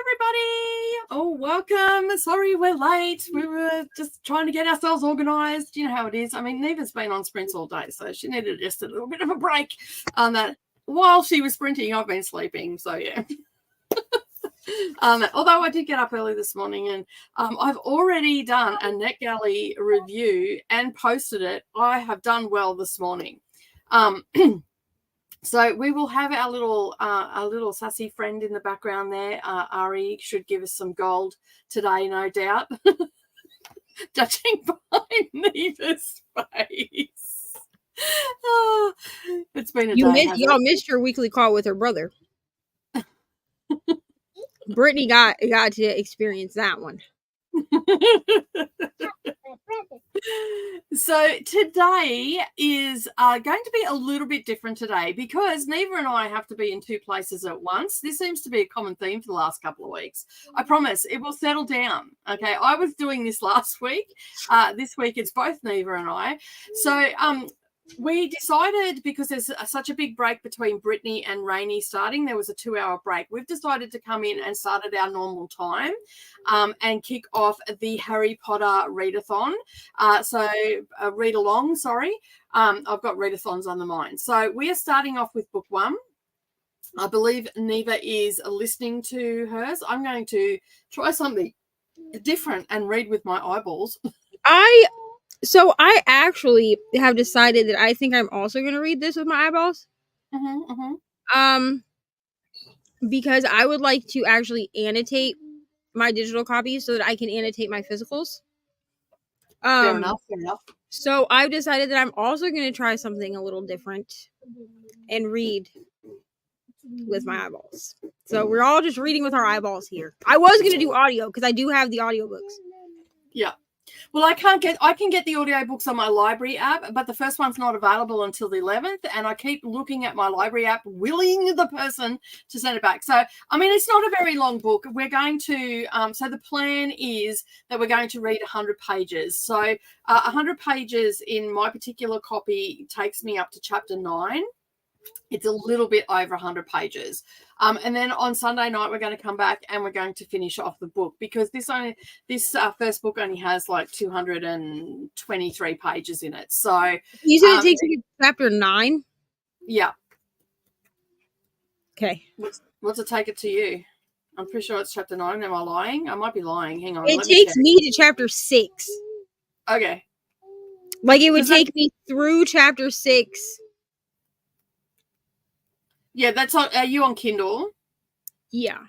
everybody. Oh, welcome. Sorry we're late. We were just trying to get ourselves organised. You know how it is. I mean, Neva's been on sprints all day, so she needed just a little bit of a break. That while she was sprinting, I've been sleeping. So, yeah. Although I did get up early this morning, and I've already done a NetGalley review and posted it. I have done well this morning. So we will have our little sassy friend in the background there. Ari should give us some gold today, no doubt. Judging by Neva's face. Oh, it's been a day. Y'all missed your weekly call with her brother. Brittany got to experience that one. So today is going to be a little bit different today because Neva and I have to be in two places at once. This seems to be a common theme for the last couple of weeks. I promise it will settle down. Okay, I was doing this last week. This week it's both Neva and I. So we decided, because there's such a big break between Brittany and Rainey starting, there was a 2-hour break. We've decided to come in and start at our normal time and kick off the Harry Potter readathon. Read along, sorry. I've got readathons on the mind. So we are starting off with book 1. I believe Neva is listening to hers. I'm going to try something different and read with my eyeballs. So I actually have decided that I think I'm also going to read this with my eyeballs. Because I would like to actually annotate my digital copies so that I can annotate my physicals. Fair enough. So I've decided that I'm also going to try something a little different and read with my eyeballs. So we're all just reading with our eyeballs here. I was going to do audio because I do have the audiobooks. Yeah. Well, I can get the audiobooks on my library app, but the first one's not available until the 11th, and I keep looking at my library app, willing the person to send it back. So, I mean, it's not a very long book. We're going to, so the plan is that we're going to read 100 pages. So 100 pages in my particular copy takes me up to chapter 9. It's a little bit over 100 pages. And then on Sunday night, we're going to come back and we're going to finish off the book because this first book only has like 223 pages in it. So you said it takes you to chapter 9? Yeah. Okay. What's it take it to you? I'm pretty sure it's chapter 9. Am I lying? I might be lying. Hang on. It takes me to chapter 6. Okay. Like it would take me through chapter 6. Yeah, that's on. Are you on Kindle? Yeah.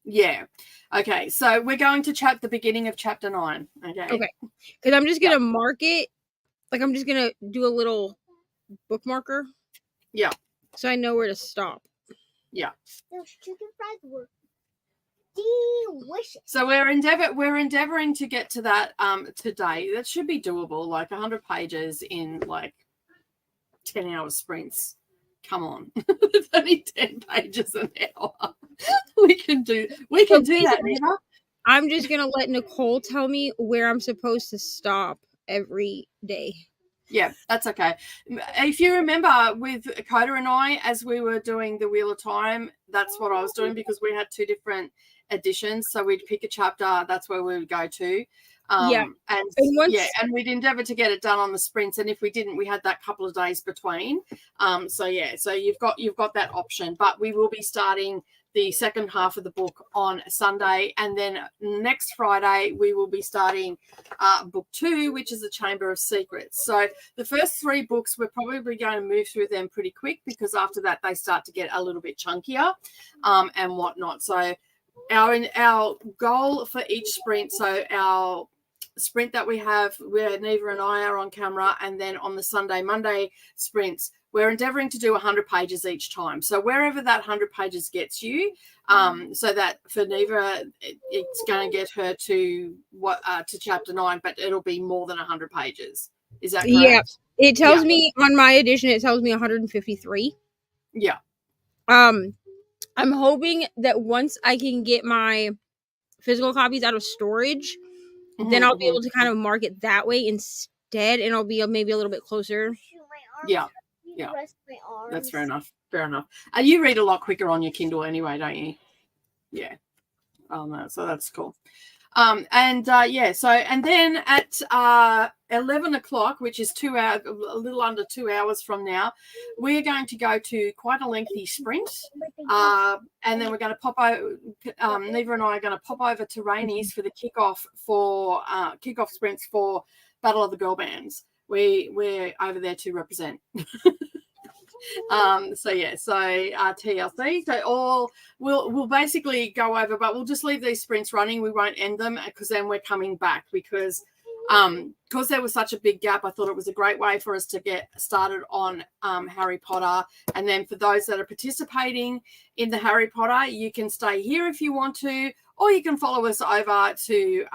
Yeah. Okay. So we're going to the beginning of chapter 9. Okay. Because I'm just gonna mark it. Like I'm just gonna do a little bookmarker. Yeah. So I know where to stop. Yeah. Those chicken fries were delicious. So we're endeavoring to get to that today. That should be doable. Like 100 pages in like 10-hour sprints. Come on. It's only 10 pages an hour. We can do that, Neva. I'm just going to let Nicole tell me where I'm supposed to stop every day. Yeah, that's okay. If you remember with Coda and I, as we were doing the Wheel of Time, that's what I was doing because we had 2 different editions. So we'd pick a chapter, that's where we would go to. And we'd endeavor to get it done on the sprints, and if we didn't, we had that couple of days between. So you've got that option, but we will be starting the second half of the book on Sunday, and then next Friday we will be starting book 2, which is the Chamber of Secrets. So the first 3 books, we're probably going to move through them pretty quick because after that they start to get a little bit chunkier and whatnot. So our goal for each sprint, so our sprint that we have where Neva and I are on camera, and then on the Monday sprints, we're endeavoring to do 100 pages each time. So wherever that 100 pages gets you, so that for Neva, it's going to get her to chapter 9, but it'll be more than 100 pages. Is that correct? Yeah. It tells me on my edition, it tells me 153. Yeah. I'm hoping that once I can get my physical copies out of storage, then I'll be able to kind of mark it that way instead, and I'll be maybe a little bit closer. Yeah. That's fair enough. You read a lot quicker on your Kindle anyway, don't you? Yeah. on that. So that's cool. So and then at 11 o'clock, which is 2 hours, a little under 2 hours from now, we're going to go to quite a lengthy sprint. And then we're going to pop over, Neva and I are going to pop over to Rainey's for the kickoff sprints for Battle of the Girl Bands. We're over there to represent. TLC. So we'll basically go over, but we'll just leave these sprints running. We won't end them because then we're coming back because there was such a big gap. I thought it was a great way for us to get started on Harry Potter. And then for those that are participating in the Harry Potter, you can stay here if you want to, or you can follow us over to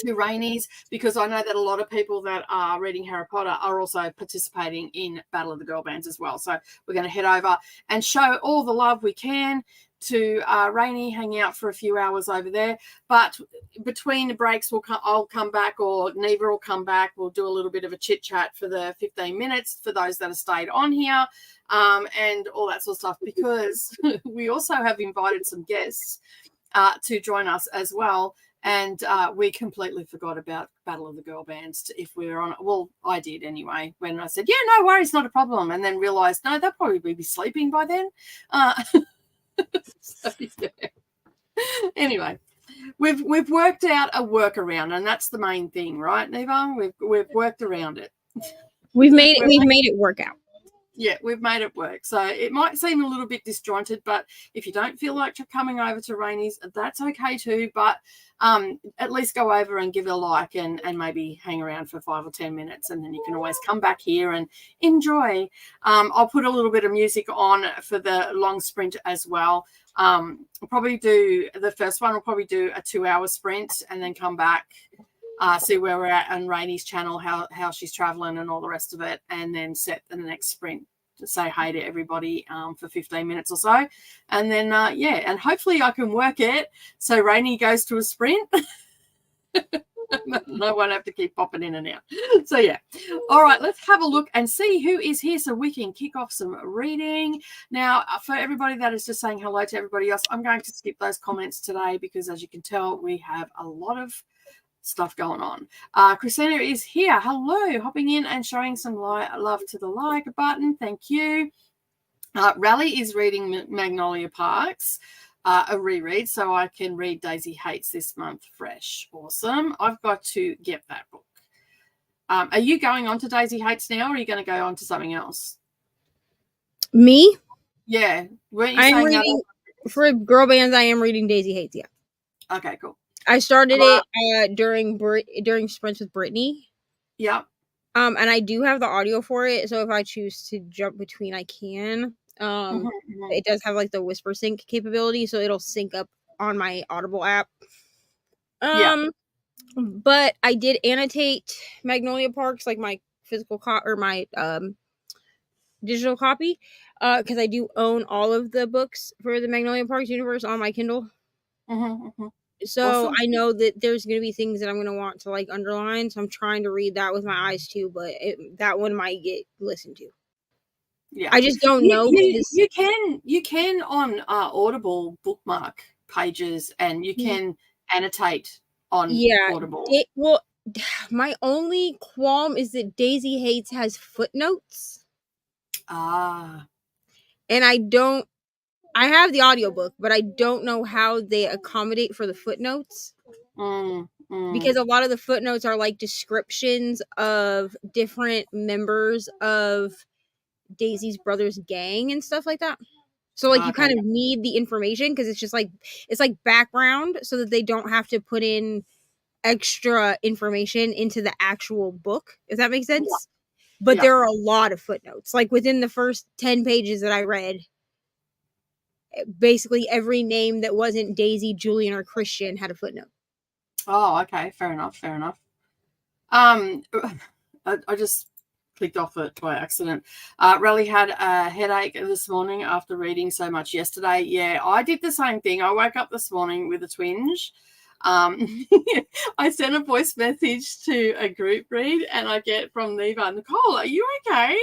Rainey's, because I know that a lot of people that are reading Harry Potter are also participating in Battle of the Girl Bands as well. So we're going to head over and show all the love we can to Rainey, hang out for a few hours over there. But between the breaks, I'll come back, or Neva will come back. We'll do a little bit of a chit chat for the 15 minutes for those that have stayed on here, and all that sort of stuff, because we also have invited some guests to join us as well. And we completely forgot about Battle of the Girl Bands if we were on it. Well, I did anyway, when I said, yeah, no worries, not a problem. And then realized, no, they'll probably be sleeping by then. So, yeah. Anyway, we've worked out a workaround, and that's the main thing, right, Neva? We've worked around it. We've made it work out. Yeah, we've made it work. So it might seem a little bit disjointed, but if you don't feel like you're coming over to Rainey's, that's okay too. But at least go over and give it a like and maybe hang around for 5 or 10 minutes, and then you can always come back here and enjoy. I'll put a little bit of music on for the long sprint as well. I'll probably do the first one. I'll probably do a 2-hour sprint and then come back, see where we're at on Rainey's channel, how she's traveling and all the rest of it, and then set the next sprint to say hey to everybody for 15 minutes or so. And then, and hopefully I can work it so Rainey goes to a sprint. I won't have to keep popping in and out. So, yeah. All right, let's have a look and see who is here so we can kick off some reading. Now, for everybody that is just saying hello to everybody else, I'm going to skip those comments today because, as you can tell, we have a lot of stuff going on. Christina is here. Hello, hopping in and showing some love to the like button. Thank you. Rally is reading Magnolia Parks, a reread, so I can read Daisy Hates this month fresh. Awesome. I've got to get that book. Are you going on to Daisy Hates now, or are you going to go on to something else? Me? Yeah. Weren't you I'm saying reading for Girl Bands. I am reading Daisy Hates. Yeah. Okay, cool. I started it during sprints with Brittany. Yeah. And I do have the audio for it, so if I choose to jump between, I can. It does have like the whisper sync capability, so it'll sync up on my Audible app. But I did annotate Magnolia Parks, like my physical or my digital copy, because I do own all of the books for the Magnolia Parks universe on my Kindle. So awesome. I know that there's going to be things that I'm going to want to like underline. So I'm trying to read that with my eyes too, but that one might get listened to. Yeah. I just don't know. You can on Audible bookmark pages, and you can annotate on Audible. My only qualm is that Daisy Hates has footnotes. And I have the audiobook, but I don't know how they accommodate for the footnotes. Because a lot of the footnotes are like descriptions of different members of Daisy's brother's gang and stuff like that. So like you kind of need the information because it's just like it's like background so that they don't have to put in extra information into the actual book, if that makes sense. But there are a lot of footnotes. Like within the first 10 pages that I read, basically every name that wasn't Daisy, Julian, or Christian had a footnote. Oh, okay. Fair enough. I just clicked off it by accident. Rally had a headache this morning after reading so much yesterday. Yeah, I did the same thing. I woke up this morning with a twinge. I sent a voice message to a group read, and I get from Neva, Nicole, are you okay?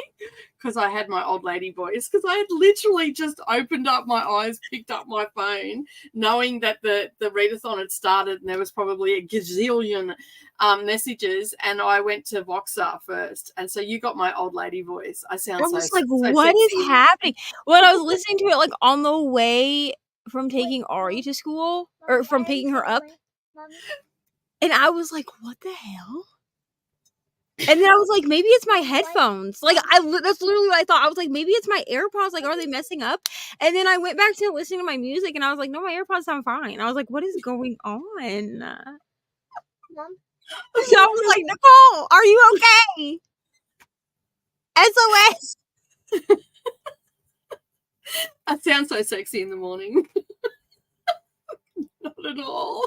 Because I had my old lady voice, because I had literally just opened up my eyes, picked up my phone, knowing that the readathon had started, and there was probably a gazillion messages, and I went to Voxer first, and so you got my old lady voice. I sound I was so like, so what is sexy. happening? When I was listening to it, like on the way from taking Ari to school, or from picking her up, and I was like, what the hell? And then I was like, maybe it's my headphones. Like, that's literally what I thought. I was like, maybe it's my AirPods. Like, are they messing up? And then I went back to listening to my music, and I was like, no, my AirPods sound fine. I was like, what is going on? Mom, So I was like, Nicole, are you okay? SOS. I sound so sexy in the morning. Not at all.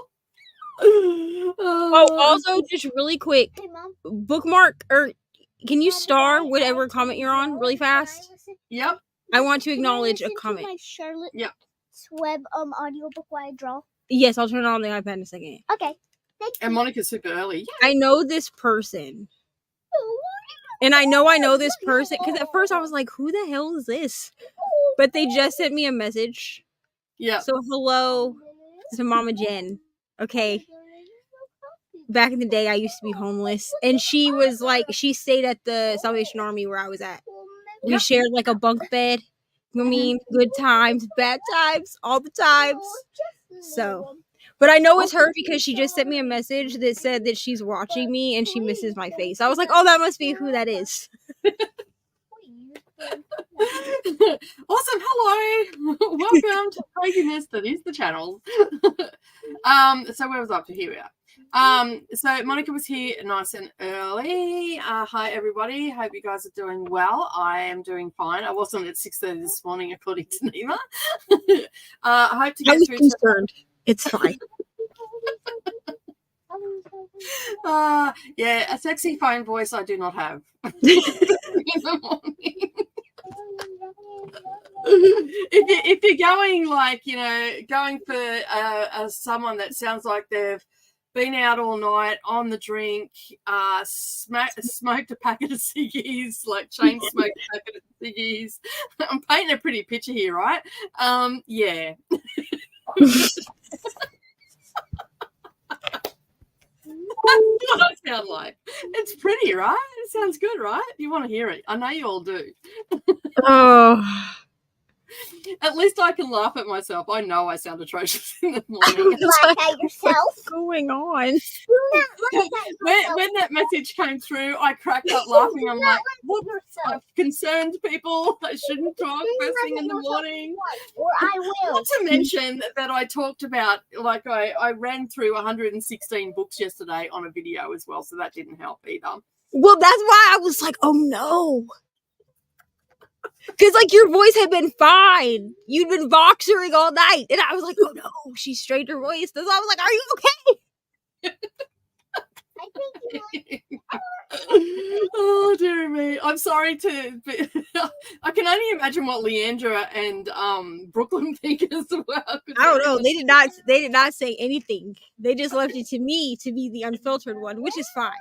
Oh, also, just really quick, hey, Mom. bookmark, or can you Mom, star can I whatever ask comment you you're on really Can I fast? listen- Yep. I want to can I acknowledge a listen to comment. my Charlotte Yep. Web audiobook while I draw. Yes, I'll turn it on the iPad in a second. Okay. Thank And you. Monica's super early. I know this person. And I know this person, because at first I was like, who the hell is this? But they just sent me a message. Yeah. So hello to Mama Jen. Okay. Back in the day, I used to be homeless. And she was like, she stayed at the Salvation Army where I was at. We Yep. shared like a bunk bed. You know what I mean? Good times, bad times, all the times. So, but I know it's her because she just sent me a message that said that she's watching me and she misses my face. I was like, oh, that must be who that is. Awesome. Hello. Welcome to Craziness That Is the Channel. So where was I up to? Here we are. So Monica was here nice and early. Hi everybody. Hope you guys are doing well. I am doing fine. I wasn't at 6:30 this morning according to Neva. I hope to I get was through concerned. It's fine. yeah, a sexy phone voice I do not have. In the morning. If you're going like, you know, going for someone that sounds like they've been out all night on the drink, smoked a packet of ciggies, like chain smoked a packet of ciggies. I'm painting a pretty picture here, right? Yeah. That's what I sound like. It's pretty, right? It sounds good, right? You want to hear it. I know you all do. Oh. At least I can laugh at myself. I know I sound atrocious in the morning. Laugh at yourself. What's going on? When that message came through, I cracked up laughing. I'm like, what? I've concerned people. I shouldn't talk first thing in the morning. Or I will. Not to mention that I talked about, like, I ran through 116 books yesterday on a video as well, so that didn't help either. Well, that's why I was like, oh no. Because, like, your voice had been fine. You'd been boxering all night. And I was like, oh no, she strained her voice. So I was like, are you okay? I think you Oh dear me! I'm sorry to. I can only imagine what Leandra and Brooklyn think as well. I don't know. They did not say anything. They just left it to me to be the unfiltered one, which is fine.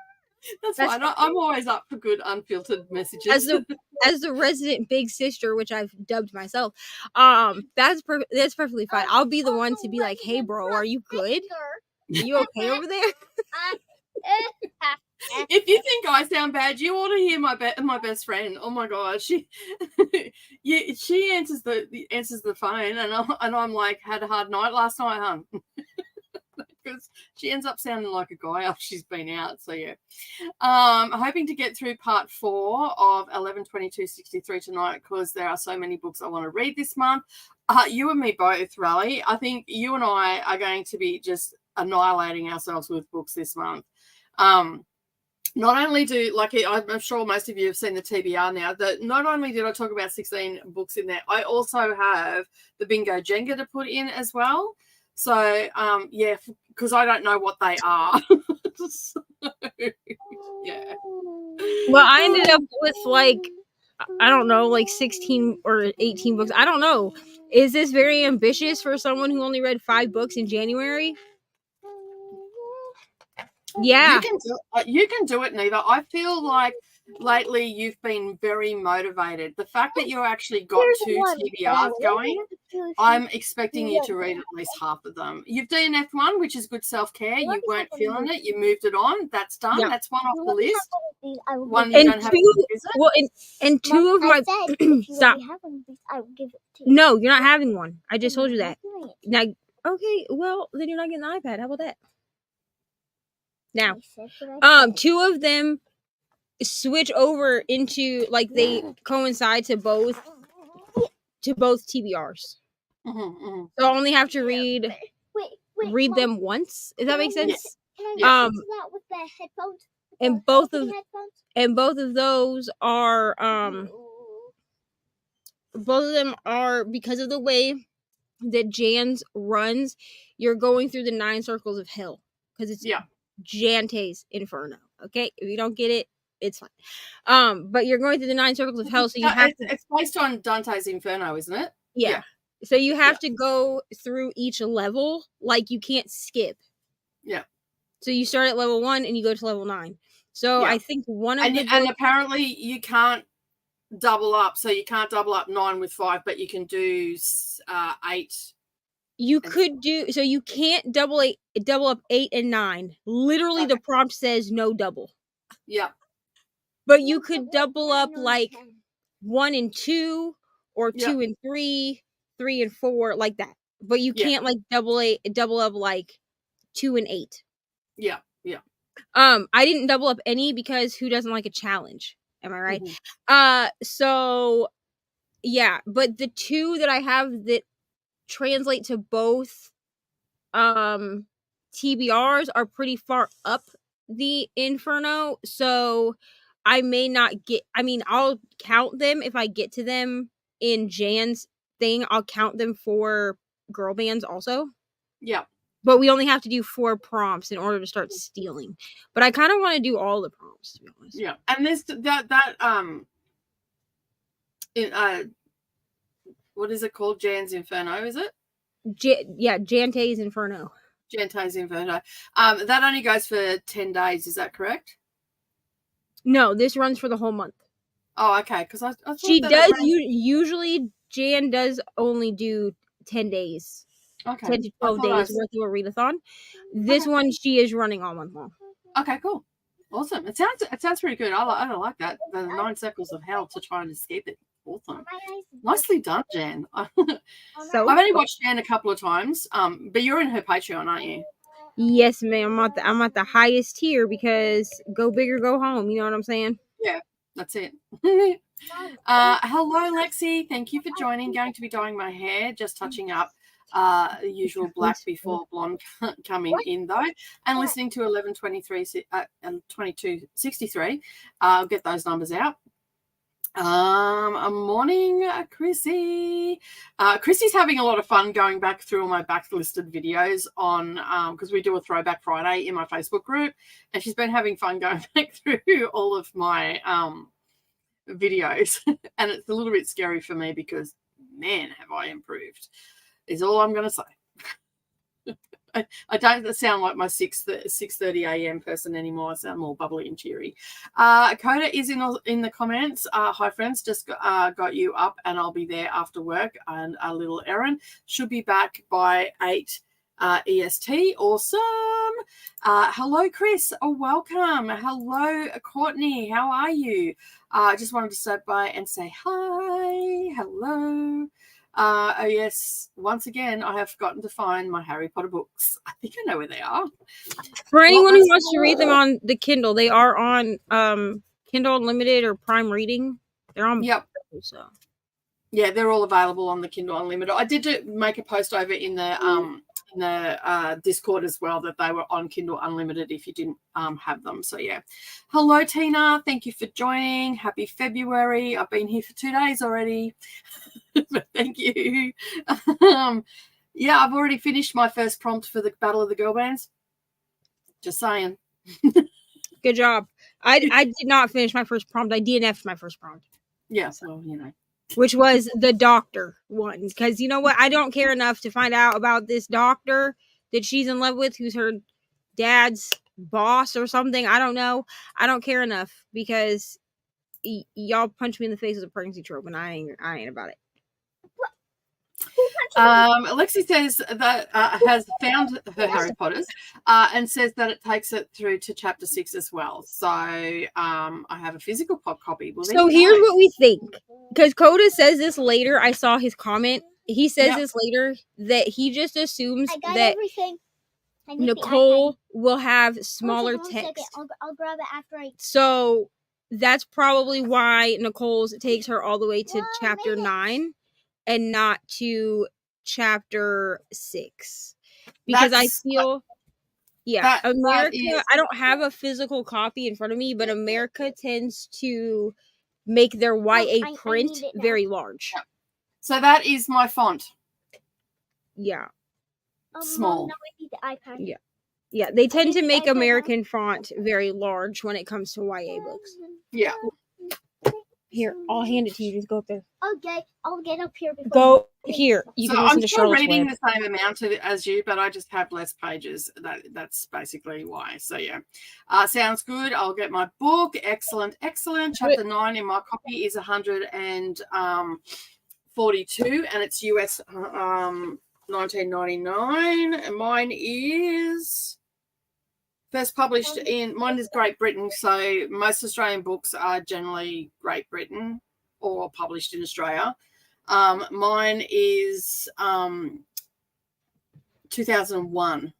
That's fine. I'm always up for good unfiltered messages. As the resident big sister, which I've dubbed myself, that's perfectly fine. I'll be the one to be like, hey bro, are you good? Are you okay over there? If you think I sound bad, you ought to hear my best friend. Oh my god, she answers the phone, and I'm like, had a hard night last night, hon. Because she ends up sounding like a guy after she's been out. So yeah, I'm hoping to get through part 4 of 11/22/63 tonight because there are so many books I want to read this month. You and me both, Raleigh. I think you and I are going to be just annihilating ourselves with books this month. Not only do, like, I'm sure most of you have seen the TBR now, that not only did I talk about 16 books in there, I also have the Bingo Jenga to put in as well. So, yeah, because I don't know what they are. So, yeah. Well, I ended up with, like, I don't know, like 16 or 18 books. I don't know. Is this very ambitious for someone who only read 5 books in January? Yeah. You can do it, Neva. I feel like lately you've been very motivated. The fact that you actually got Here's 2 one. TBRs going, I'm expecting you to read at least half of them. You've DNF one, which is good self-care. You weren't feeling it. You moved it on. That's done. Yeah. That's one off the list. One One you And don't have two, to visit. well, and two of my said, if you Stop. already have one of these, I will give it to you. No, you're not having one. I just told you that. I'm doing it. Now, okay, well then you're not getting an iPad. How about that? Now, I said what I said. 2 of them switch over into like they coincide to both TBRs. So I only have to read Wait, Mom, them once. If that makes Can I- sense. Can I Yeah. listen to that with the headphones? And The both headphones? both of those are both of them are because of the way that Jan's runs. You're going through the 9 circles of hell because it's Yeah. Jante's Inferno. Okay, if you don't get it, it's fine. But you're going through the 9 circles of hell, so you have to. It's based on Dante's Inferno, isn't it? Yeah. So you have to go through each level. Like you can't skip. Yeah. So you start at level 1 and you go to level 9. So Yeah. I think one of And apparently you can't double up. So you can't double up 9 with 5, but you can do 8. you could do so you can't double up 8 and 9. Literally, the prompt says no double. Yeah. But you could double up like 1 and 2, or 2 and 3, 3 and 4, like that. But you can't like double up like 2 and 8. Yeah. Yeah. I didn't double up any because who doesn't like a challenge? Am I right? Mhm. So yeah, but the 2 that I have that translate to both TBRs are pretty far up the Inferno, so I may not get. I mean, I'll count them if I get to them in Jan's thing. I'll count them for girl bands also. Yeah. But we only have to do 4 prompts in order to start stealing. But I kind of want to do all the prompts, to be honest. Yeah. And this what is it called? Jan's Inferno, is it? Jante's Inferno. Jante's Inferno. That only goes for 10 days, is that correct? No, this runs for the whole month. Oh, okay. Because I thought she that does. Usually, Jan does only do 10 days. Okay. 10 to 12 days worth of a readathon. This one, she is running all month long. Okay, cool. Awesome. It sounds pretty good. I like that. The 9 circles of hell to try and escape it. Awesome. Nicely done, Jan. So I've only watched Jan a couple of times. But you're in her Patreon, aren't you? Yes, ma'am. I'm at the highest tier because go big or go home. You know what I'm saying? Yeah, that's it. Hello, Lexi. Thank you for joining. Going to be dyeing my hair, just touching up. The usual black before blonde coming in though, and listening to 11:23 and 22:63. I'll get those numbers out. Morning, Chrissy. Chrissy's having a lot of fun going back through all my backlisted videos on because we do a Throwback Friday in my Facebook group, and she's been having fun going back through all of my videos, and it's a little bit scary for me because man, have I improved. Is all I'm going to say. I don't sound like my 6:30 a.m. person anymore. I sound more bubbly and cheery. Coda is in the comments. Hi, friends. Just got you up, and I'll be there after work and a little errand. Should be back by 8 EST. Awesome. Hello, Chris. Oh, welcome. Hello, Courtney. How are you? I just wanted to stop by and say hi. Hello. Oh yes, once again, I have forgotten to find my Harry Potter books. I think I know where they are. For anyone who wants to read them on the Kindle, they are on Kindle Unlimited or Prime Reading. They're on. Yep. So. Yeah, they're all available on the Kindle Unlimited. I did make a post over in the Discord as well that they were on Kindle Unlimited if you didn't have them. So yeah. Hello, Tina. Thank you for joining. Happy February. I've been here for 2 days already. Thank you. Yeah, I've already finished my first prompt for the Battle of the Girl Bands. Just saying. Good job. I did not finish my first prompt. I DNF'd my first prompt. Yeah, well, you know. Which was the doctor one. Because you know what? I don't care enough to find out about this doctor that she's in love with, who's her dad's boss or something. I don't know. I don't care enough because y'all punch me in the face with a pregnancy trope, and I ain't about it. Alexi says that has found her Harry Potters and says that it takes it through to chapter 6 as well. So I have a physical pop copy. Well, so here's what we think, because Coda says this later. I saw his comment. He says this later that he just assumes that everything. Nicole will have smaller text. I'll grab it after I. So that's probably why Nicole's takes her all the way to chapter 9 and not to chapter 6, because I feel America. I don't have a physical copy in front of me, but America tends to make their YA print very large. Yeah. So that is my font. Yeah. Small. No, I need the iPad. Yeah, they tend to make American font very large when it comes to YA books. Yeah. Here, I'll hand it to you. Just go up there. Okay, I'll get up here. Go here. You so can listen I'm to still Charlotte's reading Web. the same amount as you, but I just have less pages. That's basically why. So yeah, sounds good. I'll get my book. Excellent. Chapter 9 in my copy is 142, and it's US 1999. And mine is first published mine is Great Britain, so most Australian books are generally Great Britain or published in Australia. Mine is 2001.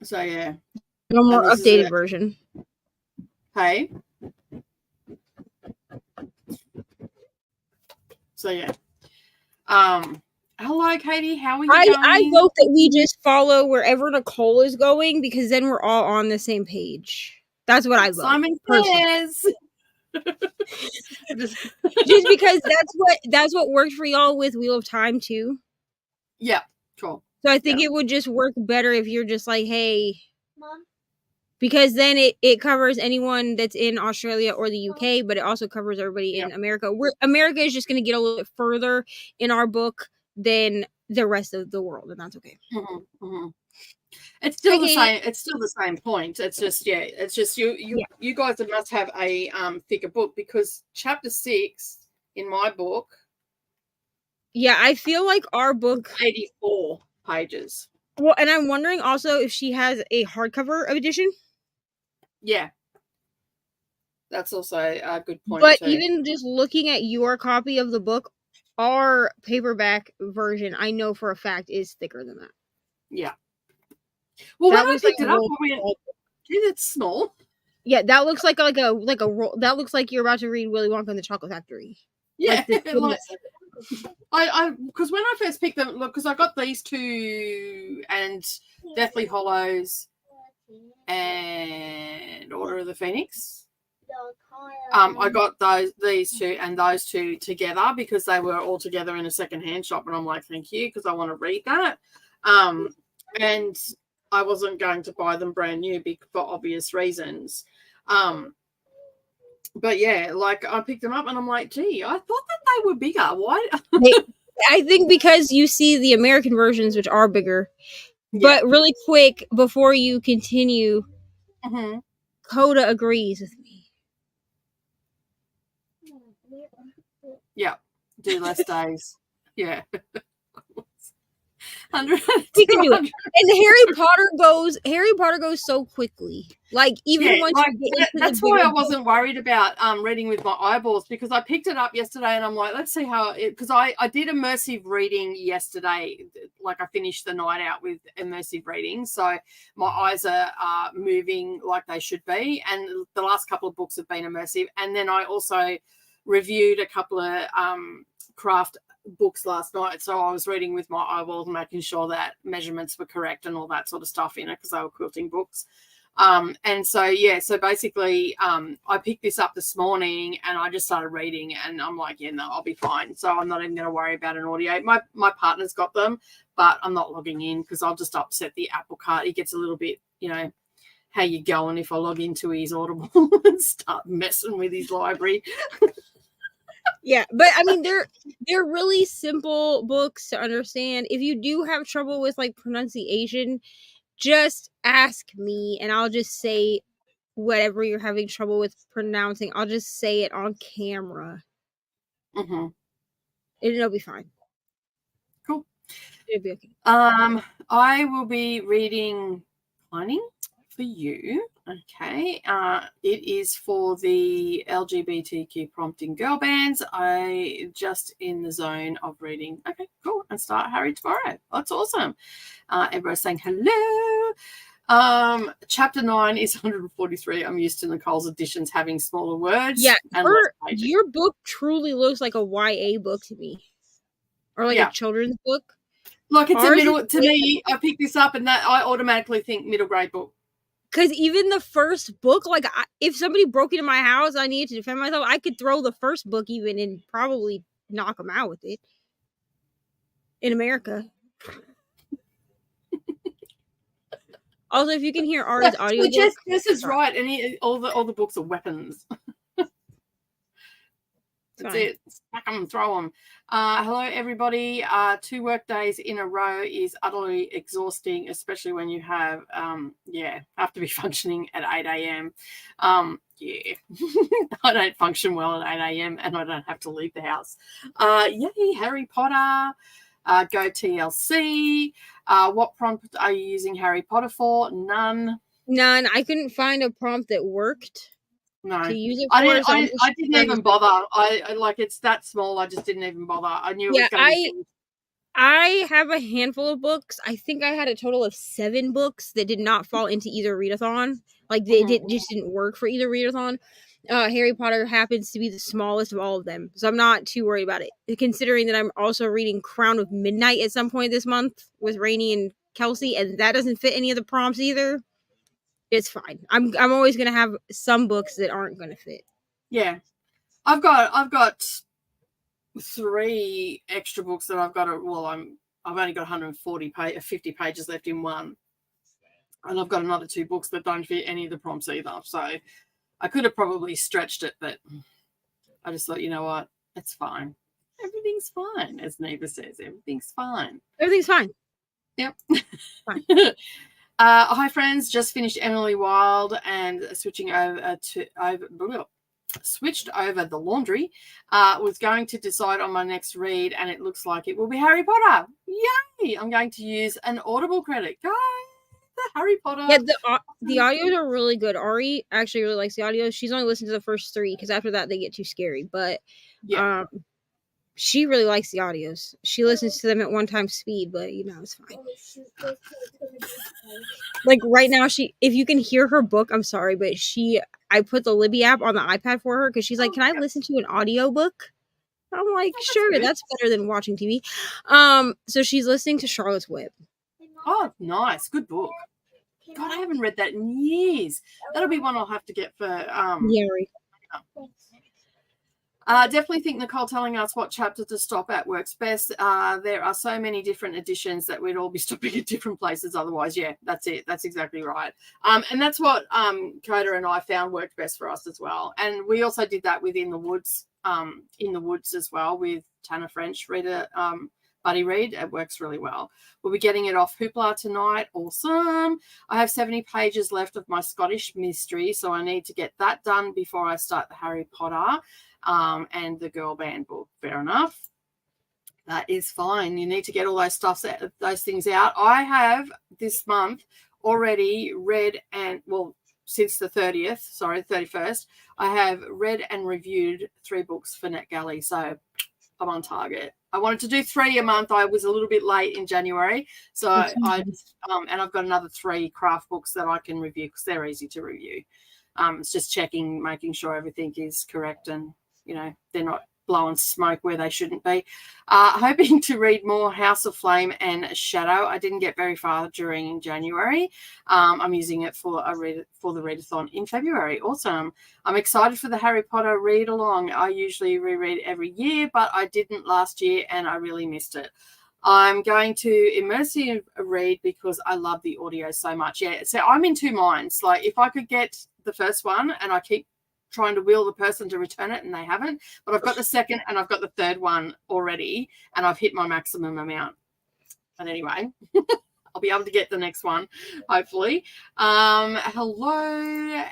So yeah. No more updated version. Hey. So yeah. Hello, Katie. How are you going? I vote that we just follow wherever Nicole is going, because then we're all on the same page. That's what I vote. Simon says. Just because that's what worked for y'all with Wheel of Time too. Yeah, cool. So I think it would just work better if you're just like, hey, Mom. Because then it covers anyone that's in Australia or the UK, but it also covers everybody in America. America is just going to get a little bit further in our book than the rest of the world, and that's okay. Mm-hmm, mm-hmm. It's still the same. It's still the same point. It's just you guys must have a thicker book, because chapter 6 in my book. Yeah, I feel like our book 84 pages. Well, and I'm wondering also if she has a hardcover edition. Yeah, that's also a good point. But even just looking at your copy of the book, our paperback version, I know for a fact, is thicker than that. Yeah. Well, when I picked it up, it's small. Yeah, that looks like a roll. That looks like you're about to read Willy Wonka and the Chocolate Factory. Yeah, I because when I first picked them, because I got these two and Deathly Hollows and Order of the Phoenix. I got these two and those two together because they were all together in a secondhand shop, and I'm like, thank you, because I want to read that. And I wasn't going to buy them brand new for obvious reasons. But yeah, like I picked them up and I'm like, gee, I thought that they were bigger. Why? I think because you see the American versions, which are bigger. Yeah. But really quick, before you continue, Coda agrees with me. Yeah, do less days. Yeah. 100. We can do it. And Harry Potter goes so quickly. Like even once you get that's why I wasn't worried about reading with my eyeballs, because I picked it up yesterday and I'm like, let's see how it, because I did immersive reading yesterday. Like I finished the night out with immersive reading, so my eyes are moving like they should be, and the last couple of books have been immersive. And then I also reviewed a couple of craft books last night, so I was reading with my eyeballs, making sure that measurements were correct and all that sort of stuff in it, because they were quilting books. And so basically I picked this up this morning and I just started reading, and I'm like, yeah, no, I'll be fine. So I'm not even going to worry about an audio. My partner's got them, but I'm not logging in because I'll just upset the Apple Cart. He gets a little bit, how you going if I log into his Audible and start messing with his library. Yeah, but I mean, they're really simple books to understand. If you do have trouble with like pronunciation, just ask me and I'll just say whatever you're having trouble with pronouncing. I'll just say it on camera. Mm-hmm. It'll be fine. Cool. It'll be okay. I will be reading Cloning for you. Okay. It is for the LGBTQ prompting girl bands. I just in the zone of reading. Okay, cool. And start Harry tomorrow. That's awesome. Everybody's saying hello. Chapter 9 is 143. I'm used to Nicole's editions having smaller words. Yeah, and less pages. your book truly looks like a YA book to me. Or like a children's book. Like it's a middle to me. I pick this up and that I automatically think middle grade book. Because even the first book, like if somebody broke into my house, I needed to defend myself. I could throw the first book even and probably knock them out with it. In America. Also, if you can hear Ari's audio, This is right, and all the books are weapons. That's it. Stack them, throw them. Hello, everybody. 2 work days in a row is utterly exhausting, especially when you have, have to be functioning at 8 a.m. I don't function well at 8 a.m. and I don't have to leave the house. Yay, Harry Potter. Go TLC. What prompt are you using Harry Potter for? None. I couldn't find a prompt that worked. No, to use it for, I didn't even bother. I like it's that small. I just didn't even bother. I knew it was going to be. I have a handful of books. I think I had a total of 7 books that did not fall into either readathon. Like they just didn't work for either readathon. Harry Potter happens to be the smallest of all of them, so I'm not too worried about it. Considering that I'm also reading Crown of Midnight at some point this month with Rainey and Kelsey, and that doesn't fit any of the prompts either. It's fine. I'm always gonna have some books that aren't gonna fit. Yeah, I've got 3 extra books that I've got. I've only got 50 pages left in one, and I've got another 2 books that don't fit any of the prompts either. So I could have probably stretched it, but I just thought, you know what, it's fine. Everything's fine, as Neva says. Everything's fine. Everything's fine. Yep. Fine. Hi friends, just finished Emily Wilde and switched over the laundry. Was going to decide on my next read, and it looks like it will be Harry Potter. Yay! I'm going to use an Audible credit. Guys, the Harry Potter. Yeah, the audios are really good. Ari actually really likes the audios. She's only listened to the first 3 because after that they get too scary. But she really likes the audios. She listens to them at 1 time speed, but it's fine. Like right now, if you can hear her book, I'm sorry, but I put the Libby app on the iPad for her because she's like, "Can I listen to an audio book?" I'm like, "Sure, that's better than watching TV." So she's listening to Charlotte's Web. Oh, nice, good book. God, I haven't read that in years. That'll be one I'll have to get for definitely think Nicole telling us what chapter to stop at works best. There are so many different editions that we'd all be stopping at different places otherwise. Yeah, that's it. That's exactly right. And that's what Coda and I found worked best for us as well. And we also did that within the woods, as well with Tanner French reader buddy read. It works really well. We'll be getting it off Hoopla tonight. Awesome. I have 70 pages left of my Scottish mystery, so I need to get that done before I start the Harry Potter and the girl band book. Fair enough. That is fine. You need to get all those things out. I have this month already read since the 31st, I have read and reviewed 3 books for NetGalley, so I'm on target. I wanted to do 3 a month. I was a little bit late in January, so and I've got another 3 craft books that I can review because they're easy to review. It's just making sure everything is correct and they're not blowing smoke where they shouldn't be. Hoping to read more House of Flame and Shadow. I didn't get very far during January. I'm using it for the readathon in February. Awesome. I'm excited for the Harry Potter read along. I usually reread every year, but I didn't last year and I really missed it. I'm going to immersive read because I love the audio so much. Yeah, so I'm in 2 minds. Like if I could get the first one, and I keep trying to wheel the person to return it and they haven't, but I've got the second and I've got the third one already and I've hit my maximum amount. But anyway, I'll be able to get the next one, hopefully. Hello,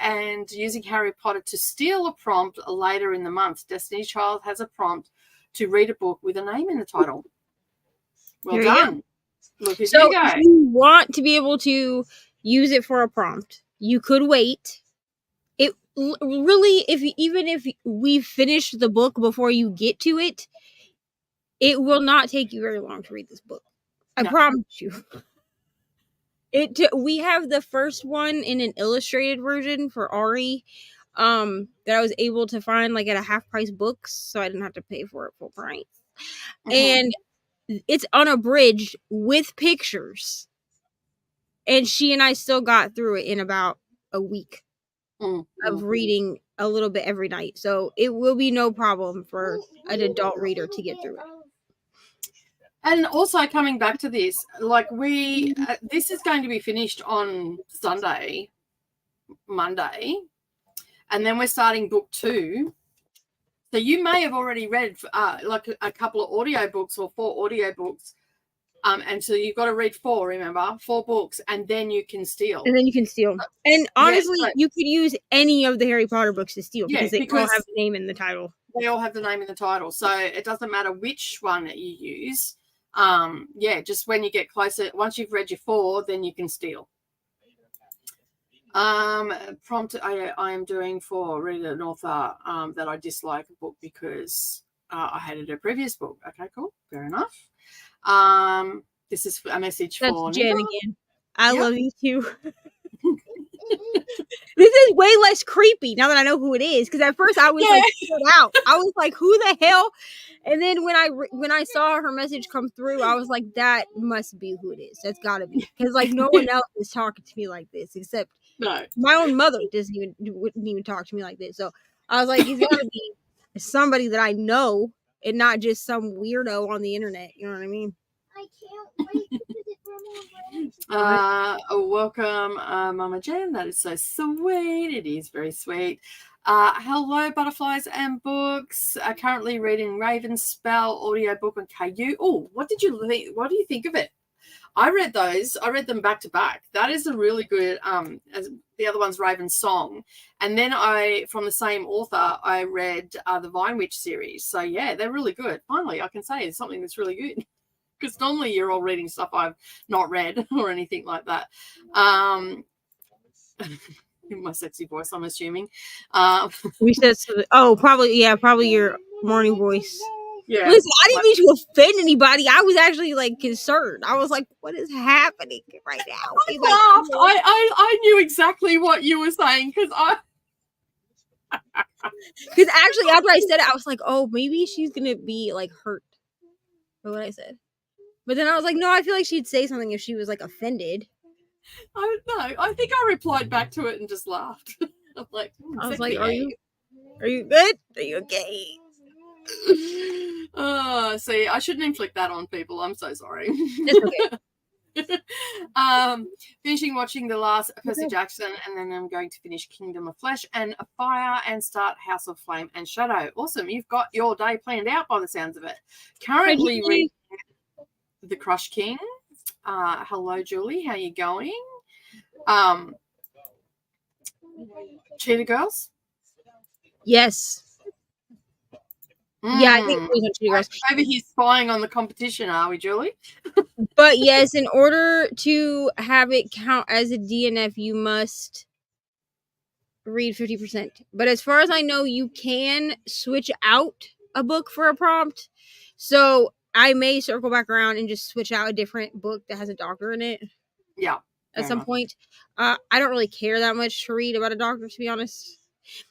and using Harry Potter to steal a prompt later in the month. Destiny's Child has a prompt to read a book with a name in the title. Well There you done. Look at So you go. if you want to be able to use it for a prompt, you could wait. It really, even if we finish the book before you get to it, it will not take you very long to read this book. I No. promise you. We have the first one in an illustrated version for Ari, that I was able to find like at a half price books, so I didn't have to pay for it full price. And it's unabridged with pictures. And she and I still got through it in about a week of reading a little bit every night. So it will be no problem for an adult reader to get through it. And also coming back to this, like this is going to be finished on Sunday, Monday, and then we're starting book 2. So you may have already read like a couple of audiobooks or 4 audiobooks. And so you've got to read 4, remember? 4 books, and then you can steal. And then you can steal. And honestly, you could use any of the Harry Potter books to steal because they all have the name in the title. They all have the name in the title. So it doesn't matter which one that you use. Just when you get closer, once you've read your 4, then you can steal. Prompt I am doing for reading an author that I dislike a book because I hated her previous book. Okay, cool. Fair enough. This is a message for Jen again. I love you too. This is way less creepy now that I know who it is. Because at first I was like, out. I was like, who the hell? And then when I saw her message come through, I was like, that must be who it is. That's got to be, because like no one else is talking to me like this except my own mother wouldn't even talk to me like this. So I was like, it's got to be somebody that I know and not just some weirdo on the internet. You know what I mean? I can't wait to visit welcome, Mama Jen. That is so sweet. It is very sweet. Hello, Butterflies and Books. Currently reading Ravenspell audiobook on KU. Oh, what did you think? What do you think of it? I read those. I read them back to back. That is a really good. As the other one's Raven Song, and then from the same author, I read the Vine Witch series. So yeah, they're really good. Finally, I can say it's something that's really good. Because normally you're all reading stuff I've not read or anything like that. In my sexy voice, I'm assuming. We said probably your morning voice. Yeah. Listen, I didn't mean to offend anybody. I was actually like concerned. I was like, what is happening right now? I laughed. I knew exactly what you were saying because actually after I said it, I was like, oh, maybe she's gonna be like hurt for what I said. But then I was like, no, I feel like she'd say something if she was like offended. I don't know. I think I replied back to it and just laughed. I'm like, I was like, are you good? Are you okay? See, I shouldn't inflict that on people. I'm so sorry. It's okay. Finishing watching the last Percy Jackson, and then I'm going to finish Kingdom of Flesh and Fire and start House of Flame and Shadow. Awesome. You've got your day planned out by the sounds of it. Currently reading The Crush King. Hello, Julie. How you going? Cheetah Girls? Yes. Yeah, I think it was on Cheetah Girls. Over here spying on the competition, are we, Julie? But yes, in order to have it count as a DNF, you must read 50%. But as far as I know, you can switch out a book for a prompt. So I may circle back around and just switch out a different book that has a doctor in it. Yeah. At some point. I don't really care that much to read about a doctor, to be honest.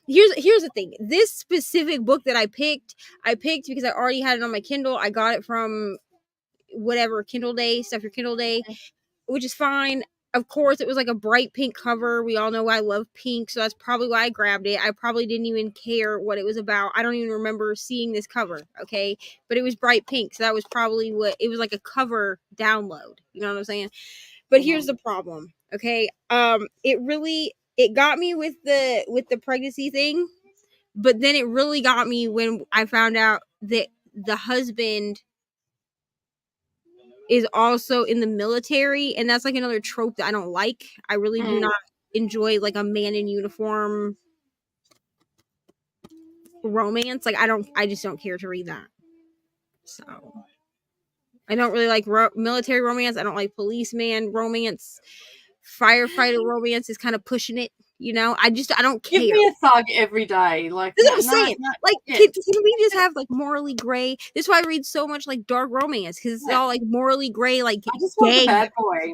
Here's the thing. This specific book that I picked because I already had it on my Kindle. I got it from whatever, Kindle Day, Stuff Your Kindle Day, which is fine. Of course, it was like a bright pink cover. We all know I love pink, so that's probably why I grabbed it. I probably didn't even care what it was about. I don't even remember seeing this cover, okay? But it was bright pink, so that was probably what it was, like a cover download. You know what I'm saying? But here's the problem, okay? It got me with the pregnancy thing, but then it really got me when I found out that the husband is also in the military, and that's like another trope that I don't like. I really do not enjoy like a man in uniform romance. Like I just don't care to read that. So I don't really like military romance. I don't like policeman romance. Firefighter romance is kind of pushing it. You know, I don't care. Give me a thug every day. Like That's what I'm saying. Like, yeah. can we just have like morally gray? This is why I read so much like dark romance, because it's all like morally gray, like I just want the gay. bad boy.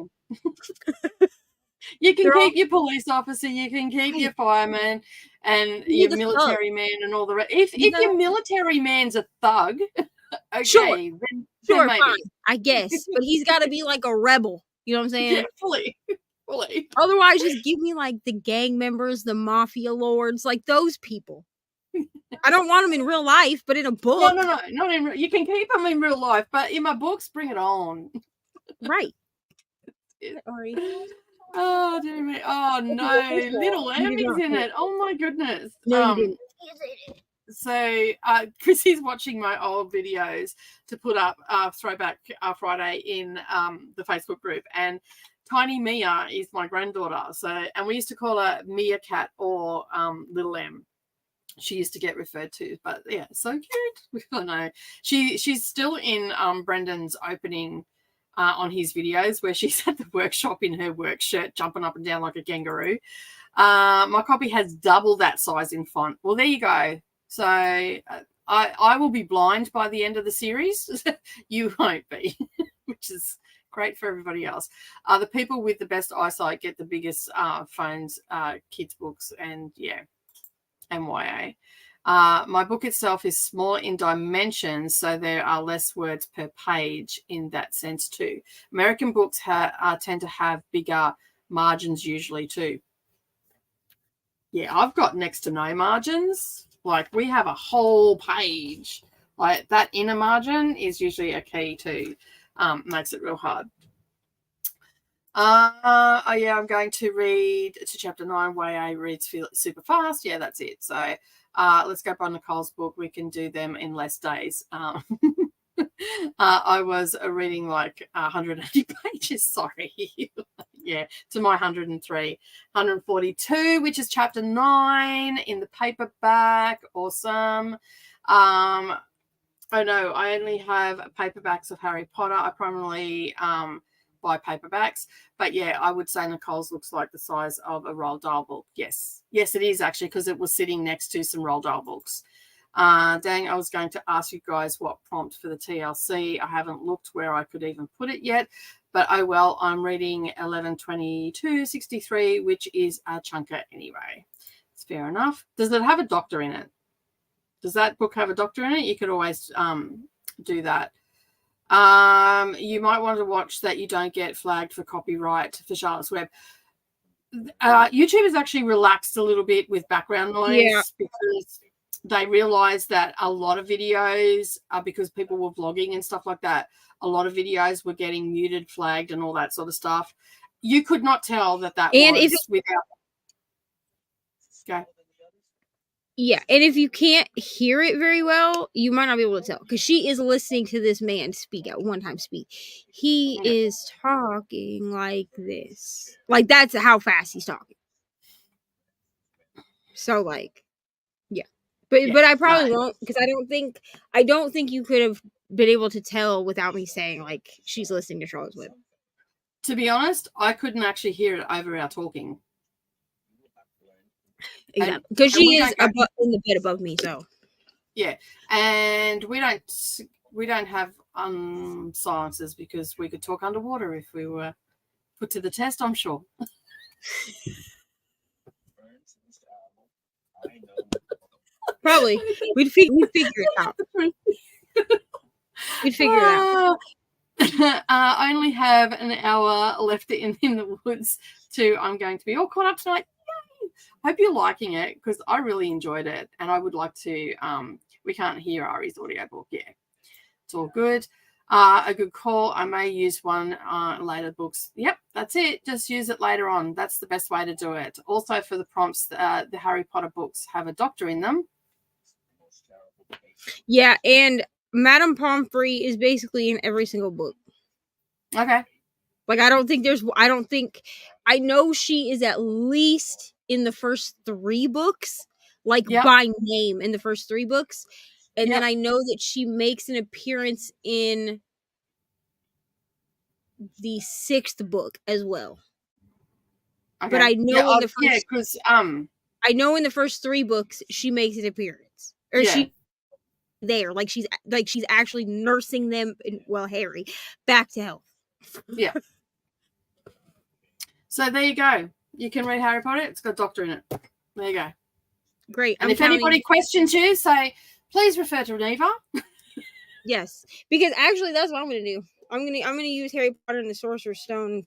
You can keep your police officer, you can keep your fireman and your military man and all the rest. If your military man's a thug, okay, Sure, then fine, I guess. But he's got to be like a rebel. You know what I'm saying? Yeah, fully. Otherwise, just give me like the gang members, the mafia lords, like those people. I don't want them in real life, but in a book. No, not in. You can keep them in real life, but in my books, bring it on. Right. Sorry. Oh, dear me. Oh, no. Little Emmy's in it. Oh, my goodness. No, you didn't. So, Chrissy's watching my old videos to put up Throwback Friday in the Facebook group. And Tiny Mia is my granddaughter. So, and we used to call her Mia Cat or Little M. She used to get referred to, but yeah, so cute. I know. She's still in Brendan's opening on his videos where she's at the workshop in her work shirt jumping up and down like a kangaroo. My copy has double that size in font. Well, there you go. So I will be blind by the end of the series. You won't be, which is great for everybody else. The people with the best eyesight get the biggest phones, kids' books, and yeah, and YA. My book itself is smaller in dimensions, so there are less words per page in that sense too. American books tend to have bigger margins usually too. Yeah, I've got next to no margins. Like we have a whole page. Like that inner margin is usually a key to makes it real hard. Oh yeah, I'm going to read to chapter 9. YA reads super fast. Yeah, that's it. So let's go by Nicole's book. We can do them in less days. I was reading like 180 pages. Sorry. Yeah, to my 103. 142, which is chapter 9 in the paperback. Awesome. Oh no, I only have paperbacks of Harry Potter. I primarily buy paperbacks, but yeah, I would say Nicole's looks like the size of a Roald Dahl book. Yes, it is actually, because it was sitting next to some Roald Dahl books. Dang, I was going to ask you guys what prompt for the TLC. I haven't looked where I could even put it yet, but oh well. I'm reading 11/22/63, which is a chunker anyway. It's fair enough. Does it have a doctor in it? Does that book have a doctor in it? You could always do that. You might want to watch that you don't get flagged for copyright for Charlotte's Web. YouTube has actually relaxed a little bit with background noise because they realized that a lot of videos, because people were vlogging and stuff like that, a lot of videos were getting muted, flagged, and all that sort of stuff. You could not tell that and was without. Okay. Yeah, and if you can't hear it very well, you might not be able to tell, because she is listening to this man speak at one time speak. He is talking like this. Like, that's how fast he's talking. So, like, yeah. But I probably won't, because I don't think you could have been able to tell without me saying, like, she's listening to Charlotte's Web. To be honest, I couldn't actually hear it over our talking. Exactly, because she is in the bed above me, so yeah. And we don't have silences, because we could talk underwater if we were put to the test, I'm sure. Probably we'd figure it out. We'd figure it out. I only have an hour left in the woods I'm going to be all caught up tonight. Hope you're liking it, because I really enjoyed it, and I would like to. We can't hear Ari's audiobook. Yeah, it's all good. A good call. I may use one later books. Yep, that's it. Just use it later on. That's the best way to do it. Also, for the prompts, the Harry Potter books have a doctor in them. Yeah, and Madame Pomfrey is basically in every single book. Okay. Like, I know she is at least in the first 3 books, like, Yep. by name in the first 3 books, and then Yep. I know that she makes an appearance in the 6th book as well. Okay. But I know in the yeah, first because I know in the first 3 books she makes an appearance. Or yeah. she there, like she's actually nursing them, Harry, back to health. So there you go. You can read Harry Potter. It's got Doctor in it. There you go. Great. And if anybody questions you, say, please refer to Neva. Yes, because actually that's what I'm gonna do. I'm gonna use Harry Potter and the Sorcerer's Stone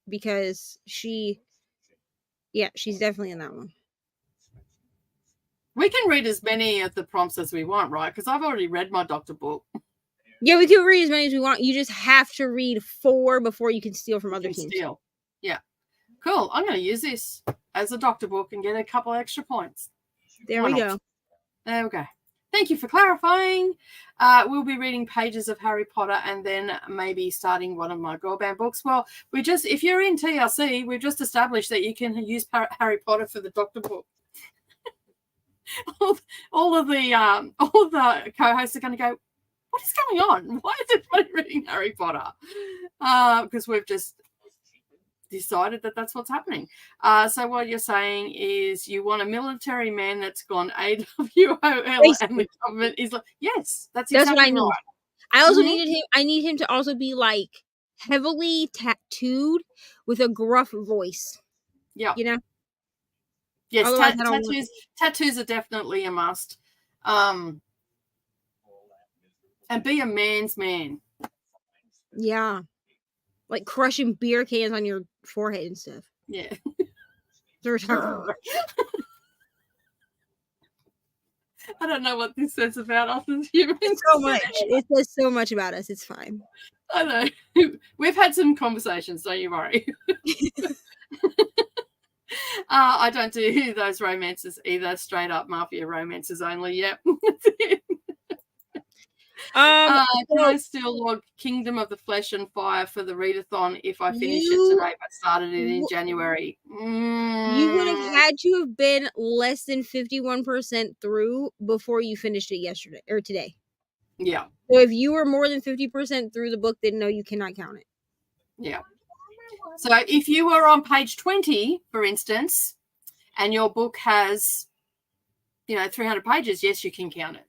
because she's definitely in that one. We can read as many of the prompts as we want, right? Because I've already read my Doctor book. Yeah, we can read as many as we want. You just have to read 4 before you can steal from other teams. Steal. Yeah. Cool. I'm going to use this as a Doctor book and get a couple extra points. There we go. There we go. Thank you for clarifying. We'll be reading pages of Harry Potter and then maybe starting one of my girl band books. Well, if you're in TLC, we've just established that you can use Harry Potter for the Doctor book. all the co-hosts are going to go, what is going on? Why is everybody reading Harry Potter? Because we've just decided that that's what's happening. So what you're saying is you want a military man that's gone AWOL and the government is like, yes, that's exactly what I need. Right. I also need him to also be like heavily tattooed with a gruff voice. Yeah. You know? Yes, tattoos are definitely a must. And be a man's man. Yeah. Like crushing beer cans on your forehead and stuff. Yeah. I don't know what this says about us as humans. So much. It says so much about us. It's fine. I know. We've had some conversations, don't you worry. I don't do those romances either. Straight up mafia romances only. Yep. Can I still log Kingdom of the Flesh and Fire for the readathon if I finish it today but started it in January? You would have had to have been less than 51% through before you finished it yesterday or today. Yeah. So if you were more than 50% through the book, then no, you cannot count it. Yeah. So if you were on page 20, for instance, and your book has, 300 pages, yes, you can count it.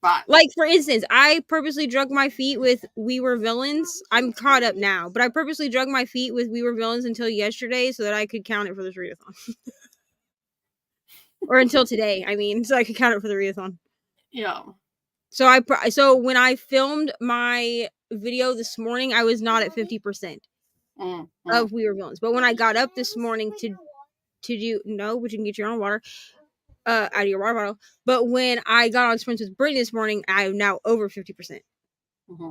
But like, for instance, I purposely drug my feet with We Were Villains. I'm caught up now, but I purposely drug my feet with We Were Villains until yesterday so that I could count it for this readathon. Or until today, so I could count it for the readathon. Yeah. So when I filmed my video this morning, I was not at 50% of We Were Villains. But when I got up this morning to do but you can get your own water out of your water bottle. But when I got on Sprints with Brittany this morning, I am now over 50%. Mm-hmm.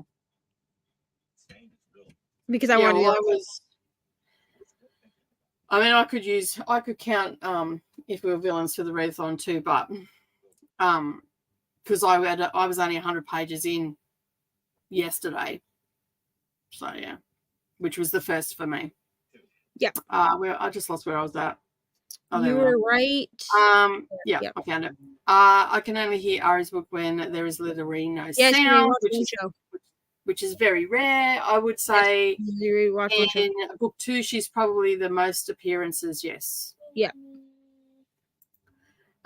Because I wanted to. I could count if we were villains for the readathon too, but because I was only 100 pages in yesterday, so yeah, which was the first for me. Yeah. I just lost where I was at. You were right. Yeah, I found it. I can only hear Ari's book when there is literally no sound, which is very rare. I would say in book 2, she's probably the most appearances. Yes. Yeah.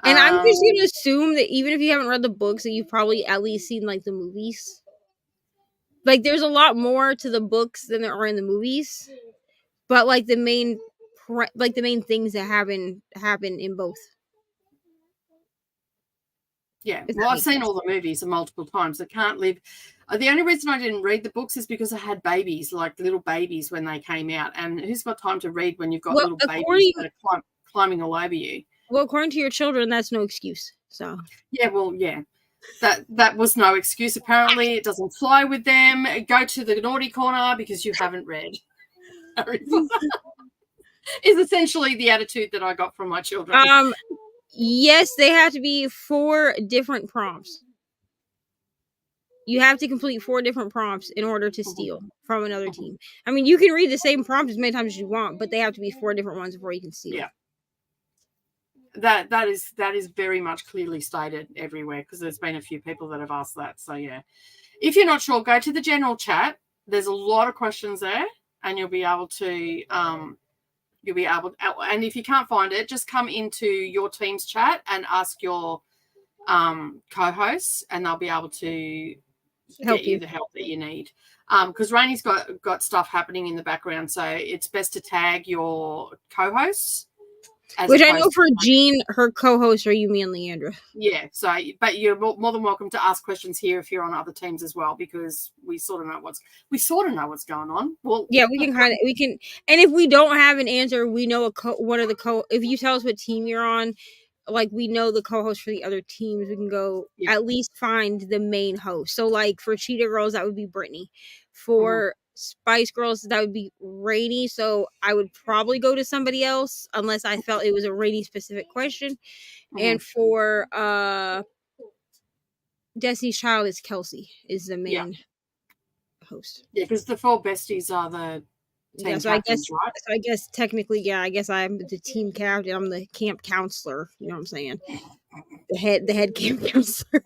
And I'm just going to assume that even if you haven't read the books, that you've probably at least seen like the movies. Like, there's a lot more to the books than there are in the movies, but like the main things that happen in both. Yeah, well, I've seen all the movies multiple times. I can't live. The only reason I didn't read the books is because I had babies, like little babies, when they came out. And who's got time to read when you've got little babies that are climbing all over you? Well, according to your children, that's no excuse. So yeah, well, yeah, that was no excuse. Apparently, it doesn't fly with them. Go to the naughty corner because you haven't read Harry Potter. Is essentially the attitude that I got from my children. Yes, they have to be 4 different prompts. You have to complete 4 different prompts in order to steal from another team. I mean, you can read the same prompt as many times as you want, but they have to be 4 different ones before you can steal. Yeah. That is very much clearly stated everywhere, because there's been a few people that have asked that. So yeah, if you're not sure, go to the general chat. There's a lot of questions there, and you'll be able to and if you can't find it, just come into your team's chat and ask your co-hosts, and they'll be able to get you the help that you need. Because Rainey's got stuff happening in the background, so it's best to tag your co-hosts. Which I know for Jean, her co-hosts are Yumi and Leandra. Yeah, so but you're more than welcome to ask questions here if you're on other teams as well, because we sort of know what's going on. Well, yeah, and if we don't have an answer, we know if you tell us what team you're on, like we know the co-host for the other teams, we can go at least find the main host. So like for Cheetah Girls, that would be Brittany. For Spice Girls, that would be Rainy. So I would probably go to somebody else unless I felt it was a Rainy specific question. And for Destiny's Child, is Kelsey is the main host. Yeah, because the 4 besties are the team captains, right? So I guess technically, I guess I'm the team captain. I'm the camp counselor. You know what I'm saying? The head camp counselor.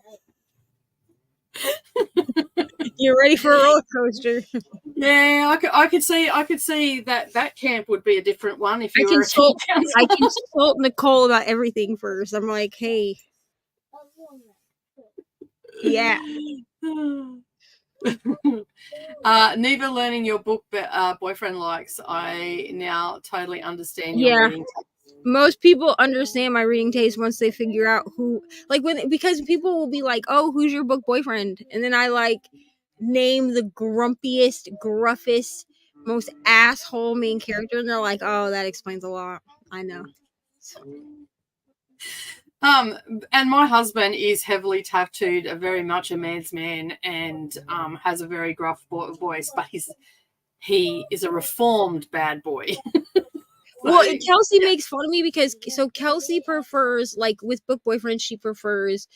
You're ready for a roller coaster. Yeah, I could see that camp would be a different one if you were a camp counselor. I consult Nicole about everything first. I'm like, hey, yeah. Neva learning your book boyfriend likes. I now totally understand your reading taste. Most people understand my reading taste once they figure out who, like, because people will be like, oh, who's your book boyfriend? And then I like name the grumpiest, gruffest, most asshole main character, and they're like, oh, that explains a lot. I know. And my husband is heavily tattooed, very much a man's man, and has a very gruff voice, but he is a reformed bad boy. Well, Kelsey makes fun of me because Kelsey prefers, like, with book boyfriends, she prefers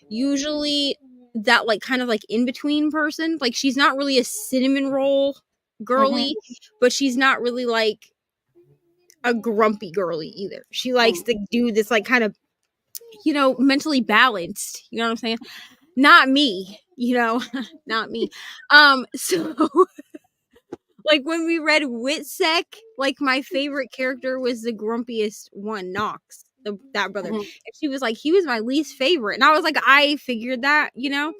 usually that, like, kind of like in between person. Like, she's not really a cinnamon roll girly, but she's not really like a grumpy girly either. She likes to do this, like, kind of, you know, mentally balanced. You know what I'm saying? Not me, you know, not me. So. Like, when we read Witsec, like, my favorite character was the grumpiest one, Knox, that brother. And she was like, he was my least favorite. And I was like, I figured that, you know?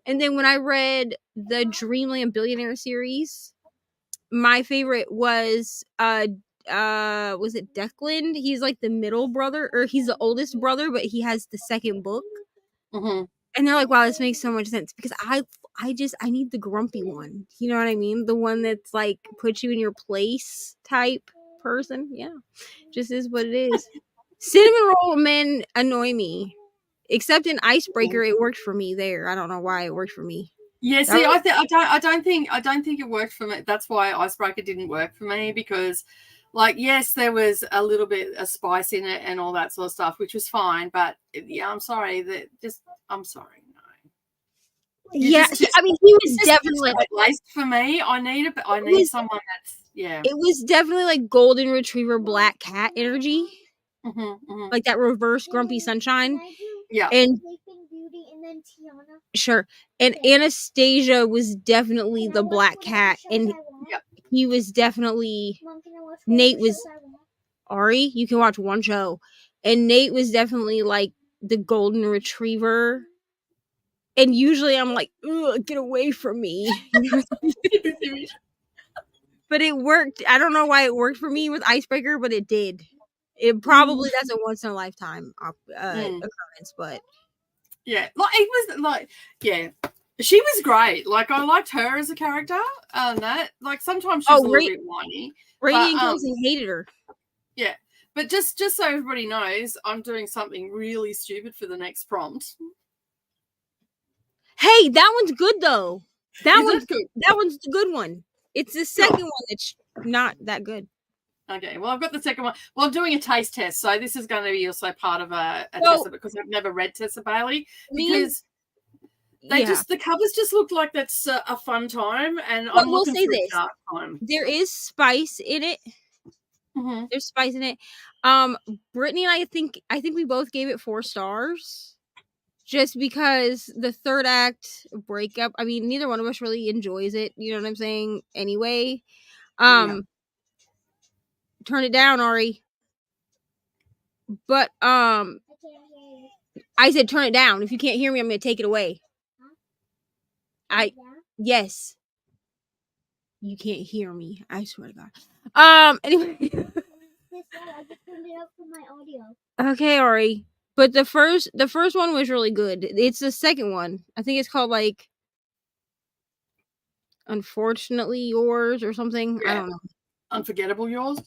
And then when I read the Dreamland Billionaire series, my favorite was it Declan? He's like the middle brother, or he's the oldest brother, but he has the second book. And they're like, wow, this makes so much sense, because I need the grumpy one. You know what I mean? The one that's like puts you in your place type person. Yeah. Just is what it is. Cinnamon roll men annoy me. Except in Icebreaker, it worked for me there. I don't know why it worked for me. Yeah, see, I don't think it worked for me. That's why Icebreaker didn't work for me, because, like, yes, there was a little bit of spice in it and all that sort of stuff, which was fine. But yeah, I'm sorry. I'm sorry. No. I mean, he was definitely laced for me. I need someone that's It was definitely like golden retriever black cat energy, like that reverse grumpy sunshine. Yeah, and sure. And Anastasia was definitely the black cat, and he was definitely Nate was Ari. You can watch one show, and Nate was definitely like the golden retriever. And usually I'm like, ugh, get away from me. But it worked. I don't know why it worked for me with Icebreaker, but it did. It probably that's a once in a lifetime occurrence, but yeah, like it was like she was great. Like, I liked her as a character. That, like, sometimes she's a little bit whiny. Rainy and Kelsey hated her. Yeah, but just so everybody knows, I'm doing something really stupid for the next prompt. Hey, that one's good though. That one's good. That one's the good one. It's the second one that's not that good. Okay, well, I've got the second one. Well, I'm doing a taste test, so this is going to be also part of a test, because I've never read Tessa Bailey. Because The covers just look like that's a fun time, and But I'm we'll looking say for this. a dark time. There is spice in it. Mhm. There's spice in it. Brittany and I think we both gave it 4 stars. Just because the third act breakup, I mean, neither one of us really enjoys it. You know what I'm saying? Anyway, turn it down, Ari. But I can't hear you. I said turn it down. If you can't hear me, I'm gonna take it away. Yeah? Yes. You can't hear me. I swear to God. Anyway. This one, I just turned it up for my audio. Okay, Ari. But the first one was really good. It's the second one. I think it's called like Unfortunately Yours or something. I Yeah. don't know. Unforgettable Yours.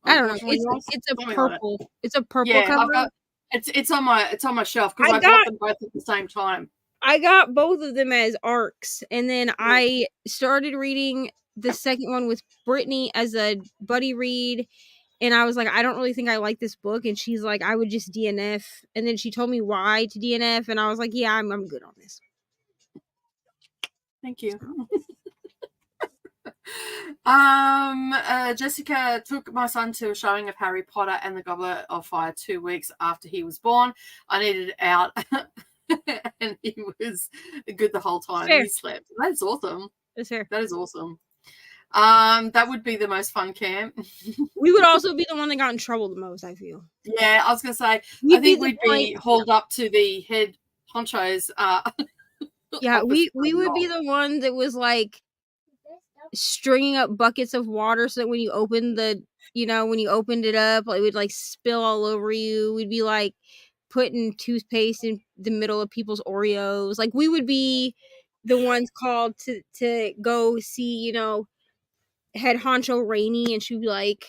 I don't know. Unfortunately Yours? It's a Something like that. purple. It's a purple Yeah, cover. I've got it's on my shelf because I I bought them both at the same time. I got both of them as arcs, and then I started reading the second one with Brittany as a buddy read, and I was like, I don't really think I like this book, and she's like, I would just DNF, and then she told me why to DNF, and I was like, yeah, I'm good on this. Thank you. Jessica took my son to a showing of Harry Potter and the Goblet of Fire 2 weeks after he was born. I needed it out. And he was good the whole time. Fair. He slept. That's awesome. That's fair. That is awesome. That would be the most fun camp. We would also be the one that got in trouble the most, I feel. Yeah, I was gonna say We'd I think be the we'd be hauled up to the head honchos. Yeah, we office would be the one that was like stringing up buckets of water so that when you opened when you opened it up, it would like spill all over you. We'd be like putting toothpaste in the middle of people's Oreos. Like we would be the ones called to go see, head honcho Rainey, and she'd be like,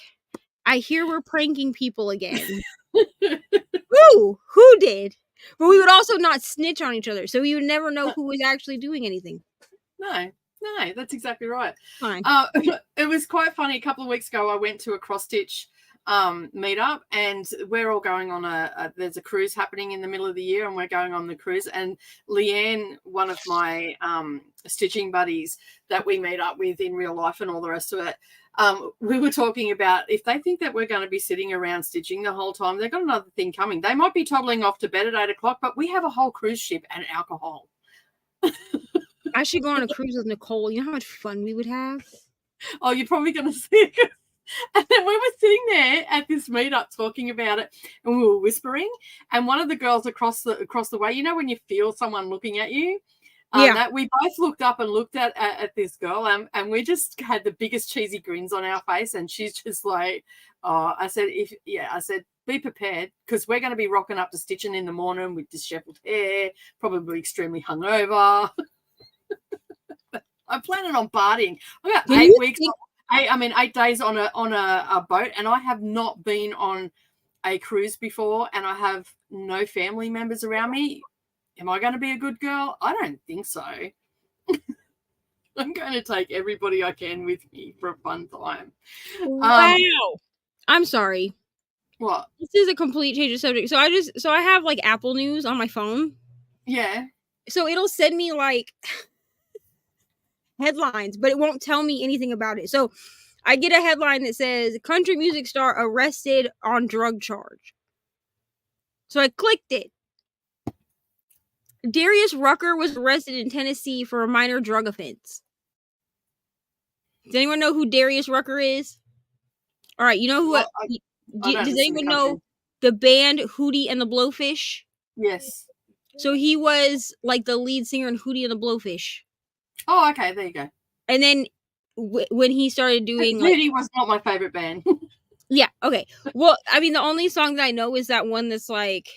I hear we're pranking people again. Who did? But we would also not snitch on each other, so we would never know who was actually doing anything. No, that's exactly right. Fine. It was quite funny. A couple of weeks ago, I went to a cross stitch meetup, and we're all going on there's a cruise happening in the middle of the year, and we're going on the cruise. And Leanne, one of my stitching buddies that we meet up with in real life and all the rest of it, we were talking about if they think that we're going to be sitting around stitching the whole time, they've got another thing coming. They might be toddling off to bed at 8 o'clock, but we have a whole cruise ship and alcohol. I should go on a cruise with Nicole. You know how much fun we would have? Oh, you're probably going to see it. And then we were sitting there at this meetup talking about it, and we were whispering. And one of the girls across the way, when you feel someone looking at you, that we both looked up and looked at this girl, and we just had the biggest cheesy grins on our face. And she's just like, "Oh," I said, be prepared because we're going to be rocking up to stitching in the morning with disheveled hair, probably extremely hungover. I'm planning on partying. I got 8 weeks. 8 days on a boat, and I have not been on a cruise before, and I have no family members around me. Am I going to be a good girl? I don't think so. I'm going to take everybody I can with me for a fun time. Wow. I'm sorry. What? This is a complete change of subject. So I have like Apple News on my phone. Yeah. So it'll send me like headlines, but it won't tell me anything about it. So I get a headline that says country music star arrested on drug charge. So I clicked it. Darius Rucker was arrested in Tennessee for a minor drug offense. Does anyone know who Darius Rucker is? All right, you know who? Does anyone know the band Hootie and the Blowfish? Yes. So he was like the lead singer in Hootie and the Blowfish. Oh, okay. There you go. And then when he started doing, Hootie was not my favorite band. Yeah. Okay. Well, I mean, the only song that I know is that one that's like,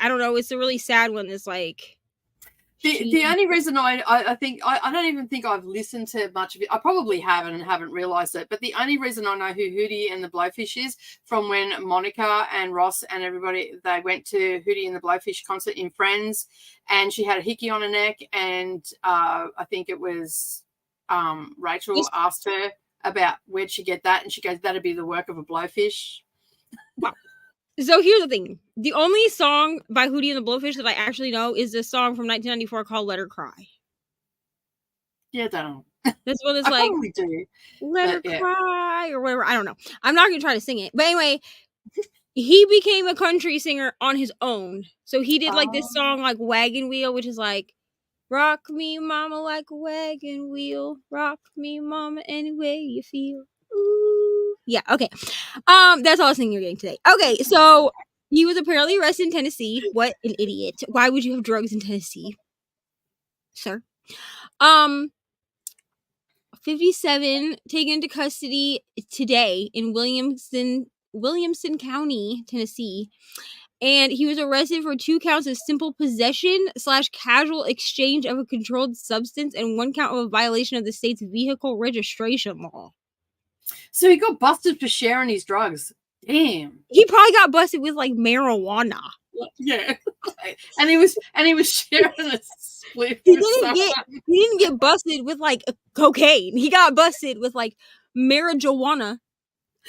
I don't know. It's a really sad one. That's like. The only reason I think I don't even think I've listened to much of it. I probably haven't and haven't realized it. But the only reason I know who Hootie and the Blowfish is from when Monica and Ross and everybody, they went to Hootie and the Blowfish concert in Friends, and she had a hickey on her neck, and I think it was Rachel asked her about where'd she get that, and she goes, that'd be the work of a blowfish. So here's the thing. The only song by Hootie and the Blowfish that I actually know is this song from 1994 called "Let Her Cry." Yeah, I don't know. This one is I like probably do. "Let Her but yeah. Cry" or whatever. I don't know. I'm not gonna try to sing it, but anyway, he became a country singer on his own. So he did like this song like "Wagon Wheel," which is like "Rock me, mama, like a wagon wheel. Rock me, mama, any way you feel." Ooh. Yeah. Okay. That's all I was thinking you're getting today. Okay, so. He was apparently arrested in Tennessee. What an idiot. Why would you have drugs in Tennessee, sir? 57 taken into custody today in Williamson County, Tennessee. And he was arrested for 2 counts of simple possession / casual exchange of a controlled substance and 1 count of a violation of the state's vehicle registration law. So he got busted for sharing his drugs. Damn. He probably got busted with like marijuana. Yeah. and he was sharing a split He with someone. didn't get busted with like cocaine. He got busted with like marijuana,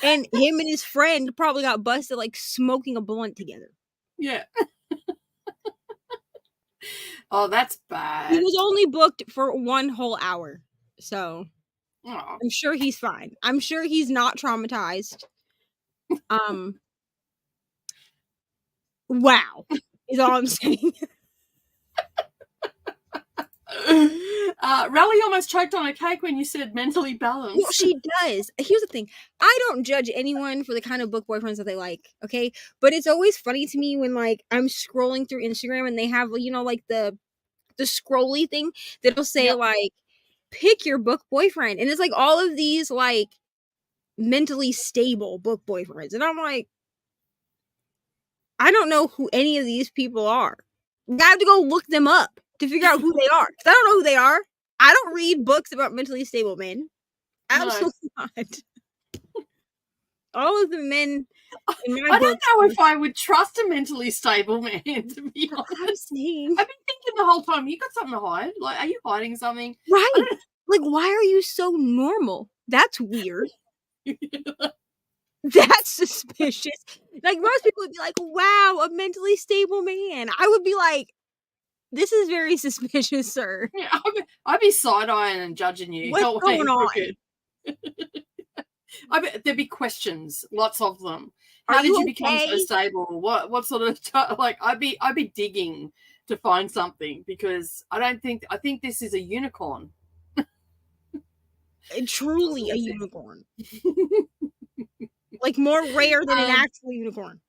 and him and his friend probably got busted like smoking a blunt together. Yeah. Oh, that's bad. He was only booked for 1 whole hour, so Oh. I'm sure he's fine. I'm sure he's not traumatized. Wow, is all I'm saying. Raleigh almost choked on a cake when you said mentally balanced. Well, she does. Here's the thing. I don't judge anyone for the kind of book boyfriends that they like, okay? But it's always funny to me when, like, I'm scrolling through Instagram and they have, you know, like, the scrolly thing that'll say, Yep. like, pick your book boyfriend. And it's, like, all of these, like, mentally stable book boyfriends. And I'm like, I don't know who any of these people are. I have to go look them up to figure out who they are. 'Cause I don't know who they are. I don't read books about mentally stable men. Absolutely not. All of the men in my I don't books know are- if I would trust a mentally stable man, to be I'm honest. saying, I've been thinking the whole time, you got something to hide? Like, are you hiding something? right? Like, why are you so normal? That's weird. That's suspicious. Like, most people would be like, wow, a mentally stable man. I would be like, this is very suspicious, sir. Yeah, I'd be side-eyeing and judging you. What's Hell, going on? crooked. I bet there'd be questions, lots of them. Are How did you you become so okay? stable? What sort of like? I'd be digging to find something because I think this is a unicorn. Truly a unicorn. Like, more rare than an actual unicorn.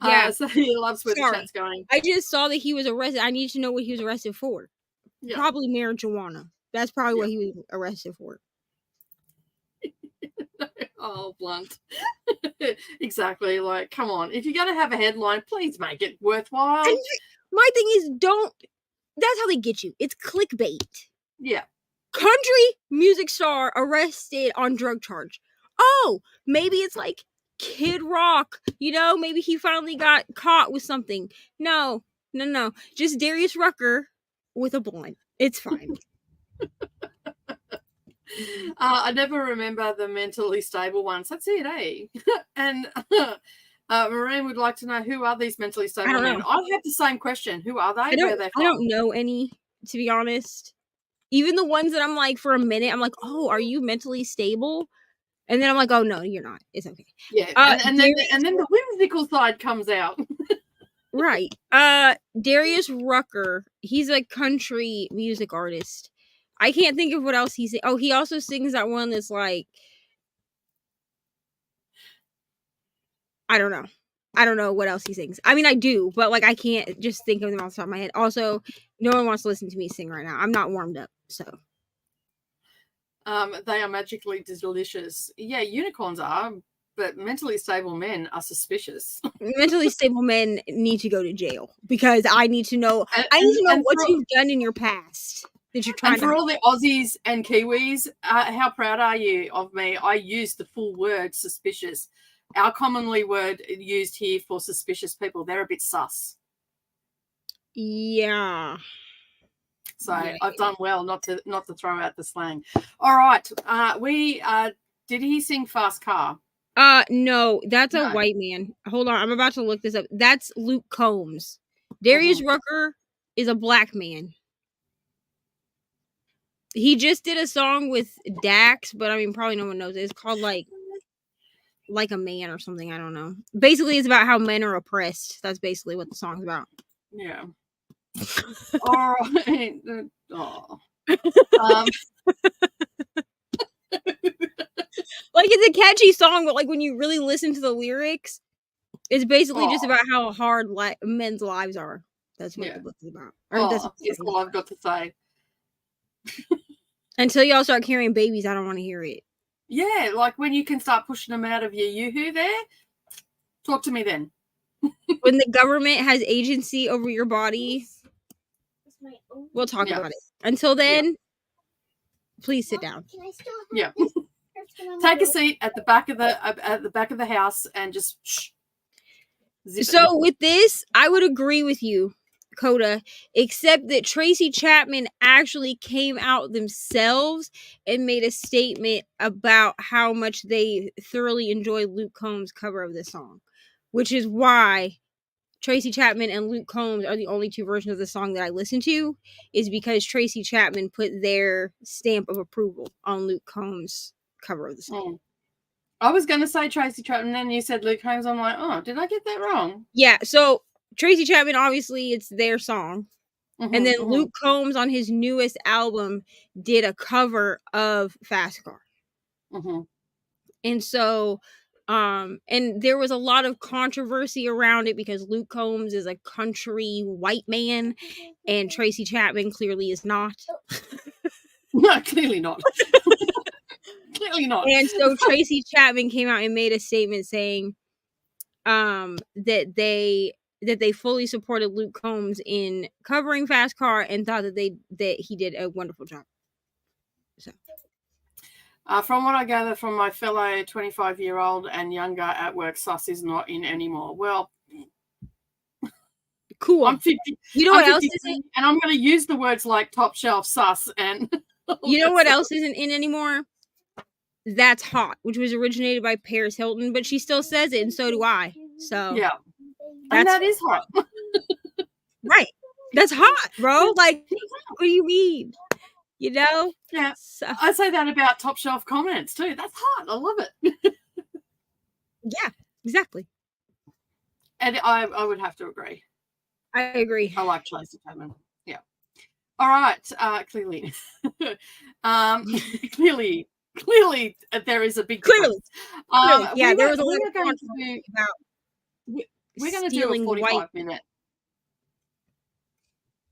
Yeah. So he loves where the Sorry. chat's going. I just saw that he was arrested. I need to know what he was arrested for. Yeah. Probably marijuana. That's probably what Yeah. he was arrested for. Oh, blunt. Exactly. Like, come on. If you're going to have a headline, please make it worthwhile. And my thing is, that's how they get you. It's clickbait. Yeah. Country music star arrested on drug charge. Oh, maybe it's like Kid Rock. You know, maybe he finally got caught with something. No. Just Darius Rucker with a blunt. It's fine. I never remember the mentally stable ones. That's it, eh? And Maureen would like to know, who are these mentally stable don't men? know. I have the same question. Who are they? Where are they I from? don't know any, to be honest. Even the ones that I'm like, for a minute, I'm like, oh, are you mentally stable? And then I'm like, oh, no, you're not. It's okay. Yeah. And then the whimsical side comes out. Right. Darius Rucker, he's a country music artist. I can't think of what else he he also sings that one that's like, I don't know what else he sings. I mean, I do, but like, I can't just think of them off the top of my head. Also, no one wants to listen to me sing right now. I'm not warmed up, so. They are magically delicious. Yeah, unicorns are, but mentally stable men are suspicious. Mentally stable men need to go to jail because I need to know. I need to know what you've done in your past that you're trying and for all the Aussies and Kiwis, how proud are you of me? I used the full word suspicious. Our commonly word used here for suspicious people. They're a bit sus. Yeah. So I've done well not to throw out the slang. All right. Did he sing Fast Car? No, that's a No. white man. Hold on, I'm about to look this up. That's Luke Combs. Darius Rucker is a black man. He just did a song with Dax, but I mean, probably no one knows it. It's called like a man or something. I don't know. Basically, it's about how men are oppressed. That's basically what the song's about. Yeah. All right. Oh. Like, it's a catchy song, but like when you really listen to the lyrics, it's basically just Aw. about how hard men's lives are. That's what Yeah. the book is about. Or that's That's all I've got to say. Until y'all start carrying babies, I don't want to hear it. Yeah, like when you can start pushing them out of your yoo-hoo there, talk to me then. When the government has agency over your body, we'll talk Yeah. about it. Until then, please sit down. Can I still have Yeah. this person on my Take a list? seat at the back of the house and just shh. Zip it. So with this, I would agree with you, Coda, except that Tracy Chapman actually came out themselves and made a statement about how much they thoroughly enjoy Luke Combs' cover of this song, which is why Tracy Chapman and Luke Combs are the only two versions of the song that I listen to, is because Tracy Chapman put their stamp of approval on Luke Combs' cover of the song. Mm. I was going to say Tracy Chapman, and then you said Luke Combs. I'm like, oh, did I get that wrong? Yeah, so Tracy Chapman, obviously, it's their song. And then Mhm. Luke Combs on his newest album did a cover of Fast Car. Mhm. And so and there was a lot of controversy around it because Luke Combs is a country white man and Tracy Chapman clearly is not. No, clearly not. Clearly not. And so Tracy Chapman came out and made a statement saying that they fully supported Luke Combs in covering Fast Car and thought that he did a wonderful job. So From what I gather from my fellow 25-year-old and younger at work, sus is not in anymore. Well, cool. I'm 50. You know I'm what else 53, isn't? and I'm going to use the words like top shelf, sus, and You know what else isn't in anymore? That's Hot, which was originated by Paris Hilton, but she still says it, and so do I. So Yeah, that's and that is hot. right. That's hot, bro. Like, what do you mean? You know? Yeah, So, I say that about top shelf comments too. That's hot. I love it. yeah, exactly. And I would have to agree. I agree. I like Tracy Chapman. Yeah. All right. Clearly, clearly, there is a big Clearly. difference. Yeah, there was a we lot were of going controversy about we're going to do a stealing 45 minute.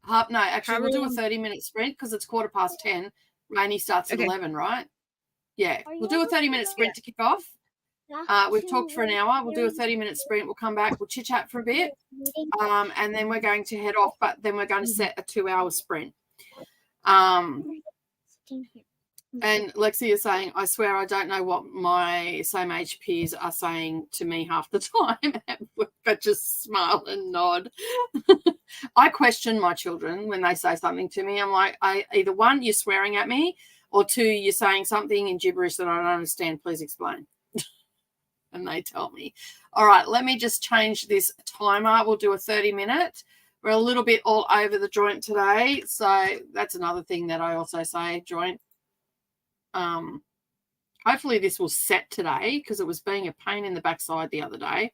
No, actually, we'll do a 30-minute sprint because it's 10:15. Rainy starts at Okay. 11, right? Yeah, Are we'll you do a able to 30-minute sprint to kick off. We've talked for an hour. We'll do a 30-minute sprint. We'll come back. We'll chit chat for a bit. And then we're going to head off, but then we're going to set a 2-hour sprint. And Lexi is saying, I swear I don't know what my same age peers are saying to me half the time. I just smile and nod. I question my children when they say something to me. I'm like, either one, you're swearing at me, or two, you're saying something in gibberish that I don't understand. Please explain. And they tell me. All right, let me just change this timer. We'll do a 30-minute. We're a little bit all over the joint today. So that's another thing that I also say, joint. Hopefully this will set today because it was being a pain in the backside the other day.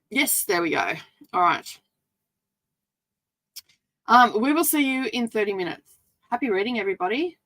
Yes, there we go. All right. We will see you in 30 minutes. Happy reading, everybody.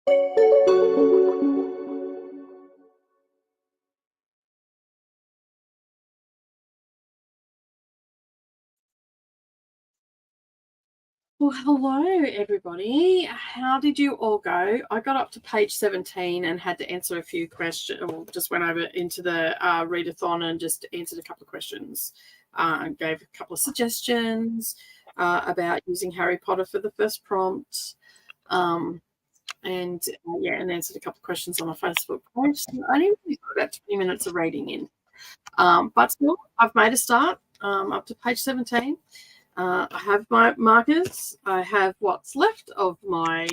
Well, hello, everybody. How did you all go? I got up to page 17 and had to answer a few questions. Well, just went over into the readathon and just answered a couple of questions. Gave a couple of suggestions about using Harry Potter for the first prompt. And answered a couple of questions on my Facebook page. So I only really got about 20 minutes of reading in. But still, I've made a start up to page 17. I have my markers. I have what's left of my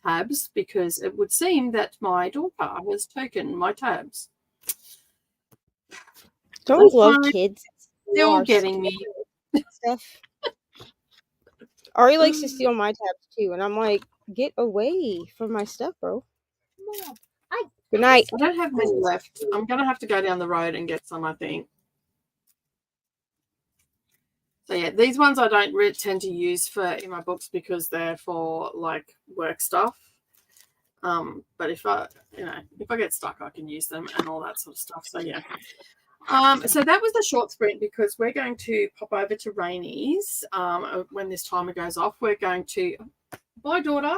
tabs because it would seem that my daughter has taken my tabs. Don't love fine. kids. Still getting me. Stuff. Ari likes to steal my tabs too, and I'm like, get away from my stuff, bro. Good night. I don't have many left. I'm going to have to go down the road and get some, I think. So yeah, these ones I don't really tend to use in my books because they're for like work stuff. But if I get stuck, I can use them and all that sort of stuff. So yeah. So that was the short sprint because we're going to pop over to Rainey's when this timer goes off. We're going to, bye daughter.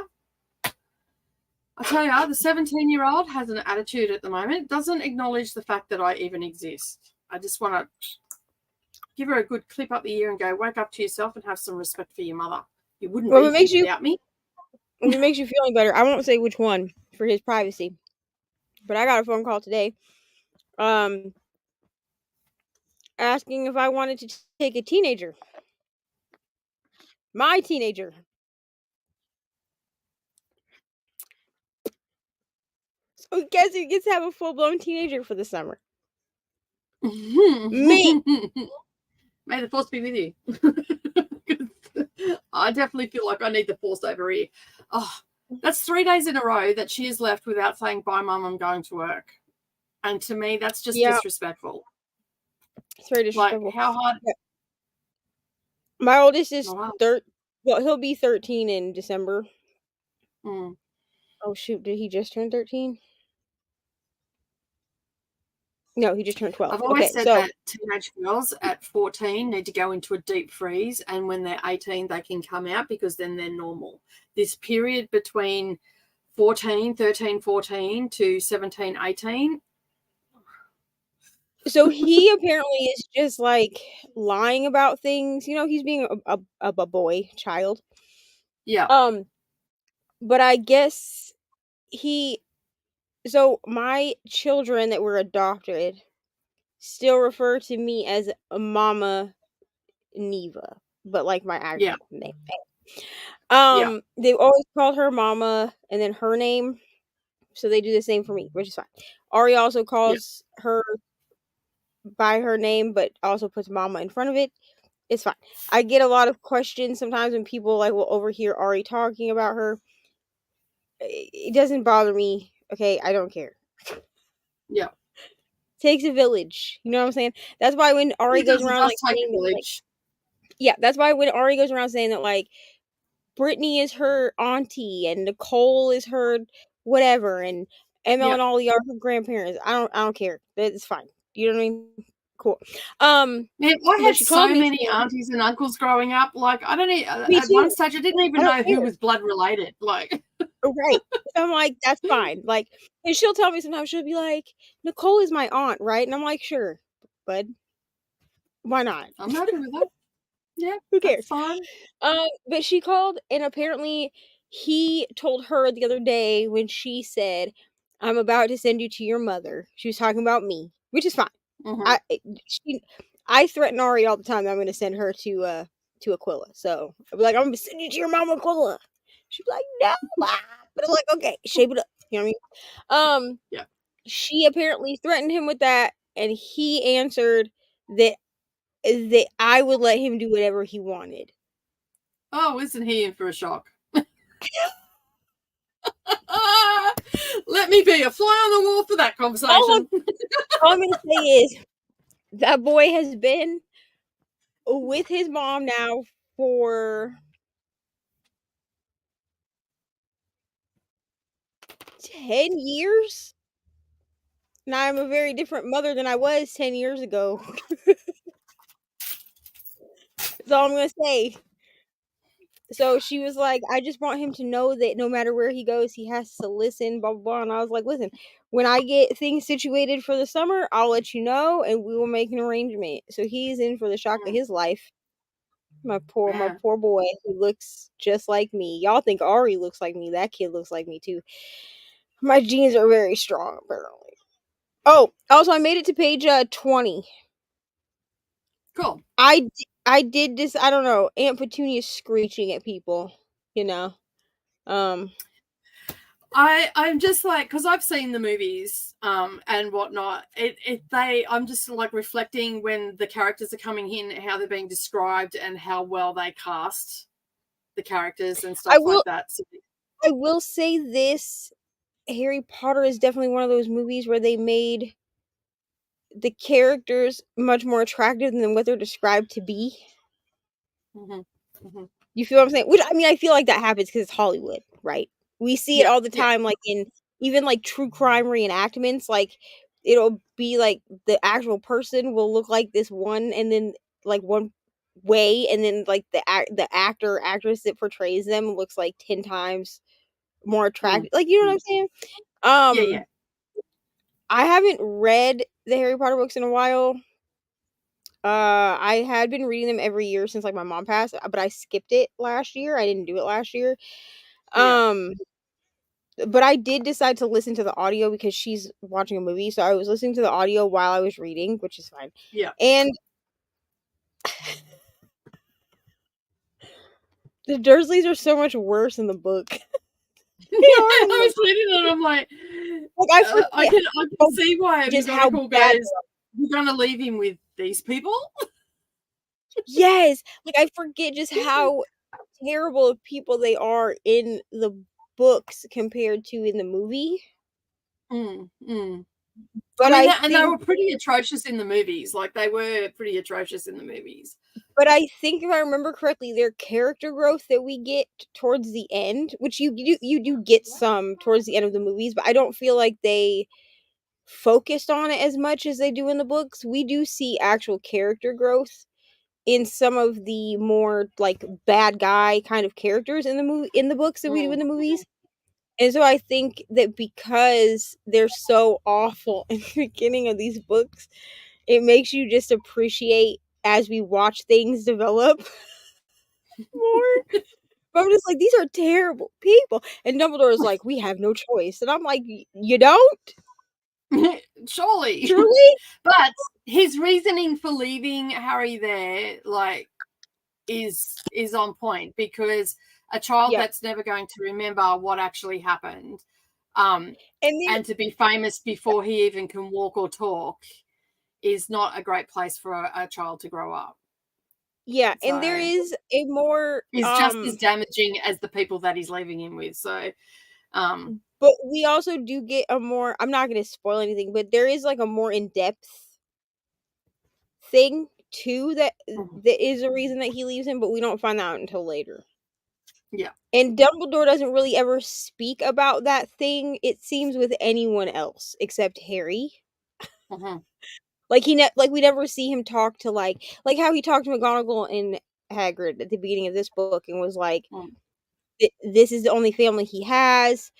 I tell you, the 17-year-old has an attitude at the moment. Doesn't acknowledge the fact that I even exist. I just want to give her a good clip up the ear and go, wake up to yourself and have some respect for your mother. You wouldn't be here without me. If it makes you feel any better, I won't say which one for his privacy. But I got a phone call today asking if I wanted to take a teenager. My teenager. So guess who gets to have a full-blown teenager for the summer? Me. May the force be with you. I definitely feel like I need the force over here. Oh, that's 3 days in a row that she has left without saying, bye, Mum, I'm going to work. And to me, that's just disrespectful. It's very disrespectful. Like, how hard? My oldest is he'll be 13 in December. Mm. Oh, shoot. Did he just turn 13? No, he just turned 12. I've always said that teenage girls at 14 need to go into a deep freeze, and when they're 18, they can come out because then they're normal. This period between 13, 14 to 17, 18. So he apparently is just like lying about things. You know, he's being a boy child. Yeah. But I guess so my children that were adopted still refer to me as Mama Neva, but like my actual name. They've always called her Mama and then her name, so they do the same for me, which is fine. Ari also calls her by her name, but also puts Mama in front of it. It's fine. I get a lot of questions sometimes when people like will overhear Ari talking about her. It doesn't bother me. Okay, I don't care. Yeah. Takes a village. You know what I'm saying? That's why when Ari goes around like saying that's why when Ari goes around saying that like Brittany is her auntie and Nicole is her whatever and Emma and Ollie are her grandparents. I don't care. It's fine. You know what I mean? Cool. Man, I had so many aunties and uncles growing up. Like, I don't know. At one stage, I didn't even know who was blood related. Like, right. I'm like, that's fine. Like, and she'll tell me sometimes, she'll be like, Nicole is my aunt, right? And I'm like, sure, bud. Why not? I'm happy with that. Yeah. Who cares? Fine. But she called, and apparently he told her the other day when she said, I'm about to send you to your mother. She was talking about me, which is fine. Mm-hmm. I threaten Ari all the time that I'm going to send her to Aquila. So I'll be like, I'm going to send you to your mom Aquila. She'd be like, no. But I'm like, okay, shape it up. You know what I mean? She apparently threatened him with that, and he answered that I would let him do whatever he wanted. Oh, isn't he in for a shock? Let me be a fly on the wall for that conversation. All I'm going to say is that boy has been with his mom now for 10 years. Now I'm a very different mother than I was 10 years ago. That's all I'm gonna say. So she was like, I just want him to know that no matter where he goes, he has to listen, blah, blah, blah. And I was like, listen, when I get things situated for the summer, I'll let you know and we will make an arrangement. So he's in for the shock of his life. My poor boy, he looks just like me. Y'all think Ari looks like me. That kid looks like me too. My genes are very strong, apparently. Oh, also, I made it to page 20. Cool. I did this. I don't know. Aunt Petunia's screeching at people. You know. I'm just like, because I've seen the movies and whatnot. I'm just like reflecting when the characters are coming in, how they're being described, and how well they cast the characters and stuff like that. So, I will say this: Harry Potter is definitely one of those movies where they made the characters much more attractive than what they're described to be. You feel what I'm saying? Which, I mean, I feel like that happens because it's Hollywood, right? We see it all the time, like in even like true crime reenactments. Like it'll be like the actual person will look like this one, and then like one way, and then like the actor or actress that portrays them looks like 10 times more attractive. Like, you know what I'm saying? Yeah. I haven't read the Harry Potter books in a while. I had been reading them every year since like my mom passed, but I skipped it last year. I didn't do it last year. But I did decide to listen to the audio because she's watching a movie, so I was listening to the audio while I was reading, which is fine. Yeah. And the Dursleys are so much worse in the book. I was reading it and I'm like I can see why McGonagall goes, "You're gonna leave him with these people?" Yes, like I forget just how terrible of people they are in the books compared to in the movie. But I mean, and they were pretty atrocious in the movies. Like they were pretty atrocious in the movies. But I think if I remember correctly, their character growth that we get towards the end, which you do get some towards the end of the movies, but I don't feel like they focused on it as much as they do in the books. We do see actual character growth in some of the more like bad guy kind of characters in the books that we do in the movies. And so I think that because they're so awful in the beginning of these books, it makes you just appreciate as we watch things develop more. But I'm just like, these are terrible people. And Dumbledore's like, we have no choice. And I'm like, you don't? Surely. Truly? But his reasoning for leaving Harry there, like, is on point, because a child that's never going to remember what actually happened, and to be famous before he even can walk or talk is not a great place for a child to grow up. Yeah, so, and there is a more... Is just as damaging as the people that he's leaving him with, so... But we also do get a more... I'm not going to spoil anything, but there is like a more in-depth thing, too, that is a reason that he leaves him, but we don't find out until later. Yeah. And Dumbledore doesn't really ever speak about that thing, it seems, with anyone else except Harry. Like we never see him talk to like how he talked to McGonagall and Hagrid at the beginning of this book and was like, this is the only family he has.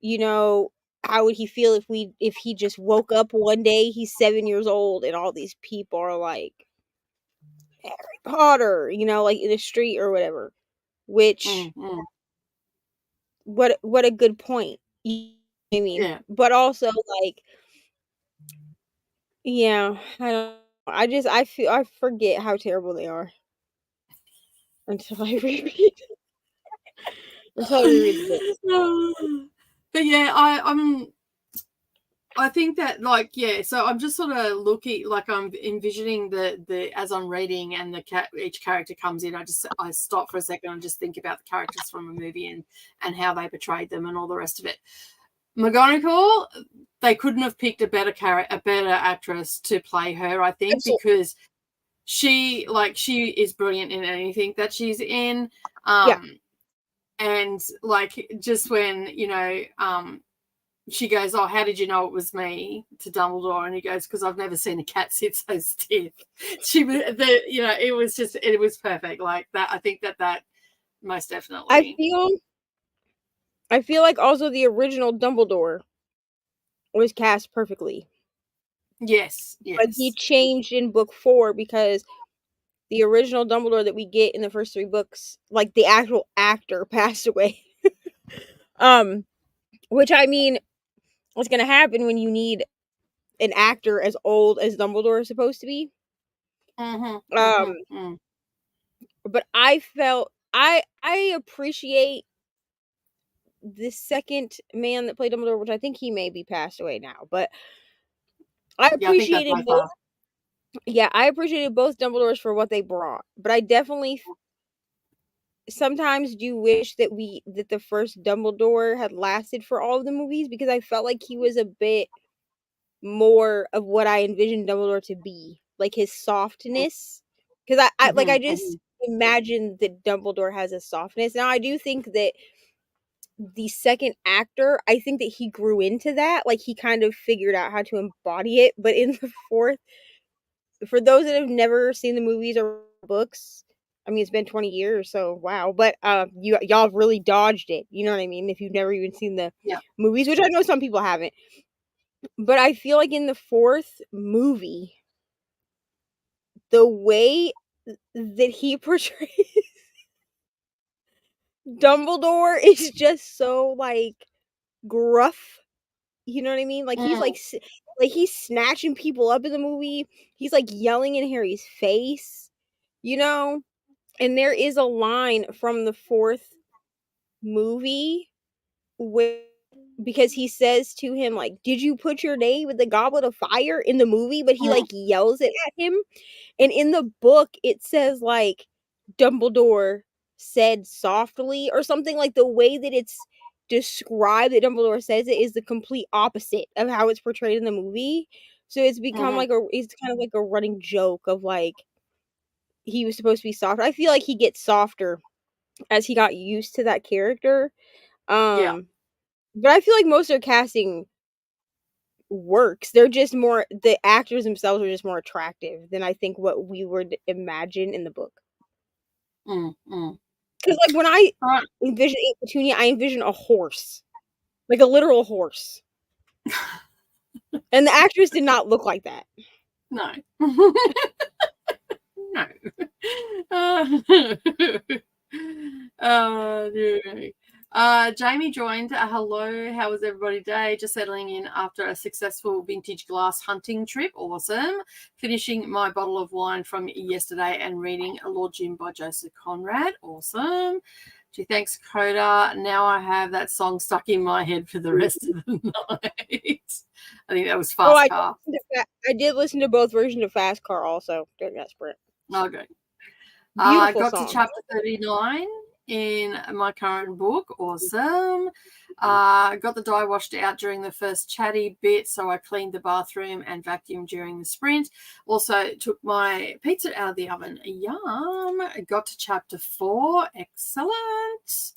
You know, how would he feel if he just woke up one day, he's 7 years old, and all these people are like Harry Potter, you know, like in the street or whatever. Which what a good point. You know what I mean? Yeah. But also like, yeah, I forget how terrible they are until I reread. Until I reread the book. But yeah, I think that, like, yeah, so I'm just sort of looking, like, I'm envisioning the as I'm reading and each character comes in, I stop for a second and just think about the characters from a movie and how they portrayed them and all the rest of it. McGonagall, they couldn't have picked a better actress to play her, I think, because she is brilliant in anything that she's in. And like, just when, you know, she goes, "Oh, how did you know it was me?" to Dumbledore, and he goes, "Because I've never seen a cat sit so stiff." It was perfect. Like that, I think that most definitely. I feel like also the original Dumbledore was cast perfectly. Yes, But he yes. changed in book 4 because the original Dumbledore that we get in the first 3 books, like the actual actor passed away. Which I mean, what's gonna happen when you need an actor as old as Dumbledore is supposed to be? But I felt I appreciate the second man that played Dumbledore, which I think he may be passed away now, but I Yeah, I think that appreciated both both. are. Yeah, I appreciated both Dumbledores for what they brought, but I definitely sometimes do wish that the first Dumbledore had lasted for all of the movies because I felt like he was a bit more of what I envisioned Dumbledore to be, like his softness. Because I just imagine that Dumbledore has a softness. Now I do think that the second actor, I think that he grew into that, like he kind of figured out how to embody it. But in the fourth, for those that have never seen the movies or books, I mean it's been 20 years, so wow. But y'all have really dodged it. You know what I mean? If you've never even seen the movies, which I know some people haven't. But I feel like in the fourth movie, the way that he portrays Dumbledore is just so like gruff. You know what I mean? Like he's like he's snatching people up in the movie. He's like yelling in Harry's face, you know? And there is a line from the fourth movie where because he says to him like, "Did you put your name in the Goblet of Fire?" in the movie, but he like yells it at him. And in the book it says like Dumbledore said softly or something, like the way that it's described that Dumbledore says it is the complete opposite of how it's portrayed in the movie. So it's become like it's kind of like a running joke of like he was supposed to be soft. I feel like he gets softer as he got used to that character. But I feel like most of their casting works. They're just more the actors themselves are just more attractive than I think what we would imagine in the book. Because like when I envision Aunt Petunia, I envision a horse, like a literal horse, and the actress did not look like that. No. No. Jamie joined. Hello, how was everybody day? Just settling in after a successful vintage glass hunting trip. Awesome. Finishing my bottle of wine from yesterday and reading Lord Jim by Joseph Conrad. Awesome. Gee, thanks, Coda. Now I have that song stuck in my head for the rest of the night. I think that was Fast Car. I did listen to both versions of Fast Car also during that sprint. Okay. I got to chapter 39 in my current book. Awesome. Got the dye washed out during the first chatty bit, so I cleaned the bathroom and vacuumed during the sprint. Also took my pizza out of the oven. Yum. Got to chapter 4. Excellent.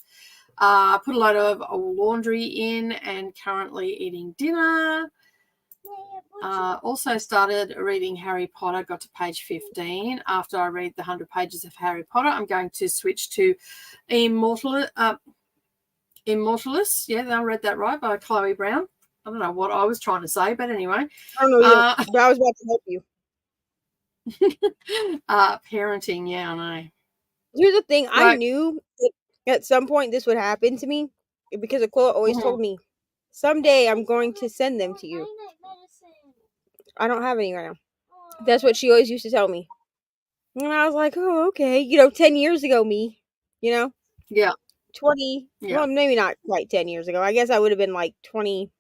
Put a load of laundry in and currently eating dinner. Also started reading Harry Potter, got to page 15. After I read the 100 pages of Harry Potter, I'm going to switch to Immortalist. Yeah, I read that right, by Chloe Brown. I don't know what I was trying to say, but anyway. I don't know, but I was about to help you. Parenting, yeah, I know. Here's the thing, I knew that at some point this would happen to me because Aquila always told me, someday I'm going to send them to you. I don't have any right now. That's what she always used to tell me. And I was like, oh, okay. 10 years ago, me, Yeah. 20, well, maybe not quite 10 years ago. I guess I would have been like 20.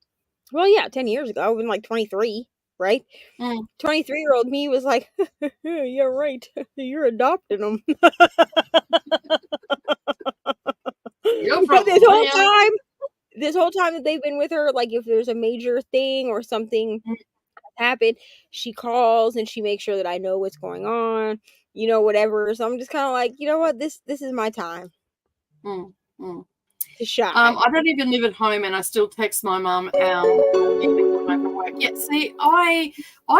Well, yeah, 10 years ago. I would have been like 23, right? 23-year-old me was like, yeah, right. You're adopting them. But this whole time that they've been with her, like if there's a major thing or something happened, she calls and she makes sure that I know what's going on, whatever. So I'm just kind of like, you know what, this is my time. to shy. I don't even live at home, and I still text my mum. Yeah, see, I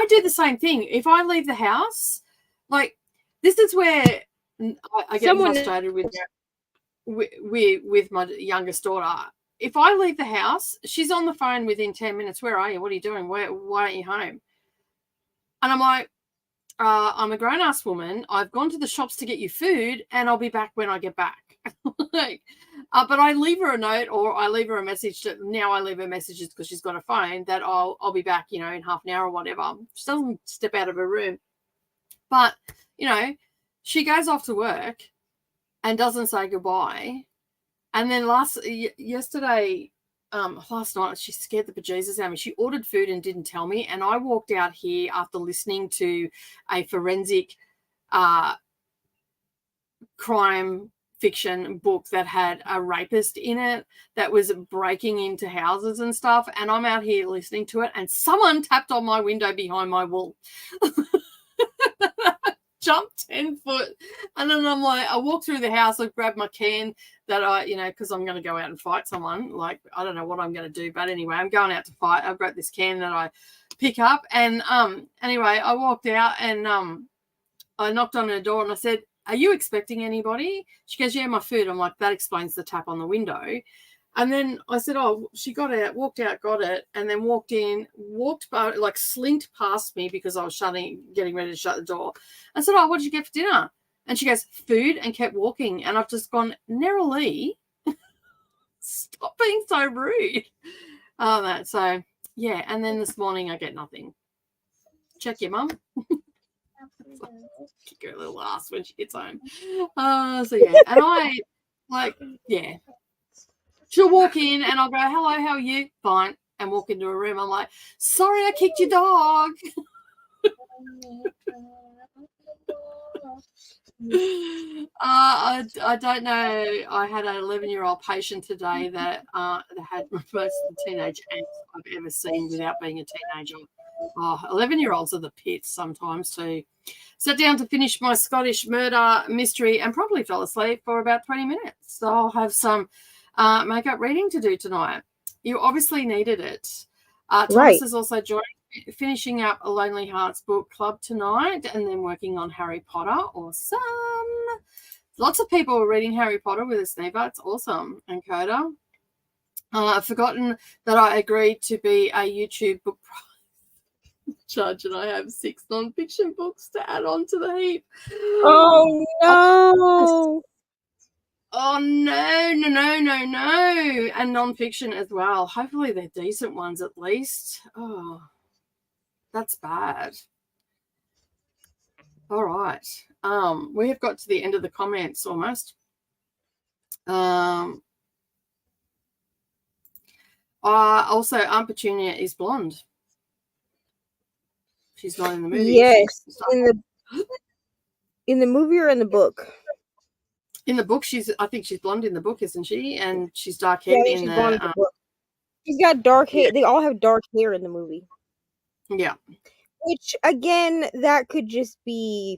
do the same thing. If I leave the house, like this is where I get frustrated with my youngest daughter. If I leave the house, she's on the phone within 10 minutes. Where are you? What are you doing? Why aren't you home? And I'm like, I'm a grown-ass woman. I've gone to the shops to get you food, and I'll be back when I get back. Like, but I leave her a note, or I leave her a message. Now I leave her messages because she's got a phone that I'll be back, in half an hour or whatever. She doesn't step out of her room. But, she goes off to work and doesn't say goodbye. And then last night, she scared the bejesus out of me. She ordered food and didn't tell me. And I walked out here after listening to a forensic crime fiction book that had a rapist in it that was breaking into houses and stuff. And I'm out here listening to it, and someone tapped on my window behind my wall. Jumped 10 foot, and then I'm like, I walk through the house, I grab my can that because I'm going to go out and fight someone. Like, I don't know what I'm going to do, but anyway, I'm going out to fight. I've got this can that I pick up, and anyway, I walked out, and I knocked on her door, and I said, "Are you expecting anybody?" She goes, "Yeah, my food." I'm like, that explains the tap on the window. And then I said, "Oh," she got out, walked out, got it, and then walked slinked past me because I was getting ready to shut the door. I said, "Oh, what did you get for dinner?" And she goes, "Food," and kept walking. And I've just gone, Nerily, stop being so rude. So, yeah. And then this morning I get nothing. Check your mum. Kick her little ass when she gets home. So, yeah. And yeah. She'll walk in and I'll go, "Hello, how are you?" "Fine." And walk into a room. I'm like, "Sorry, I kicked your dog." I don't know. I had an 11-year-old patient today that had most of the teenage angst I've ever seen without being a teenager. 11-year-olds are the pits sometimes too. Sat down to finish my Scottish murder mystery and probably fell asleep for about 20 minutes. So I'll have some makeup reading to do tonight. You obviously needed it. Thomas is also finishing up a Lonely Hearts book club tonight, and then working on Harry Potter. Awesome. Lots of people are reading Harry Potter with us, Neva. It's awesome. And Coda. I've forgotten that I agreed to be a YouTube book judge, and I have 6 non-fiction books to add on to the heap. Oh, no. Oh, no. And non-fiction as well. Hopefully they're decent ones at least. Oh, that's bad. All right. We have got to the end of the comments almost. Also, Aunt Petunia is blonde. She's not in the movie. Yes. In the movie or in the book? In the book, I think she's blonde in the book, isn't she? And she's dark hair in the book. She's got dark hair. Yeah. They all have dark hair in the movie. Yeah. Which, again, that could just be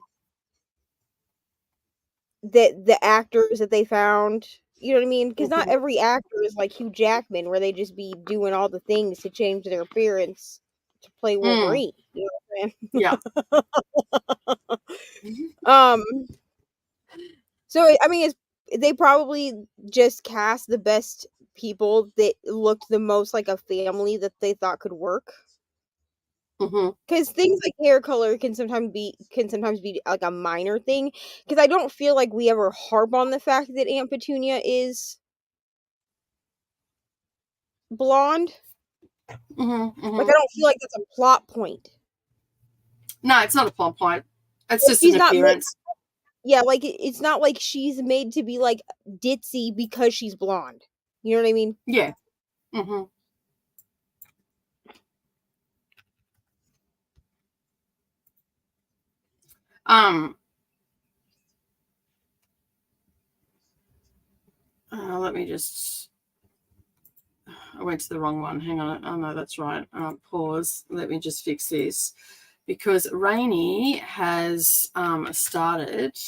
the actors that they found. You know what I mean? Because not every actor is like Hugh Jackman, where they just be doing all the things to change their appearance to play Wolverine. You know what I'm saying? Yeah. So, I mean, they probably just cast the best people that looked the most like a family that they thought could work. Because things like hair color can sometimes be like a minor thing. Because I don't feel like we ever harp on the fact that Aunt Petunia is blonde. Like, I don't feel like that's a plot point. No, it's not a plot point. It's just an appearance. Yeah, like it's not like she's made to be like ditzy because she's blonde. You know what I mean? Yeah. Let me just. I went to the wrong one. Hang on. Oh no, that's right. Pause. Let me just fix this, because Rainey has started,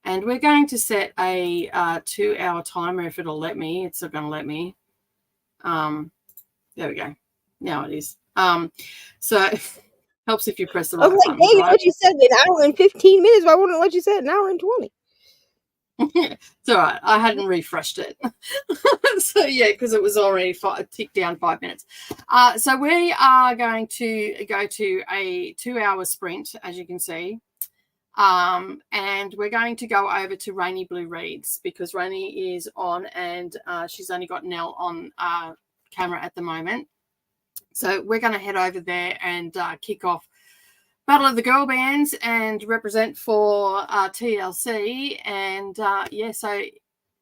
And we're going to set a 2-hour timer if it'll let me. It's not going to let me. There we go. Now it is. So helps if you press the I was right like, buttons, dang, right? what you said an hour and 15 minutes. Why wouldn't it let you say an hour and 20? It's all right. I hadn't refreshed it. So, yeah, because it was already ticked down 5 minutes. So we are going to go to a 2-hour sprint, as you can see. And we're going to go over to Rainy Blue Reads because Rainy is on and she's only got Nell on camera at the moment. So we're going to head over there and kick off Battle of the Girl Bands and represent for TLC. And so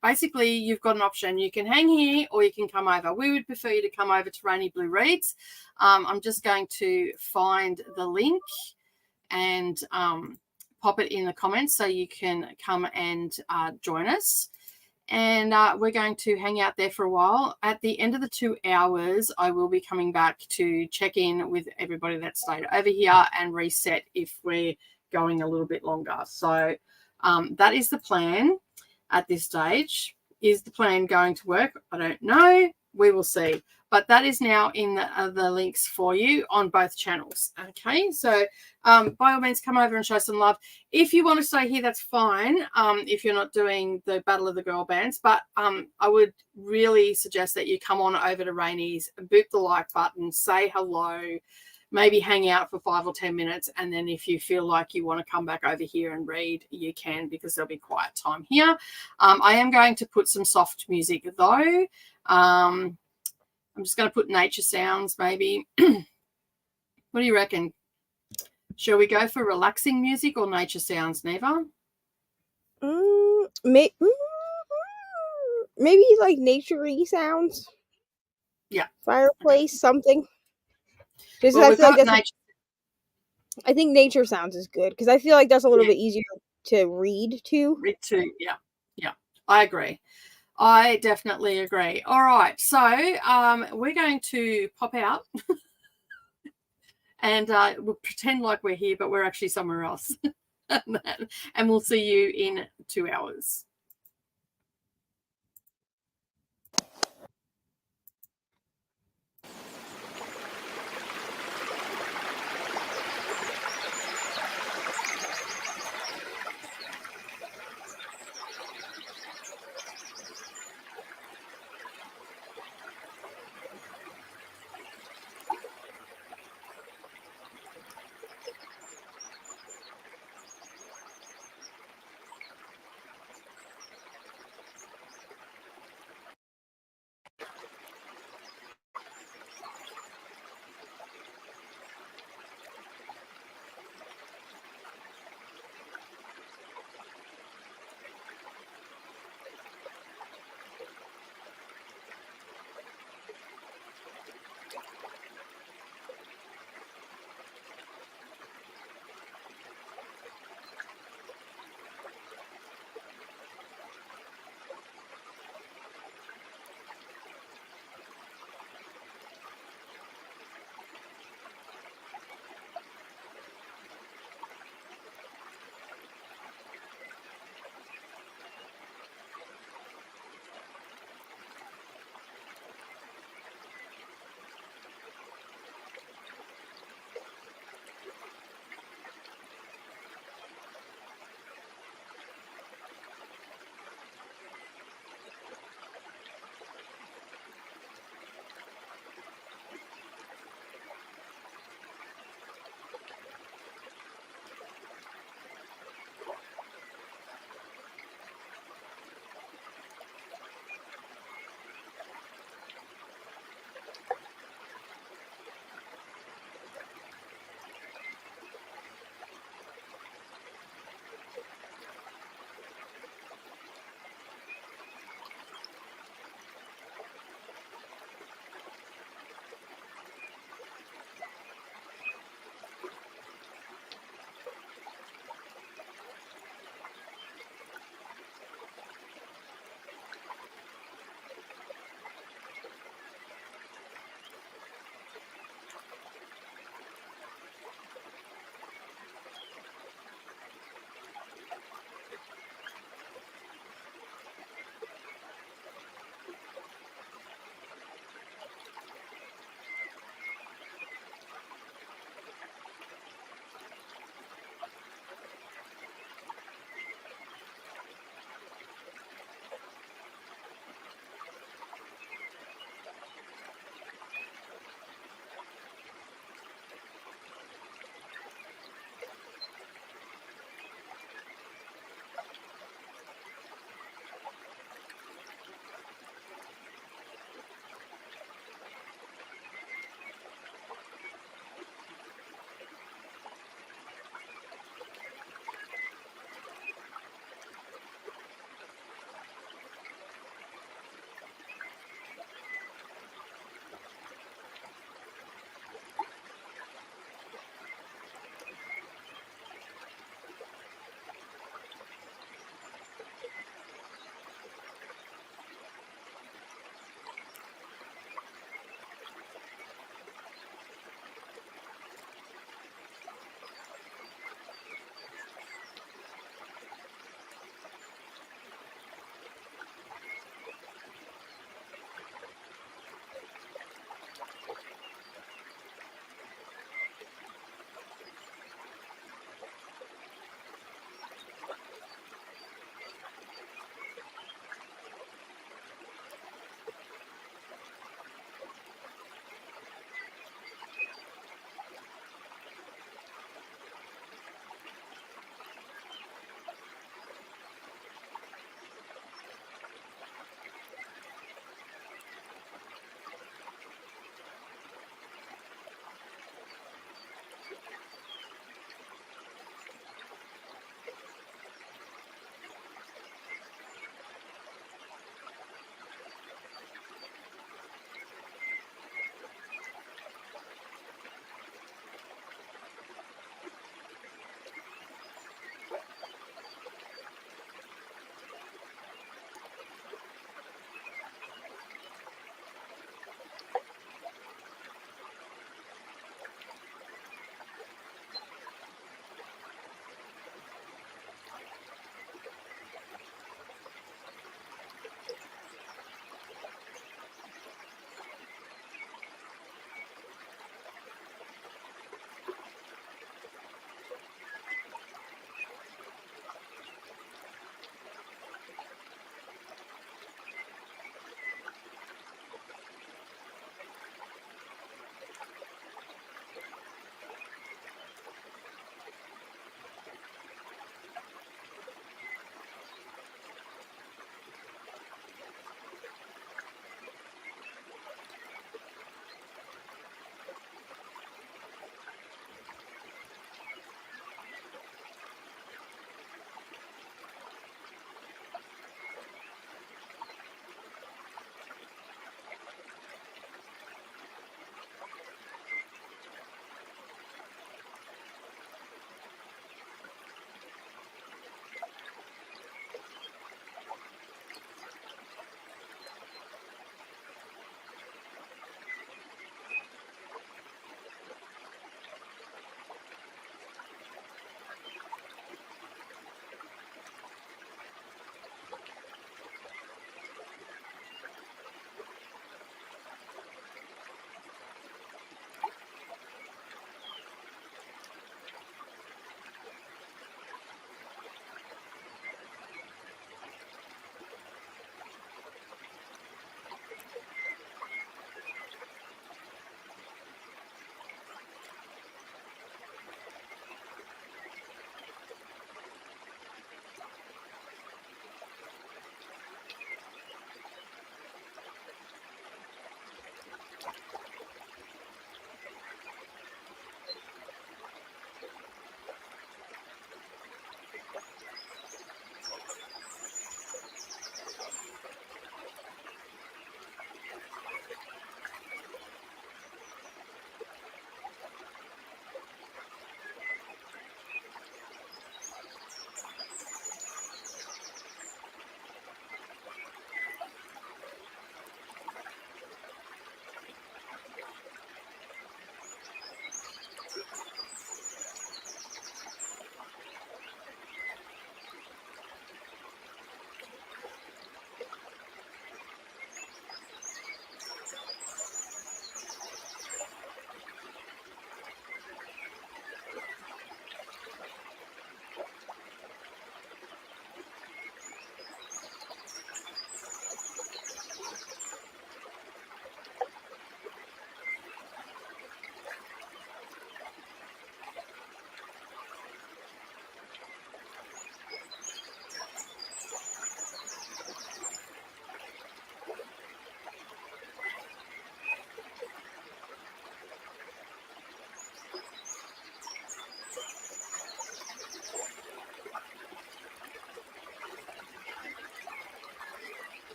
basically you've got an option. You can hang here or you can come over. We would prefer you to come over to Rainy Blue Reads. I'm just going to find the link and pop it in the comments so you can come and join us. And we're going to hang out there for a while. At the end of the 2 hours, I will be coming back to check in with everybody that stayed over here and reset if we're going a little bit longer. So that is the plan at this stage. Is the plan going to work? I don't know. We will see. But that is now in the links for you on both channels. Okay, so by all means, come over and show some love. If you want to stay here, that's fine. If you're not doing the Battle of the Girl Bands, but I would really suggest that you come on over to Rainy's, boot the like button, say hello, maybe hang out for 5 or 10 minutes, and then if you feel like you want to come back over here and read, you can, because there'll be quiet time here. I am going to put some soft music though. I'm just going to put nature sounds maybe. What do you reckon? Shall we go for relaxing music or nature sounds, Neva? Maybe like nature-y sounds. Yeah. Fireplace, something. Just Well, I we've feel like got that's nature. I think nature sounds is good because I feel like that's a little bit easier to read too. Read too. Yeah. I agree. I definitely agree. All right. So we're going to pop out and we'll pretend like we're here, but we're actually somewhere else. And we'll see you in 2 hours.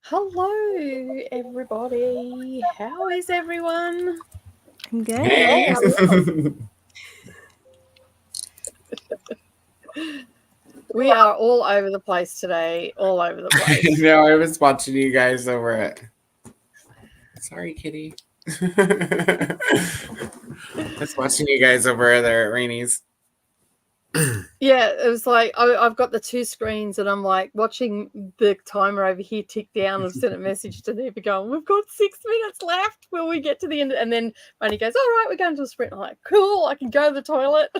Hello, everybody. How is everyone? I'm good. Hey. We are all over the place today. All over the place. No, I was watching you guys over it. Sorry, kitty. I was watching you guys over there at Rainey's. Yeah, it was like I've got the two screens and I'm like watching the timer over here tick down. I've sent a message to Neva going, we've got 6 minutes left. Will we get to the end? And then Manny goes, all right, we're going to a sprint. I'm like, cool, I can go to the toilet.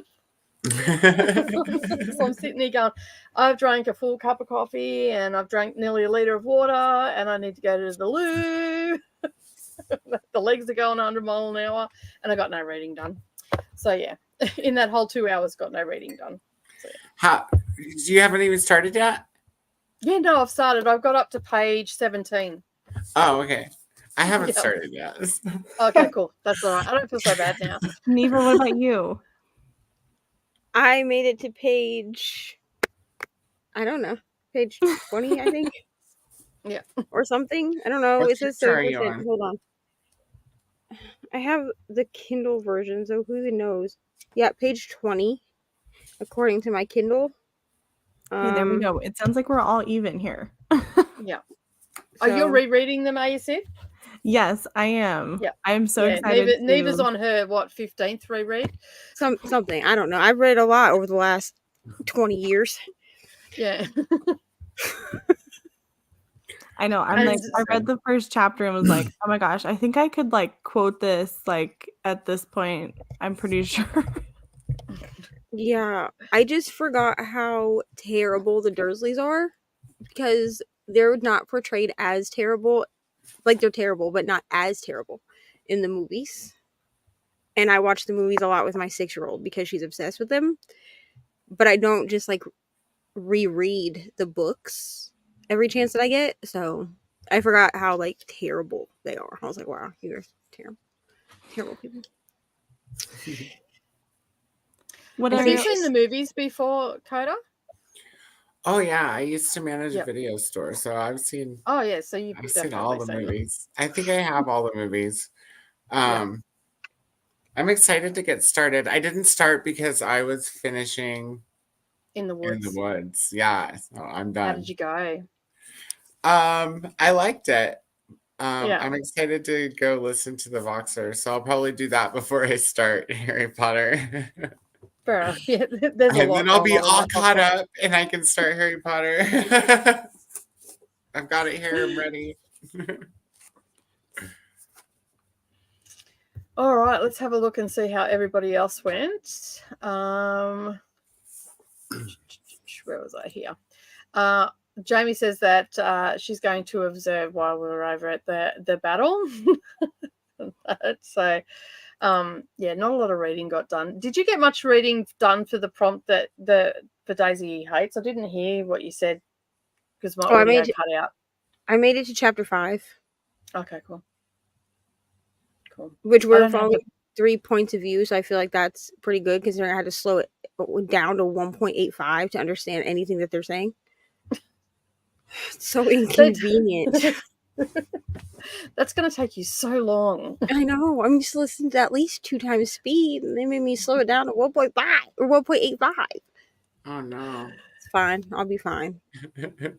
So I'm sitting there going, I've drank a full cup of coffee and I've drank nearly a litre of water and I need to go to the loo. The legs are going 100 miles an hour and I got no reading done. So yeah, in that whole 2 hours, got no reading done. So, yeah. You haven't even started yet? Yeah, no, I've started. I've got up to page 17. Oh, okay. I haven't Yeah. started yet. Okay, cool. That's all right. I don't feel so bad now. Neva, what about you? I made it to page, I don't know, page 20, I think. Yeah. Or something. I don't know. What It says chapter are you 30%. on? Hold on. I have the Kindle version, so who knows? Yeah, page 20, according to my Kindle. Okay, there we go. It sounds like we're all even here. Yeah. Are you rereading them, ASF? Yes, I am. Yeah. I am so excited. Neva's on her, 15th reread? Something. I don't know. I've read a lot over the last 20 years. Yeah. I know. I read the first chapter and was like, oh my gosh, I think I could like quote this like at this point. I'm pretty sure. Yeah. I just forgot how terrible the Dursleys are because they're not portrayed as terrible. Like they're terrible, but not as terrible in the movies. And I watch the movies a lot with my 6-year-old because she's obsessed with them. But I don't just like reread the books every chance that I get. So I forgot how like terrible they are. I was like, wow, you're terrible. Terrible people. Have you seen the movies before, Coda? Oh yeah, I used to manage Yep. a video store, so I've seen. Oh yeah, so you've I've definitely seen all the seen movies. I think I have all the movies. Yeah. I'm excited to get started. I didn't start because I was finishing In the Woods. Yeah, so I'm done. How did you go? I liked it. Yeah. I'm excited to go listen to the Voxer, so I'll probably do that before I start Harry Potter. Fair enough. Yeah, there's a And lot then I'll be going on in all that caught podcast. up and I can start Harry Potter. I've got it here. I'm ready. All right, let's have a look and see how everybody else went. Where was I here? Jamie says that she's going to observe while we're over at the battle. So, yeah, not a lot of reading got done. Did you get much reading done for the prompt that for Daisy Hates? I didn't hear what you said because my audio cut out. I made it to chapter 5. Okay, cool. Cool. Which we're following 3 points of view, so I feel like that's pretty good considering I had to slow it down to 1.85 to understand anything that they're saying. It's so inconvenient. That's going to take you so long. I know. I'm used to listening to at least 2 times speed, and they made me slow it down to 1.5 or 1.85. Oh no. It's fine. I'll be fine.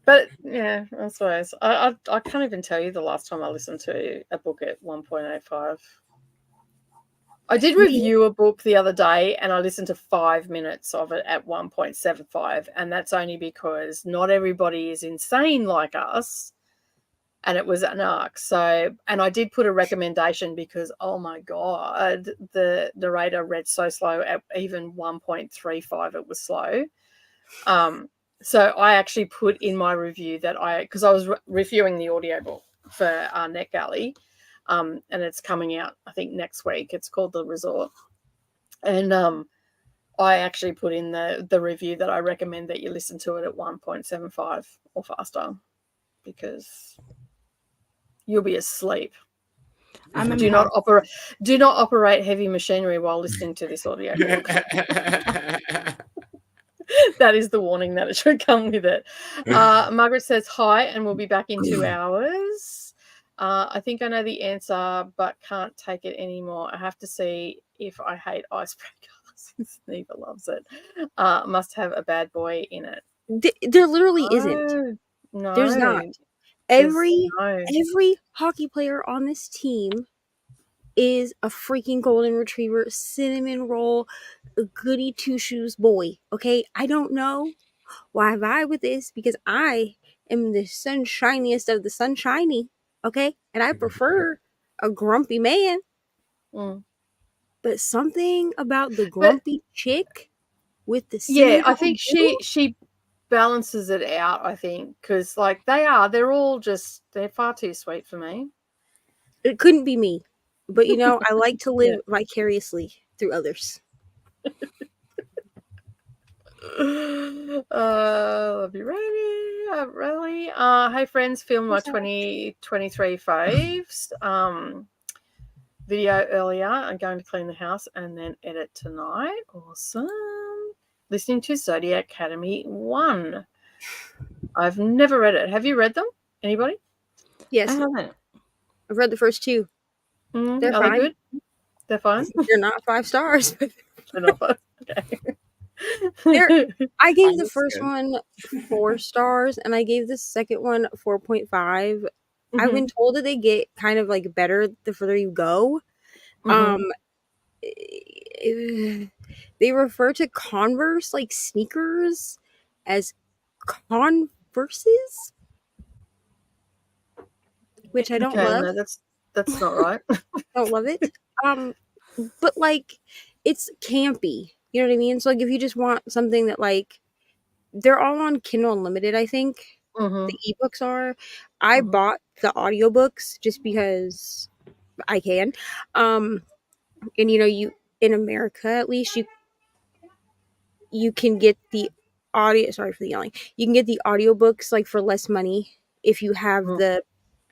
But yeah, I suppose I can't even tell you the last time I listened to a book at 1.85. I did review a book the other day and I listened to 5 minutes of it at 1.75, and that's only because not everybody is insane like us, and it was an arc. So, and I did put a recommendation because, oh my God, the narrator read so slow at even 1.35, it was slow. So I actually put in my review that because I was reviewing the audiobook for NetGalley, and it's coming out, I think, next week. It's called The Resort. And I actually put in the review that I recommend that you listen to it at 1.75 or faster because you'll be asleep. Do not operate heavy machinery while listening to this audio book. That is the warning that it should come with it. Margaret says hi and we'll be back in 2 hours. I think I know the answer, but can't take it anymore. I have to see if I hate icebreaker since Neva loves it. Must have a bad boy in it. There literally isn't. No. There's not. Every hockey player on this team is a freaking golden retriever, cinnamon roll, goody two shoes boy. Okay, I don't know why I vibe with this because I am the sunshiniest of the sunshiny. Okay, and I prefer a grumpy man. But something about the grumpy chick with the I think she balances it out. I think because like they're far too sweet for me. It couldn't be me, but I like to live vicariously through others. Love you, really. Hey friends, filmed my 2023 faves video earlier. I'm going to clean the house and then edit tonight. Awesome. Listening to Zodiac Academy 1. I've never read it. Have you read them? Anybody? Yes. I haven't. I've read the first 2. They're Are fine. they good? They're fine? They're not 5 stars. They're not fine. Okay. I gave the first one 4 stars and I gave the second one 4.5. I've been told that they get kind of like better the further you go. They refer to Converse, like sneakers, as Converses, which I don't love. No, that's not right. Don't love it. But like it's campy. You know what I mean? So like if you just want something that like they're all on Kindle Unlimited, I think. The ebooks are. I bought the audiobooks just because I can. And you in America at least you can get the audio, sorry for the yelling. You can get the audiobooks like for less money if you have the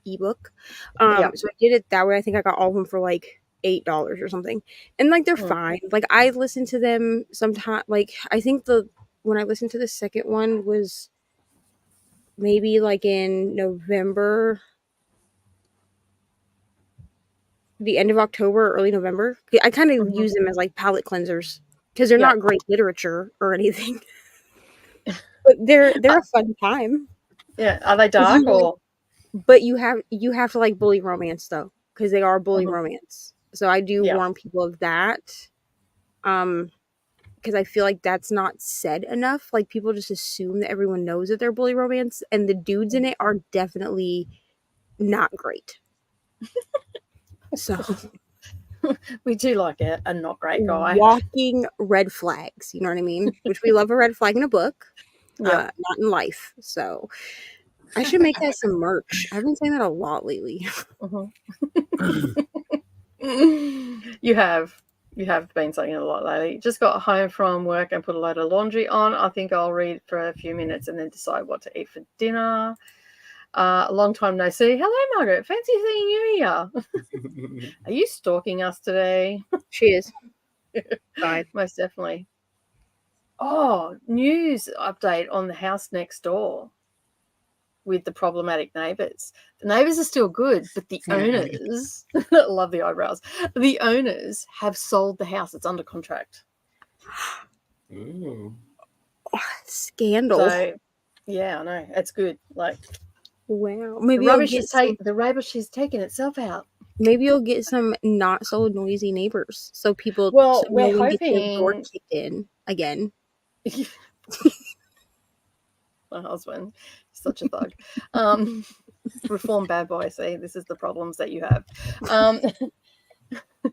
ebook. So I did it that way. I think I got all of them for like $8 or something. And like they're fine. Like I listen to them sometime, like I think when I listened to the second one was maybe like in November, the end of October, early November. I kind of use them as like palate cleansers because they're not great literature or anything, but they're a fun time. Yeah, are they dark or? But you have to like bully romance though, because they are bully romance. So I do warn people of that, because I feel like that's not said enough. Like people just assume that everyone knows that they're bully romance, and the dudes in it are definitely not great. So we do like a not great guy. Walking red flags, you know what I mean? Which we love a red flag in a book, not in life. So I should make that some merch. I've been saying that a lot lately. You have been saying it a lot lately. Just got home from work and put a load of laundry on. I think I'll read for a few minutes and then decide what to eat for dinner. A long time no see. Hello, Margaret. Fancy seeing you here. Are you stalking us today? She is. Fine. Most definitely. Oh, news update on the house next door with the problematic neighbours. The neighbours are still good, but the owners, love the eyebrows, the owners have sold the house. It's under contract. Ooh. Oh, scandal. So, yeah, I know. It's good. Like, wow. Maybe the rubbish is taking itself out. Maybe you'll get some not so noisy neighbors, so people we're hoping get their door kicked in again. My husband, such a thug. Reform bad boy. See, this is the problems that you have.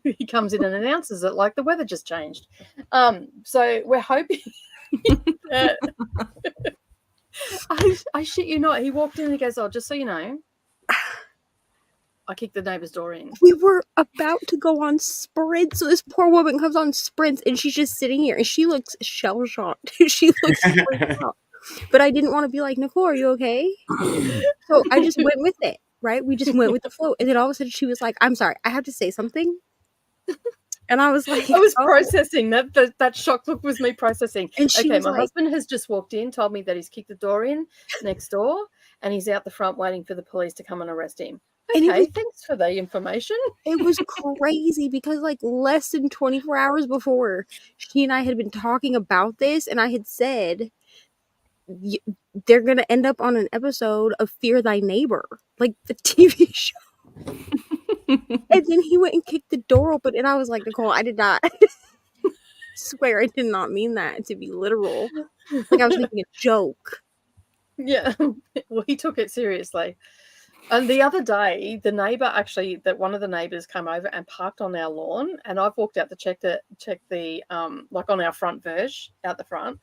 He comes in and announces it like the weather just changed. So we're hoping that I shit you not. He walked in and he goes, "Oh, just so you know, I kicked the neighbor's door in." We were about to go on sprints, so this poor woman comes on sprints, and she's just sitting here, and she looks shell shocked. She looks freaked out. But I didn't want to be like, "Nicole, are you okay?" So I just went with it, right? We just went with the flow, and then all of a sudden she was like, "I'm sorry, I have to say something." And I was like, I was "Oh." processing that shock look was me processing. And she Okay, was my like, husband has just walked in, told me that he's kicked the door in next door, and he's out the front waiting for the police to come and arrest him. And it Okay, was- thanks for the information. it was crazy because like less than 24 hours before, she and I had been talking about this, and I had said they're gonna end up on an episode of Fear Thy Neighbor, like the TV show. And then he went and kicked the door open, and I was like, Nicole, I did not swear I did not mean that to be literal. Like I was making a joke. Yeah, well, he took it seriously. And the other day, the neighbor actually, that one of the neighbors came over and parked on our lawn, and I've walked out to check the like on our front verge out the front,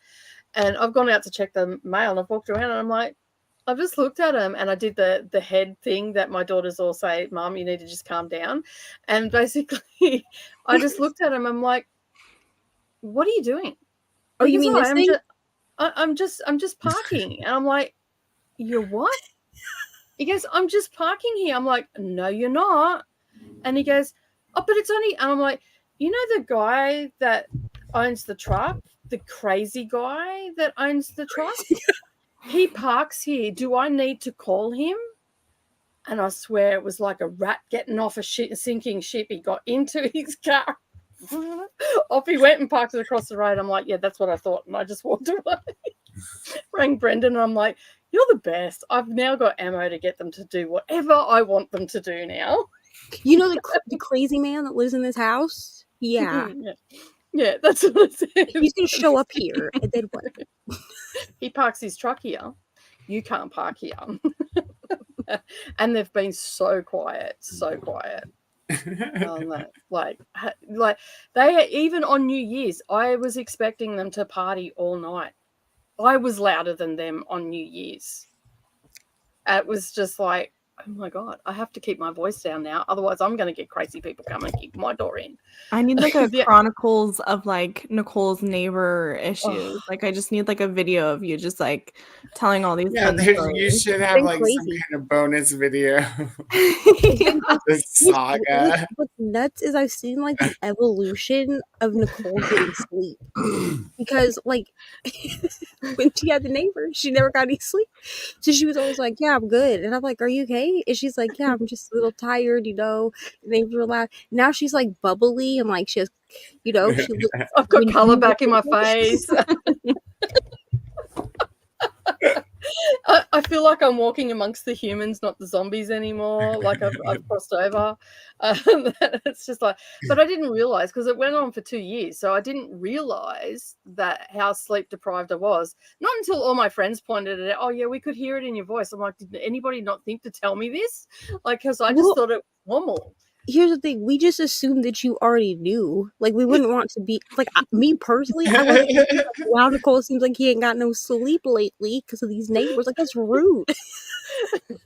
and I've gone out to check the mail, and I've walked around, and I'm like, I've just looked at him, and I did the head thing that my daughters all say, Mom, you need to just calm down, and basically, I just looked at him. I'm like, what are you doing? Oh, you He mean goes, this "I'm thing? I'm just parking," and I'm like, you're what? He goes, I'm just parking here. I'm like, no, you're not. And he goes, oh, but it's only, and I'm like, you know, the guy that owns the truck, the crazy guy that owns the truck, he parks here. Do I need to call him? And I swear it was like a rat getting off a sinking ship. He got into his car. Off he went and parked it across the road. I'm like, yeah, that's what I thought. And I just walked away. Rang Brendan, and I'm like, you're the best. I've now got ammo to get them to do whatever I want them to do now. You know the crazy man that lives in this house? Yeah. Yeah, that's what I said. He's gonna show up here, and then what? He parks his truck here. You can't park here. And they've been so quiet. Like they, even on New Year's, I was expecting them to party all night. I was louder than them on New Year's. It was just like, oh my God, I have to keep my voice down now. Otherwise, I'm going to get crazy people come and kick my door in. I need like a Yeah. chronicles of like Nicole's neighbor issues. Oh. Like I just need like a video of you just like telling all these Yeah, fun you stories. should have Been like some crazy. kind of bonus video. Yeah. The saga. What's nuts is I've seen like the evolution of Nicole getting sleep. Because like when she had the neighbor, she never got any sleep. So she was always like, yeah, I'm good. And I'm like, are you okay? And she's like, yeah, I'm just a little tired, you know. The neighbors were loud. Now she's like bubbly and like she has, you know, she looks I've got when colour you back in my look at face. I feel like I'm walking amongst the humans, not the zombies anymore. Like I've crossed over. It's just like, but I didn't realize because it went on for 2 years. So I didn't realize that how sleep deprived I was. Not until all my friends pointed it out. Oh, yeah, we could hear it in your voice. I'm like, did anybody not think to tell me this? Like, because I just Well, thought it was normal. here's the thing, we just assumed that you already knew. Like we wouldn't want to be like me personally, I wasn't like, wow, Nicole seems like he ain't got no sleep lately because of these neighbors. Like that's rude.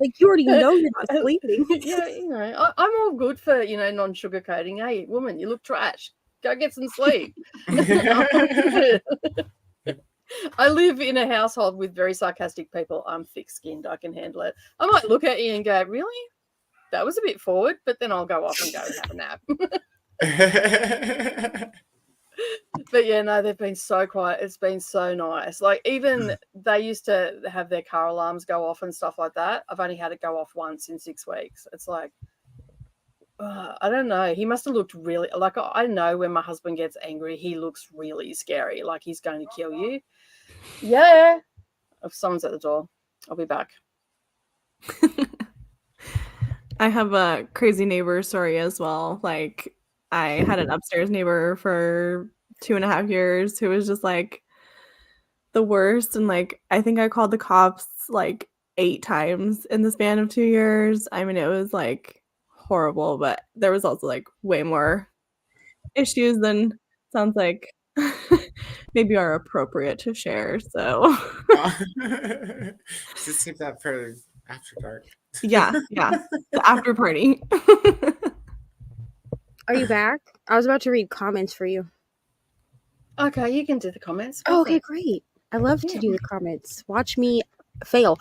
Like you already know you're not sleeping. Yeah, you know, I'm all good for, you know, non-sugarcoating. Hey, woman, you look trash. Go get some sleep. I live in a household with very sarcastic people. I'm thick-skinned. I can handle it. I might look at you and go, really? That was a bit forward, but then I'll go off and go and have a nap. But yeah, no, they've been so quiet. It's been so nice. Like even they used to have their car alarms go off and stuff like that. I've only had it go off once in 6 weeks. It's like, I don't know. He must have looked really like, I know when my husband gets angry, he looks really scary. Like he's going to kill you. Yeah. If someone's at the door, I'll be back. I have a crazy neighbor story as well. Like I had an upstairs neighbor for 2.5 years who was just like the worst. And like I think I called the cops like 8 times in the span of 2 years. I mean, it was like horrible, but there was also like way more issues than sounds like maybe are appropriate to share. So just keep that for after dark. yeah, the after party. Are you back? I was about to read comments for you. Okay, you can do the comments. Oh, okay, great. I love to do the comments. Watch me fail.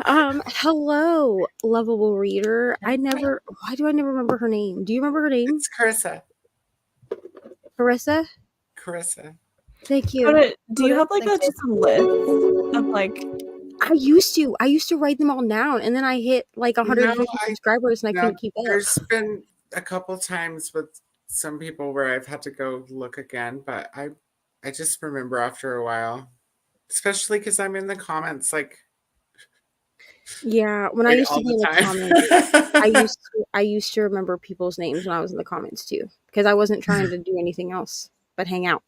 Hello, lovable reader. Why do I never remember her name? Do you remember her name? It's Carissa. Carissa. Carissa. Thank you. But do you Got have it. like Thank just a list of like? I used to write them all down, and then I hit like 150 No, subscribers, and I No, couldn't keep up. there's been a couple times with some people where I've had to go look again, but I just remember after a while, especially because I'm in the comments like Yeah, when I like, used to all be in the the comments, time. I used to remember people's names when I was in the comments too, because I wasn't trying to do anything else but hang out.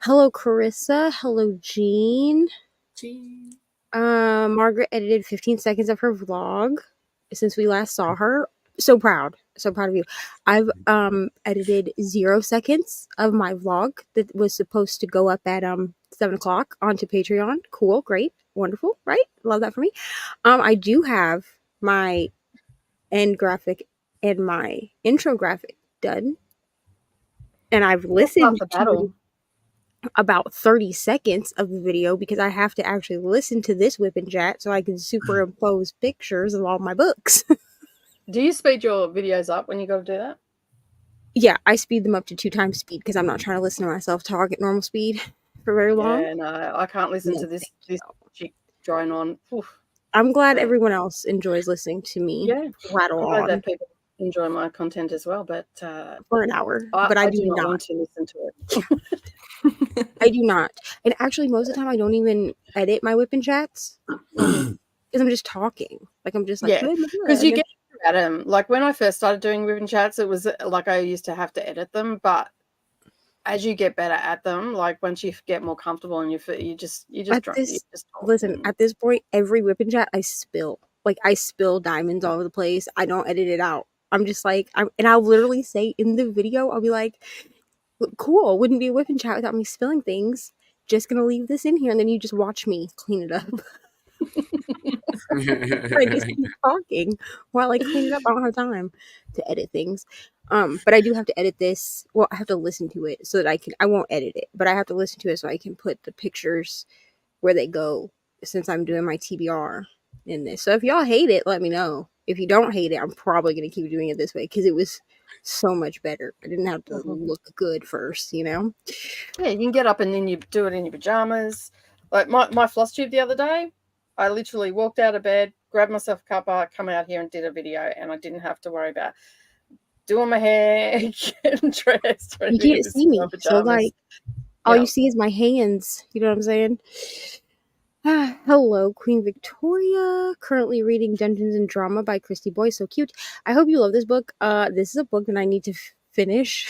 Hello, Carissa. Hello, Jean. Gee. Margaret edited 15 seconds of her vlog since we last saw her. So proud of you. I've edited 0 seconds of my vlog that was supposed to go up at 7:00 onto Patreon. Cool, great, wonderful, right? Love that for me. I do have my end graphic and my intro graphic done, and I've That's half listened the to battle. about 30 seconds of the video because I have to actually listen to this whip and chat so I can superimpose pictures of all my books. Do you speed your videos up when you got to do that? Yeah, I speed them up to 2 times speed because I'm not trying to listen to myself talk at normal speed for very long. Yeah, no, I can't listen to this chick drone on. Oof. I'm glad Right. everyone else enjoys listening to me Yeah, rattle I'm glad on that people enjoy my content as well, but for an hour, I, but I I do not not. want to listen to it. I do not. And actually, most of the time, I don't even edit my whip and chats because I'm just talking. Like, I'm just like, Yeah, "Blah, blah, blah," because you and get at them. Like when I first started doing ribbon chats, it was like I used to have to edit them, but as you get better at them, like once you get more comfortable and you just at talk listen, and- at this point, every whip and chat I spill. Like, I spill diamonds all over the place. I don't edit it out. I'm just like, and I'll literally say in the video, I'll be like, cool, wouldn't be a whip and chat without me spilling things. Just gonna leave this in here, and then you just watch me clean it up. I just keep talking while I clean it up. I don't have time to edit things. But I do have to edit this. Well, I have to listen to it so that I won't edit it, but I have to listen to it so I can put the pictures where they go since I'm doing my TBR in this. So if y'all hate it, let me know. If you don't hate it, I'm probably going to keep doing it this way because it was so much better. I didn't have to look good first, you know? Yeah, you can get up and then you do it in your pajamas. Like my floss tube the other day, I literally walked out of bed, grabbed myself a cuppa, come out here and did a video, and I didn't have to worry about doing my hair, getting dressed. You can't see me. So, like, all you see is my hands. You know what I'm saying? Hello, Queen Victoria. Currently reading Dungeons and Drama by Christy Boy. So cute. I hope you love this book. This is a book that I need to finish.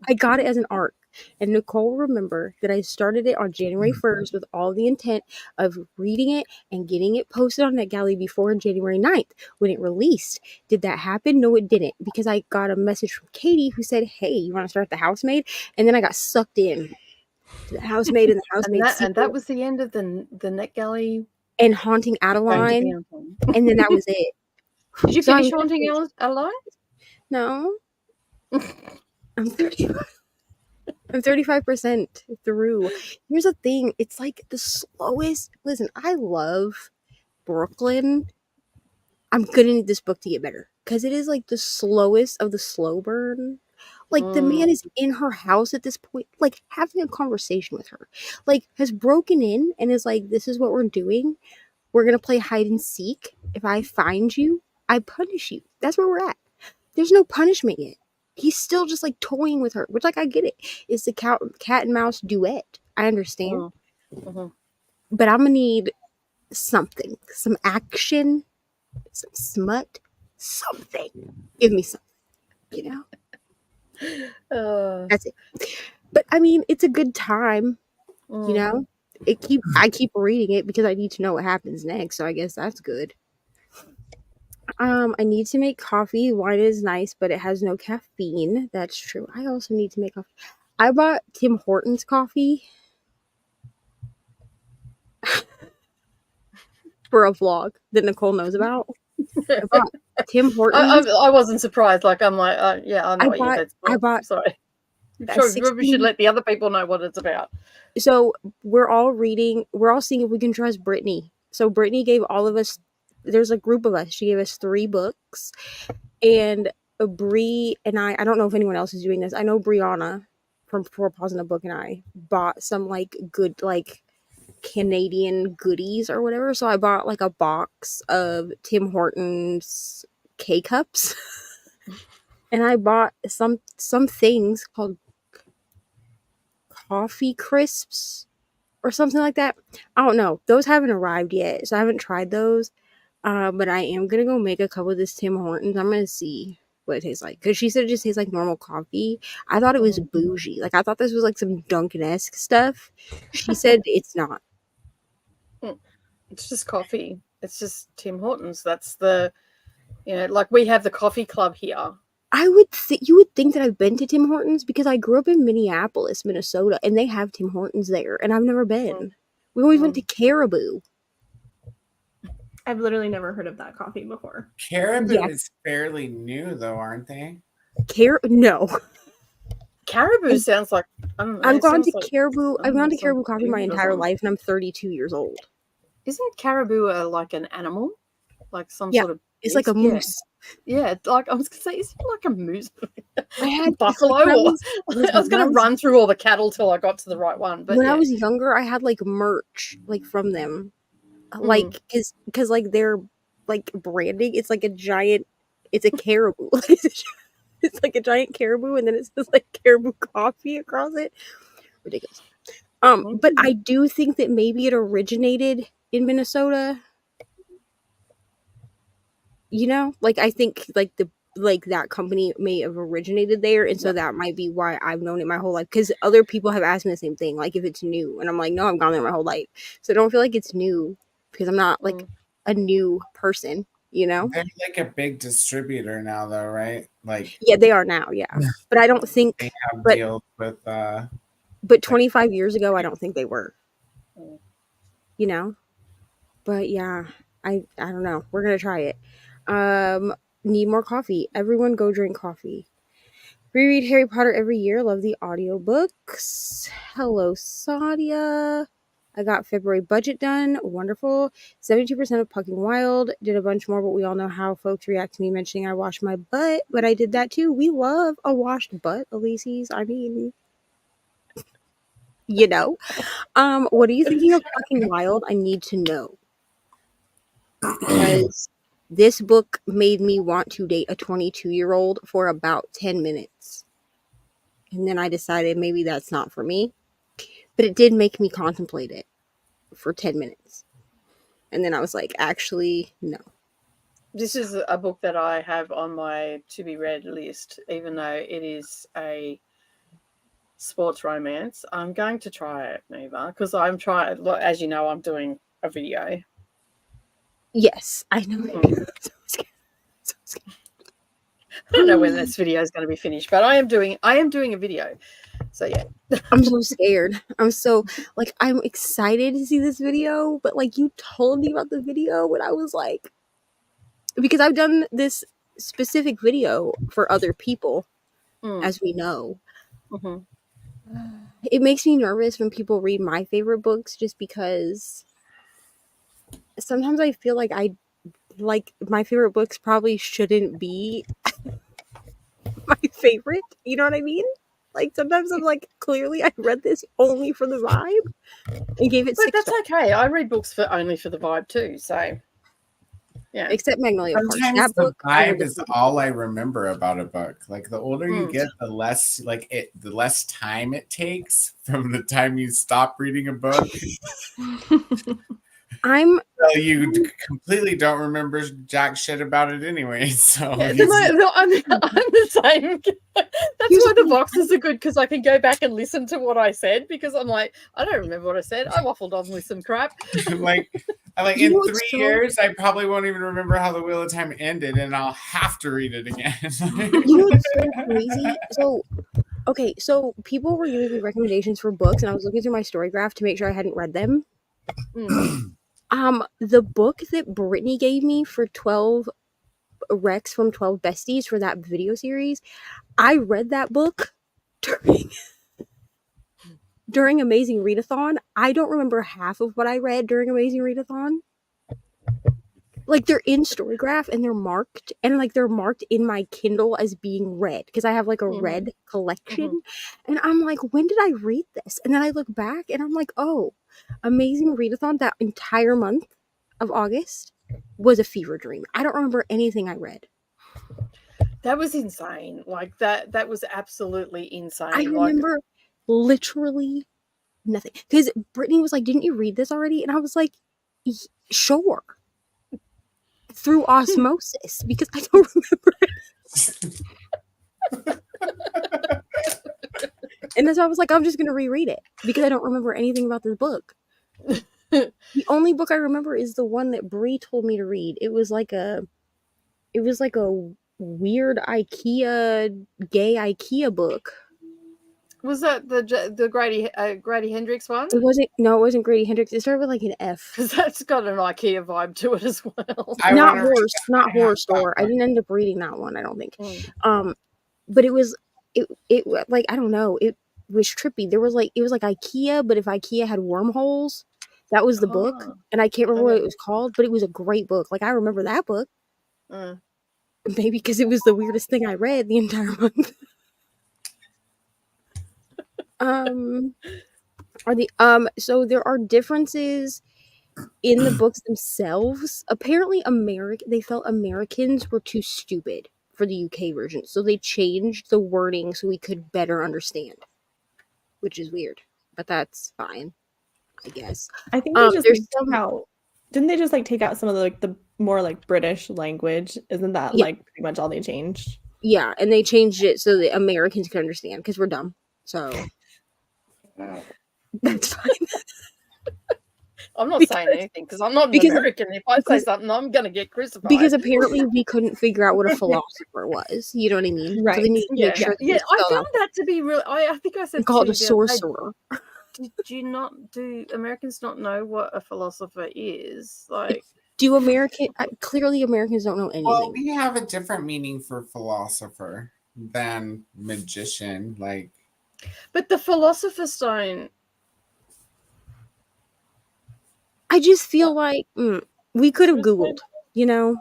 I got it as an arc. And Nicole will remember that I started it on January 1st with all the intent of reading it and getting it posted on NetGalley before January 9th when it released. Did that happen? No, it didn't. Because I got a message from Katie who said, hey, you want to start The Housemaid? And then I got sucked in to The Housemaid and The Housemaid and that was the end of the NetGalley and Haunting Adeline. And then that was it. Did you finish Haunting Adeline? No. I'm 35. I'm 35% through. Here's the thing. It's like the slowest. Listen, I love Brooklyn. I'm going to need this book to get better. Because it is like the slowest of the slow burn. Like, the man is in her house at this point, like, having a conversation with her. Like, has broken in and is like, this is what we're doing. We're going to play hide and seek. If I find you, I punish you. That's where we're at. There's no punishment yet. He's still just like toying with her, which, like, I get it. It's the cat and mouse duet. I understand. But I'm gonna need something, some action, some smut, something. Give me something, you know. That's it. But I mean, it's a good time, you know. I keep reading it because I need to know what happens next. So I guess that's good. I need to make coffee. Wine is nice, but it has no caffeine. That's true. I also need to make coffee. I bought Tim Hortons coffee for a vlog that Nicole knows about. I bought Tim Hortons. I wasn't surprised. Like, I'm like, yeah, I know what you did. I bought. Sorry. Sure, we should let the other people know what it's about. So we're all reading. We're all seeing if we can trust Brittany. So Brittany gave all of us. There's a group of us. She gave us 3 books, and Bree and I don't know if anyone else is doing this. I know Brianna from Four Paws in a Book and I bought some like good like Canadian goodies or whatever. So I bought like a box of Tim Hortons K-Cups. And I bought some things called coffee crisps or something like that. I don't know. Those haven't arrived yet, so I haven't tried those. But I am gonna go make a couple of this Tim Hortons. I'm gonna see what it tastes like, because she said it just tastes like normal coffee. I thought it was bougie. Like I thought this was like some Dunkin'-esque stuff. She said it's not. It's just coffee. It's just Tim Hortons. That's the, like we have the coffee club here. You would think that I've been to Tim Hortons because I grew up in Minneapolis, Minnesota, and they have Tim Hortons there, and I've never been. We always went to Caribou. I've literally never heard of that coffee before. Caribou Yeah. is fairly new, though, aren't they? No. Caribou sounds like, I don't know. I've it gone sounds to like- Caribou. I've gone to some Caribou Coffee my beef or entire something. life, and I'm 32 years old. Isn't caribou like an animal? Like some Yeah, sort of It's like a beast? Yeah. moose. Yeah, like I was gonna say, isn't it like a moose? I had Buffalo. like, when I Or, was- I was gonna when I was- run through all the cattle till I got to the right one. But when yeah. I was younger, I had like merch like from them, like because like their like branding. It's like a giant. It's a caribou. It's like a giant caribou, and then it says like Caribou Coffee across it. Ridiculous. But I do think that maybe it originated in Minnesota. Like I think like that company may have originated there, and so that might be why I've known it my whole life. Because other people have asked me the same thing, like if it's new, and I'm like, no, I've gone there my whole life, so I don't feel like it's new because I'm not like a new person. They're like a big distributor now, though, right? Like, Yeah, they are now. Yeah, but I don't think. they have But- deals with. But 25 years ago, I don't think they were. But yeah, I don't know. We're gonna try it. Need more coffee. Everyone go drink coffee. Reread Harry Potter every year. Love the audiobooks. Hello, Sadia. I got February budget done. Wonderful. 72% of Pucking Wild. Did a bunch more, but we all know how folks react to me mentioning I washed my butt. But I did that too. We love a washed butt, Elises. I mean, what are you thinking of Pucking Wild? I need to know. Because this book made me want to date a 22-year-old for about 10 minutes. And then I decided maybe that's not for me. But it did make me contemplate it for 10 minutes. And then I was like, actually, no. This is a book that I have on my to be read list, even though it is a sports romance. I'm going to try it, Neva, because I'm trying, as you know, I'm doing a video. Yes, I know. So scared. So scared. I don't know when this video is going to be finished, but I am doing a video. So yeah. I'm so scared. I'm excited to see this video, but like you told me about the video and I was like, because I've done this specific video for other people, as we know. It makes me nervous when people read my favorite books just because sometimes I feel like my favorite books probably shouldn't be my favorite. You know what I mean? Like sometimes I'm like, clearly I read this only for the vibe and gave it But 6 that's stars. okay. I read books only for the vibe too. So yeah. Except Magnolia Park. Sometimes That the book, I vibe would is all I remember about a book. Like the older you get, the less the less time it takes from the time you stop reading a book. I'm So you completely don't remember jack shit about it anyway. So Yeah, I'm the same. That's why the boxes are good, because I can go back and listen to what I said, because I'm like, I don't remember what I said. I waffled on with some crap. like You in know 3 what's so- years, I probably won't even remember how the Wheel of Time ended, and I'll have to read it again. you know what's so crazy? So people were giving me recommendations for books, and I was looking through my story graph to make sure I hadn't read them. The book that Brittany gave me for 12 Rex from 12 Besties for that video series, I read that book during Amazing Readathon. I don't remember half of what I read during Amazing Readathon. like they're in Storygraph and they're marked, and like they're marked in my Kindle as being read because I have like a Mhm. red collection, and I'm like, when did I read this? And then I look back and I'm like, oh, Amazing Readathon, that entire month of August was a fever dream. I don't remember anything I read. That was insane. Like that was absolutely insane. I Like, remember literally nothing because Brittany was like, didn't you read this already? And I was like, sure, through osmosis, because I don't remember it. And that's why I was like, I'm just gonna reread it because I don't remember anything about this book. The only book I remember is the one that Bree told me to read. It was like a weird gay IKEA book. was that the Grady Hendrix one? It wasn't Grady Hendrix. It started with like an F. Because that's got an IKEA vibe to it as well. I Not wanna read horse, that. not I horror have store. that I one. didn't end up reading that one, I don't think. Mm. But it was like, I don't know, it was trippy. It was like IKEA, but if IKEA had wormholes, that was the book. Oh. And I can't remember what Okay. it was called, but it was a great book. Like, I remember that book. Mm. Maybe because it was the weirdest thing I read the entire month. So there are differences in the books themselves. Apparently they felt Americans were too stupid for the UK version, so they changed the wording so we could better understand, which is weird, but that's fine, I guess. I think they just there's like, some- took out. Didn't they just like take out some of the more like British language? Isn't that Yeah. like pretty much all they changed? Yeah, and they changed it so that Americans could understand because we're dumb. So that's fine. I'm not Because- saying anything because I'm not an because- American. If I say because- something, I'm going to get crucified. Because apparently we couldn't figure out what a philosopher was. You know what I mean? So Right. they need to yeah, make sure that yeah, it's I spelled found out that to be real. I think I said and call it to a you the other day, sorcerer. do Americans not know what a philosopher is? Like, Do clearly Americans don't know anything. Well, we have a different meaning for philosopher than magician. Like, but the philosopher's stone. I just feel like we could have Googled, you know?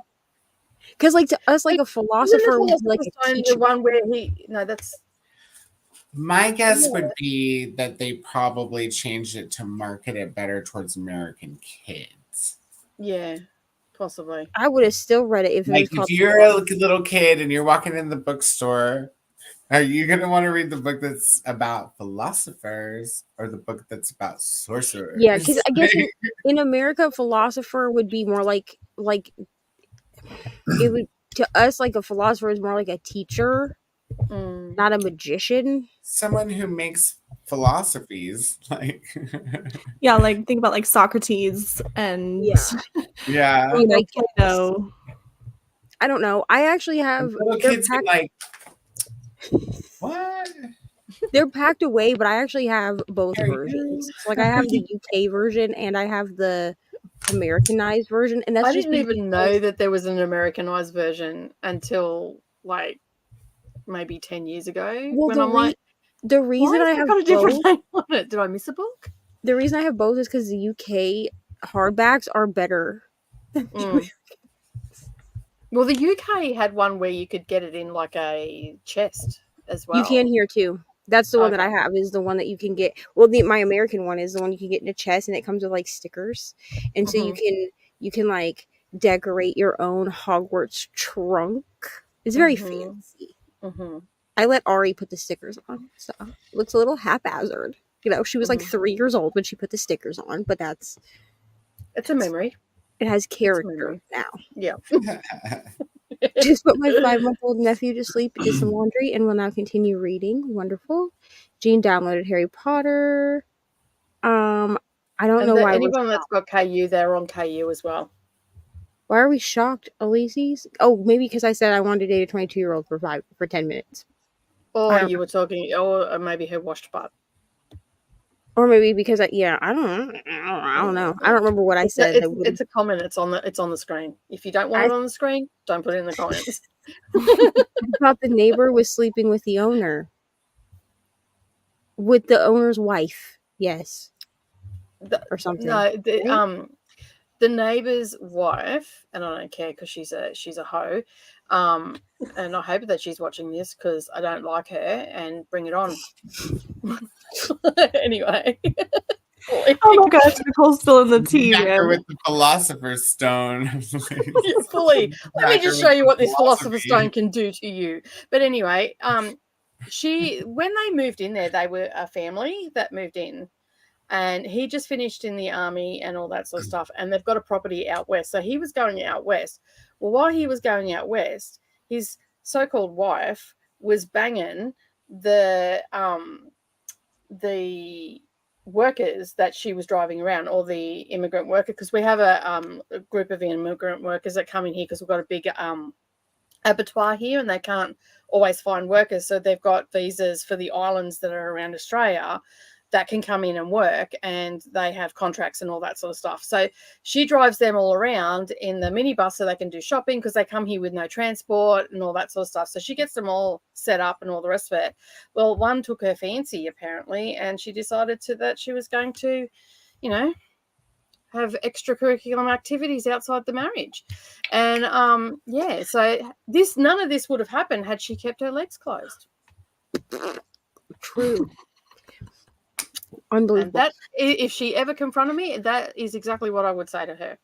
Because like to us, like a philosopher would be like a Stone, teacher. the one where that's my guess would be that they probably changed it to market it better towards American kids. yeah, possibly. I would have still read it if it was Like, called. if you're a little kid and you're walking in the bookstore, are you going to want to read the book that's about philosophers or the book that's about sorcerers? Yeah, because I guess in America, philosopher would be more like it would to us like a philosopher is more like a teacher, Mm. not a magician. Someone who makes philosophies, like, Yeah, like think about like Socrates and yeah. I mean, I guess. Plato. I don't know. I actually have Little they're kids can packed, like, what? they're packed away, but I actually have both Very versions. So, like I have the UK version and I have the Americanized version, and that's I just didn't even because- know that there was an Americanized version until like maybe 10 years ago. Well, when the I'm like, the why reason has I it have got a different both, name on it? Did I miss a book? the reason I have both is because the UK hardbacks are better. Mm. Well, the UK had one where you could get it in like a chest as well. You can here too. That's the one that I Okay. have. Is the one that you can get. Well, my American one is the one you can get in a chest, and it comes with like stickers, and so you can like decorate your own Hogwarts trunk. It's very Mhm. fancy. Mm-hmm. I let Ari put the stickers on, so it looks a little haphazard. You know, she was like Mhm. 3 years old when she put the stickers on, but It's a memory. it has character memory. now. Yeah. Just put my 5-month-old nephew to sleep, did some laundry, and will now continue reading. Wonderful. Jean downloaded Harry Potter. I don't know why. Anyone that's got KU, they're on KU as well. Why are we shocked, Elysees? Oh, maybe because I said I wanted to date a 22-year-old for 10 minutes, Or I don't you were talking, or maybe her washed butt. or maybe because I don't know. I don't remember what I said. that would- It's a comment. It's on the screen. If you don't want it on the screen, don't put it in the comments. I thought the neighbor was sleeping with the owner, with the owner's wife. Yes, or something. No, the neighbor's wife, and I don't care because she's a hoe, and I hope that she's watching this because I don't like her, and bring it on. Anyway. Oh my gosh, Nicole's still in the tea, Smack her man. with the philosopher's stone. Yeah, fully. Let me Smack her just with show you what this philosophy. philosopher's stone can do to you. But anyway, when they moved in there, they were a family that moved in, and he just finished in the army and all that sort of stuff, and they've got a property out west. So he was going out west. Well, while he was going out west, his so-called wife was banging the workers that she was driving around, or the immigrant worker, because we have a group of immigrant workers that come in here because we've got a big abattoir here, and they can't always find workers, so they've got visas for the islands that are around Australia that can come in and work, and they have contracts and all that sort of stuff. So she drives them all around in the minibus so they can do shopping, because they come here with no transport and all that sort of stuff. So she gets them all set up and all the rest of it. Well, one took her fancy apparently, and she decided that she was going to, have extracurricular activities outside the marriage. And so none of this would have happened had she kept her legs closed. True. And Unbelievable. that, if she ever confronted me, that is exactly what I would say to her.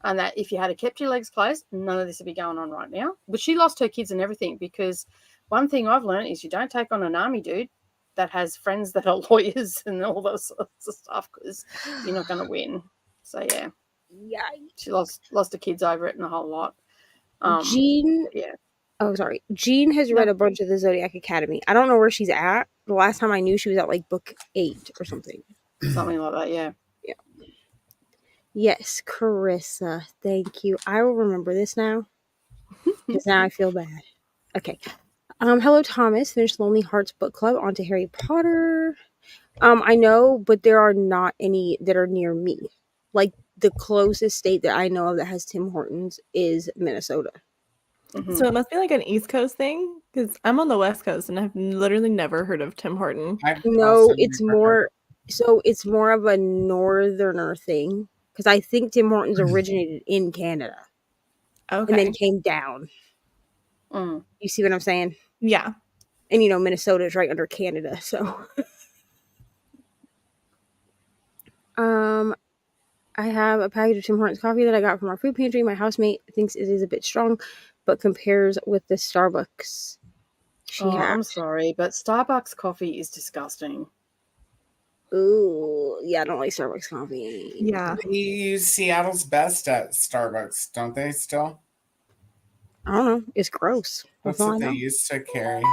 And that if you had kept your legs closed, none of this would be going on right now. But she lost her kids and everything, because one thing I've learned is you don't take on an army dude that has friends that are lawyers and all those sorts of stuff, because you're not going to win. So yeah, she lost her kids over it and a whole lot. Jean. Yeah. Oh, sorry. Jean has read a bunch of the Zodiac Academy. I don't know where she's at. The last time I knew, she was at like book 8 or something. Something like that, yeah. Yeah. Yes, Carissa. Thank you. I will remember this now, because now I feel bad. Okay. Hello, Thomas. Finished Lonely Hearts Book Club. On to Harry Potter. I know, but there are not any that are near me. Like, the closest state that I know of that has Tim Hortons is Minnesota. Mm-hmm. So it must be like an East Coast thing, because I'm on the West Coast and I've literally never heard of Tim Horton. No, it's more. So it's more of a northerner thing, because I think Tim Hortons originated in Canada Okay. and then came down. You see what I'm saying? Yeah. And Minnesota is right under Canada, so. I have a package of Tim Hortons coffee that I got from our food pantry. My housemate thinks it is a bit strong, but compares with the Starbucks I'm sorry, but Starbucks coffee is disgusting. Ooh, yeah, I don't like Starbucks coffee. Yeah. They use Seattle's best at Starbucks, don't they still? I don't know. It's gross. That's all what I they know. used to carry.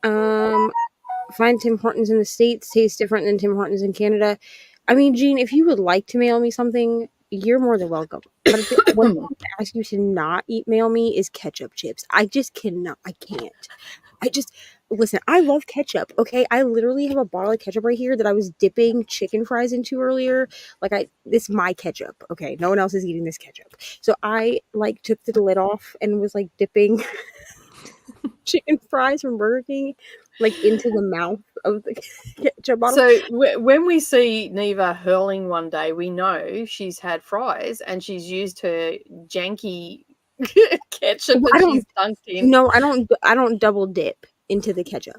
Find Tim Hortons in the States tastes different than Tim Hortons in Canada. I mean, Jean, if you would like to mail me something, you're more than welcome. But what I want to ask you to not mail me is ketchup chips. I just cannot. I can't. Listen, I love ketchup, okay? I literally have a bottle of ketchup right here that I was dipping chicken fries into earlier. This is my ketchup, okay? No one else is eating this ketchup. So I, took the lid off and was, dipping chicken fries from Burger King, into the mouth of the ketchup bottle. So when we see Neva hurling one day, we know she's had fries and she's used her janky ketchup that she's dunked in. No, I don't double dip into the ketchup.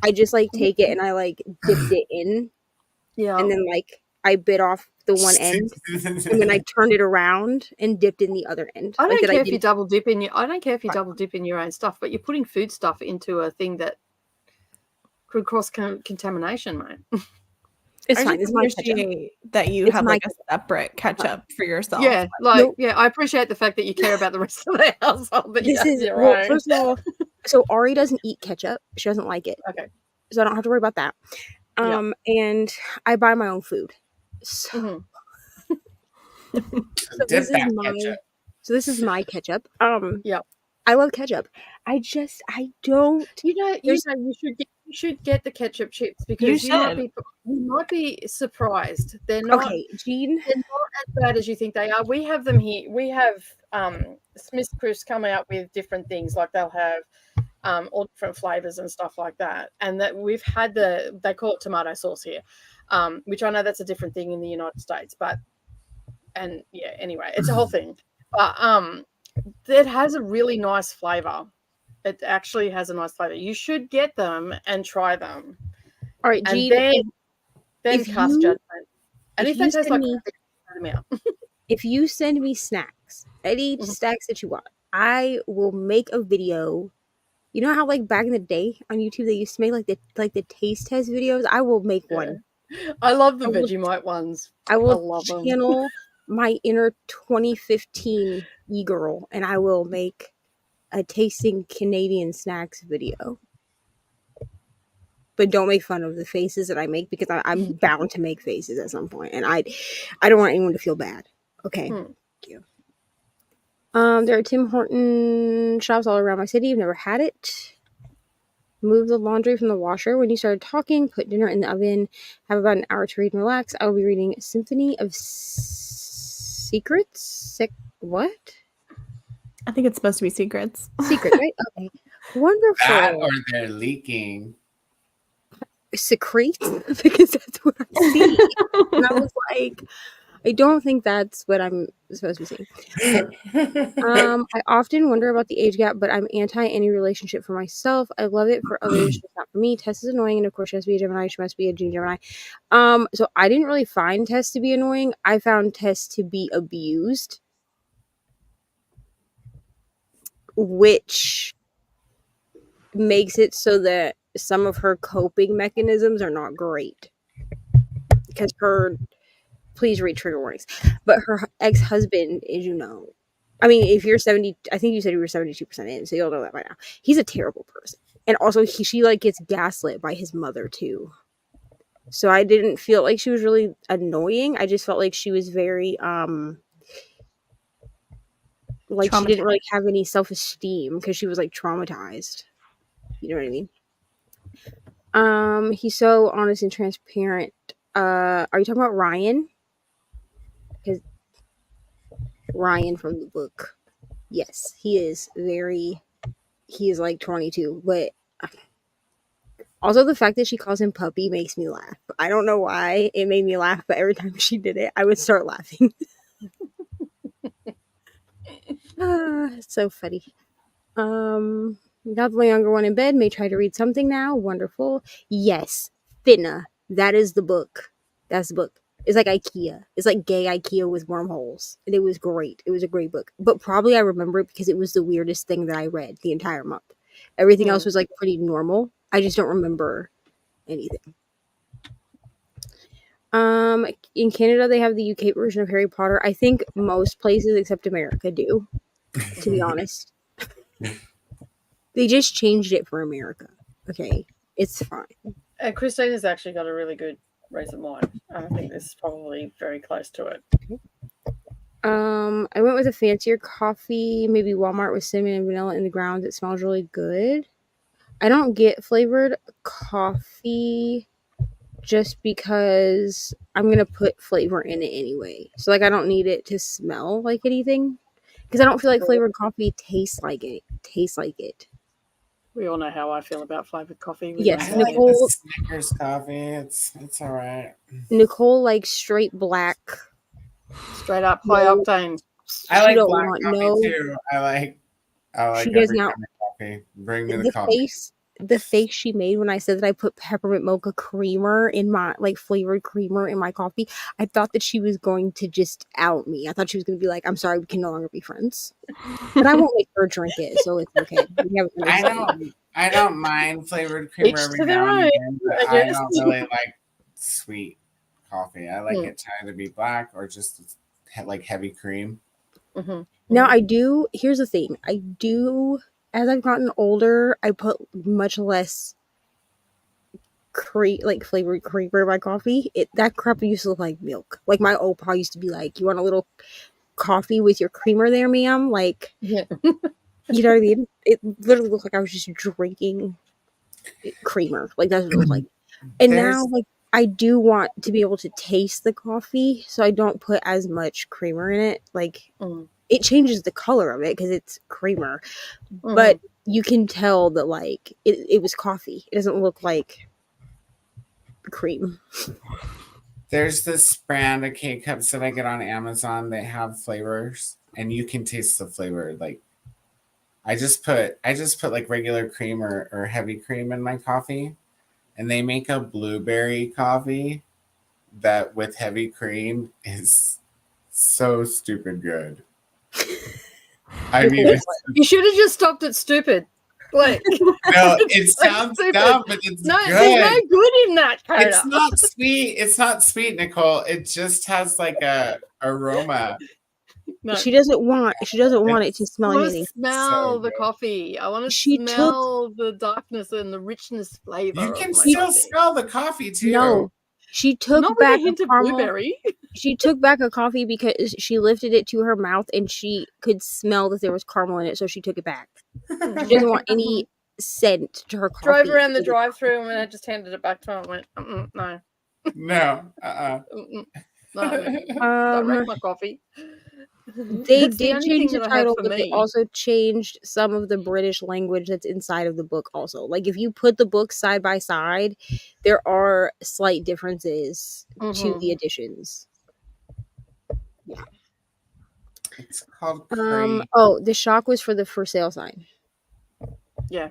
I just take it and I dipped it in. Yeah. And then I bit off the one end and then I turned it around and dipped in the other end. I don't care if you double dip in your own stuff, but you're putting food stuff into a thing that could cross contamination, mate. It's I fine. It's my ketchup. appreciate that you have a separate ketchup for yourself. Yeah, I appreciate the fact that you care about the rest of the household. But First of all, so Ari doesn't eat ketchup. She doesn't like it. Okay. So I don't have to worry about that. And I buy my own food. So, this is my ketchup. I love ketchup. I don't. You should get the ketchup chips, because you might be surprised. They're not. Okay, Jean. They're not as bad as you think they are. We have them here. We have Smith Crisp come out with different things. They'll have all different flavors and stuff like that. And that we've had they call it tomato sauce here, which I know that's a different thing in the United States, but and yeah, anyway, it's a whole thing. But it has a really nice flavor. It actually has a nice flavor. You should get them and try them, All right, and Jean. then if cast you- judgment. And if if they you taste send like me- crap, try them out. if you send me snacks, any Mhm. snacks that you want, I will make a video. You know how like back in the day on YouTube they used to make like the taste test videos? I will make one. I love the I will- Vegemite ones. I will love 'em. channel my inner 2015 e-girl and I will make a tasting Canadian snacks video. But don't make fun of the faces that I make because I'm bound to make faces at some point, and I don't want anyone to feel bad. Okay, Hmm. thank you. There are Tim Horton shops all around my city. I've never had it. Move the laundry from the washer when you started talking. Put dinner in the oven. Have about an hour to read and relax. I will be reading Symphony of Secrets. What? I think it's supposed to be secrets. Secrets, right? Okay. Wonderful. That or they're leaking. Secrete because that's what I see. And I was like, I don't think that's what I'm supposed to be saying. I often wonder about the age gap, but I'm anti any relationship for myself. I love it for others, just not for me. Tess is annoying, and of course she has to be a Gemini. She must be a Gene Gemini. So I didn't really find Tess to be annoying. I found Tess to be abused, which makes it so that some of her coping mechanisms are not great. Because please read trigger warnings. But her ex-husband is, I mean, if you're 70, I think you said you were 72% in, so you'll know that by now. He's a terrible person. And also, she like gets gaslit by his mother too. So I didn't feel like she was really annoying. I just felt like she was very, like she didn't really have any self-esteem because she was like traumatized. You know what I mean? He's so honest and transparent. Are you talking about Ryan? Because Ryan from the book. Yes, he is like 22, but also the fact that she calls him puppy makes me laugh. I don't know why it made me laugh, but every time she did it, I would start laughing. It's so funny. Got the younger one in bed, may try to read something now. Wonderful. Yes, Finna. That is the book. That's the book. It's like IKEA. It's like gay IKEA with wormholes. And it was great. It was a great book. But probably I remember it because it was the weirdest thing that I read the entire month. Everything else was like pretty normal. I just don't remember anything. In Canada, they have the UK version of Harry Potter. I think most places except America do, to be honest. They just changed it for America. Okay, it's fine. And Christina's actually got a really good reason why. I think this is probably very close to it. I went with a fancier coffee, maybe Walmart with cinnamon and vanilla in the grounds. It smells really good. I don't get flavored coffee just because I'm going to put flavor in it anyway. So, like, I don't need it to smell like anything. Because I don't feel like flavored coffee tastes like it. We all know how I feel about flavored coffee. Yes, I like Nicole- the Snickers coffee. It's all right. Nicole likes straight black. Straight up high No. octane. I like don't black want coffee no- too. I like She does every not- kind of coffee. Bring me the The coffee. face she made when I said that I put peppermint mocha creamer in my, like, flavored creamer in my coffee, I thought that she was going to just out me. I thought she was going to be like, I'm sorry, we can no longer be friends. But I won't make her drink it, so it's okay. We have a I don't mind flavored creamer Each every to their now and own, again, but I I guess. don't really like sweet coffee. I like Mm. it to either be black or just like heavy cream. Mm-hmm. Now here's the thing. As I've gotten older, I put much less flavored creamer in my coffee. That crap used to look like milk. Like my old pa used to be like, "You want a little coffee with your creamer there, ma'am?" Like, Yeah. you know what I mean? It literally looked like I was just drinking creamer. Like that's what it looked like. And now, like, I do want to be able to taste the coffee, so I don't put as much creamer in it. Like, it changes the color of it because it's creamer, but you can tell that like it was coffee. It doesn't look like cream. There's this brand of K-Cups that I get on Amazon. They have flavors, and you can taste the flavor. Like I just put like regular cream or heavy cream in my coffee, and they make a blueberry coffee that with heavy cream is so stupid good. I mean, You should have just stopped at stupid. Like, no, it sounds stupid. dumb, but it's no, good. there's no good in that, Coda. It's not sweet. It's not sweet, Nicole. It just has like a aroma. No. She doesn't want it to I smell want anything. to smell So the good. coffee. I want to She took- smell the darkness and the richness flavor. You of can my still coffee. smell the coffee too. No. She took Not with back a hint of caramel. blueberry. She took back a coffee because she lifted it to her mouth and she could smell that there was caramel in it, so she took it back. She doesn't want any scent to her coffee. Drove around the drive-through and I just handed it back to her and went, no, No. no, don't wreck Um, my coffee. they That's the did only change thing the that I have title, for but they me. also changed some of the British language that's inside of the book also. Like, if you put the books side by side, there are slight differences to Mhm. the editions. It's called Crave. Oh, the shock was for the for sale sign. Yeah.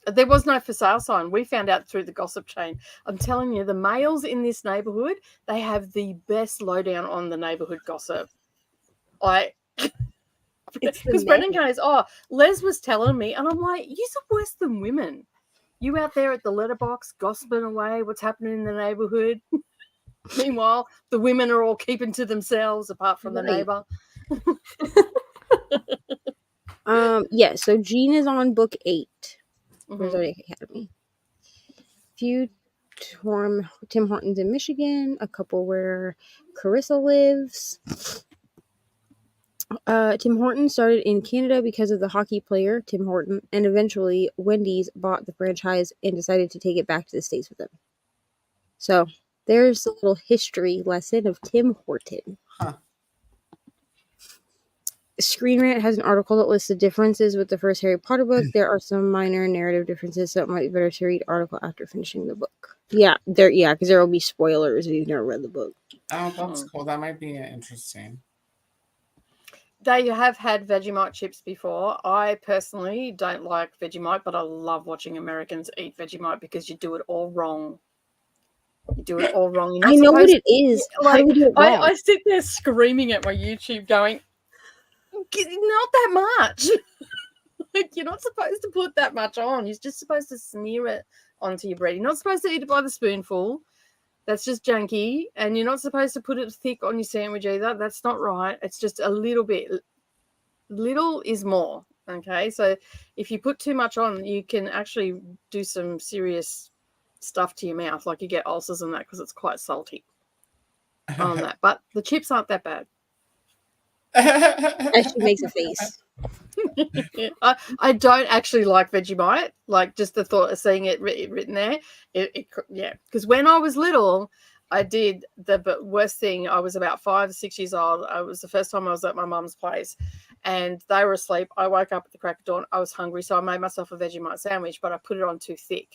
There was no for sale sign. We found out through the gossip chain. I'm telling you, the males in this neighborhood, they have the best lowdown on the neighborhood gossip. It's the Because men. Brendan goes, Les was telling me, and I'm like, you're worse than women. You out there at the letterbox gossiping away what's happening in the neighborhood. Meanwhile, the women are all keeping to themselves apart from the Right. neighbor. Yeah, so Jean is on book 8 for Mhm. Zodiac Academy. Few Tim Hortons in Michigan, a couple where Carissa lives. Tim Horton started in Canada because of the hockey player Tim Horton, and eventually Wendy's bought the franchise and decided to take it back to the States with them. So there's a little history lesson of Tim Horton. Huh. Screen Rant has an article that lists the differences with the first Harry Potter book. There are some minor narrative differences, so it might be better to read article after finishing the book. Because there will be spoilers if you've never read the book. Oh, that's cool. That might be interesting. They have had Vegemite chips before. I personally don't like Vegemite, but I love watching Americans eat Vegemite because you do it all wrong. You do it all wrong. You're not I know what supposed- it is. How like, do we do it wrong? I sit there screaming at my YouTube going, not that much. Like, you're not supposed to put that much on. You're just supposed to smear it onto your bread. You're not supposed to eat it by the spoonful. That's just junky. And you're not supposed to put it thick on your sandwich either. That's not right. It's just a little bit. Little is more. Okay. So if you put too much on, you can actually do some serious stuff to your mouth. Like you get ulcers and that because it's quite salty on that. But the chips aren't that bad. And she makes a face. Yeah, I don't actually like Vegemite. Like just the thought of seeing it written there, because when I was little, I did the worst thing. I was about 5 or 6 years old. It was the first time I was at my mum's place, and they were asleep. I woke up at the crack of dawn. I was hungry, so I made myself a Vegemite sandwich, but I put it on too thick,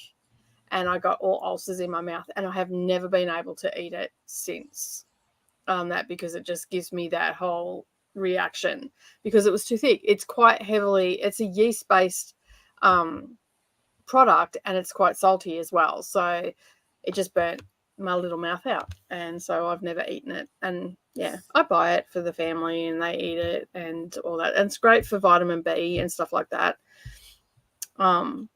and I got all ulcers in my mouth, and I have never been able to eat it since. That because it just gives me that whole reaction because it was too thick. It's quite heavily, it's a yeast based product and it's quite salty as well, so it just burnt my little mouth out, and so I've never eaten it. And yeah, I buy it for the family and they eat it and all that, and it's great for vitamin B and stuff like that. When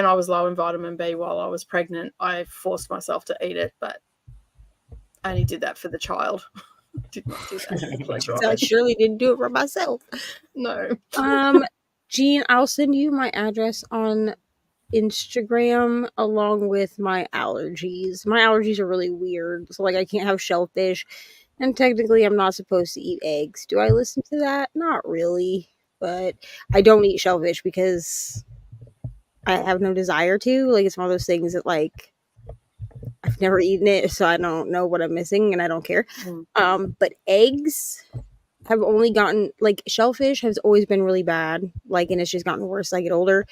I was low in vitamin B while I was pregnant, I forced myself to eat it, but I only did that for the child. Did not do that for the pleasure of So I it. surely didn't do it for myself. No. Jean, I'll send you my address on Instagram along with my allergies. My allergies are really weird. So like I can't have shellfish, and technically I'm not supposed to eat eggs. Do I listen to that? Not really. But I don't eat shellfish because I have no desire to. Like it's one of those things that like I've never eaten it, so I don't know what I'm missing and I don't care. But eggs have only gotten, like, shellfish has always been really bad, like, and it's just gotten worse as I get older.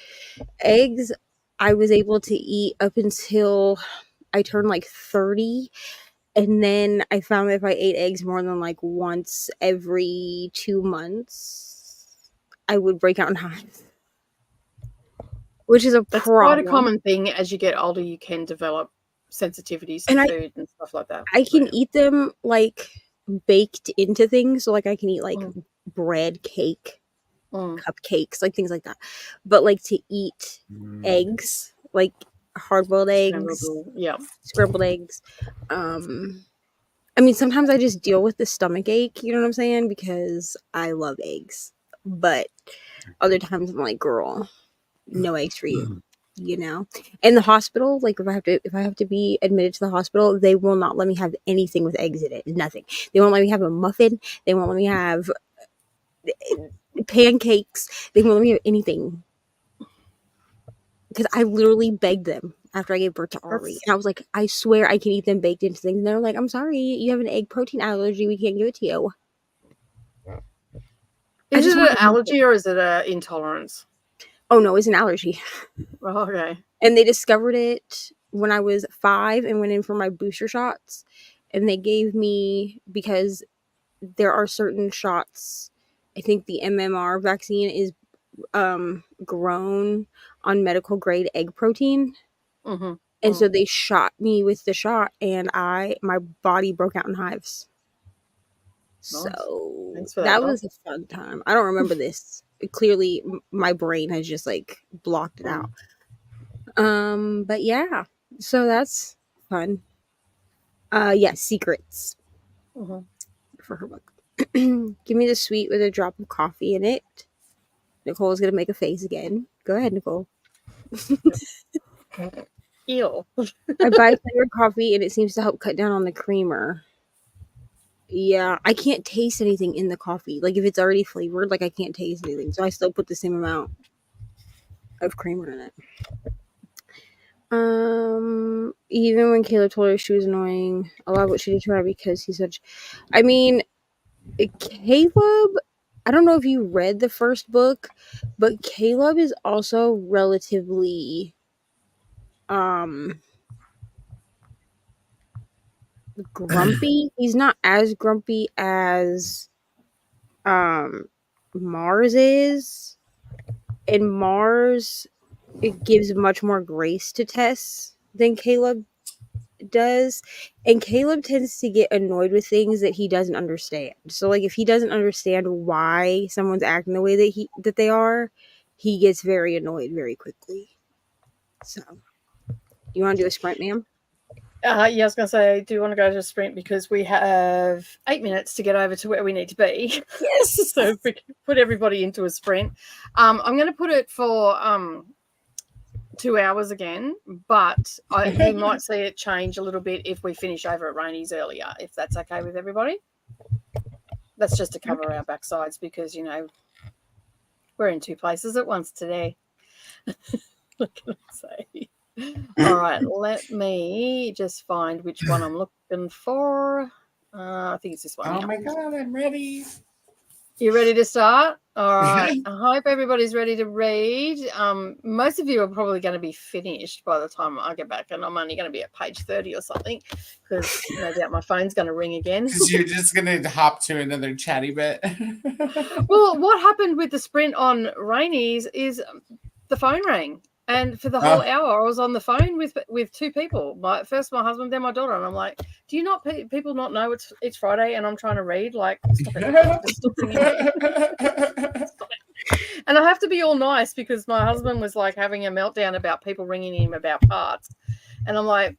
Eggs, I was able to eat up until I turned like 30, And then I found that if I ate eggs more than like once every 2 months, I would break out in hives, which is a That's problem. quite a common thing. As you get older, you can develop sensitivities And to I- food and stuff like that. I can So, eat them like baked into things. So like I can eat like Mm. bread, cake, mm, cupcakes, like things like that. But like to eat eggs, like hard-boiled eggs, scrambled, yeah. scrambled eggs. I mean, sometimes I just deal with the stomach ache, you know what I'm saying? Because I love eggs. But other times I'm like, girl, no eggs for you. You know? In the hospital, like if I have to be admitted to the hospital, they will not let me have anything with eggs in it. Nothing. They won't let me have a muffin. They won't let me have pancakes. They won't let me have anything. Because I literally begged them after I gave birth to Ari. And I was like, I swear I can eat them baked into things. And they're like, I'm sorry, you have an egg protein allergy. We can't give it to you. I Is just it wanna an eat allergy or is it an intolerance? Oh no, it's an allergy. Oh, okay. And they discovered it when I was 5 and went in for my booster shots. And they gave me, because there are certain shots, I think the MMR vaccine is grown on medical grade egg protein. Mm-hmm. And so they shot me with the shot and my body broke out in hives. Nice. So Thanks for that that, was a fun time. I don't remember this. Clearly my brain has just like blocked it out. But yeah. So that's fun. Yeah, secrets Mm-hmm. for her book. Give me the sweet with a drop of coffee in it. Nicole's gonna make a face again. Go ahead, Nicole. Ew. I buy flavored coffee and it seems to help cut down on the creamer. Yeah, I can't taste anything in the coffee. Like if it's already flavored, like I can't taste anything. So I still put the same amount of creamer in it. Even when Caleb told her she was annoying, a lot of what she did to her because he's such. I mean, Caleb. I don't know if you read the first book, but Caleb is also relatively grumpy. He's not as grumpy as Mars is. And Mars, it gives much more grace to Tess than Caleb does. And Caleb tends to get annoyed with things that he doesn't understand. So like if he doesn't understand why someone's acting the way that they are, he gets very annoyed very quickly. So you want to do a sprint, ma'am? Yeah, I was going to say, do you want to go to a sprint? Because we have 8 minutes to get over to where we need to be. Yes. So if we can put everybody into a sprint. I'm going to put it for 2 hours again, but we might see it change a little bit if we finish over at Rainey's earlier, if that's okay with everybody. That's just to cover our backsides because, you know, we're in 2 places at once today. What can I say? All right, let me just find which one I'm looking for. I think it's this one. Oh Yeah. my god, I'm ready. You ready to start? All right. I hope everybody's ready to read. Most of you are probably going to be finished by the time I get back, and I'm only going to be at page 30 or something because no doubt my phone's going to ring again. Because you're just gonna hop to another chatty bit. Well, what happened with the sprint on Rainey's is the phone rang. And for the whole hour, I was on the phone with 2 people. First my husband, then my daughter. And I'm like, do you not people not know it's Friday and I'm trying to read? Like, stop it. Just stop ringing me. Stop it. And I have to be all nice because my husband was like having a meltdown about people ringing him about parts. And I'm like,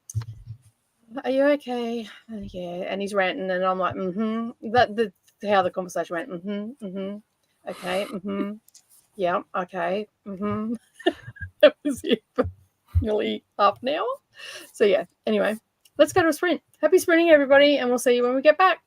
are you okay? Yeah. And he's ranting and I'm like, how the conversation went. Okay. Yeah. Okay. That was it for nearly half an hour. So yeah, anyway, let's go to a sprint. Happy sprinting, everybody, and we'll see you when we get back.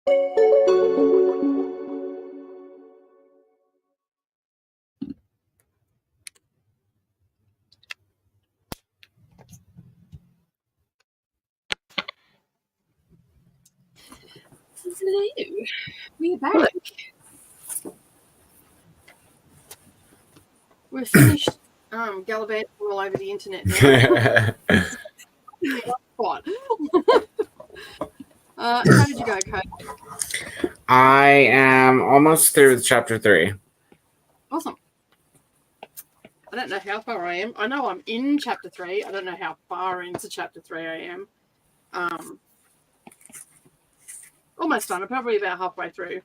Hello. We're back. We're finished gallivanting all over the internet now. What? How did you go, Cody? I am almost through with chapter 3. Awesome. I don't know how far I am. I know I'm in chapter 3. I don't know how far into chapter 3 I am. Almost done. I'm probably about halfway through.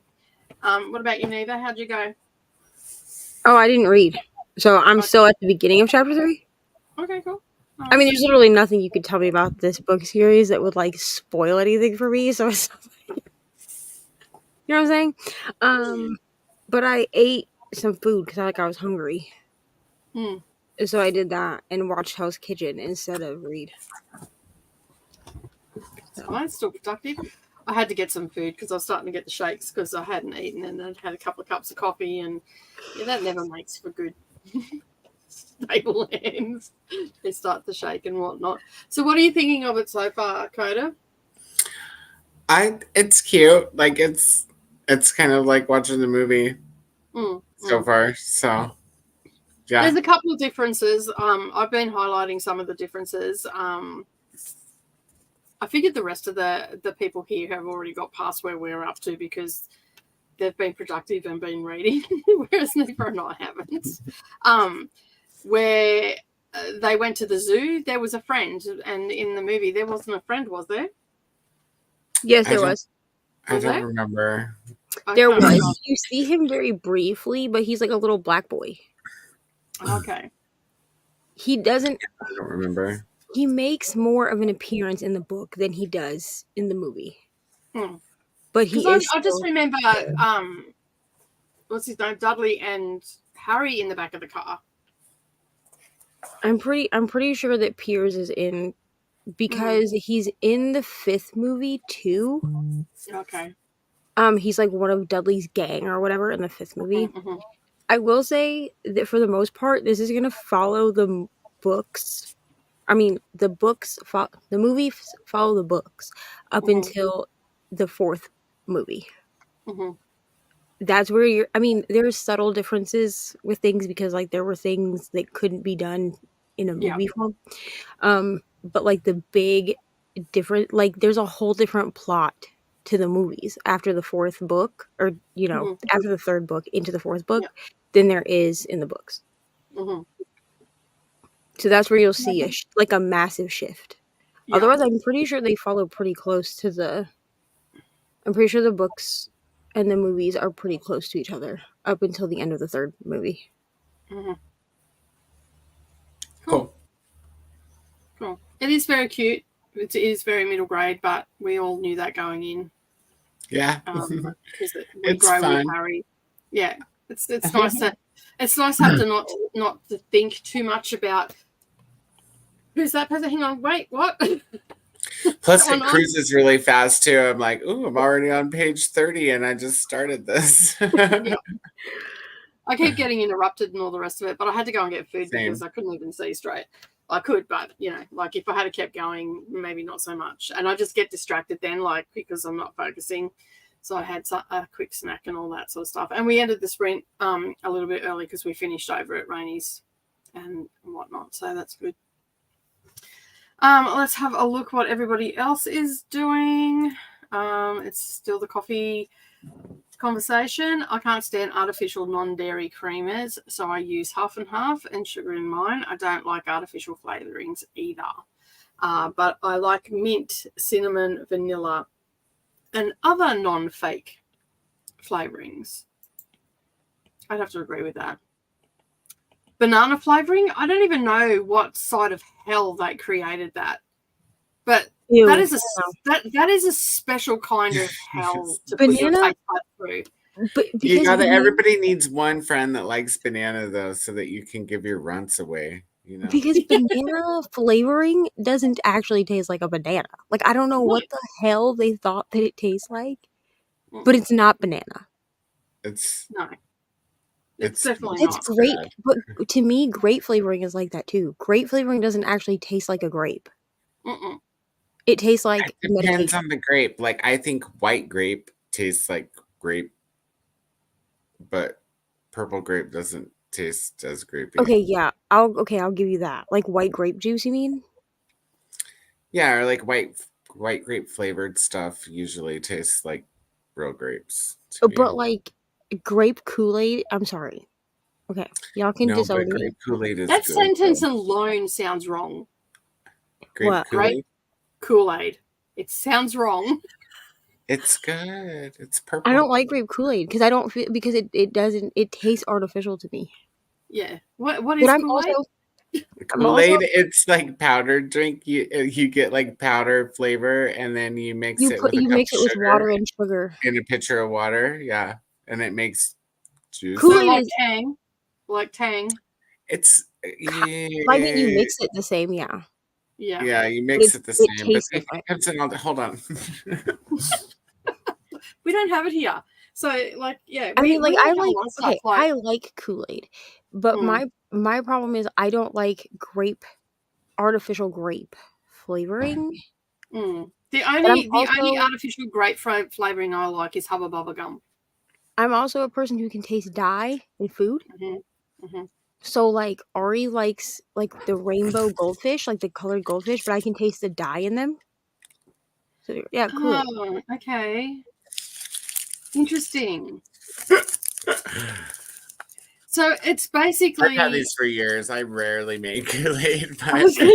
What about you, Neva? How'd you go? Oh, I didn't read. So I'm still at the beginning of chapter 3. Okay, cool. I mean, there's literally nothing you could tell me about this book series that would like spoil anything for me. So it's you know what I'm saying? But I ate some food because I was hungry. So I did that and watched Hell's Kitchen instead of read. I'm still productive. I had to get some food because I was starting to get the shakes because I hadn't eaten and I'd had a couple of cups of coffee, and that never makes for good stable hands. They start to shake and whatnot. So what are you thinking of it so far, Coda? It's cute. Like it's kind of like watching the movie so far. So yeah. There's a couple of differences. I've been highlighting some of the differences. I figured the rest of the people here have already got past where we're up to because they've been productive and been reading, whereas Neva and I haven't. Where they went to the zoo, there was a friend, and in the movie there wasn't a friend, was there? Yes, there was. I don't remember. There was. You see him very briefly, but he's like a little black boy. Okay. He doesn't. I don't remember. He makes more of an appearance in the book than he does in the movie. But he is. I just remember, what's his name, Dudley and Harry in the back of the car. I'm pretty sure that Piers is in because he's in the 5th movie too. Okay. He's like one of Dudley's gang or whatever in the 5th movie. I will say that for the most part, this is gonna follow the books. I mean, the movies follow the books up until the 4th movie. That's where there's subtle differences with things because like there were things that couldn't be done in a movie form. But like the big different, like there's a whole different plot to the movies after the 4th book, or after the 3rd book into the 4th book than there is in the books. So that's where you'll see a massive shift. Otherwise, I'm pretty sure they follow pretty close to the. I'm pretty sure the books and the movies are pretty close to each other up until the end of the 3rd movie. Cool. It is very cute. It is very middle grade, but we all knew that going in. Yeah. Because we grow with Harry. Yeah, it's nice to have to not to think too much about who's that person. Hang on, wait, what? Plus, it cruises really fast too. I'm like, ooh, I'm already on page 30, and I just started this. I keep getting interrupted and all the rest of it, but I had to go and get food because I couldn't even see straight. I could, but like if I had kept going, maybe not so much. And I just get distracted then, like because I'm not focusing. So I had a quick snack and all that sort of stuff. And we ended the sprint a little bit early because we finished over at Rainey's and whatnot. So that's good. Let's have a look what everybody else is doing. It's still the coffee conversation. I can't stand artificial non-dairy creamers, so I use half and half and sugar in mine. I don't like artificial flavorings either, but I like mint, cinnamon, vanilla, and other non-fake flavorings. I'd have to agree with that. Banana flavoring, I don't even know what side of hell they created that, but that is a special kind of hell to put your taste bud through. But everybody needs one friend that likes banana though, so that you can give your runts away. Because banana flavoring doesn't actually taste like a banana. Like I don't know what the hell they thought that it tastes like. but it's not banana. It's No, it's definitely It's not. grape, bad. but to me, grape flavoring is like that too. Grape flavoring doesn't actually taste like a grape. Mm-mm. It tastes like It depends medication. on the grape. Like I think white grape tastes like grape, but purple grape doesn't taste as grapey. Okay, yeah, I'll give you that. Like white grape juice, you mean? Yeah, or like white grape flavored stuff usually tastes like real grapes to me. But like grape Kool-Aid, I'm sorry. Okay, y'all can No, disown but me. grape Kool-Aid is That good. sentence though. alone sounds wrong. Grape What? Kool-Aid? Kool-Aid. It sounds wrong. It's good. It's purple. I don't like grape Kool-Aid because I don't feel because it doesn't it tastes artificial to me. Yeah. What is But I'm Kool-Aid? also Kool-Aid, it's like powdered drink. You get like powder flavor, and then you mix it with a you cup mix of it with sugar water and sugar. in a pitcher of water. Yeah, and it makes juice. Kool-Aid So like is- Tang. Like Tang. It's I mean, you mix it the same, yeah. Yeah. Yeah, you mix it the it same, but tastes it different. comes in all. Hold on. We don't have it here. So like yeah. I mean, like we I have a like lot of stuff, I like Kool-Aid, but Mm. my problem is I don't like artificial grape flavoring. Mm. The I'm only also- artificial grape flavoring I like is Hubba Bubba gum. I'm also a person who can taste dye in food. Mm-hmm. So like Ari likes like the rainbow goldfish, like the colored goldfish, but I can taste the dye in them. So yeah, cool. Oh, okay. Interesting. So it's basically. I've had these for years. I rarely make Kool-Aid, I but was gonna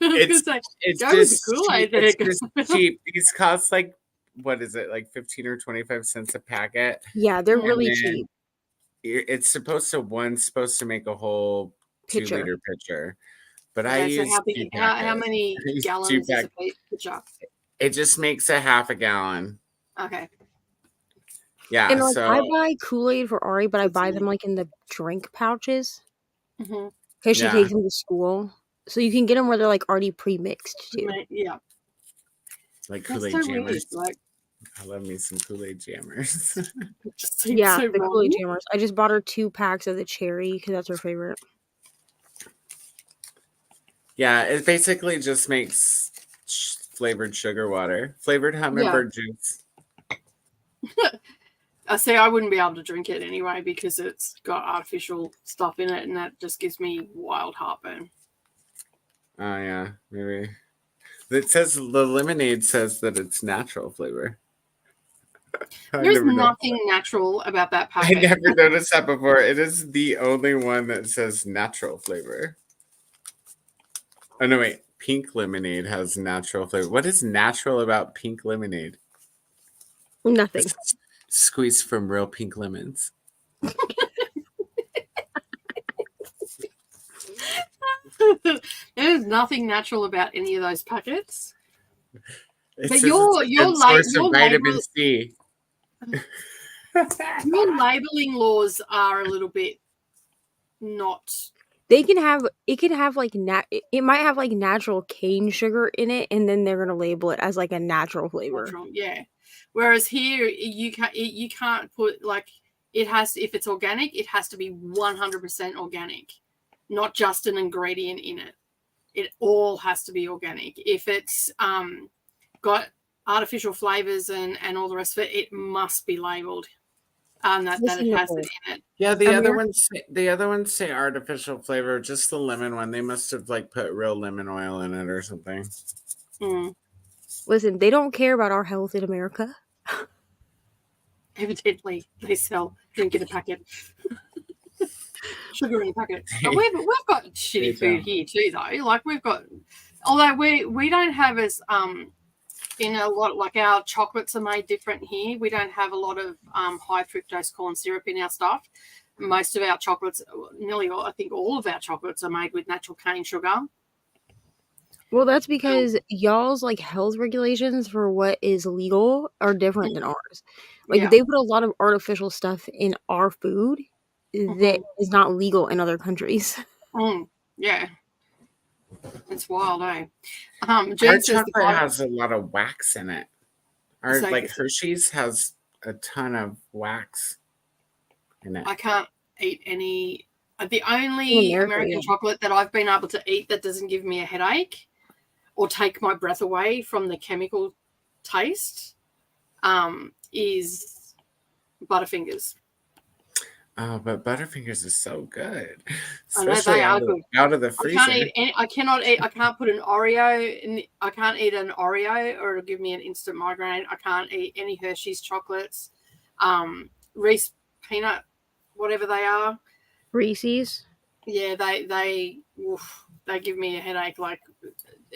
it's say, it's go with the just Kool-Aid cheap. It's there, just cheap. These cost like what is it, like 15 or 25 cents a packet? Yeah, they're And really then cheap. It's supposed to make a whole Pitcher. 2-liter pitcher, but I okay, so use how two big? How packets. many I use gallons two is a pack- pitcher? It just makes a half a gallon. Okay. Yeah, And like so I buy Kool-Aid for Ari, but I buy them like in the drink pouches Mm-hmm. because she Yeah. takes them to school. So you can get them where they're like already pre-mixed too. Yeah. like That's Kool-Aid so jammers. weird. Like, I love me some Kool-Aid jammers. it just seems Yeah, so the wrong. Kool-Aid jammers. I just bought her 2 packs of the cherry because that's her favorite. Yeah, it basically just makes flavored sugar water, flavored hummingbird juice. I see. I wouldn't be able to drink it anyway because it's got artificial stuff in it, and that just gives me wild heartburn. Oh yeah, maybe. It says the lemonade says that it's natural flavor. I There's never noticed nothing natural about that I packet. never noticed that before. It is the only one that says natural flavor. Oh no, wait. Pink lemonade has natural flavor. What is natural about pink lemonade? Nothing. It's squeezed from real pink lemons. There's nothing natural about any of those packets. It But says your- it's a your good la- source your of vitamin label- C. Your labeling laws are a little bit not. It can have like it might have like natural cane sugar in it, and then they're gonna label it as like a natural flavor. Natural, yeah. Whereas here you can't put like it has if it's organic, it has to be 100% organic, not just an ingredient in it. It all has to be organic. If it's got artificial flavors and all the rest of it, it must be labeled that it has it in it. Yeah, the Amir? other ones say artificial flavor. Just the lemon one, they must have like put real lemon oil in it or something. Mm. Listen, they don't care about our health in America. Evidently, they sell drink in a packet, sugar in a packet. But we've got shitty food here too, though. Like we've got, although we don't have as in a lot like our chocolates are made different here. We don't have a lot of high fructose corn syrup in our stuff. Most of our chocolates, nearly all, I think all of our chocolates are made with natural cane sugar. Well, that's because y'all's like health regulations for what is legal are different than ours. Like Yeah. they put a lot of artificial stuff in our food that is not legal in other countries. Yeah. It's wild, eh? Our Jen says chocolate has a lot of wax in it. Our So- like Hershey's has a ton of wax in it. I can't eat any. The only America, American yeah. chocolate that I've been able to eat that doesn't give me a headache or take my breath away from the chemical taste is Butterfingers. Oh, but Butterfingers is so good, I know especially they are good. out of the I freezer. can't eat any. I cannot eat. I can't put an Oreo in. I can't eat an Oreo, or it'll give me an instant migraine. I can't eat any Hershey's chocolates, Reese peanut, whatever they are. Reese's. Yeah, they give me a headache. Like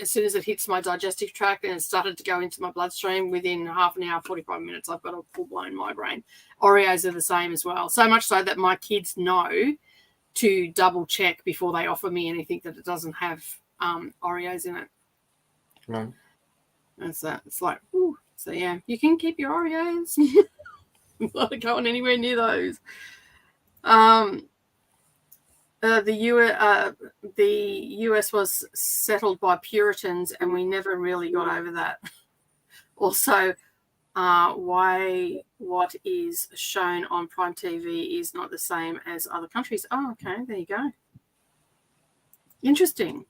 as soon as it hits my digestive tract and it started to go into my bloodstream, within half an hour, 45 minutes, I've got a full blown migraine. Oreos are the same as well. So much so that my kids know to double check before they offer me anything that it doesn't have Oreos in it. Well, That's that. It's like, ooh. So yeah, you can keep your Oreos. I'm not going anywhere near those. The US was settled by Puritans, and we never really got over that. Also, why what is shown on Prime TV is not the same as other countries. Oh, okay, there you go. Interesting.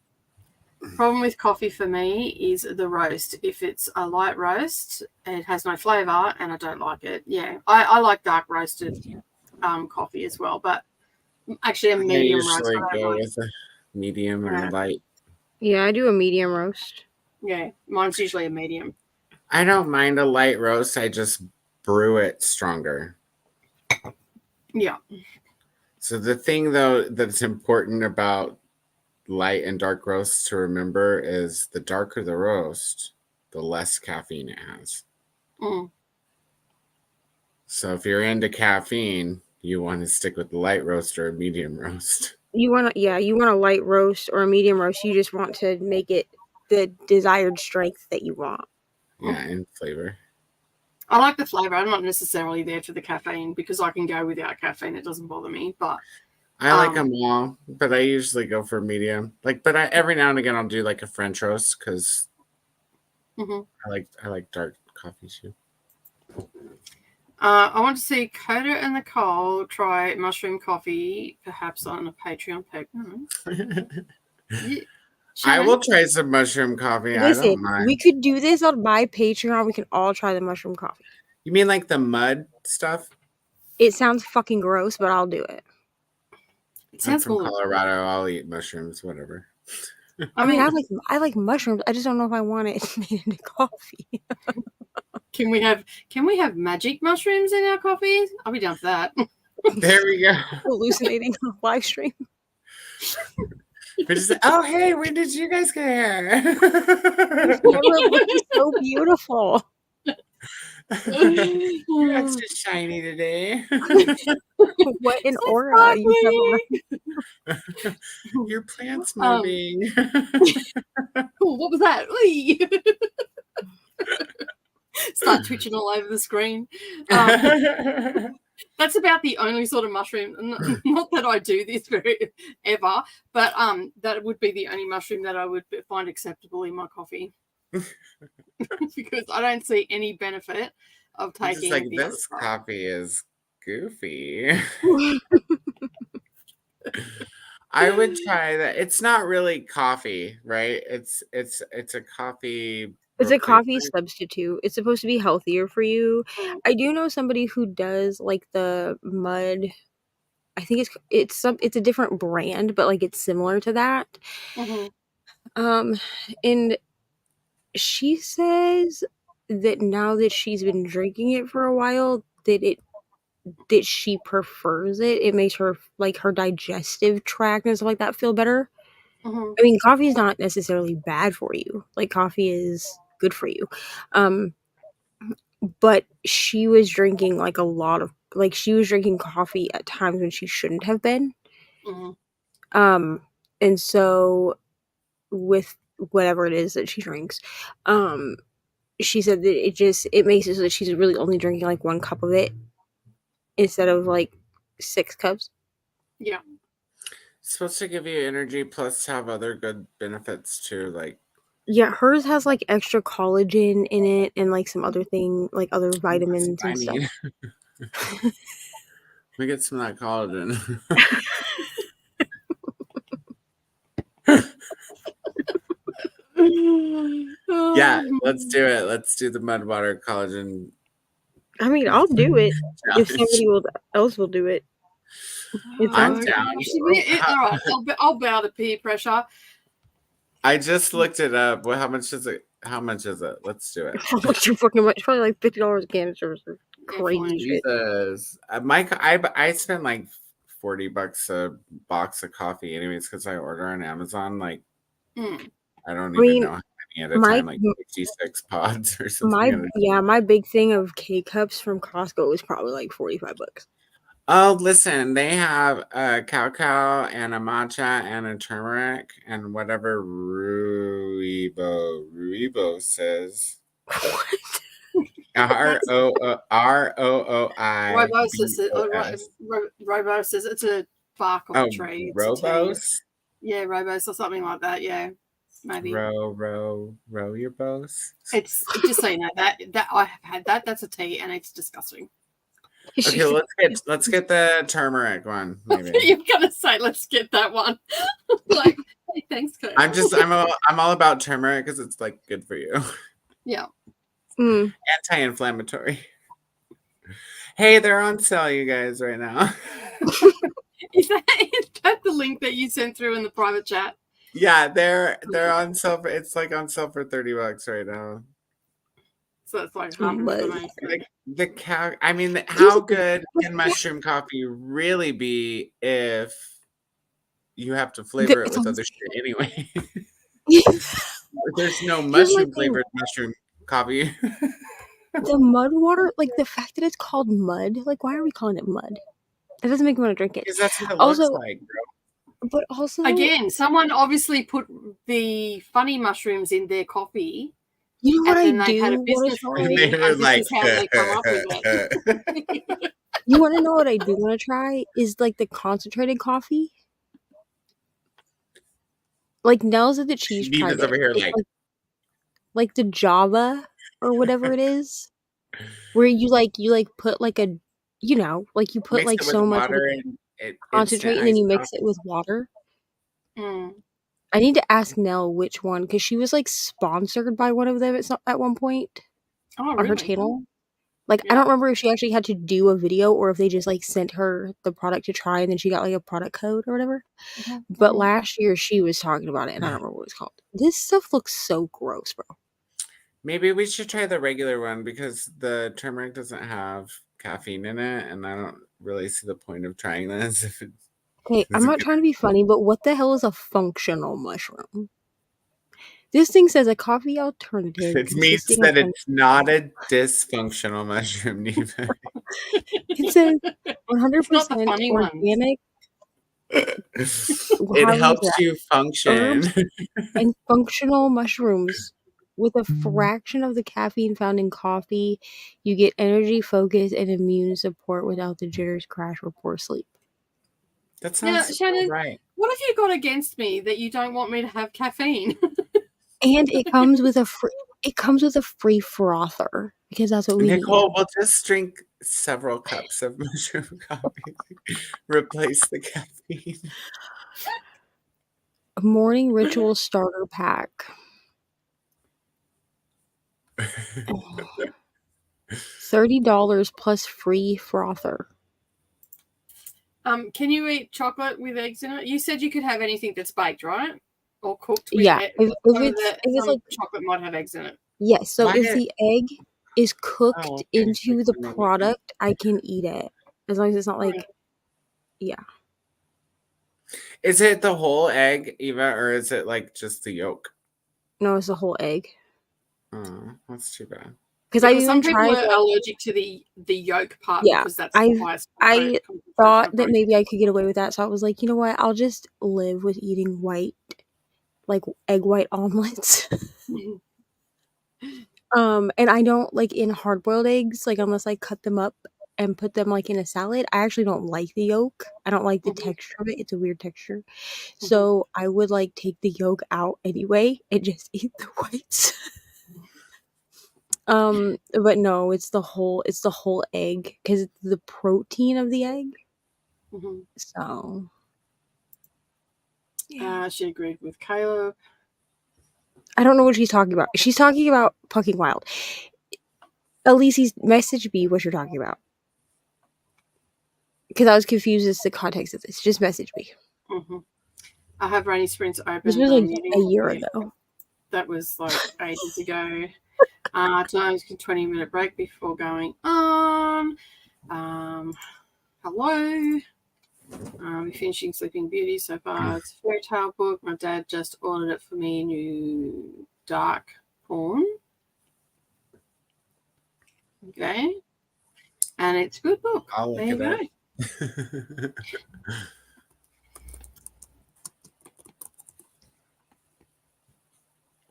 Problem with coffee for me is the roast. If it's a light roast, it has no flavor, and I don't like it. Yeah, I like dark roasted coffee as well, but actually a I medium roast. usually I don't go like. with a medium or Yeah. light. Yeah, I do a medium roast. Yeah, mine's usually a medium. I don't mind a light roast. I just brew it stronger. Yeah. So the thing, though, that's important about light and dark roasts to remember is the darker the roast, the less caffeine it has. Mm. So if you're into caffeine, you want to stick with the light roast or a medium roast. You want a light roast or a medium roast. You just want to make it the desired strength that you want. Yeah, and flavor. I like the flavor. I'm not necessarily there for the caffeine because I can go without caffeine. It doesn't bother me. But I like them all, but I usually go for medium. Like, every now and again I'll do like a French roast because I like dark coffee too. I want to see Coda and Nicole try mushroom coffee, perhaps on a Patreon page. I will try some mushroom coffee. I Listen, don't mind. we could do this on my Patreon. We can all try the mushroom coffee. You mean like the mud stuff? It sounds fucking gross, but I'll do it. It I'm sounds from cool. Colorado. I'll eat mushrooms, whatever. I mean, I like mushrooms. I just don't know if I want it made into coffee. Can we have magic mushrooms in our coffee? I'll be down for that. There we go. Hallucinating on live stream. We're just, oh, hey, when did you guys get here? Never looked so beautiful. You're extra shiny today. What an aura you have. Your plant's moving. Cool, what was that? Start twitching all over the screen. That's about the only sort of mushroom. Not that I do this ever, but that would be the only mushroom that I would find acceptable in my coffee. Because I don't see any benefit of I'm taking just like, the this other coffee is goofy. I would try that. It's not really coffee, right? It's a coffee. It's a coffee replacement. substitute. It's supposed to be healthier for you. I do know somebody who does like the mud. I think it's a different brand, but like it's similar to that. Mhm. And she says that now that she's been drinking it for a while, that she prefers it. It makes her like her digestive tract and stuff like that feel better. Mhm. I mean, coffee is not necessarily bad for you. Like coffee is good for you. But she was drinking like a lot of she was drinking coffee at times when she shouldn't have been. Mhm. And so with whatever it is that she drinks, she said that it makes it so that she's really only drinking like 1 cup of it instead of like 6 cups. Yeah. It's supposed to give you energy plus have other good benefits too, like Yeah, hers has like extra collagen in it and like some other thing, like other vitamins I and stuff. need. We get some of that collagen. Yeah, let's do it. Let's do the mud water collagen I mean, I'll do it if challenge. somebody else will do it. It's I'm on. down. All right, I'll bow to peer pressure. I just looked it up. Well, how much is it? How much is it? Let's do it. How much too fucking much? Probably like $50 a can or something. Crazy fine. shit. Jesus, I spent like $40 a box of coffee, anyways, because I order on Amazon. Like, Mm. I don't I even mean, know how many at a my time, like 66 pods or something. my big thing of K cups from Costco is probably like $45. Oh, listen, they have a cacao and a matcha and a turmeric and whatever Ruibo says. What? ROOI. Ribose. It's a bark of a tree. It's a tea. Robos? Yeah, Robos or something like that. Yeah, maybe. Row your bows. It's just so you know that I have had that. That's a tea, and it's disgusting. Okay, let's get the turmeric one. Maybe You're gonna say, let's get that one. Like, hey, thanks, Kurt. I'm all about turmeric because it's like good for you. Yeah. Anti-inflammatory. Hey, they're on sale, you guys, right now. Is that the link that you sent through in the private chat? Yeah, they're on sale. It's like on sale for $30 right now. So it's like $100 for me. Like the cow. I mean, how good can mushroom coffee really be if you have to flavor it with other shit anyway? There's no mushroom flavored mushroom coffee. The mud water, like the fact that it's called mud, like why are we calling it mud? It doesn't make me want to drink it. Because that's what it Also- looks like, bro. But also, Again, someone obviously put the funny mushrooms in their coffee. you know what and I then they had a do? business wanna And try? they meeting, were and this like, is how they come up with it. You want to know what I do want to try? Is like the concentrated coffee. Like Nels at the Cheese tried Nina's it. over here It's like the Java or whatever it is, where you put like a, like you put mix like it with so much water and concentrate and then you mix it with water. Mm. I need to ask Nell which one because she was like sponsored by one of them at one point Oh, on her really? channel. Like I Yeah. don't remember if she actually had to do a video or if they just like sent her the product to try and then she got like a product code or whatever. But last year she was talking about it and I don't remember what it's called. This stuff looks so gross, bro. Maybe we should try the regular one because the turmeric doesn't have caffeine in it, and I don't really see the point of trying this. If it's, Okay, I'm it not good? trying to be funny, but what the hell is a functional mushroom? This thing says a coffee alternative. It means consisting that of it's not a dysfunctional mushroom, Neva. It says 100% It's not the funny ones. organic It How is helps that? you function. and functional mushrooms. With a fraction of the caffeine found in coffee, you get energy, focus, and immune support without the jitters, crash, or poor sleep. That Now, sounds Shannon, right. what have you got against me that you don't want me to have caffeine? And it comes with a free frother because that's what we Nicole, need. we'll just drink several cups of mushroom coffee. Replace the caffeine. A morning ritual starter pack. $30 plus free frother. Can you eat chocolate with eggs in it? You said you could have anything that's baked, right? Or cooked with Yeah, it. if Some it's like chocolate might have eggs in it. yes. So Why if did- the egg is cooked Oh, okay. into the Maybe. product, I can eat it as long as it's not like Is it the whole egg, Eva, or is it like just the yolk? no, it's a whole egg. Oh, that's too bad. Because I Because some even people tried. are allergic to the yolk part Yeah, because that's I the highest thought concentration that of maybe I could get away with that, so I was like, you know what? I'll just live with eating white, like egg white omelets. protein. And I don't like in hard boiled eggs, like unless I cut them up and put them like in a salad. I actually don't like the yolk. I don't like the Mhm. texture of it. It's a weird texture. So I would like take the yolk out anyway and just eat the whites. But no, it's the whole egg because it's the protein of the egg. Mhm. So yeah. She agreed with Caleb. I don't know what she's talking about. She's talking about Fucking Wild. Elise, message me what you're talking about. Because I was confused as to the context of this. Just message me. Hmm. I have Rainy Sprints open. This was but I'm like muting a year it. ago. That was like ages ago. Tonight, a 20-minute break before going on. Hello. We're finishing Sleeping Beauty so far. It's a fairy tale book. My dad just ordered it for me. New dark porn. Okay. And it's a good book. I'll There look you at go. it.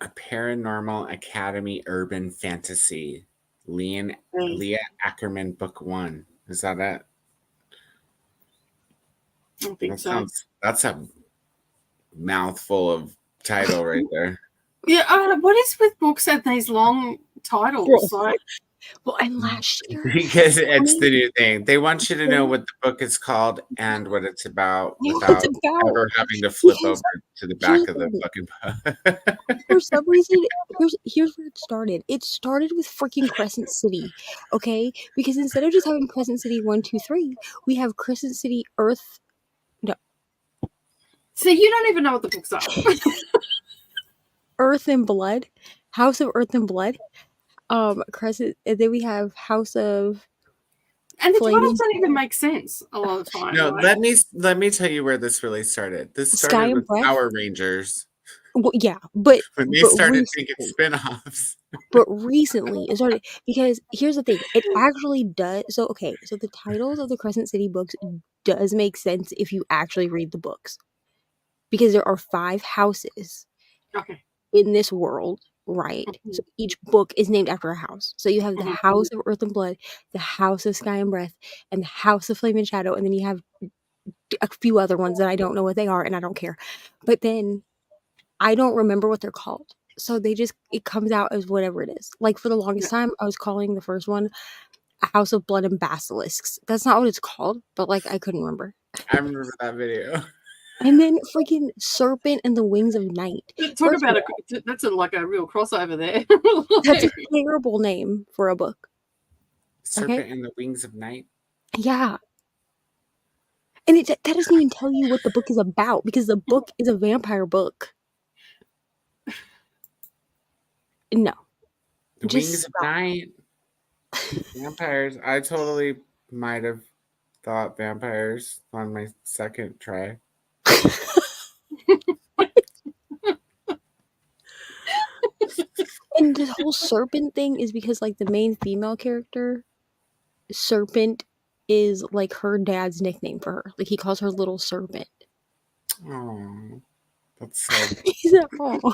A Paranormal Academy Urban Fantasy. Leah Ackerman, Book 1. Is that it? I don't think so. That's a mouthful of title right there. Yeah, what is with books and these long titles? Bro. Like, Well, and last year, Because it's the new thing. They want you to know what the book is called and what it's about without ever having to flip Because over to the back of the here's fucking book. For some reason, here's where it started. It started with freaking Crescent City, okay? Because instead of just having Crescent City 1, 2, 3, we have Crescent City Earth. No, see, you don't even know what the books are. Earth and Blood, House of Earth and Blood. Crescent, and then we have House of. And the Flaming titles don't even make sense a lot of the time. No, like, let me tell you where this really started. This Sky started and with Breath? Power Rangers. Well, yeah, but When they but started recently, thinking spin-offs. but recently it started because here's the thing. It actually does. So okay, so the titles of the Crescent City books does make sense if you actually read the books, because there are 5 houses okay. in this world, right? Mhm. So each book is named after a house. So you have the Mhm. House of Earth and Blood, the House of Sky and Breath, and the House of Flame and Shadow, and then you have a few other ones that I don't know what they are and I don't care. But then I don't remember what they're called. So it comes out as whatever it is. Like for the longest time, I was calling the first one A House of Blood and Basilisks. That's not what it's called, but like I couldn't remember. I remember that video. And then freaking Serpent and the Wings of Night. Talk First about of all, that's like a real crossover there. that's a terrible name for a book. Serpent and the Wings of Night. Yeah. And that doesn't even tell you what the book is about, because the book is a vampire book. No. The Just Wings of Night. Vampires. I totally might have thought vampires on my second try. And this whole serpent thing is because like the main female character, Serpent, is like her dad's nickname for her. Like he calls her Little Serpent. Oh, that's so He's like, oh.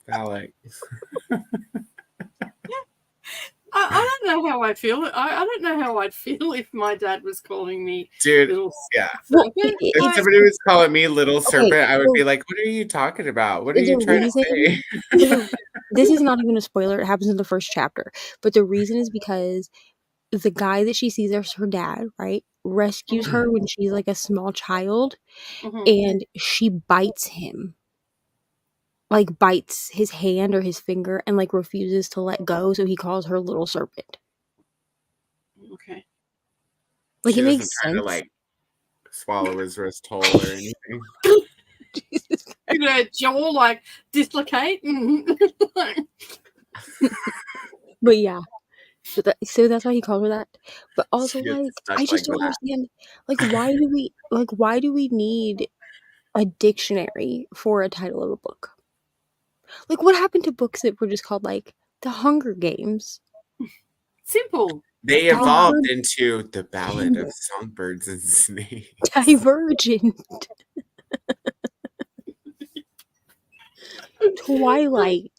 phallic. I don't know how I feel. I don't know how I'd feel if my dad was calling me Dude, little yeah. Well, serpent. If somebody was calling me Little Serpent, I would so be like, what are you talking about? What are there's you a trying to reason- say? This is not even a spoiler. It happens in the first chapter. But the reason is because the guy that she sees as her dad, right, rescues her when she's like a small child, Mhm. and she bites him. Like bites his hand or his finger and like refuses to let go, so he calls her Little Serpent. Okay. Like She it doesn't makes try sense. to like swallow his wrist whole or anything. Jesus. You know, jaw like dislocate. But yeah. So that's why he called her that. But also She gets like stuck I just like don't that. understand, why do we need a dictionary for a title of a book? Like what happened to books that were just called like The Hunger Games? Simple. They evolved into the Ballad of Songbirds and Snakes. Divergent. Twilight.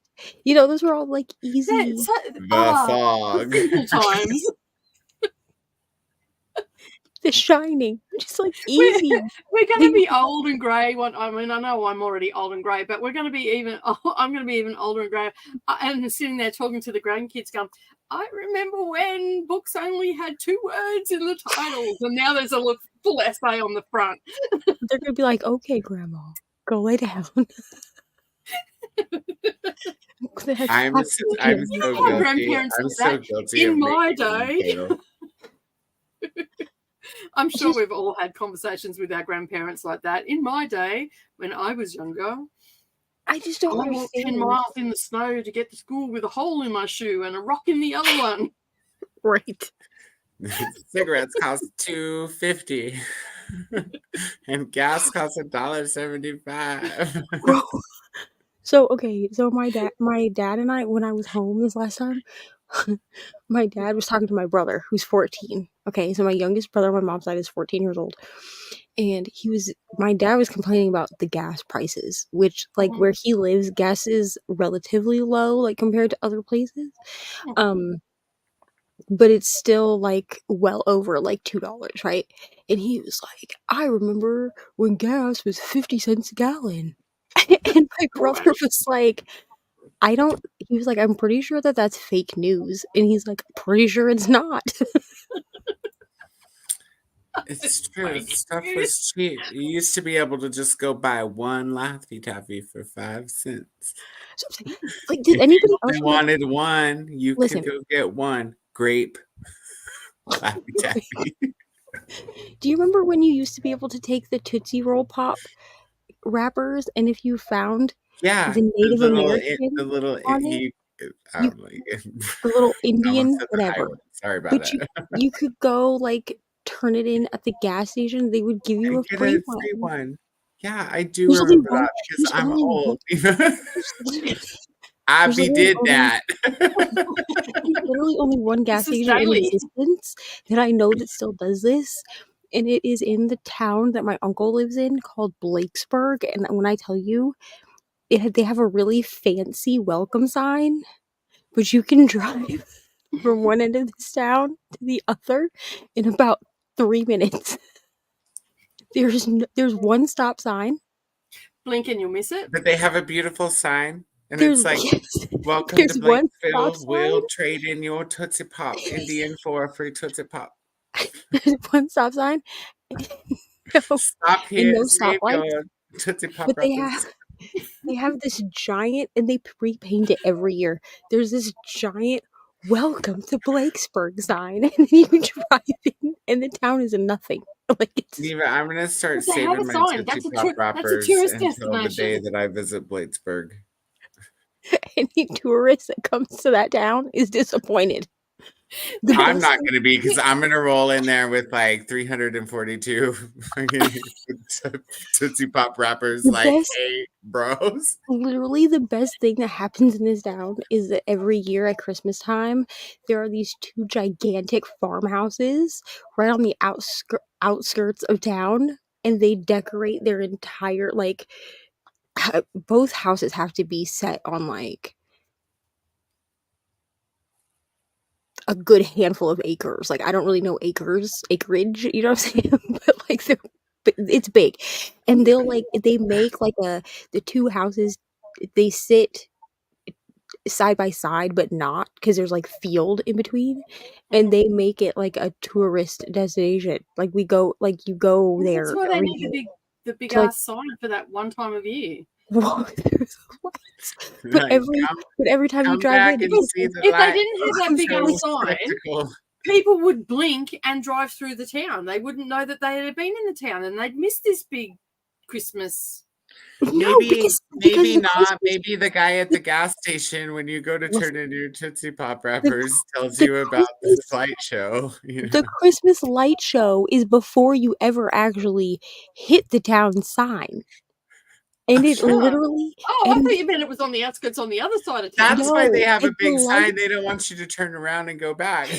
You know, those were all like easy. The Fog. Simple times. The Shining, just like We're, easy. we're going to be old and grey. I mean, I know I'm already old and grey, but we're going to be even. I'm going to be even older and grey. And sitting there talking to the grandkids, going, "I remember when books only had 2 words in the titles, and now there's a full essay on the front." They're gonna be like, "Okay, Grandma, go lay down." I'm You so know, my guilty. grandparents I'm did so that. guilty In of my making them day, fail. I'm sure we've all had conversations with our grandparents like that. In my day, when I was younger, I just don't I walked 10 understand. miles in the snow to get to school with a hole in my shoe and a rock in the other one. Right. Cigarettes cost $2.50, and gas costs $1.75. Bro. So my dad and I, when I was home this last time, my dad was talking to my brother who's 14. Okay, so my youngest brother on my mom's side is 14 years old. And my dad was complaining about the gas prices, which like where he lives, gas is relatively low, like compared to other places. But it's still like well over like $2, right? And he was like, I remember when gas was 50 cents a gallon. And my brother was like, he was like, I'm pretty sure that that's fake news. And he's like, pretty sure it's not. It's true. Stuff was cheap. You used to be able to just go buy one Laffy Taffy for 5 cents. So I'm saying, like, did anybody else If you wanted one, you Listen. could go get one grape Laffy Taffy. Do you remember when you used to be able to take the Tootsie Roll Pop wrappers, and if you found Yeah, the Native American the little on it, the little I almost Indian, said the high whatever. one. Sorry about But that. you could go like turn it in at the gas station. They would give you I a get free a one. free one. Yeah, I do There's only remember one. that because There's I'm only old. There's Abby literally did only- that. There's literally only one gas This is station in daily. existence that I know that still does this, and it is in the town that my uncle lives in called Blakesburg. And when I tell you, they have a really fancy welcome sign, but you can drive from one end of this town to the other in about 3 minutes. There's one stop sign. Blink and you'll miss it. But they have a beautiful sign. And There's it's like, welcome there's to one Blakesfield. stop We'll sign. trade in your Tootsie Pop Indian for a free Tootsie Pop. There's one stop sign. No, Stop and here no and save stoplights. your Tootsie Pop But they wrappers. have this giant, and they repaint it every year. There's this giant "Welcome to Blakesburg" sign, and then you drive in, and the town is nothing. Like it's Neva, I'm going to start But they have saving a my sign. Tootsie Pop wrappers tourist until the day destination. that I visit Bladesburg. any tourist that comes to that town is disappointed. The I'm best not thing- going to be because I'm going to roll in there with like 342 Tootsie Pop wrappers. The Like, best- hey, bros. Literally, the best thing that happens in this town is that every year at Christmas time, there are these 2 gigantic farmhouses right on the outskirts of town, and they decorate their entire both houses have to be set on like a good handful of acres. Like I don't really know acreage, you know what I'm saying? But like it's big. And they make like the 2 houses, they sit side by side but not, because there's like field in between, and they make it like a tourist destination. Like you go there That's why they every need year. the big to, like- ass sign for that one time of year. Walk through the lights. But Like, every time you come drive back in, and see the If they light didn't have that big show ass sign, spectacle. people would blink and drive through the town. They wouldn't know that they had been in the town, and they'd miss this big Christmas. no, because Maybe the not. Christmas- Maybe the guy at the gas station when you go to turn in your Tootsie Pop wrappers tells the you about this Christmas- light show. You know? The Christmas light show is before you ever actually hit the town sign. And it Sure. literally Oh, I and thought you meant it was on the outskirts on the other side of town. That's why they have a and the big sign. light- They don't want you to turn around and go back.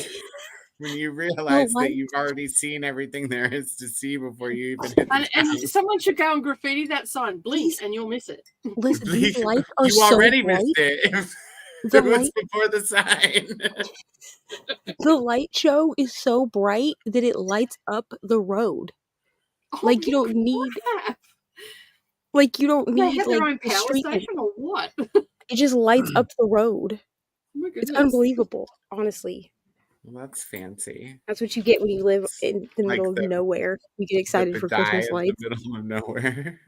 When you realize light- that you've already seen everything there is to see before you even hit the And town. someone should go and graffiti that sign. Blink, Please. and you'll miss it. Listen, these lights are You so already bright. missed it. The It was light, before the sign. the light show is so bright that it lights up the road. Oh, Like you don't look, need, crap. like you don't They need have like their own the power street light. station or what? It just lights up the road. Oh my It's goodness. unbelievable, honestly. Well, that's fancy. That's what you get when you live It's in the like middle of nowhere. You get the excited for Christmas Badai of lights. the middle of nowhere.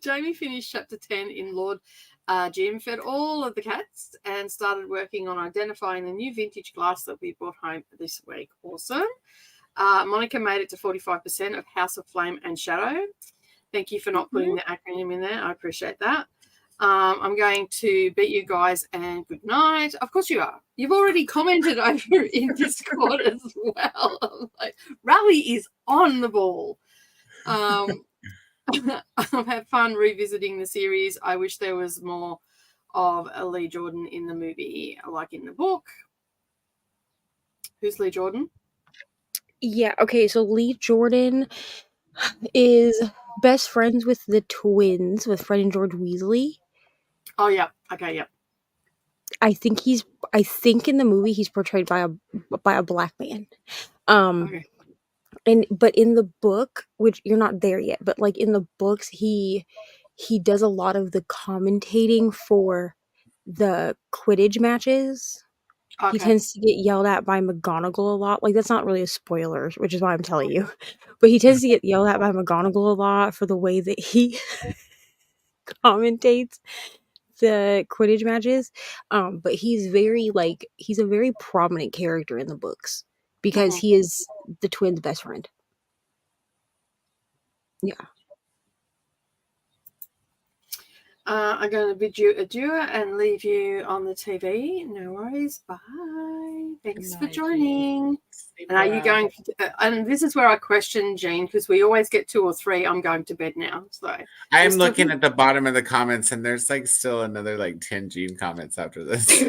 Jamie finished chapter 10 in Lord Jim, fed all of the cats, and started working on identifying the new vintage glass that we brought home this week. Awesome. Monica made it to 45% of House of Flame and Shadow. Thank you for not putting the acronym in there. I appreciate that. I'm going to beat you guys and good night. Of course you are. You've already commented over in Discord as well. I'm like, Rally is on the ball. I've had fun revisiting the series. I wish there was more of a Lee Jordan in the movie, like in the book. Who's Lee Jordan? Yeah, okay, so Lee Jordan is best friends with the twins, with Fred and George Weasley. Oh, yeah. Okay, yeah. I think in the movie he's portrayed by a black man. Okay. But in the book, which you're not there yet, but like in the books, he does a lot of the commentating for the Quidditch matches. Okay. He tends to get yelled at by McGonagall a lot. Like, that's not really a spoiler, which is why I'm telling you. But he tends to get yelled at by McGonagall a lot for the way that he commentates the Quidditch matches. But he's a very prominent character in the books because he is the twins' best friend. Yeah. I'm going to bid you adieu and leave you on the TV. No worries. Bye. Thanks for Night, joining. And are you going? And this is where I question Jean because we always get 2 or 3. I'm going to bed now. So I'm looking at the bottom of the comments, and there's like still another like 10 Gene comments after this.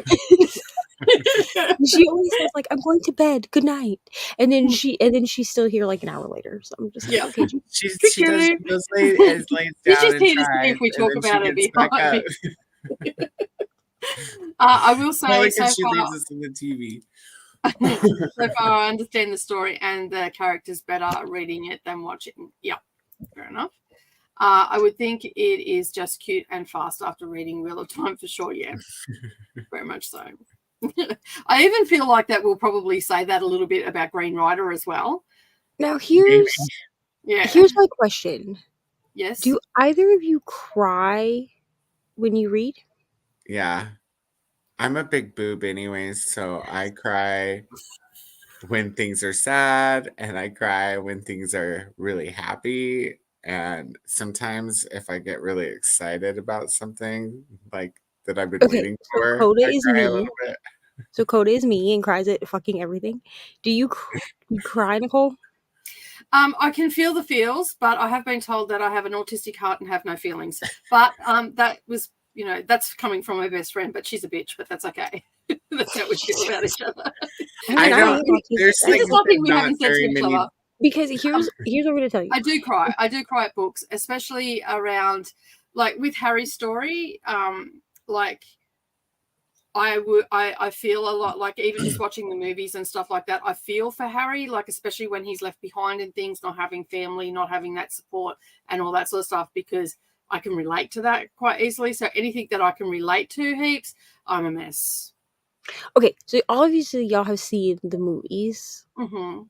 She always says like, "I'm going to bed. Good night," and then she's still here like an hour later. So I'm just like, Yeah. okay. She goes lays She's down just and here to see tries, if we and talk then about she it gets back behind up. me. I will say Probably so because she far, leaves us in the TV. so far I understand the story and the characters better reading it than watching. Yeah, fair enough. I would think it is just cute and fast after reading Wheel of Time for sure. Yeah, very much so. I even feel like that will probably say that a little bit about Green Rider as well. Now here's my question. Yes. Do either of you cry when you read? Yeah. I'm a big boob anyways, so I cry when things are sad and I cry when things are really happy. And sometimes if I get really excited about something like that I've been waiting for, Coda I is cry me. a little bit. So Coda is me and cries at fucking everything. Do you cry, Nicole? I can feel the feels, but I have been told that I have an autistic heart and have no feelings. But that was, that's coming from my best friend, but she's a bitch, but that's okay. That's how we feel about each other. I don't. There's This is something we not haven't said to very each many. other. Because here's what I'm going to tell you. I do cry. I do cry at books, especially around, like with Harry's story. Like I feel a lot, like even just watching the movies and stuff like that, I feel for Harry, like especially when he's left behind and things, not having family, not having that support and all that sort of stuff, because I can relate to that quite easily. So anything that I can relate to heaps, I'm a mess. Okay, so obviously y'all have seen the movies. Mm-hmm.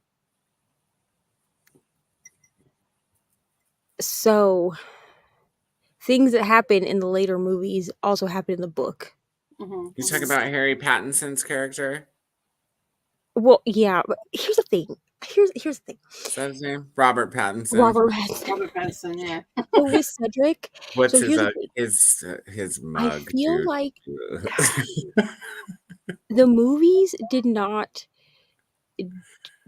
So things that happen in the later movies also happen in the book. Mm-hmm. You talk about Harry Pattinson's character? Well, yeah, but here's the thing. Here's the thing. Is that his name? Robert Pattinson. Robert Pattinson, yeah. So with Cedric, What's so his mug? I feel dude. like the movies did not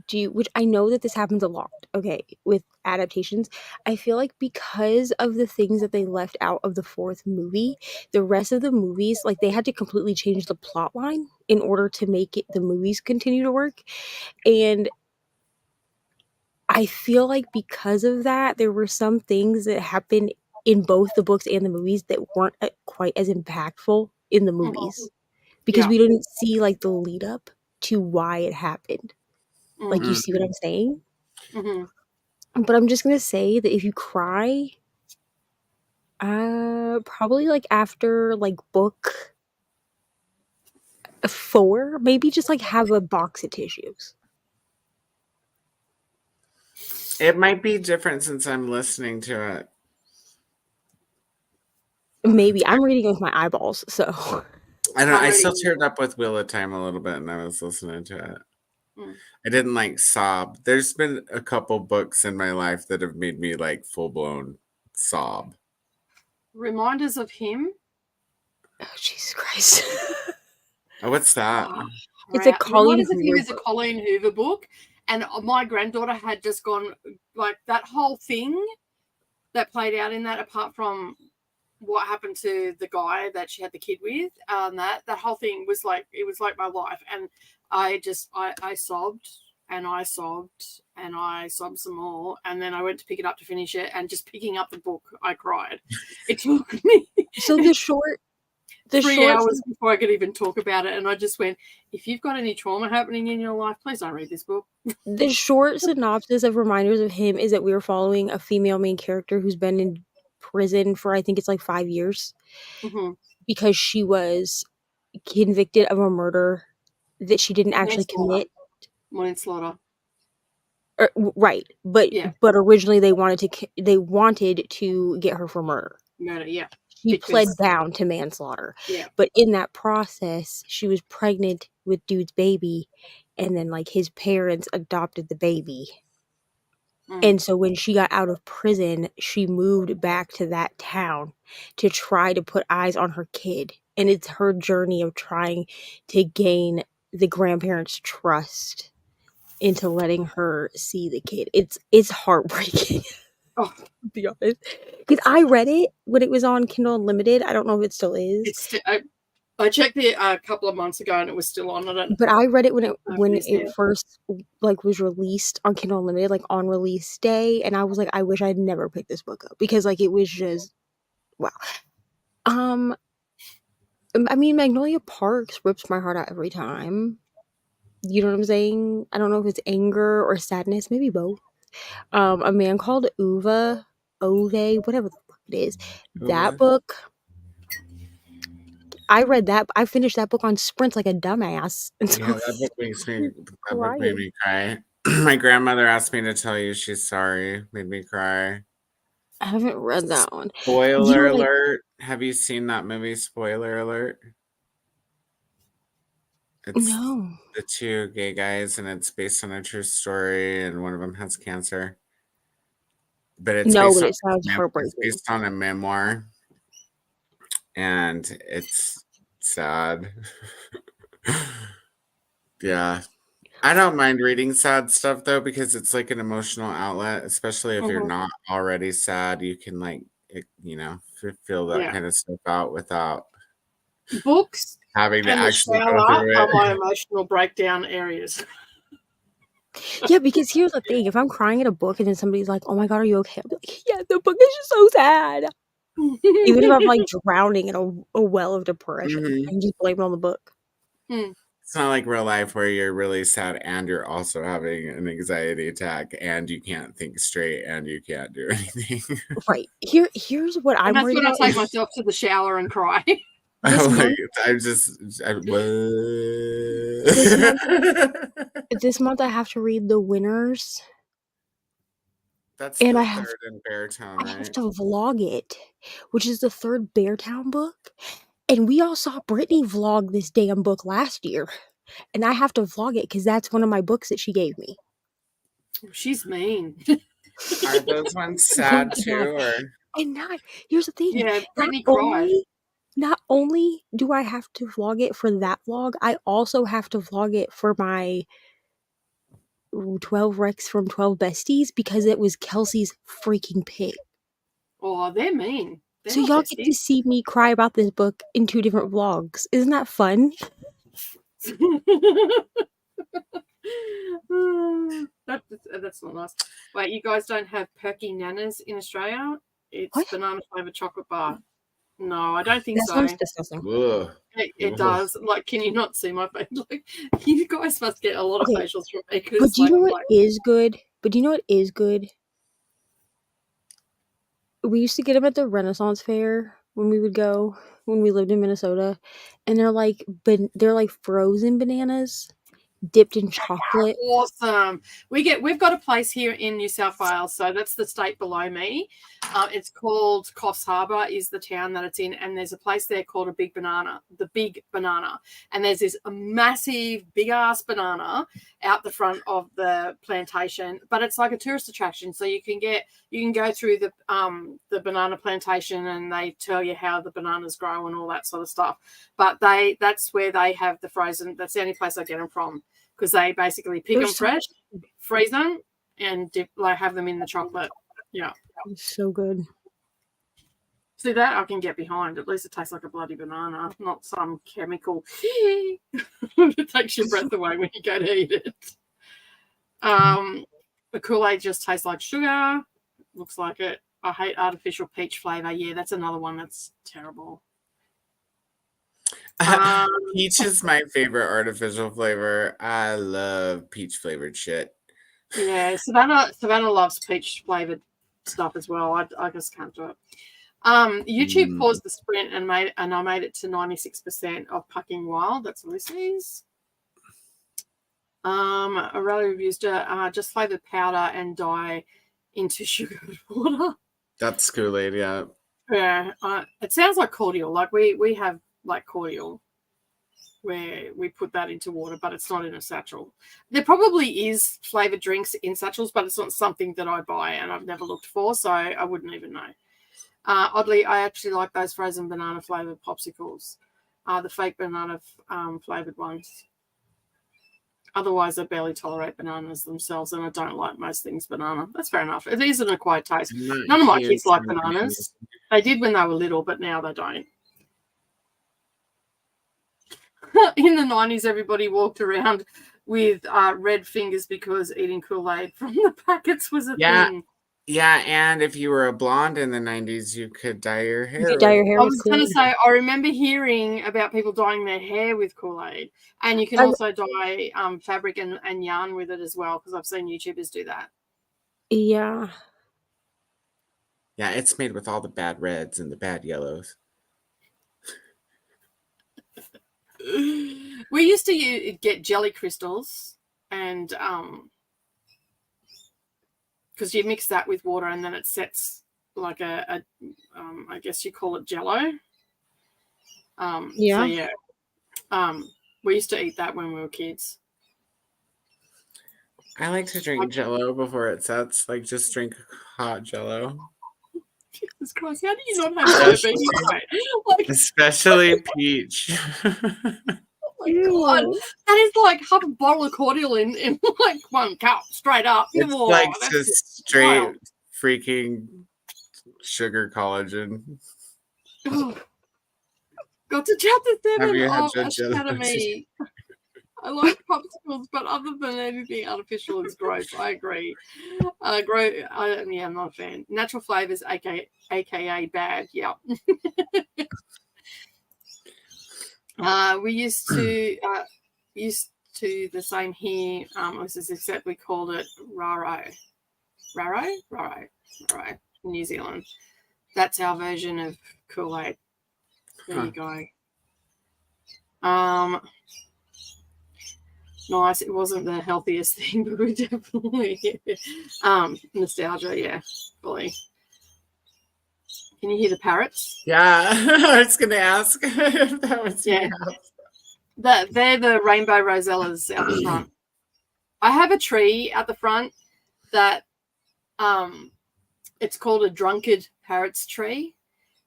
do, which I know that this happens a lot, okay, with adaptations. I feel like because of the things that they left out of the 4th movie, the rest of the movies, like they had to completely change the plot line in order to make the movies continue to work. And I feel like because of that, there were some things that happened in both the books and the movies that weren't quite as impactful in the movies because Yeah. we didn't see like the lead up to why it happened. Like, you see what I'm saying? Mhm. But I'm just gonna say that if you cry, probably like after like book 4, maybe just like have a box of tissues. It might be different since I'm listening to it. Maybe I'm reading with my eyeballs, so I don't know. I'm I still reading- teared up with Wheel of Time a little bit, and I was listening to it. Mm. I didn't like sob. There's been a couple books in my life that have made me like full blown sob. Reminders of Him. oh Jesus Christ. Oh, what's that? It's a Right. Colleen Reminders of Him Hoover is a book. Colleen Hoover book, and my granddaughter had just gone like that whole thing that played out in that. Apart from what happened to the guy that she had the kid with, that whole thing was like, it was like my life, and I sobbed and I sobbed and I sobbed some more, and then I went to pick it up to finish it, and just picking up the book, I cried. It took me So the short 3 hours before I could even talk about it, and I just went, if you've got any trauma happening in your life, please don't read this book. the short synopsis of Reminders of Him is that we are following a female main character who's been in prison for, I think it's like 5 years, Mhm. because she was convicted of a murder that she didn't actually commit. Manslaughter. Right, but Yeah. originally they wanted to get her for murder. Murder, yeah. She pled Because- down to manslaughter. Yeah. But in that process, she was pregnant with dude's baby, and then like his parents adopted the baby. Mm. And so when she got out of prison, she moved back to that town to try to put eyes on her kid. And it's her journey of trying to gain the grandparents' trust into letting her see the kid. It's heartbreaking. Oh. To be honest. Because I read it when it was on Kindle Unlimited. I don't know if it still is. It's I checked it a couple of months ago and it was still on. I don't But I read it when it's it there. first like was released on Kindle Unlimited, like on release day, and I was like, I wish I'd never picked this book up because like it was just wow. I mean, Magnolia Parks rips my heart out every time. You know what I'm saying? I don't know if it's anger or sadness, maybe both. A Man Called Ove, whatever the fuck it is. That Ove. book, I read that. I finished that book on sprints like a dumbass. And so Yeah, that book made me cry. My grandmother asked me to tell you she's sorry. Made me cry. I haven't read that one. Spoiler You know, like- alert. Have you seen that movie, Spoiler Alert? It's No. the two gay guys, and it's based on a true story, and one of them has cancer. But it's No, based but on it sounds it's heartbreaking. based on a memoir, and it's sad. Yeah. I don't mind reading sad stuff though, because it's like an emotional outlet, especially if you're Mhm. not already sad. You can feel that Yeah. kind of stuff out without Books having to and the actually go shower through are it. my emotional breakdown areas. Yeah, because here's the thing. If I'm crying at a book and then somebody's like, oh my God, are you okay? I'm like, yeah, the book is just so sad. Even if I'm like drowning in a well of depression, Mhm. I can just blame it on the book. It's not like real life where you're really sad and you're also having an anxiety attack and you can't think straight and you can't do anything. Right. Here's what I'm And that's worried when I about. take myself to the shower and cry. This I'm month- This month I have to read The Winners. That's And the I have- third in Beartown, I have right? to vlog it, which is the third Beartown book. And we all saw Brittany vlog this damn book last year. And I have to vlog it because that's one of my books that she gave me. She's mean. Are those ones sad too, or And here's the thing. Yeah, Brittany cried. Not only do I have to vlog it for that vlog, I also have to vlog it for my 12 Recs from 12 Besties because it was Kelsey's freaking pick. Oh, they're mean. They're So not y'all get to besties. see me cry about this book in 2 different vlogs. Isn't that fun? That's not nice. Wait, you guys don't have Perky Nanas in Australia? It's What? banana flavored chocolate bar. No, I don't think That so. sounds disgusting. Ugh. It Ugh. does. Like, can you not see my face? Like, you guys must get a lot of Okay, facials from me. 'Cause, But do you know what like, is good? But do you know what is good? We used to get them at the Renaissance Fair when we would go when we lived in Minnesota, and they're like frozen bananas dipped in chocolate. awesome. We've got a place here in New South Wales, so that's the state below me. It's called Coffs Harbour is the town that it's in, and there's a place there called the Big Banana, and there's this massive big ass banana out the front of the plantation, but it's like a tourist attraction, so you can go through the banana plantation, and they tell you how the bananas grow and all that sort of stuff. But that's where they have the frozen. That's the only place I get them from, because they basically pick They're them so fresh, freeze them, and have them in the chocolate. Yeah. So good. See, that I can get behind. At least it tastes like a bloody banana, not some chemical that takes your breath away when you go to eat it. The Kool-Aid just tastes like sugar. Looks like it. I hate artificial peach flavor. Yeah, that's another one that's terrible. Peach is my favorite artificial flavor. I love peach flavored shit. Yeah, Savannah loves peach flavored stuff as well. I just can't do it. YouTube paused the sprint and I made it to 96% of Pucking Wild. That's Lucy's. Aurelia reviews just flavored powder and dye into sugared water. That's Kool-Aid, yeah. Yeah, it sounds like cordial. Like we have like cordial where we put that into water, but it's not in a satchel. There probably is flavored drinks in satchels, but it's not something that I buy and I've never looked for, so I wouldn't even know. Oddly, I actually like those frozen banana flavored popsicles, the fake banana flavored ones. Otherwise, I barely tolerate bananas themselves, and I don't like most things banana. That's fair enough. It is an acquired taste. None of my kids like bananas. They did when they were little, but now they don't. In the 90s, everybody walked around with red fingers because eating Kool-Aid from the packets was a thing. Yeah, and if you were a blonde in the 90s, you could dye your hair. You could dye your hair I with was going to say, I remember hearing about people dyeing their hair with Kool-Aid. And you can also dye fabric and yarn with it as well, because I've seen YouTubers do that. Yeah. Yeah, it's made with all the bad reds and the bad yellows. We used to get jelly crystals and because you mix that with water and then it sets like I guess you call it jello. Yeah. So yeah. We used to eat that when we were kids. I like to drink Jello before it sets. Like, just drink hot Jello. Jesus Christ, how do you not have diabetes? Like, especially peach. oh my God, that is like half a bottle of cordial in like one cup, straight up. It's Whoa, like that's just straight wild. freaking sugar collagen. Got to chapter Have you 7 had of your Jello? Academy. I like popsicles, but other than anything artificial is gross. I agree. Yeah, I'm not a fan. Natural flavors, aka bad. Yeah. We used to the same here. This is except we called it Raro, in New Zealand. That's our version of Kool-Aid. There you go. Nice. It wasn't the healthiest thing, but we definitely nostalgia. Yeah, fully. Can you hear the parrots? Yeah, I was gonna ask if that was Yeah. They're the rainbow rosellas out the front. I have a tree at the front that it's called a drunkard parrots tree,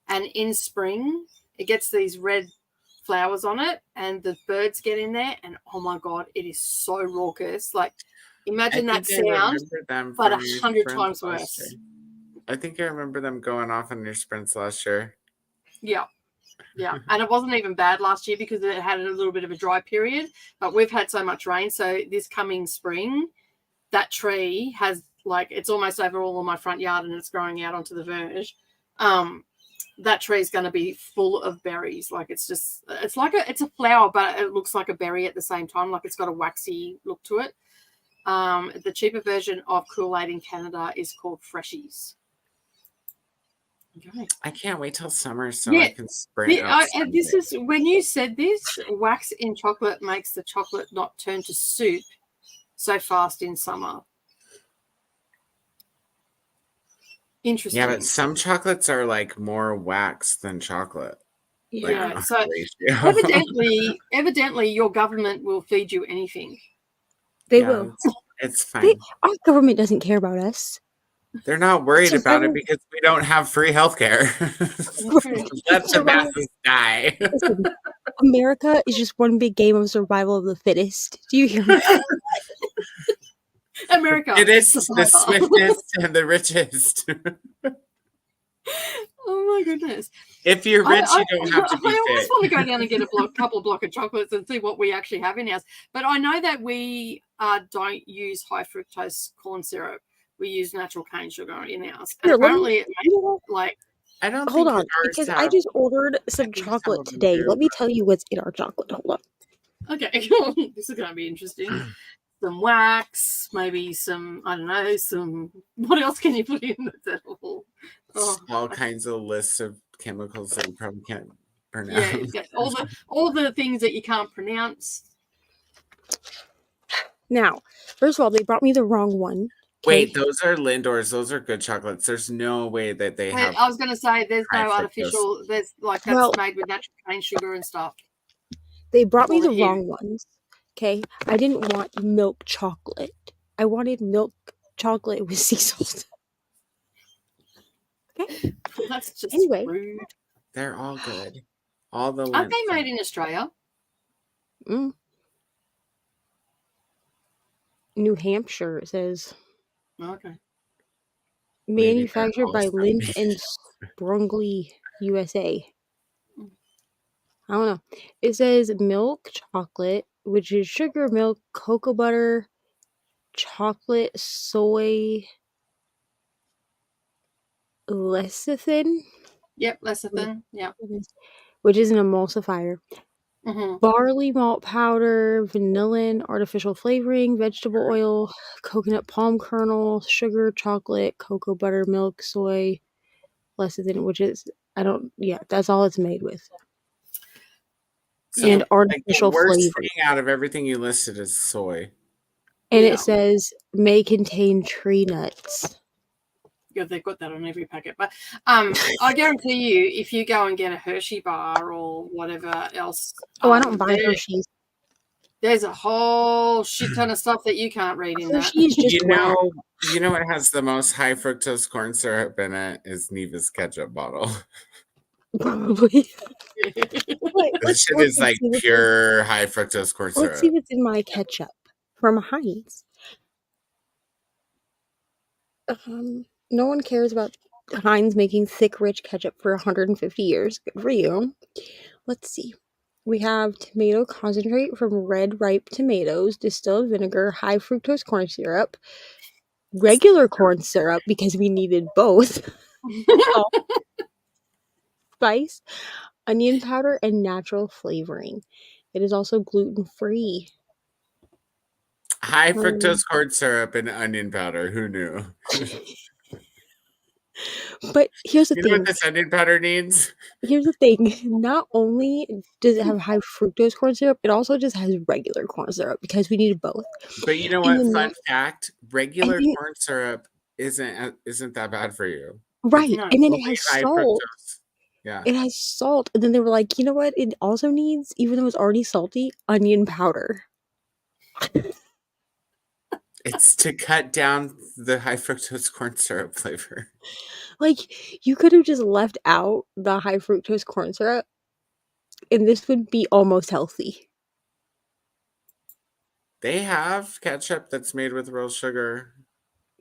and in spring it gets these red flowers on it and the birds get in there and oh my God, it is so raucous. Like, imagine that sound, but 100 times worse. I think I remember them going off on your sprints last year. Yeah, and it wasn't even bad last year because it had a little bit of a dry period, but we've had so much rain, so this coming spring that tree has, like, it's almost over all of my front yard and it's growing out onto the verge. that tree is going to be full of berries. Like it's a flower, but it looks like a berry at the same time. Like it's got a waxy look to it. The cheaper version of Kool-Aid in Canada is called Freshies. Okay. I can't wait till summer so Yeah, I can spray out. And this is when you said this, wax in chocolate makes the chocolate not turn to soup so fast in summer. Interesting. Yeah, but some chocolates are like more wax than chocolate. Like, Yeah, so ratio. evidently your government will feed you anything. They Yeah, will. It's fine. Our government doesn't care about us. They're not worried It's about it survival. because we don't have free healthcare. Let the Survival. masses die. Listen, America is just one big game of survival of the fittest. Do you hear me? America. It is the survivor. swiftest and the richest. Oh my goodness. If you're rich, you don't have to be I always fit. want to go down and get a couple of block of chocolates and see what we actually have in ours. But I know that we don't use high fructose corn syrup. We use natural cane sugar in ours. And Here, let me- apparently it makes You know, like I don't hold think on, ours because I have- just ordered some think some chocolate of them today. do. Let me tell you what's in our chocolate. Hold on. okay, this is gonna be interesting. Some wax, maybe some, I don't know, some what else can you put in that's edible? Oh, all kinds of lists of chemicals that you probably can't yeah, pronounce. yeah, all the things that you can't pronounce. Now, first of all, they brought me the wrong one. Wait, Okay? those are Lindor's. Those are good chocolates. There's no way that they have. I was going to say there's high no fructose. artificial. There's like that's Well- made with natural cane sugar and stuff. They brought me Over the here. wrong ones. Okay, I didn't want milk chocolate. I wanted milk chocolate with sea salt. Okay. That's just Anyway. rude. They're all good. All the Aren't they Lindt made in Australia? Mm. New Hampshire, it says. Okay. Maybe they're Manufactured by also Lindt made- and Sprungly, USA. I don't know. It says milk chocolate, which is sugar, milk, cocoa butter, chocolate, soy, lecithin, Yep, lecithin. Yep. which is an emulsifier, Mm-hmm. barley malt powder, vanillin, artificial flavoring, vegetable oil, coconut palm kernel, sugar, chocolate, cocoa butter, milk, soy, lecithin, which is that's all it's made with. So, And like, the artificial worst flavoring. thing out of everything you listed is soy. And Yeah. it says may contain tree nuts. Yeah, they've got that on every packet. But I guarantee you, if you go and get a Hershey bar or whatever else, Oh, I don't buy there- Hershey's. There's a whole shit ton of stuff that you can't read in that. Hershey's just You whack. know what has the most high fructose corn syrup in it is Neva's ketchup bottle. Probably. This shit is like pure high fructose corn syrup. Let's see what's in my ketchup from Heinz. No one cares about Heinz making thick, rich ketchup for 150 years. Good for you. Let's see. We have tomato concentrate from red ripe tomatoes, distilled vinegar, high fructose corn syrup, regular corn syrup because we needed both, salt, spice, onion powder, and natural flavoring. It is also gluten-free. High fructose corn syrup and onion powder. Who knew? But here's the You know thing. what this onion powder needs? Here's the thing. Not only does it have high fructose corn syrup, it also just has regular corn syrup because we needed both. But you know And what? then Fun fact: regular think- corn syrup isn't that bad for you. Right. No, And then it Only has high salt. fructose. Yeah. It has salt. And then they were like, you know what? It also needs, even though it's already salty, onion powder. It's to cut down the high fructose corn syrup flavor. Like, you could have just left out the high fructose corn syrup, and this would be almost healthy. They have ketchup that's made with real sugar.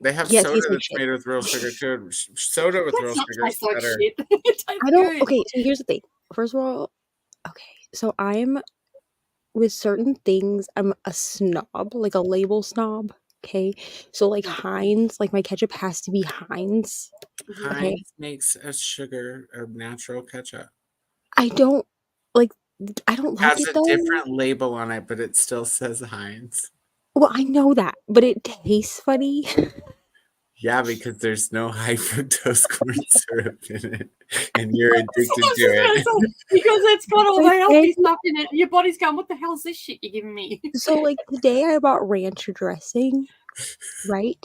They have Yeah, it soda tastes like that's shit. made with real sugar too. Soda with real That's not sugar is taste like better. shit. It tastes I don't. good. Okay, so here's the thing. First of all, okay, so I'm with certain things. I'm a snob, like a label snob. Okay, so like Heinz, like my ketchup has to be Heinz. Okay, Heinz makes a sugar or natural ketchup. I don't like. I don't like Has it a though. different label on it, but it still says Heinz. Well, I know that, but it tastes funny. Yeah, because there's no high fructose corn syrup in it, and you're I addicted was to just gonna it. say, because it's got all the Okay. healthy stuff in it. Your body's going, what the hell's this shit you're giving me? So like today I bought ranch dressing, right?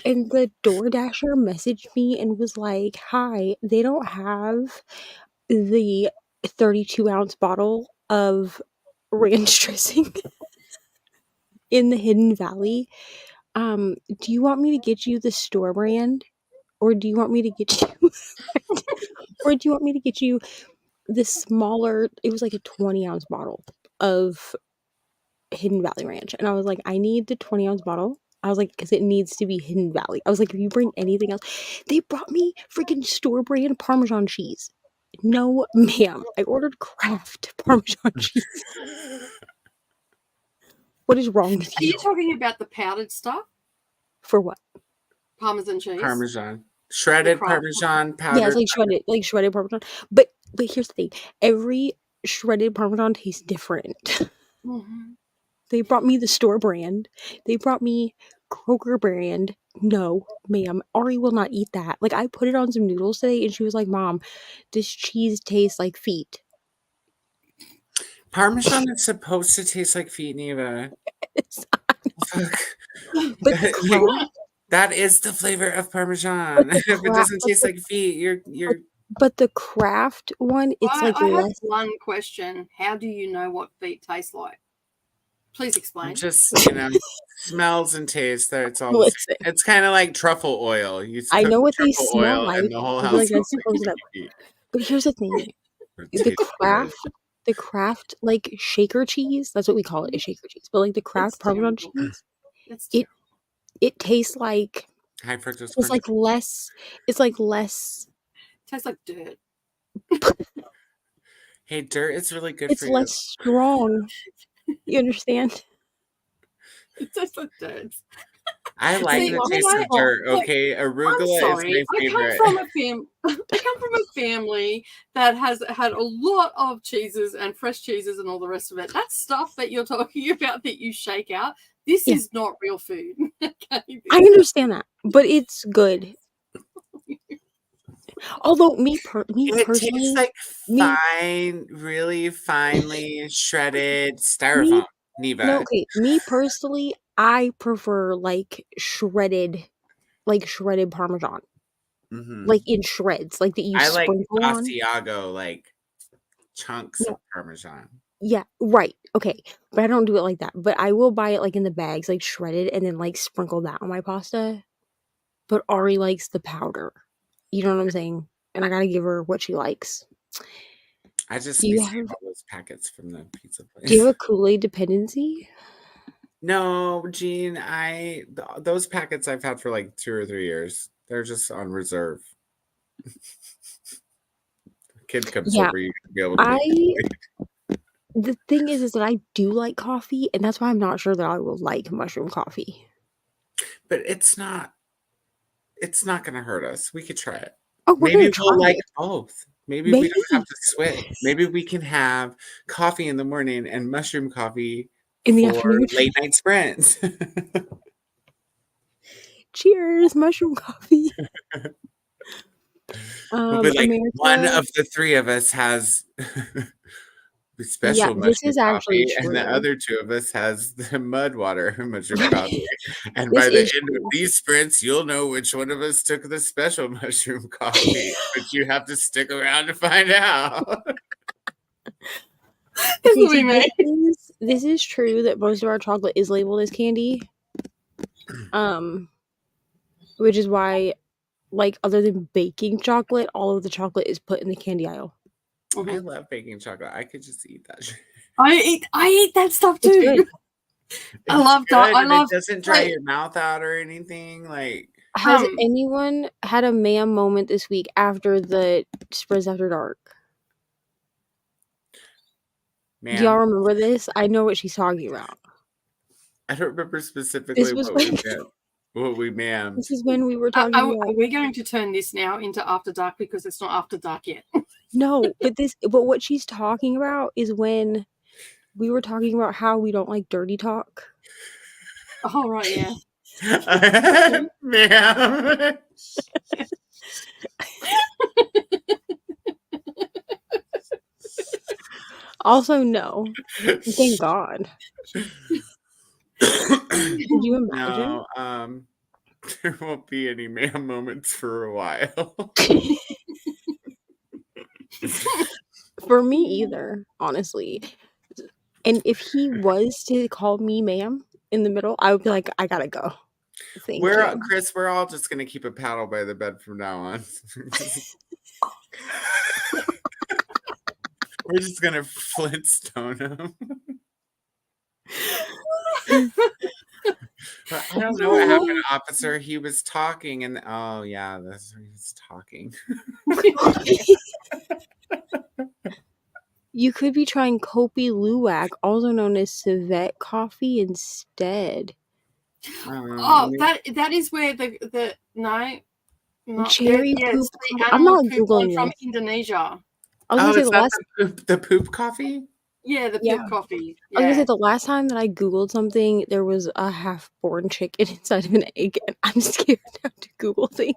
And the DoorDasher messaged me and was like, "Hi, they don't have the 32-ounce bottle of ranch dressing in the Hidden Valley. Do you want me to get you the store brand, or do you want me to get you, or do you want me to get you the smaller?" It was like a 20-ounce bottle of Hidden Valley Ranch, and I was like, "I need the 20-ounce bottle." I was like, because it needs to be Hidden Valley. I was like, if you bring anything else, they brought me freaking store brand Parmesan cheese. No, ma'am. I ordered Kraft Parmesan cheese. What is wrong with Are you you? talking about the powdered stuff? For what? Parmesan cheese? Parmesan, shredded Kraft. Parmesan Yeah, powder. it's like shredded Parmesan. But here's the thing: every shredded Parmesan tastes different. Mhm. They brought me the store brand. They brought me Kroger brand. No, ma'am. Ari will not eat that. Like, I put it on some noodles today, and she was like, "Mom, this cheese tastes like feet." Parmesan is supposed to taste like feet, Neva. Fuck. But the Kraft, That is the flavor of Parmesan. But the If it doesn't Kraft- taste like feet, you're but the Kraft one, it's like I have less. one question. How do you know what feet taste like? Please explain. just, smells and tastes. It's all the Listen, same. It's kind of like truffle oil. You I cook know what they truffle smell oil like. and the whole I'd be house like, smells let's close it up. feet. But here's the thing: It the tastes good. Kraft like shaker cheese. That's what we call it, is shaker cheese. But like the Kraft It's Parmesan terrible. cheese, It's it terrible. it tastes like High fructose it's corn like syrup. less. It's like less. Tastes like dirt. Hey, dirt is really good It's for you. less strong. You understand? It tastes like dirt. I like See, the when taste I- of dirt. look, Okay, I'm arugula sorry. is my I come favorite. from a family that has had a lot of cheeses and fresh cheeses and all the rest of it. That stuff that you're talking about that you shake out, this Yeah. is not real food. Okay? I understand that, but it's good. Although me It personally, tastes like me- fine, really finely shredded styrofoam. Neva. no, okay, me personally, I prefer like shredded Parmesan, Mhm. like in shreds, like that you I like sprinkle on. Asiago, like chunks No. of Parmesan. Yeah, right. Okay, but I don't do it like that. But I will buy it like in the bags, like shredded, and then like sprinkle that on my pasta. But Ari likes the powder. You know what I'm saying? And I gotta give her what she likes. I just Do you receive have all those packets from the pizza place. do you have a Kool-Aid dependency? No, Gene, those packets I've had for like 2 or 3 years. They're just on reserve. Kid comes Yeah, over, you should be able to make the thing is that I do like coffee, and that's why I'm not sure that I will like mushroom coffee. but it's not gonna hurt us. We could try it. Oh, we're Maybe gonna we'll try like it. both. Maybe we don't have Maybe. to switch. Maybe we can have coffee in the morning and mushroom coffee In the for afternoon. late night sprints. Cheers, mushroom coffee. We'll be like, one America. of the 3 of us has the special Yeah, mushroom this is actually coffee, and the true. other 2 of us has the mud water mushroom coffee. And This by the is end of true. these sprints, you'll know which one of us took the special mushroom coffee. But you have to stick around to find out. This will Okay, be so me. this is true that most of our chocolate is labeled as candy. Which is why, like, other than baking chocolate, all of the chocolate is put in the candy aisle. I love baking chocolate. I could just eat that shit. I eat that stuff It's too. good. I love Good, that. I and love it doesn't dry like- your mouth out or anything. Like, Has Um, anyone had a ma'am moment this week after the Spreads After Dark? Do y'all man, remember this? I know what she's talking about. I don't remember specifically This was what we when meant. What we meant. this is when we were Are, talking are about we going to turn this now into After Dark because it's not After Dark yet? no, but what she's talking about is when we were talking about how we don't like dirty talk. Oh, right, yeah. Ma'am. Also, no. Thank God. Could you imagine? No, there won't be any ma'am moments for a while. For me either, honestly. And if he was to call me ma'am in the middle, I would be like, I gotta go. Thank you. Chris, we're all just gonna keep a paddle by the bed from now on. We're just gonna Flintstone him. But I don't know what happened, officer. He was talking, and oh yeah, that's he was talking. You could be trying Kopi Luwak, also known as civet coffee, instead. Oh, that is where the no, not Cherry yeah, poop it's the coffee. I'm animal not poop one Googling from this. Indonesia. I was gonna say is the that last the poop coffee? Yeah, the poop Yeah. coffee. I was gonna say Yeah. the last time that I Googled something, there was a half-born chicken inside of an egg, and I'm scared now to Google things.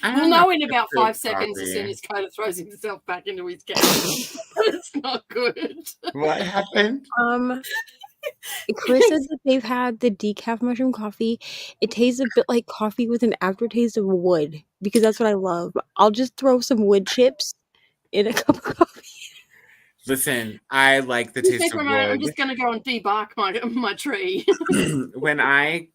I We'll don't know in the about poop 5 seconds as soon coffee. as Coda throws himself back into his cage. It's not good. What happened? Chris said that they've had the decaf mushroom coffee. It tastes a bit like coffee with an aftertaste of wood, because that's what I love. I'll just throw some wood chips in a cup of coffee. Listen, I like the Excuse me taste for of a moment, I'm wood. just going to go and debark my tree. when I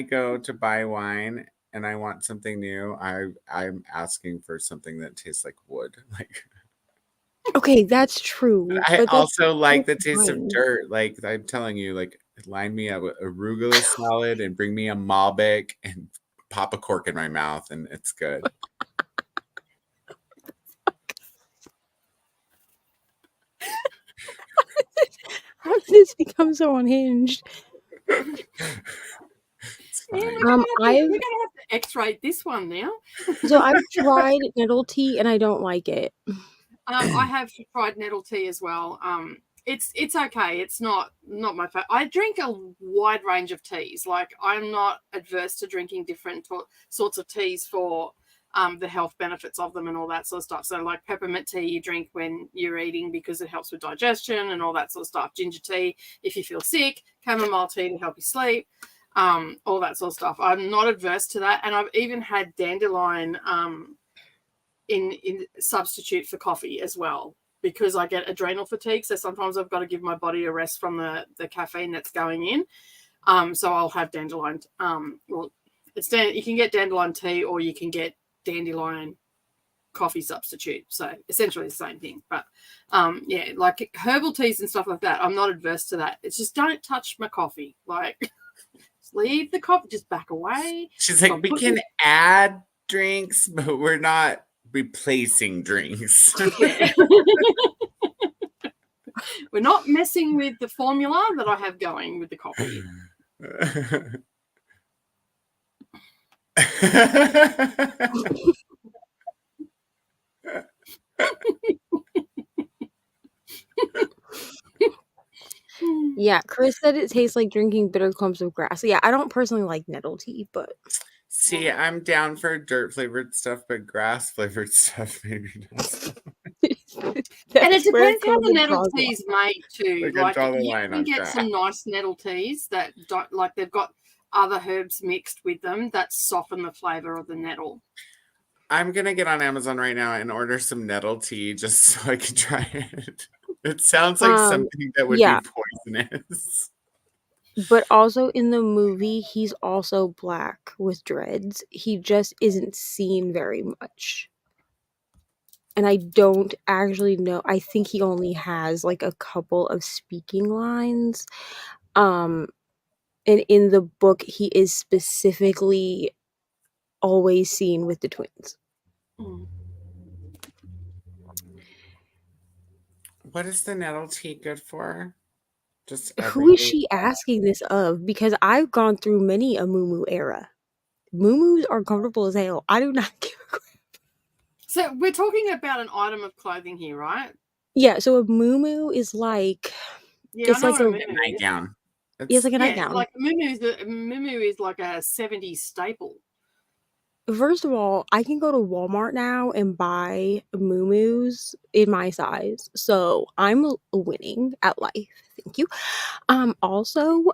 go to buy wine and I want something new, I'm asking for something that tastes like wood. Like Okay, that's true. I But that's also like the taste of fine. dirt. Like I'm telling you, like line me up with arugula salad and bring me a Malbec and pop a cork in my mouth and it's good. How did this become so unhinged? It's Yeah, fine. we're gonna have I've to X-ray this one now. so I've tried nettle tea and I don't like it. I have tried nettle tea as well. It's okay. It's not my favorite. I drink a wide range of teas. Like I'm not adverse to drinking different sorts of teas for the health benefits of them and all that sort of stuff. So like peppermint tea you drink when you're eating because it helps with digestion and all that sort of stuff. Ginger tea if you feel sick. Chamomile tea to help you sleep. All that sort of stuff. I'm not adverse to that, and I've even had dandelion in substitute for coffee as well, because I get adrenal fatigue. So sometimes I've got to give my body a rest from the caffeine that's going in. So I'll have dandelion. Well, you can get dandelion tea or you can get dandelion coffee substitute. So essentially the same thing. But yeah, like herbal teas and stuff like that, I'm not adverse to that. It's just don't touch my coffee. Like just leave the coffee, just back away. She's like, we can add drinks, but we're not replacing drinks. We're not messing with the formula that I have going with the coffee. Yeah, Chris said it tastes like drinking bitter clumps of grass. Yeah, I don't personally like nettle tea, but see, I'm down for dirt flavored stuff, but grass flavored stuff maybe not. And it depends how the nettle tea is made too. Like you can get some nice nettle teas that don't, like they've got other herbs mixed with them that soften the flavor of the nettle. I'm gonna get on Amazon right now and order some nettle tea just so I can try it. It sounds like something that would be poisonous. But also in the movie, he's also black with dreads. He just isn't seen very much. And I don't actually know. I think he only has like a couple of speaking lines. And in the book, he is specifically always seen with the twins. What is the nettle tea good for? Just Who is everyday she asking this of? Because I've gone through many a moo era. Moo are comfortable as hell. I do not give a crap. So we're talking about an item of clothing here, right? Yeah, so a moo is like Yeah, it's I know like what a a muumuu is. nightgown. it's like a Yeah, nightgown. like a muumuu is like a 70s staple. First of all, I can go to Walmart now and buy moo in my size. So I'm winning at life. Thank you. Also,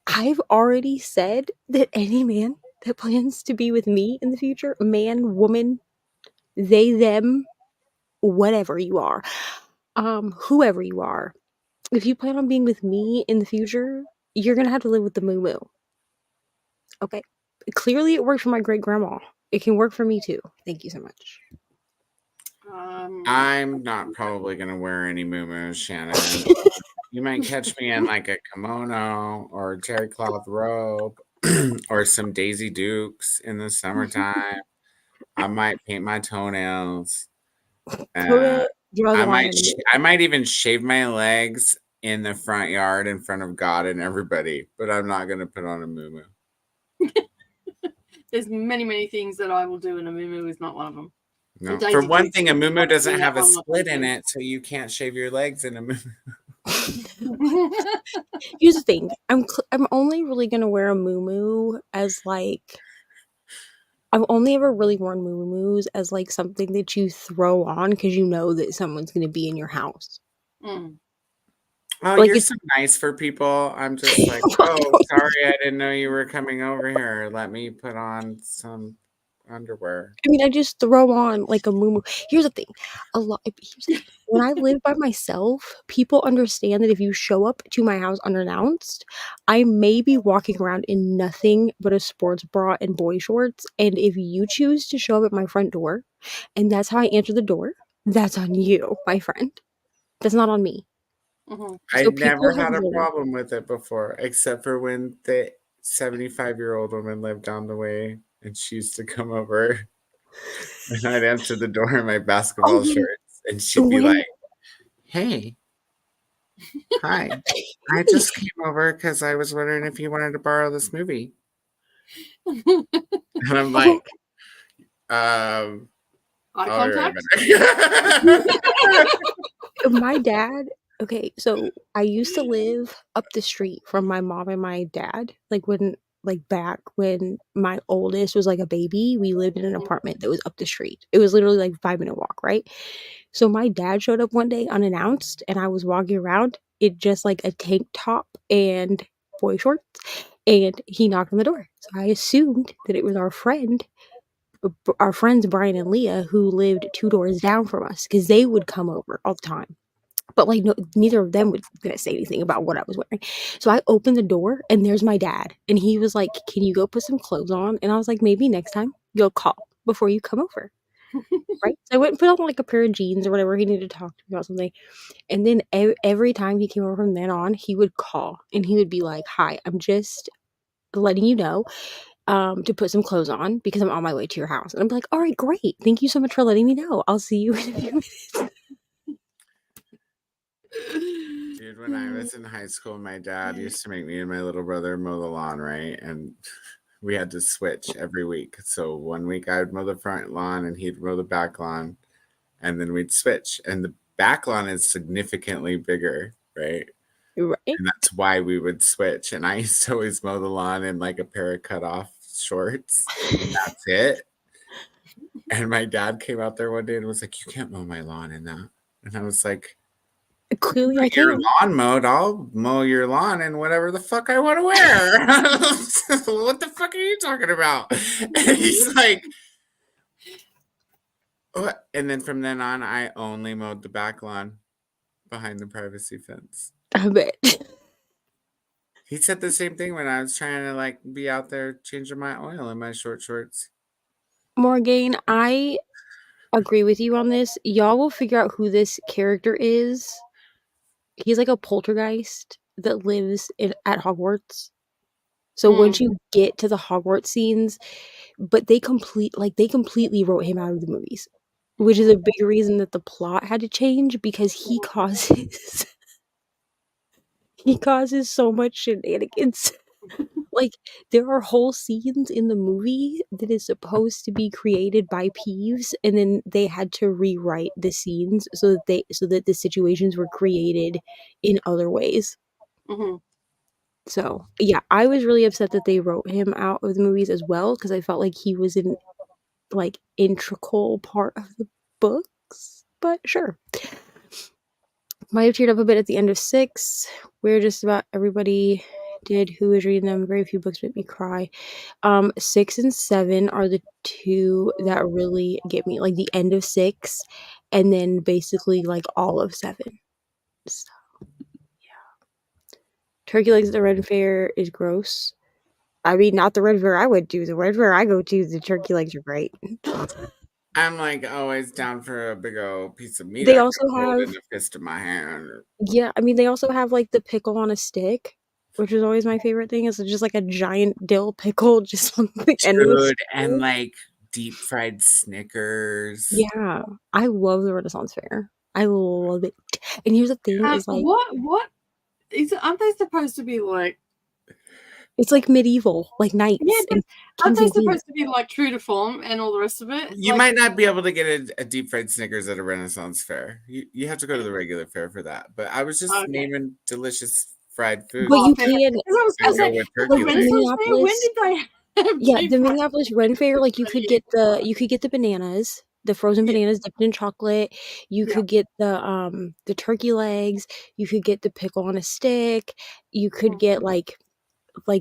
I've already said that any man that plans to be with me in the future, man, woman, they, them, whatever you are, whoever you are, if you plan on being with me in the future, you're gonna have to live with the moo. Okay. Clearly it worked for my great grandma. It can work for me too. Thank you so much. I'm not probably gonna wear any muumuus, Shannon. You might catch me in like a kimono or a terry cloth robe or some Daisy Dukes in the summertime. I might paint my toenails. Draw the line in the middle. I might even shave my legs in the front yard in front of God and everybody, but I'm not gonna put on a muumuu. There's many things that I will do, and a muumuu is not one of them. No. And Daisy For one Dukes thing, a is muumuu not doesn't doing have a that one, split in too. it, so you can't shave your legs in a muumuu. Here's the thing. I'm only really gonna wear a muumuu as like I've only ever really worn muumuus as like something that you throw on because you know that someone's gonna be in your house. Mm. Oh, Like, you're it's so nice for people. I'm just like, oh, sorry, I didn't know you were coming over here. Let me put on some underwear. I mean, I just throw on like a muumuu. Here's the thing. When I live by myself, people understand that if you show up to my house unannounced, I may be walking around in nothing but a sports bra and boy shorts. And if you choose to show up at my front door, and that's how I answer the door, that's on you, my friend. That's not on me. Mhm. I So never people had a have- problem with it before, except for when the 75-year-old woman lived down the way and she used to come over and I'd answer the door in my basketball Oh, yeah. shorts and she'd be When- like, hey, hi, I just came over because I was wondering if you wanted to borrow this movie. And I'm like, Eye I'll be right contact. back. My dad, okay, so I used to live up the street from my mom and my dad. Back when my oldest was like a baby, we lived in an apartment that was up the street. It was literally like a 5-minute walk, right? So my dad showed up one day unannounced and I was walking around in just like a tank top and boy shorts, and he knocked on the door. So I assumed that it was our friends Brian and Leah, who lived 2 doors down from us, because they would come over all the time. But like, no, neither of them was gonna say anything about what I was wearing. So I opened the door and there's my dad, and he was like, "Can you go put some clothes on?" And I was like, "Maybe next time you'll call before you come over." Right? So I went and put on like a pair of jeans or whatever. He needed to talk to me about something. And then every time he came over from then on, he would call and he would be like, "Hi, I'm just letting you know to put some clothes on because I'm on my way to your house." And I'm like, "All right, great. Thank you so much for letting me know. I'll see you in a few minutes." Dude, when I was in high school, my dad used to make me and my little brother mow the lawn, right? And we had to switch every week. So one week I would mow the front lawn and he'd mow the back lawn, and then we'd switch. And the back lawn is significantly bigger, right? Right? And that's why we would switch. And I used to always mow the lawn in like a pair of cutoff shorts. And that's it. And my dad came out there one day and was like, "You can't mow my lawn in that." And I was like, Clearly, I "Your can. lawn mowed. I'll mow your lawn in whatever the fuck I want to wear." What the fuck are you talking about? And he's like, "What?" And then from then on, I only mowed the back lawn behind the privacy fence. I bet. He said the same thing when I was trying to like be out there changing my oil in my short shorts. Morgan, I agree with you on this. Y'all will figure out who this character is. He's like a poltergeist that lives at Hogwarts. So once you get to the Hogwarts scenes, but they completely wrote him out of the movies, which is a big reason that the plot had to change, because he causes he causes so much shenanigans. Like, there are whole scenes in the movie that is supposed to be created by Peeves, and then they had to rewrite the scenes so that the situations were created in other ways. Mhm. So yeah, I was really upset that they wrote him out of the movies as well, because I felt like he was an like integral part of the books. But sure. Might have teared up a bit at the end of 6, where just about everybody did who was reading them. Very few books made me cry. 6 and 7 are the two that really get me, like the end of 6 and then basically like all of 7. So yeah. Turkey legs at the Red Fair is gross. I mean, not the Red Fair I went to. The Red Fair I go to, the turkey legs are great. I'm like always down for a big old piece of meat. They I also can hold have in the fist of my hand. Yeah, I mean, they also have like the pickle on a stick, which is always my favorite thing. It's just like a giant dill pickle just on the end of a Dude, and stick. like deep fried Snickers. Yeah, I love the Renaissance Fair. I love it. And here's the thing: is like What is it? Aren't they supposed to be like? it's like medieval, like knights Yeah, but and aren't kings they and queens. supposed to be like true to form and all the rest of it? You Like, might not be able to get a deep fried Snickers at a Renaissance fair. You have to go to the regular fair for that. But I was just okay. naming delicious fried food. But you fair. can, Because I was I gonna go say with the turkey like legs. Renaissance Fair. When Minneapolis. did they have Yeah, deep the fried Minneapolis Ren Fair, like you could get the bananas, the frozen Yeah. bananas dipped in chocolate. You Yeah. could get the turkey legs. You could get the pickle on a stick. You could get like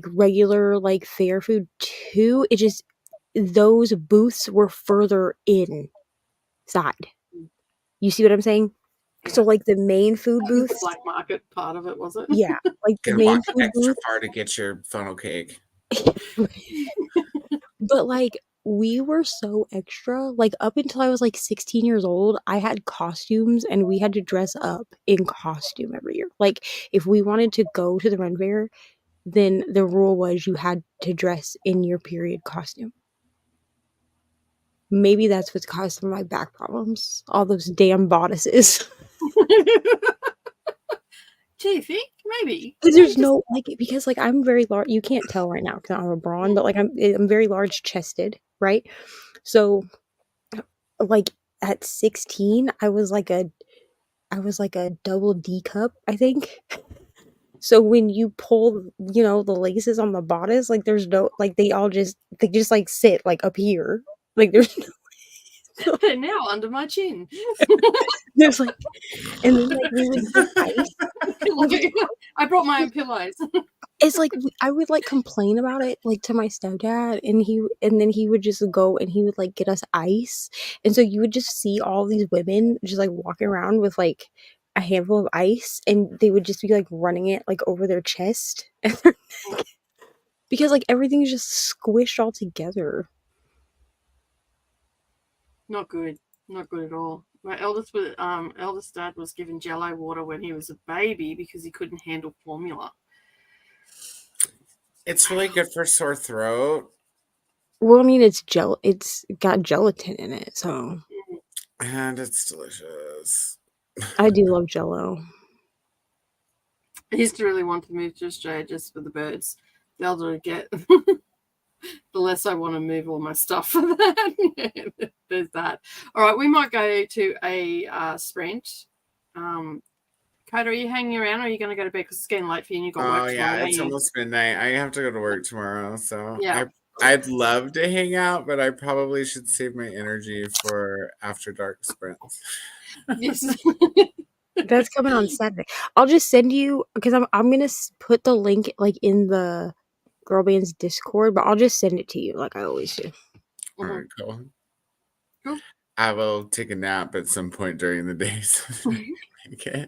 regular like fair food too. It just those booths were further inside. You see what I'm saying? So Yeah. like the main food That was the booths, black market part of it, was it? yeah, like the Can main walk food extra booth. far to get your funnel cake. But like we were so extra. Like up until I was like 16 years old, I had costumes and we had to dress up in costume every year. Like if we wanted to go to the Ren Fair, then the rule was you had to dress in your period costume. Maybe that's what's caused some of my back problems. All those damn bodices. Do you think? Maybe. Because Yeah, there's just no like because like I'm very large. You can't tell right now because I'm a brawn, but like I'm very large chested, right? So like at 16, I was like a double D cup, I think. So when you pull, the laces on the bodice, like there's no like they just like sit like up here. Like there's they're now under my chin. there's like and then like we would get ice. I brought my own pillows. It's like I would like complain about it like to my stepdad, and then he would just go and he would like get us ice, and so you would just see all these women just like walking around with like a handful of ice, and they would just be like running it like over their chest and their neck because like everything's just squished all together. Not good. Not good at all. My eldest dad was given Jello water when he was a baby because he couldn't handle formula. It's really good for sore throat. Well, I mean, it's got gelatin in it, so And it's delicious. I do love Jello. I used to really want to move to Australia just for the birds. The older I get, the less I want to move all my stuff for that. There's that. All right, we might go to a sprint. Coda, are you hanging around or are you going to go to bed because it's getting late for you and you've got work Oh tomorrow? yeah, it's don't you? almost midnight. I have to go to work tomorrow, so Yeah. I'd love to hang out, but I probably should save my energy for after dark sprints. Yes. That's coming on Saturday. I'll just send you because I'm gonna put the link like in the girl band's Discord, but I'll just send it to you like I always do. All right, cool. Cool. I will take a nap at some point during the day. So okay.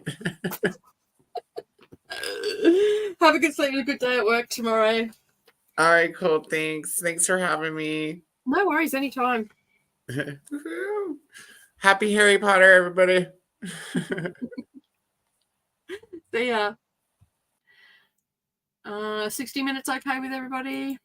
Have a good sleep and a good day at work tomorrow. All right, cool. Thanks. Thanks for having me. No worries, anytime. Happy Harry Potter, everybody. See ya. 60 minutes okay with everybody?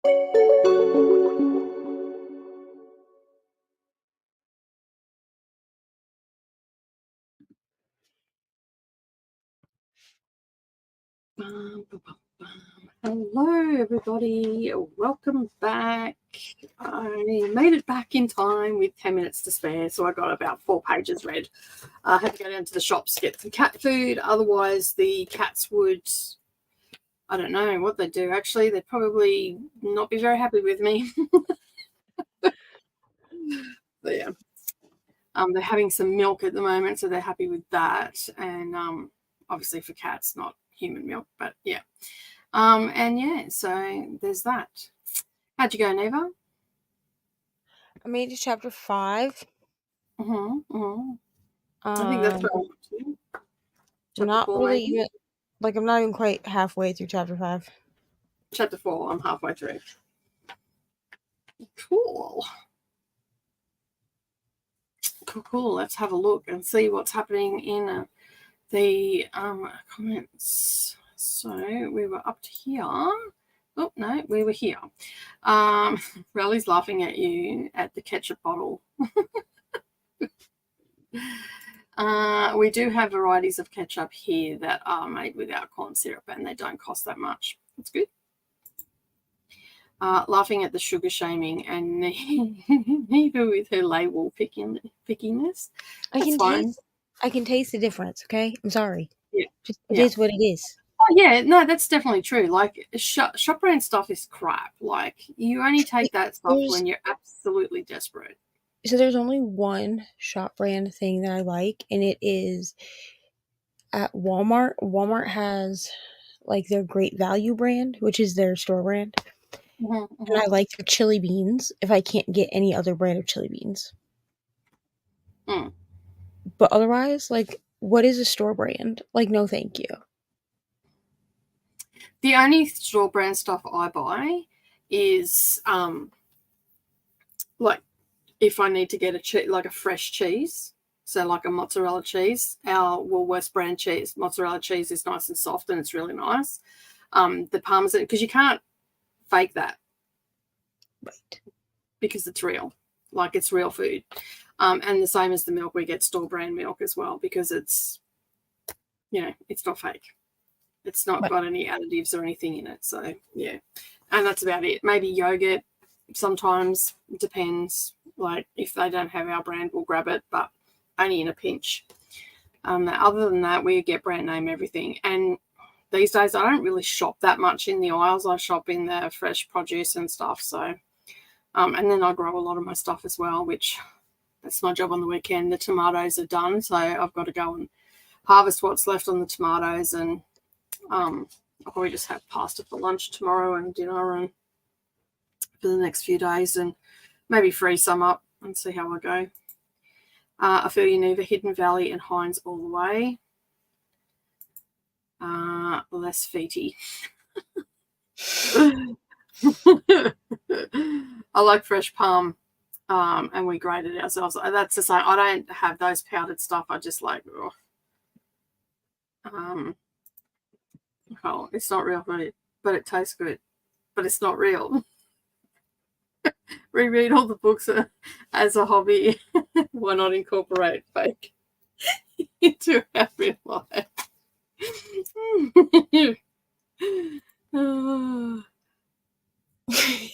Hello, everybody. Welcome back. I made it back in time with 10 minutes to spare, so I got about 4 pages read. I had to go down to the shops to get some cat food. Otherwise, the cats would, I don't know what they'd do. Actually, they'd probably not be very happy with me. But yeah. They're having some milk at the moment, so they're happy with that. And obviously for cats, not human milk, but yeah. And yeah, so there's that. How'd you go, Neva? I made it to chapter 5. I think that's what I want to. Chapter Not 4, really maybe? even, like, I'm not even quite halfway through chapter 5. Chapter 4, I'm halfway through. Cool. Cool. Let's have a look and see what's happening in the comments. So we were up to here. Oh, no, we were here. Rally's laughing at you at the ketchup bottle. We do have varieties of ketchup here that are made without corn syrup, and they don't cost that much. That's good. Laughing at the sugar shaming and Neva with her label pickiness. I can taste the difference, okay? I'm sorry. Yeah. Just, it is what it is. Oh, yeah. No, that's definitely true. Like, shop brand stuff is crap. Like, you only take that stuff when you're absolutely desperate. So there's only one shop brand thing that I like, and it is at Walmart. Walmart has, like, their Great Value brand, which is their store brand. And I like their chili beans if I can't get any other brand of chili beans. But otherwise, like, what is a store brand? Like, no thank you. The only store brand stuff I buy is like if I need to get a fresh cheese, so like a mozzarella cheese. Our Woolworths brand cheese, mozzarella cheese, is nice and soft and it's really nice. The Parmesan, because you can't fake that, right? Because it's real, like it's real food. And the same as the milk, we get store brand milk as well because it's, it's not fake. It's not got any additives or anything in it. So yeah, and that's about it. Maybe yogurt sometimes, depends. Like if they don't have our brand, we'll grab it, but only in a pinch. Other than that, we get brand name everything. And these days, I don't really shop that much in the aisles. I shop in the fresh produce and stuff. So, and then I grow a lot of my stuff as well, which that's my job on the weekend. The tomatoes are done, so I've got to go and harvest what's left on the tomatoes. And I'll probably just have pasta for lunch tomorrow and dinner and for the next few days, and maybe freeze some up and see how I go. I feel you, Neva, Hidden Valley and Heinz all the way. Less feety. I like fresh palm, and we grate it ourselves. That's the same. I don't have those powdered stuff. I just like, oh, it's not real, but it tastes good. But it's not real. Reread all the books as a hobby. Why not incorporate fake into our real life?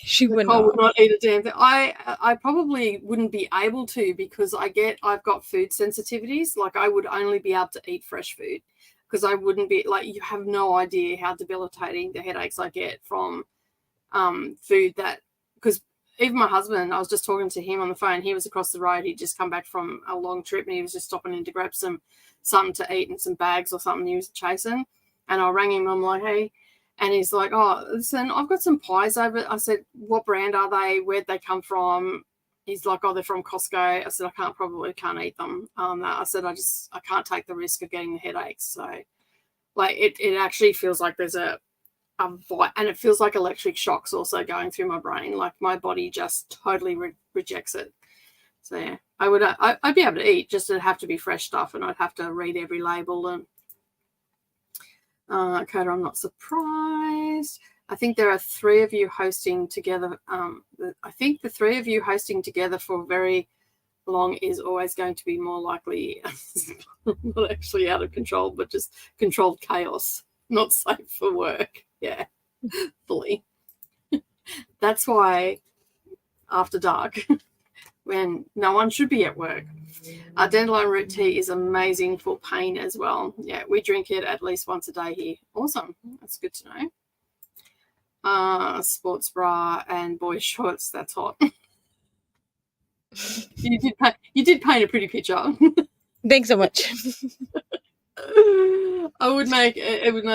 She would not eat a damn thing. I probably wouldn't be able to because I've got food sensitivities. Like I would only be able to eat fresh food because I wouldn't be like, you have no idea how debilitating the headaches I get from food because even my husband, I was just talking to him on the phone. He was across the road. He'd just come back from a long trip and he was just stopping in to grab something to eat and some bags or something he was chasing. And I rang him. I'm like, hey. And he's like, oh, listen, I've got some pies over. I said, what brand are they? Where'd they come from? He's like, oh, they're from Costco. I said, I can't eat them. I said, I can't take the risk of getting the headaches. So, like, it actually feels like there's and it feels like electric shocks also going through my brain. Like my body just totally rejects it. So yeah, I'd be able to eat, just it'd have to be fresh stuff, and I'd have to read every label. And Coda, I'm not surprised. I think there are 3 of you hosting together. I think the 3 of you hosting together for very long is always going to be more likely not actually out of control, but just controlled chaos, not safe for work. Yeah, fully. That's why after dark, when no one should be at work, dandelion root tea is amazing for pain as well. Yeah, we drink it at least once a day here. Awesome. That's good to know. Sports bra and boys shorts. That's hot. You did paint a pretty picture. Thanks so much. I would make it would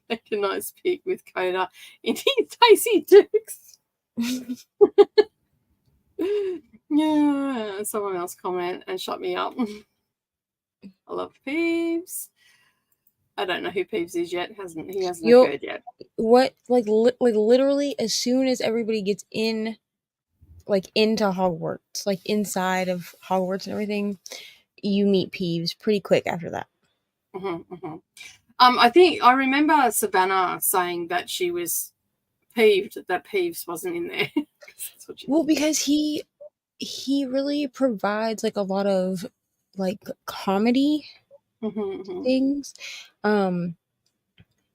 make a nice pic with Coda in his Daisy Dukes. Yeah, someone else comment and shut me up. I love Peeves. I don't know who Peeves is yet. He hasn't occurred yet. What, like literally as soon as everybody gets in, like into Hogwarts, like inside of Hogwarts and everything, you meet Peeves pretty quick after that. I remember Savannah saying that she was peeved that Peeves wasn't in there. Well, because he really provides like a lot of like comedy things.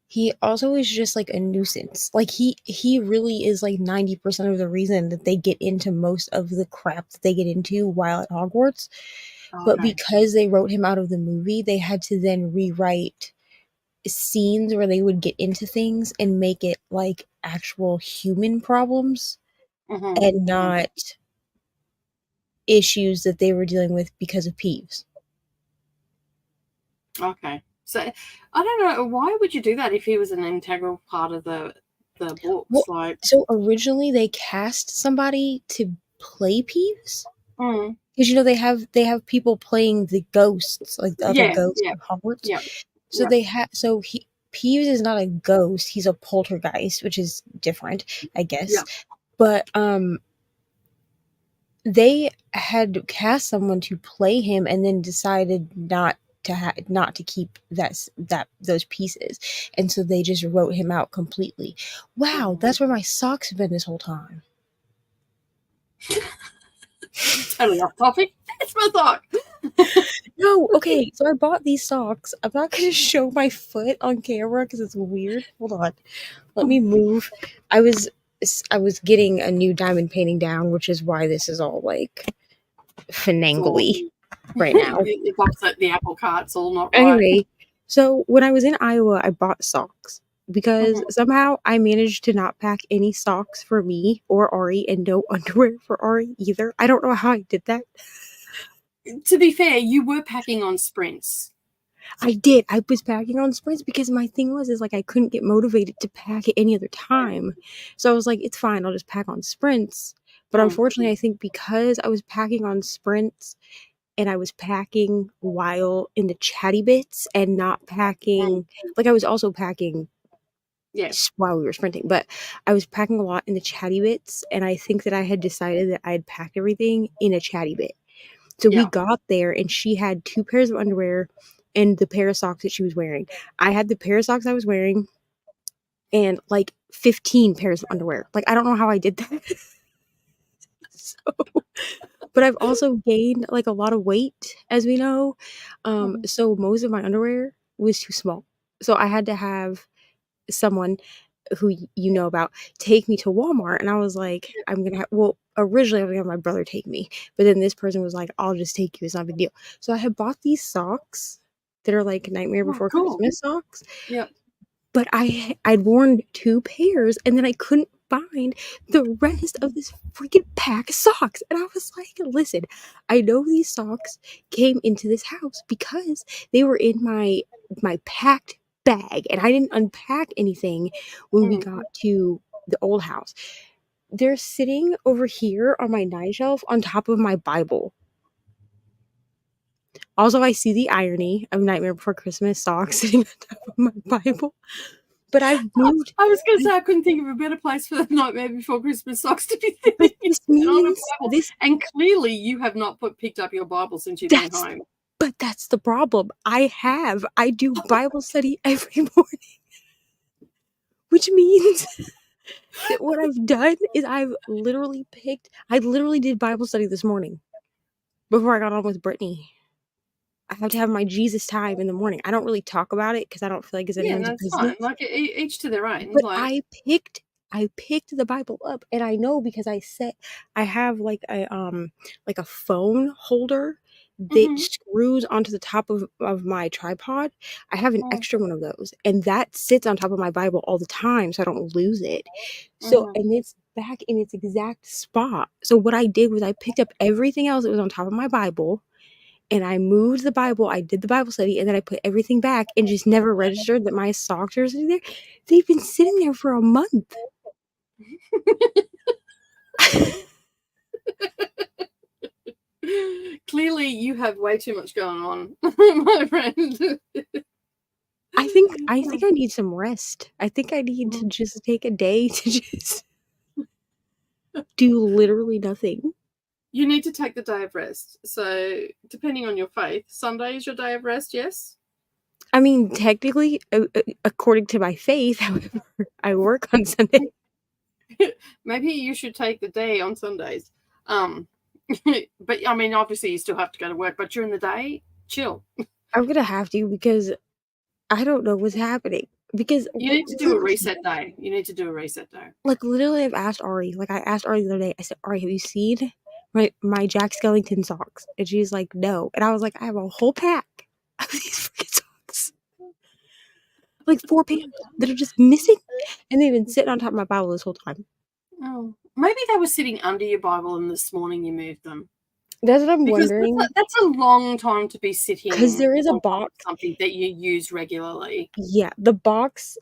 He also is just like a nuisance. Like he really is like 90% of the reason that they get into most of the crap that they get into while at Hogwarts. But because they wrote him out of the movie, they had to then rewrite scenes where they would get into things and make it like actual human problems and not issues that they were dealing with because of Peeves. Okay. So I don't know, why would you do that if he was an integral part of the books? Well, so originally they cast somebody to play Peeves. Because they have people playing the ghosts, like the other ghosts of Hogwarts. Yeah. So Peeves is not a ghost; he's a poltergeist, which is different, I guess. Yeah. But they had cast someone to play him, and then decided not to keep those pieces, and so they just wrote him out completely. Wow, that's where my socks have been this whole time. Totally off topic. It's my sock. No, okay. So I bought these socks. I'm not going to show my foot on camera because it's weird. Hold on. Let me move. I was getting a new diamond painting down, which is why this is all like finangly right now. It's upset the apple cart's all not right. Anyway, so when I was in Iowa, I bought socks. Because somehow I managed to not pack any socks for me or Ari and no underwear for Ari either. I don't know how I did that. To be fair, you were packing on sprints. I did. I was packing on sprints because my thing was like I couldn't get motivated to pack at any other time. So I was like, it's fine. I'll just pack on sprints. But unfortunately, I think because I was packing on sprints and I was packing while in the chatty bits and not packing, like I was also packing while we were sprinting, but I was packing a lot in the chatty bits, and I think that I had decided that I had packed everything in a chatty bit. So we got there, and she had 2 pairs of underwear and the pair of socks that she was wearing. I had the pair of socks I was wearing and like 15 pairs of underwear. Like I don't know how I did that. But I've also gained like a lot of weight, as we know. So most of my underwear was too small. So I had to have someone who you know about take me to Walmart, and I was like, originally I was gonna have my brother take me, but then this person was like, I'll just take you, it's not a big deal. So I had bought these socks that are like Nightmare Before Christmas socks. Yeah. But I'd worn 2 pairs, and then I couldn't find the rest of this freaking pack of socks. And I was like, listen, I know these socks came into this house because they were in my packed bag, and I didn't unpack anything when we got to the old house. They're sitting over here on my night shelf on top of my Bible. Also, I see the irony of Nightmare Before Christmas socks sitting on top of my Bible. But I've moved. I was going to say I couldn't think of a better place for the Nightmare Before Christmas socks to be sitting. And clearly you have not picked up your Bible since you've been home. But that's the problem. I do Bible study every morning which means that what I've done is I literally did Bible study this morning before I got on with Brittany. I have to have my Jesus time in the morning. I don't really talk about it because I don't feel like it's Yeah, anyone's that's business. fine. Like each to their own. But Like, I picked the Bible up, and I know because I have like a phone holder that Mhm. screws onto the top of my tripod. I have an Mm. extra one of those, and that sits on top of my Bible all the time so I don't lose it. So, Mhm. and it's back in its exact spot. So what I did was I picked up everything else that was on top of my Bible, and I moved the Bible. I did the Bible study, and then I put everything back and just never registered that my socks are sitting there. They've been sitting there for a month. Clearly, you have way too much going on, my friend. I think I need some rest. I think I need to Mhm. just take a day to just do literally nothing. You need to take the day of rest. So, depending on your faith, Sunday is your day of rest, yes? I mean, technically, according to my faith, however, I work on Sunday. Maybe you should take the day on Sundays. But I mean, obviously, you still have to go to work, but during the day, chill. I'm gonna have to because I don't know what's happening. Because You need to do a reset day. You need to do a reset day. like literally, I've asked Ari. Like I asked Ari the other day. I said, Ari, have you seen my Jack Skellington socks? And she's like, no. And I was like, I have a whole pack of these freaking socks, like 4 pairs that are just missing, and they've been sitting on top of my Bible this whole time. Oh, maybe they were sitting under your Bible, and this morning you moved them. That's what I'm Because wondering. that's a long time to be sitting. Because there is a on top of box. something that you use regularly. Yeah, the box.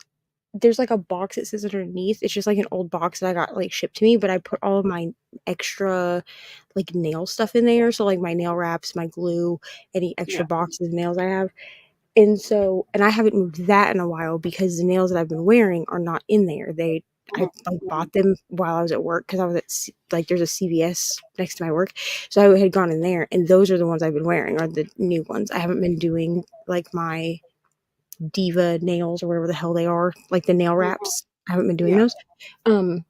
There's like a box that sits underneath. It's just like an old box that I got like shipped to me, but I put all of my extra like nail stuff in there. So like my nail wraps, my glue, any extra Yeah. boxes of nails I have. And so, and I haven't moved that in a while because the nails that I've been wearing are not in there. I like bought them while I was at work because I was at like there's a CVS next to my work, so I had gone in there, and those are the ones I've been wearing, are the new ones. I haven't been doing like my Diva nails or whatever the hell they are, like the nail wraps. I haven't been doing Yeah. those.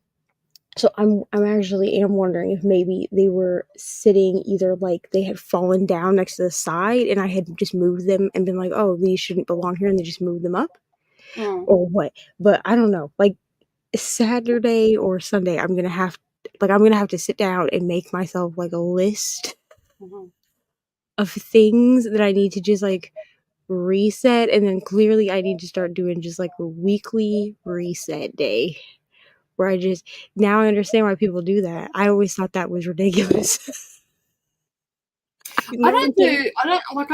So I'm actually am wondering if maybe they were sitting either like they had fallen down next to the side and I had just moved them and been like, oh, these shouldn't belong here, and they just moved them up, or what. But I don't know. Like Saturday or Sunday, I'm gonna have to sit down and make myself like a list Mhm. of things that I need to just like reset, and then clearly I need to start doing just like a weekly reset day where I just now I understand why people do that. I always thought that was ridiculous. I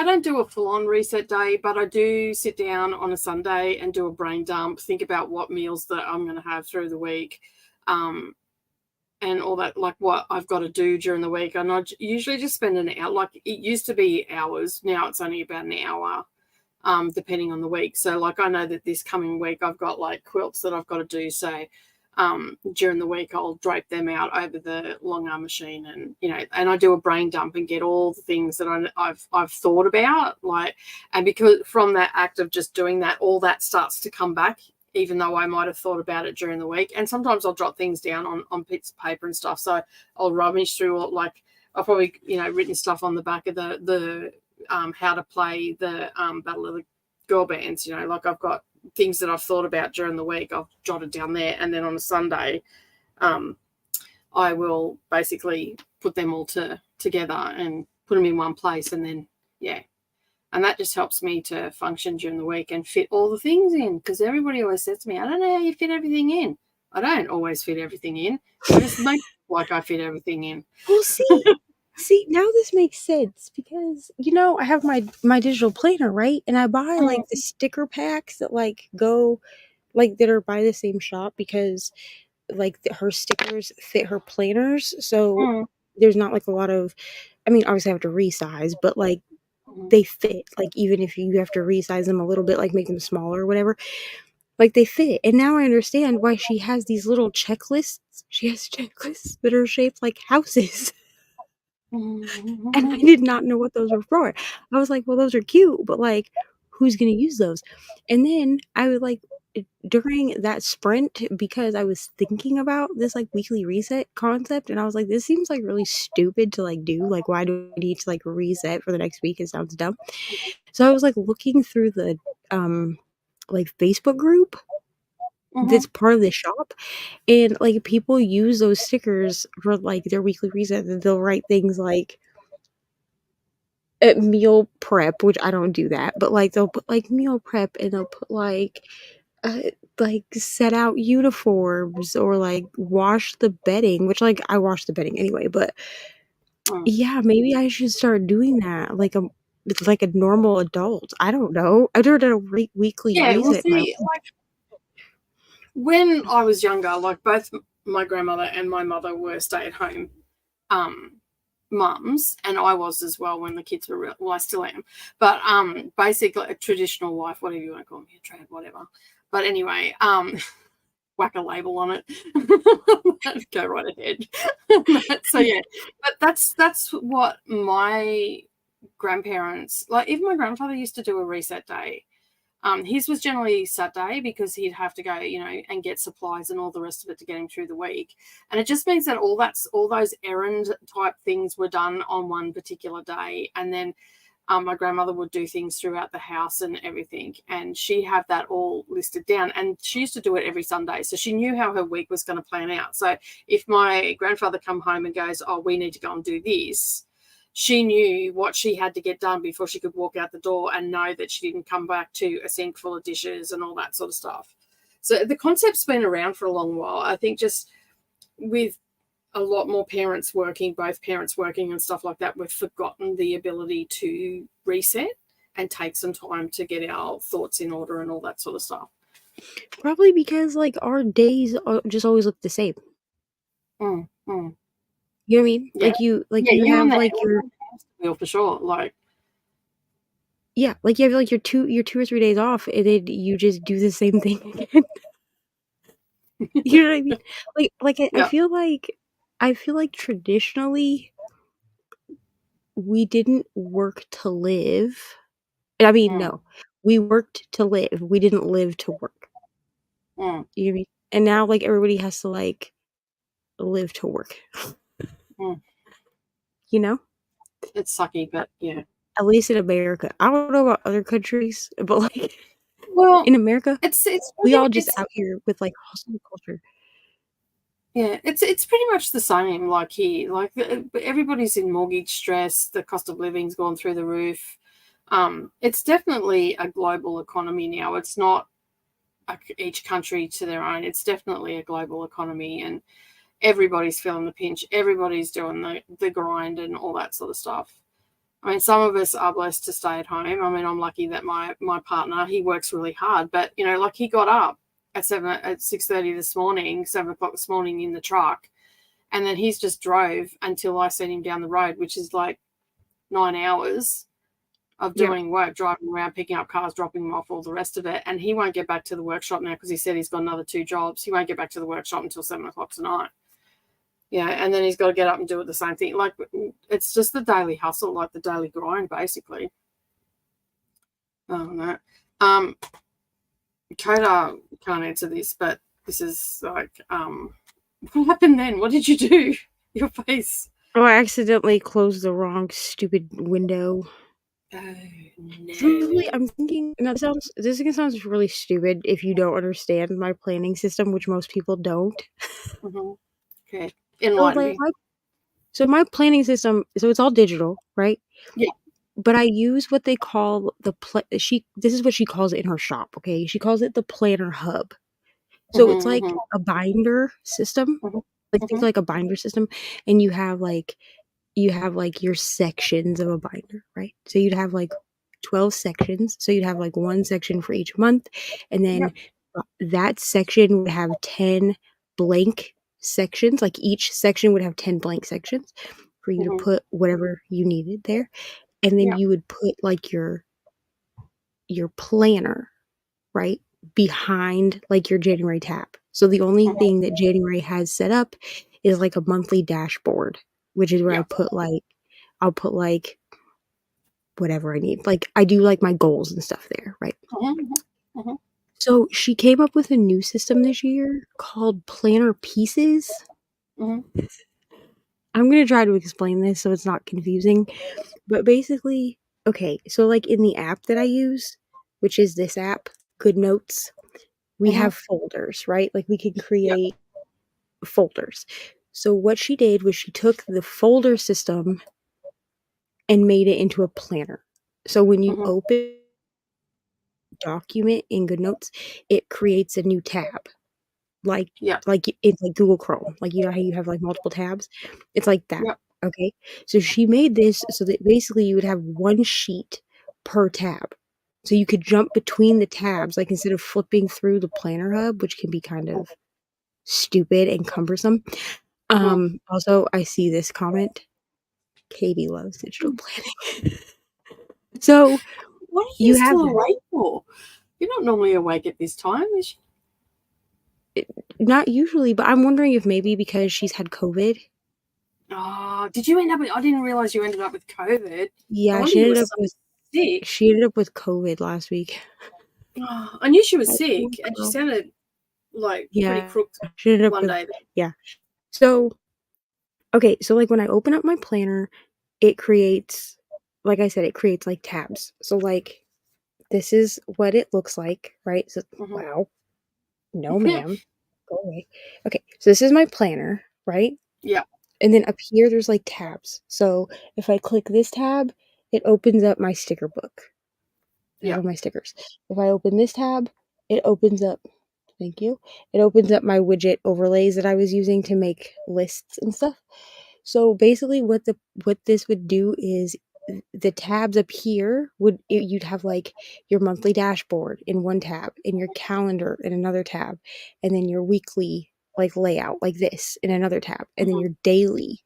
don't do a full-on reset day, but I do sit down on a Sunday and do a brain dump, think about what meals that I'm going to have through the week, and all that, like what I've got to do during the week. And I usually just spend an hour. Like it used to be hours, now it's only about an hour, depending on the week. So like I know that this coming week I've got like quilts that I've got to do. So during the week I'll drape them out over the long arm machine, and and I do a brain dump and get all the things that I've thought about, like, and because from that act of just doing that, all that starts to come back, even though I might have thought about it during the week. And sometimes I'll jot things down on bits of paper and stuff, so I'll rummage through all, like I've probably written stuff on the back of the how to play the Battle of the Girl Bands, like I've got things that I've thought about during the week, I've jotted down there, and then on a Sunday I will basically put them all together and put them in one place, and then and that just helps me to function during the week and fit all the things in, because everybody always says to me, I don't know how you fit everything in. I don't always fit everything in. I just make like I fit everything in. Well, see, now this makes sense because I have my digital planner, right? And I buy like the sticker packs that like go like that are by the same shop, because like her stickers fit her planners, so there's not like a lot of, I mean, obviously I have to resize, but like they fit, like even if you have to resize them a little bit, like make them smaller or whatever, like they fit. And now I understand why she has these little checklists. She has checklists that are shaped like houses. And I did not know what those were for. I was like, well, those are cute, but like, who's gonna use those? And then I would like during that sprint, because I was thinking about this like weekly reset concept, and I was like, this seems like really stupid to like do. Like, why do I need to like reset for the next week? It sounds dumb. So I was like looking through the like Facebook group that's part of the shop, and like people use those stickers for like their weekly reset, and they'll write things like meal prep, which I don't do that, but like they'll put like meal prep, and they'll put like set out uniforms, or like wash the bedding, which like I wash the bedding anyway, but yeah, maybe I should start doing that like a normal adult. I don't know. I've never done a weekly Yeah, well, reset in my see, like when I was younger, like both my grandmother and my mother were stay-at-home mums, and I was as well when the kids were real. Well, I still am, but basically a traditional wife, whatever you want to call me, a trad, whatever. But anyway, whack a label on it. Go right ahead. So yeah, but that's what my grandparents, like even my grandfather used to do a reset day. His was generally Saturday because he'd have to go, and get supplies and all the rest of it to get him through the week. And it just means that all those errand type things were done on one particular day. And then my grandmother would do things throughout the house and everything. And she had that all listed down. And she used to do it every Sunday. So she knew how her week was going to plan out. So if my grandfather come home and goes, oh, we need to go and do this, she knew what she had to get done before she could walk out the door and know that she didn't come back to a sink full of dishes and all that sort of stuff. So the concept's been around for a long while. I think just with a lot more parents working, both parents working and stuff like that, we've forgotten the ability to reset and take some time to get our thoughts in order and all that sort of stuff. Probably because like our days just always look the same. You know what I mean? Yeah. Like you have like your wheel for sure. Like you have like your 2 or 3 days off, and then you just do the same thing again. You know what I mean? I feel like traditionally we didn't work to live. I mean, no, we worked to live. We didn't live to work. You know what I mean? And now like everybody has to like live to work. You know? It's sucky, but yeah. At least in America. I don't know about other countries, but like well, in America, it's we all just out here with like hustle culture. Yeah, it's pretty much the same like here. Like everybody's in mortgage stress. The cost of living's gone through the roof. It's definitely a global economy now. It's not each country to their own. It's definitely a global economy, and everybody's feeling the pinch. Everybody's doing the grind and all that sort of stuff. I mean, some of us are blessed to stay at home. I mean, I'm lucky that my partner, he works really hard, but like he got up at 6:30 this morning, 7 o'clock this morning in the truck, and then he's just drove until I sent him down the road, which is like 9 hours of doing work, driving around, picking up cars, dropping them off, all the rest of it. And he won't get back to the workshop now because he said he's got another 2 jobs. He won't get back to the workshop until 7 o'clock tonight. Yeah, and then he's got to get up and do it the same thing. Like, it's just the daily hustle, like the daily grind, basically. Oh, no. Coda can't answer this, but this is like, what happened then? What did you do? Your face. Oh, I accidentally closed the wrong stupid window. Oh, no. Truly, I'm thinking. Now, this sounds really stupid if you don't understand my planning system, which most people don't. Okay. Enlighten me. So my planning system, so it's all digital, right? Yeah. But I use what they call this is what she calls it in her shop, okay? She calls it the Planner Hub. So it's like a binder system. Like think like a binder system, and you have like your sections of a binder, right? So you'd have like 12 sections. So you'd have like one section for each month, and then that section would have 10 blank sections. Like each section would have 10 blank sections for you to put whatever you needed there. And then you would put like your planner, right, behind like your January tab. So the only thing that January has set up is like a monthly dashboard, which is where I'll put like whatever I need. Like I do like my goals and stuff there, right? So she came up with a new system this year called Planner Pieces. Mhm. I'm going to try to explain this so it's not confusing. But basically, okay, so like in the app that I use, which is this app, GoodNotes, we Mhm. have folders, right? Like we can Yep. create folders. So what she did was she took the folder system and made it into a planner. So when you Mhm. open document in GoodNotes, it creates a new tab. Like Yep. it's like Google Chrome. Like you know how you have like multiple tabs? It's like that. Yep. Okay. So she made this so that basically you would have one sheet per tab. So you could jump between the tabs, like instead of flipping through the planner hub, which can be kind of stupid and cumbersome. Also I see this comment. Katie loves digital planning. So What are you you have still that. awake for? You're not normally awake at this time, is you? Not usually, but I'm wondering if maybe because she's had COVID. Oh, did you end up with? I didn't realize you ended up with COVID. No Yeah, wonder she you were ended up so with sick. COVID last week. Oh, I knew she was That sick, poor and she girl. sounded like pretty Yeah, crooked she ended up one with day. yeah. So okay, so like when I open up my planner, it creates, like I said, it creates like tabs. So like this is what it looks like, right? So Mhm. wow, no ma'am, go away. Okay, so this is my planner, right? Yeah. And then up here there's like tabs. So if I click this tab, it opens up my sticker book. I Yeah. have my stickers. If I open this tab, it opens up, thank you. It opens up my widget overlays that I was using to make lists and stuff. So basically what this would do is the tabs up here you'd have like your monthly dashboard in one tab and your calendar in another tab and then your weekly like layout like this in another tab and then Mhm. your daily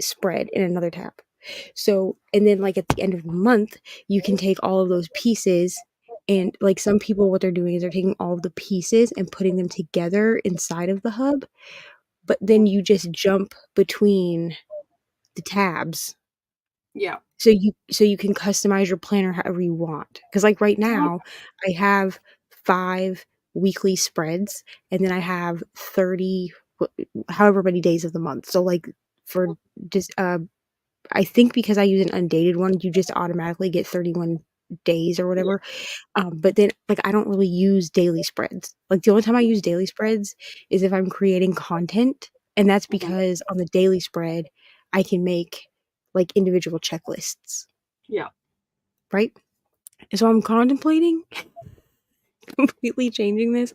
spread in another tab. So, and then like at the end of the month, you can take all of those pieces and like some people, what they're doing is they're taking all of the pieces and putting them together inside of the hub, but then you just jump between the tabs. Yeah. So you can customize your planner however you want. Because like right now, I have 5 weekly spreads, and then I have 30, however many days of the month. So like for just I think because I use an undated one, you just automatically get 31 days or Yeah. whatever. But then like I don't really use daily spreads. Like the only time I use daily spreads is if I'm creating content, and that's Mhm. because on the daily spread I can make like individual checklists, Yeah. right? So I'm contemplating completely changing this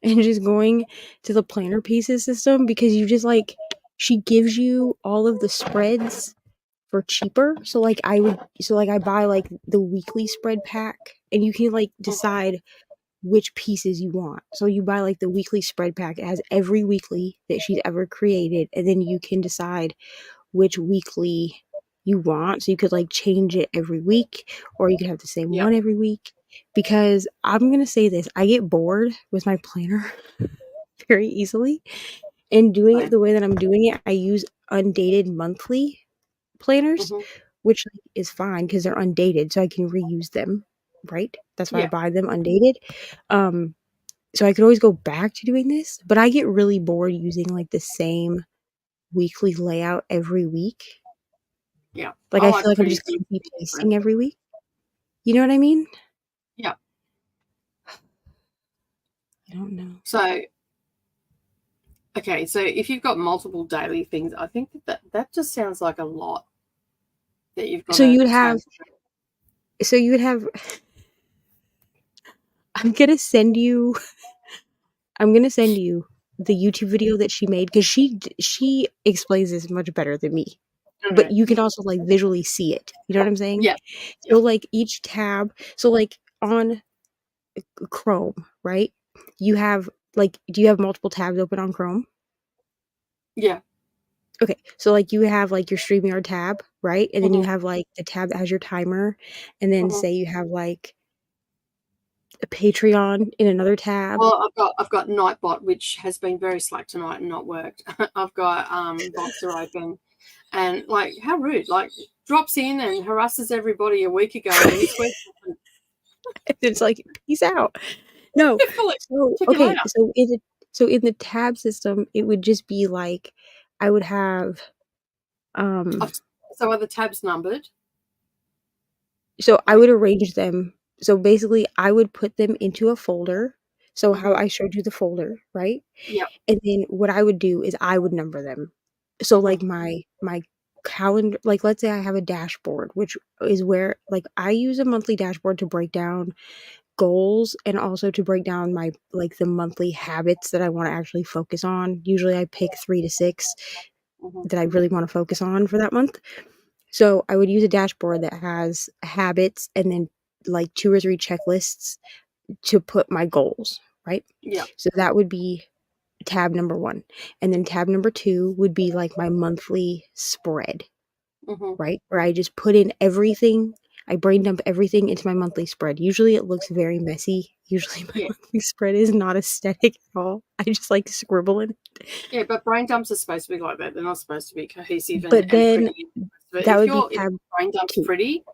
and just going to the planner pieces system because you just like she gives you all of the spreads for cheaper. So like I buy like the weekly spread pack and you can like decide which pieces you want. So you buy like the weekly spread pack. It has every weekly that she's ever created and then you can decide which weekly you want. So you could like change it every week or you could have the same Yeah. one every week. Because I'm going to say this, I get bored with my planner very easily. And doing it Same. the way that I'm doing it, I use undated monthly planners, Mhm. which is fine because they're undated, so I can reuse them, right? That's why I Yeah. buy them undated. So I could always go back to doing this, but I get really bored using like the same weekly layout every week. Yeah. Like I I like feel like I'm pretty just things copy different. pasting every week. You know what I mean? Yeah. I don't know. So, okay. So if you've got multiple daily things, I think that just sounds like a lot that you've got So to you would change. have I'm gonna send you the YouTube video that she made because she explains this much better than me. But Okay. you can also like visually see it. You know what I'm saying? Yeah. So like each tab, so like on Chrome, right? You have like, do you have multiple tabs open on Chrome? Yeah. Okay, so like you have like your StreamYard tab, right? And then you Mhm. have like the tab that has your timer, and then Mhm. say you have like a Patreon in another tab. Well, I've got Nightbot, which has been very slack tonight and not worked. I've got Boxer open, and like how rude! Like drops in and harasses everybody a week ago, and this week It's like peace out. No. Definitely. So Check it okay, later. so in the tab system, it would just be like I would have Oh, so are the tabs numbered? so I Like, would arrange them. So basically I would put them into a folder. So how mhm. I showed you the folder, right? Yep. And then what I would do is I would number them. So Mhm. like my calendar, like let's say I have a dashboard, which is where like I use a monthly dashboard to break down goals and also to break down my like the monthly habits that I want to actually focus on. Usually I pick 3 to 6 Mhm. that I really want to focus on for that month. So I would use a dashboard that has habits and then like 2 or 3 checklists to put my goals, right? Yep. So that would be tab number 1. And then tab number 2 would be like my monthly spread, Mhm. right? Where I just put in everything. I brain dump everything into my monthly spread. Usually it looks very messy. Usually my Yeah. monthly spread is not aesthetic at all. I just like scribbling. Yeah, but brain dumps are supposed to be like that. They're not supposed to be cohesive But and then pretty. But that if would be if tab brain dump's 2. pretty,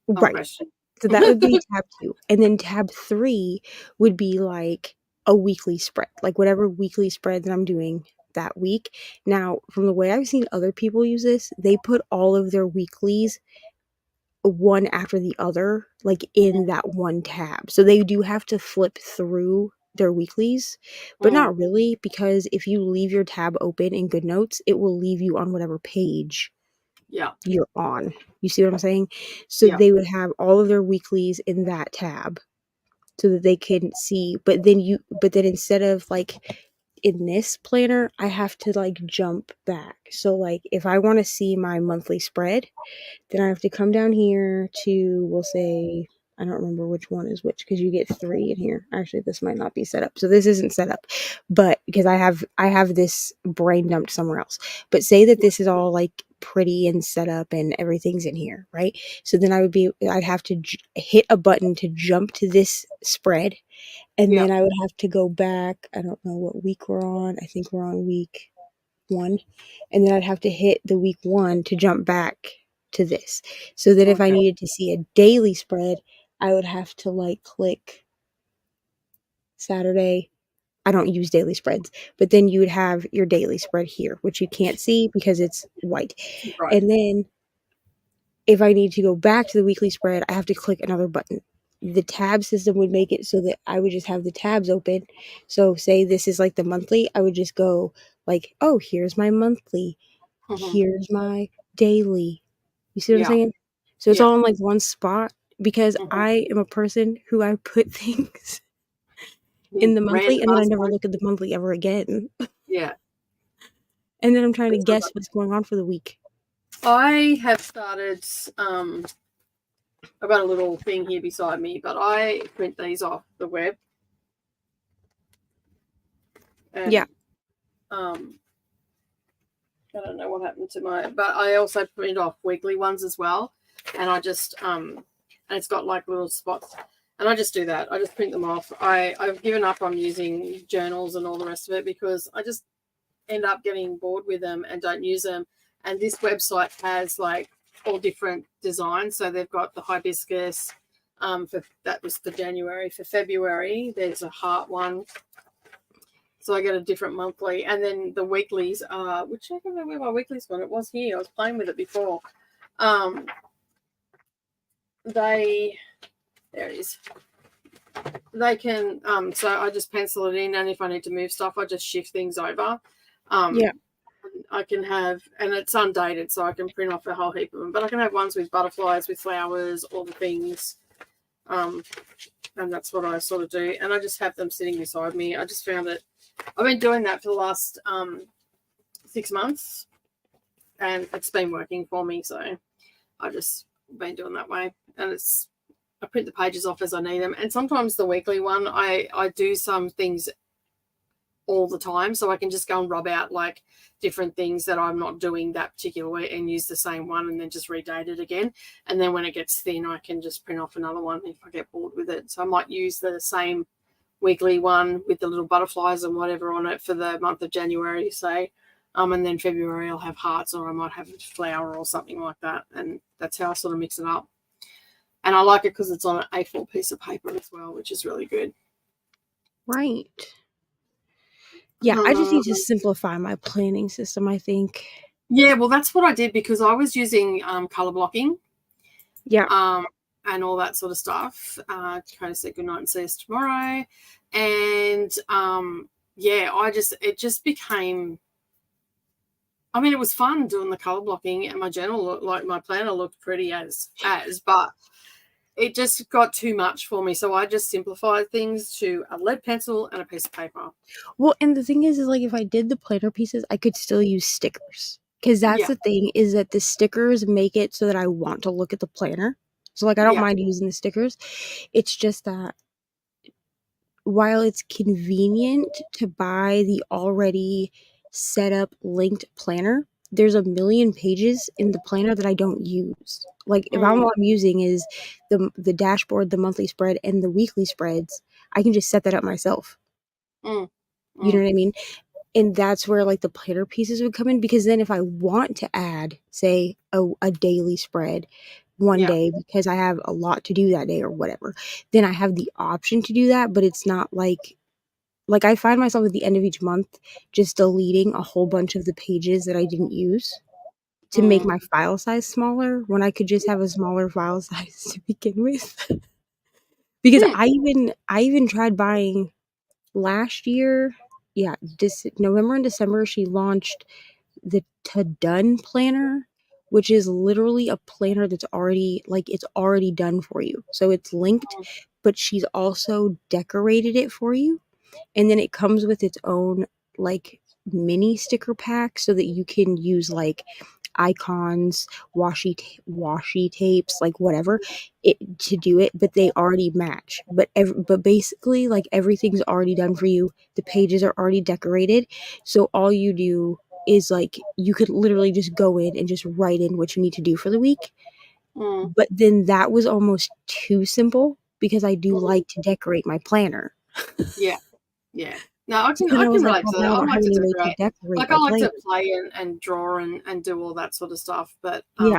I'm Right. questioning. So that would be tab 2. And then tab 3 would be like a weekly spread, like whatever weekly spread that I'm doing that week. Now, from the way I've seen other people use this, they put all of their weeklies one after the other, like in that one tab. So they do have to flip through their weeklies, but Mm. not really, because if you leave your tab open in GoodNotes, it will leave you on whatever page Yeah. you're on. You see what I'm saying? So Yeah. they would have all of their weeklies in that tab so that they can see. But then instead of like in this planner, I have to like jump back. So like if I want to see my monthly spread, then I have to come down here to, we'll say, I don't remember which one is which because you get 3 in here. Actually, this might not be set up. So this isn't set up, but because I have this brain dumped somewhere else. But say that this is all like pretty and set up and everything's in here, right? So then I'd have to hit a button to jump to this spread, and Yeah. then I would have to go back. I don't know what week we're on. I think we're on week 1, and then I'd have to hit the week 1 to jump back to this. So that if I Okay. needed to see a daily spread, I would have to like click Saturday. I don't use daily spreads, but then you would have your daily spread here, which you can't see because it's white. Right. And then if I need to go back to the weekly spread, I have to click another button. The tab system would make it so that I would just have the tabs open. So say this is like the monthly, I would just go like, oh, here's my monthly. Mhm. Here's my daily. You see what I'm Yeah. saying? So it's Yeah. all in like one spot because Mhm. I am a person who I put things in the monthly and then I Randomized never one. look at the monthly ever again. Yeah. And then I'm trying to That's what guess what's going on for the week. I have started. I've got a little thing here beside me, but I print these off the web. And, Yeah. I don't know what happened to but I also print off weekly ones as well, and I just and it's got like little spots, and I just do that. I just print them off. I've given up on using journals and all the rest of it because I just end up getting bored with them and don't use them. And this website has like all different designs. So they've got the hibiscus. That was for January. For February, there's a heart one. So I get a different monthly, and then the weeklies are, which I don't know where my weeklies gone. It was here. I was playing with it before. There it is. They can. So I just pencil it in, and if I need to move stuff, I just shift things over. Yeah. I can have, and it's undated, so I can print off a whole heap of them. But I can have ones with butterflies, with flowers, all the things. And that's what I sort of do. And I just have them sitting beside me. I just found that I've been doing that for the last 6 months, and it's been working for me. So I just been doing that way, and I print the pages off as I need them. And sometimes the weekly one, I do some things all the time, so I can just go and rub out like different things that I'm not doing that particular way and use the same one and then just redate it again. And then when it gets thin, I can just print off another one if I get bored with it. So I might use the same weekly one with the little butterflies and whatever on it for the month of January, say. And then February I'll have hearts, or I might have a flower or something like that. And that's how I sort of mix it up. And I like it because it's on an A4 piece of paper as well, which is really good. Right. Yeah, I just need to Um, simplify my planning system, I think. Yeah, well, that's what I did because I was using color blocking Yeah. and all that sort of stuff. Kind of said goodnight and see us tomorrow. And yeah, it just became, I mean, it was fun doing the color blocking, and my journal looked like my planner looked pretty but it just got too much for me. So I just simplified things to a lead pencil and a piece of paper. Well, and the thing is like if I did the planner pieces, I could still use stickers. Because that's Yeah. the thing, is that the stickers make it so that I want to look at the planner. So like I don't Yeah. mind using the stickers. It's just that while it's convenient to buy the already set up linked planner, there's a million pages in the planner that I don't use. Like if all I'm using is the dashboard, the monthly spread, and the weekly spreads, I can just set that up myself. Mm. You know what I mean? And that's where like the planner pieces would come in, because then if I want to add, say, a daily spread one Yeah. day because I have a lot to do that day or whatever, then I have the option to do that. But it's not like I find myself at the end of each month just deleting a whole bunch of the pages that I didn't use to make my file size smaller when I could just have a smaller file size to begin with. Because I even tried buying last year. Yeah, November and December she launched the To Done planner, which is literally a planner that's already like it's already done for you. So it's linked, but she's also decorated it for you. And then it comes with its own like mini sticker pack so that you can use like icons, washi tapes, like whatever it to do it, but they already match. But basically like everything's already done for you. The pages are already decorated. So all you do is like you could literally just go in and just write in what you need to do for the week. But then that was almost too simple because I do like to decorate my planner. Yeah. Yeah. No, I So can then I I can was like, relate well, to that. now I I don't like have to any way to decorate. decorate Like my I like planner. to play and draw and do all that sort of stuff. But Yeah.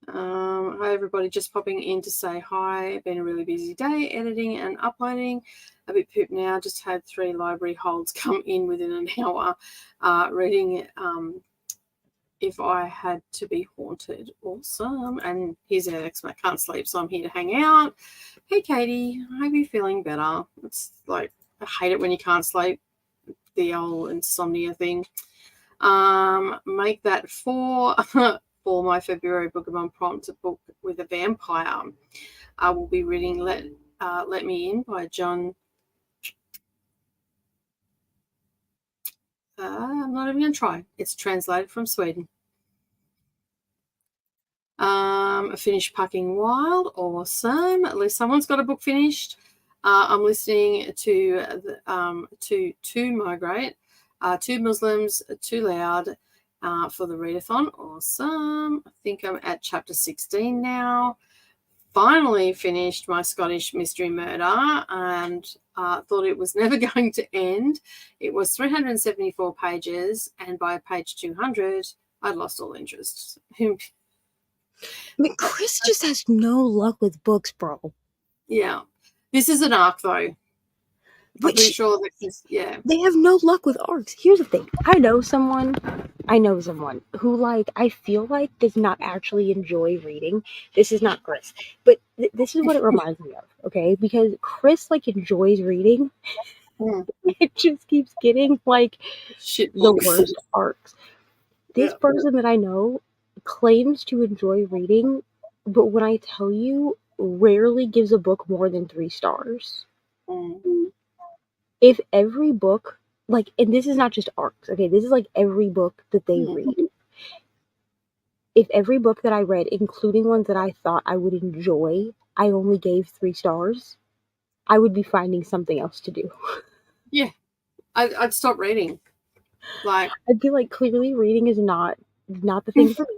Hi everybody, just popping in to say hi. Been a really busy day editing and uploading. A bit pooped now. Just had 3 library holds come in within an hour. Reading If I Had to Be Haunted. Awesome. And here's our next one. I can't sleep, so I'm here to hang out. Hey Katie, I hope you're feeling better. It's like I hate it when you can't sleep. The old insomnia thing. Make that 4 for my February Book of Mum prompt, a book with a vampire. I will be reading Let Me In by John. I'm not even going to try. It's translated from Sweden. Finished Packing Wild. Awesome. At least someone's got a book finished. I'm listening to Too Migrate, Too Muslims, Too Loud for the readathon. Awesome. I think I'm at chapter 16 now. Finally finished my Scottish mystery murder and thought it was never going to end. It was 374 pages, and by page 200, I'd lost all interest. I mean, Chris just has no luck with books, bro. Yeah. This is an arc, though. I'm pretty sure that yeah. They have no luck with arcs. Here's the thing. I know someone who, like, I feel like does not actually enjoy reading. This is not Chris. But this is what it reminds me of, okay? Because Chris, like, enjoys reading. It just keeps getting, like, shit the books. worst arcs. This person that I know claims to enjoy reading, but when I tell you, rarely gives a book more than 3 stars. If every book, like, and this is not just arcs, okay, this is like every book that they read. If every book that I read, including ones that I thought I would enjoy, I only gave 3 stars, I would be finding something else to do. Yeah. I'd stop reading. Like, I'd be like, clearly reading is not the thing for me.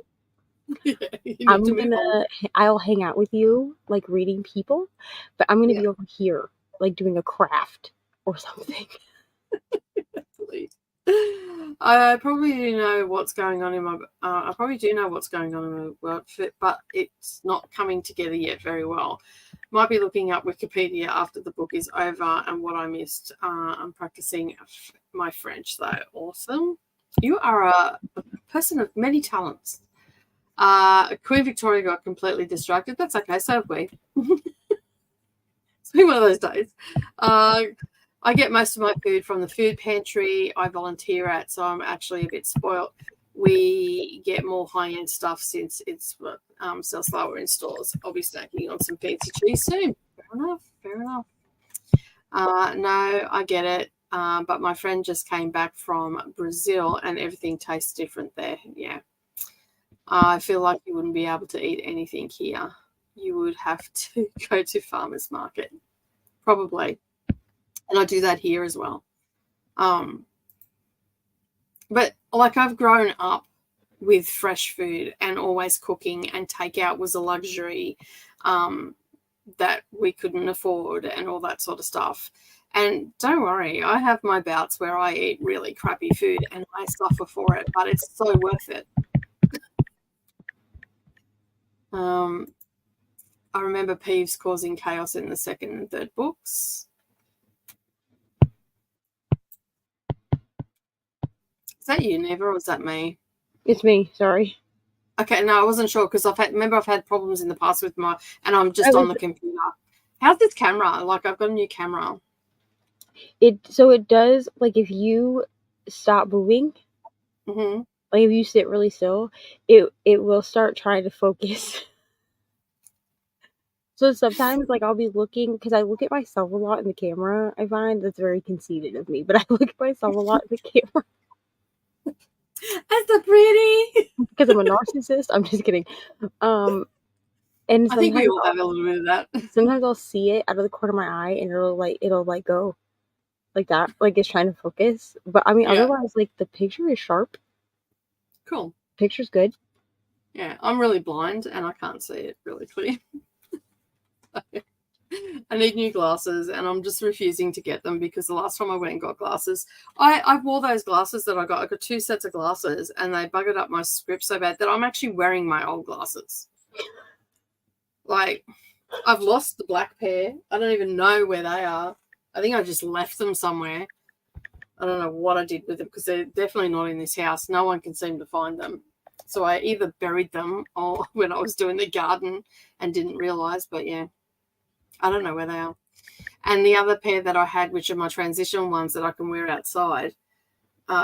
I'll hang out with you, like, reading people, but I'm gonna be over here, like, doing a craft or something. I probably do know what's going on in my. I probably do know what's going on in my work, but it's not coming together yet very well. Might be looking up Wikipedia after the book is over and what I missed. I'm practicing my French though. Awesome. You are a person of many talents. Queen Victoria got completely distracted. That's okay. So have we. It's been one of those days. I get most of my food from the food pantry I volunteer at, so I'm actually a bit spoilt. We get more high-end stuff since it's sells slower in stores. I'll be snacking on some fancy cheese soon. Fair enough. No, I get it. But my friend just came back from Brazil and everything tastes different there. Yeah. I feel like you wouldn't be able to eat anything here. You would have to go to farmer's market, probably. And I do that here as well. But like I've grown up with fresh food and always cooking, and takeout was a luxury that we couldn't afford and all that sort of stuff. And don't worry, I have my bouts where I eat really crappy food and I suffer for it, but it's so worth it. I remember Peeves causing chaos in the second and third books. Is that you, Neva, or is that me? It's me. Sorry. Okay, no, I wasn't sure because I've had problems in the past with and I'm just on the computer. How's this camera? Like I've got a new camera. It does, like, if you stop moving, Mm-hmm. like if you sit really still, it will start trying to focus. So sometimes, like, I'll be looking, because I look at myself a lot in the camera. I find that's very conceited of me, but I look at myself a lot in the camera That's so pretty. because I'm a narcissist. I'm just kidding. And I think we all have a little bit of that. sometimes I'll see it out of the corner of my eye, and it'll go like that, like it's trying to focus. But I mean, Yeah. otherwise, like, the picture is sharp. Cool. Picture's good. Yeah, I'm really blind and I can't see it really clear. I need new glasses and I'm just refusing to get them because the last time I went and got glasses, I wore those glasses that I got. I got 2 sets of glasses and they buggered up my script so bad that I'm actually wearing my old glasses. Like, I've lost the black pair. I don't even know where they are. I think I just left them somewhere. I don't know what I did with them because they're definitely not in this house. No one can seem to find them. So I either buried them or when I was doing the garden and didn't realize, but yeah, I don't know where they are. And the other pair that I had, which are my transitional ones that I can wear outside,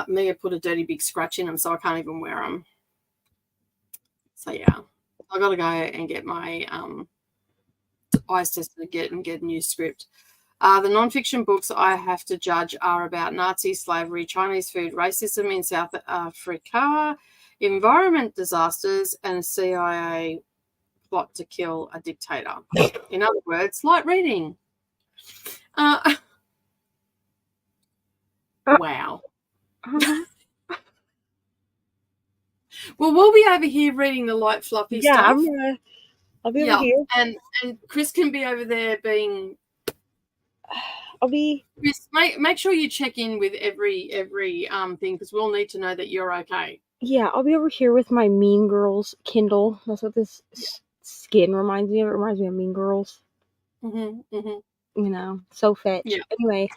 Mia put a dirty big scratch in them, so I can't even wear them. So yeah, I got to go and get my eyes tested get a new script. The nonfiction books I have to judge are about Nazi slavery, Chinese food, racism in South Africa, environment disasters, and a CIA plot to kill a dictator. In other words, light reading. Wow. Well, we'll be over here reading the light, fluffy stuff. I'll be over here. And Chris can be over there being. Chris, make sure you check in with every thing because we'll need to know that you're okay. Yeah, I'll be over here with my Mean Girls Kindle. That's what this skin reminds me of. It reminds me of Mean Girls. Mm-hmm, mm-hmm. You know, so fetch. Yeah. Anyway,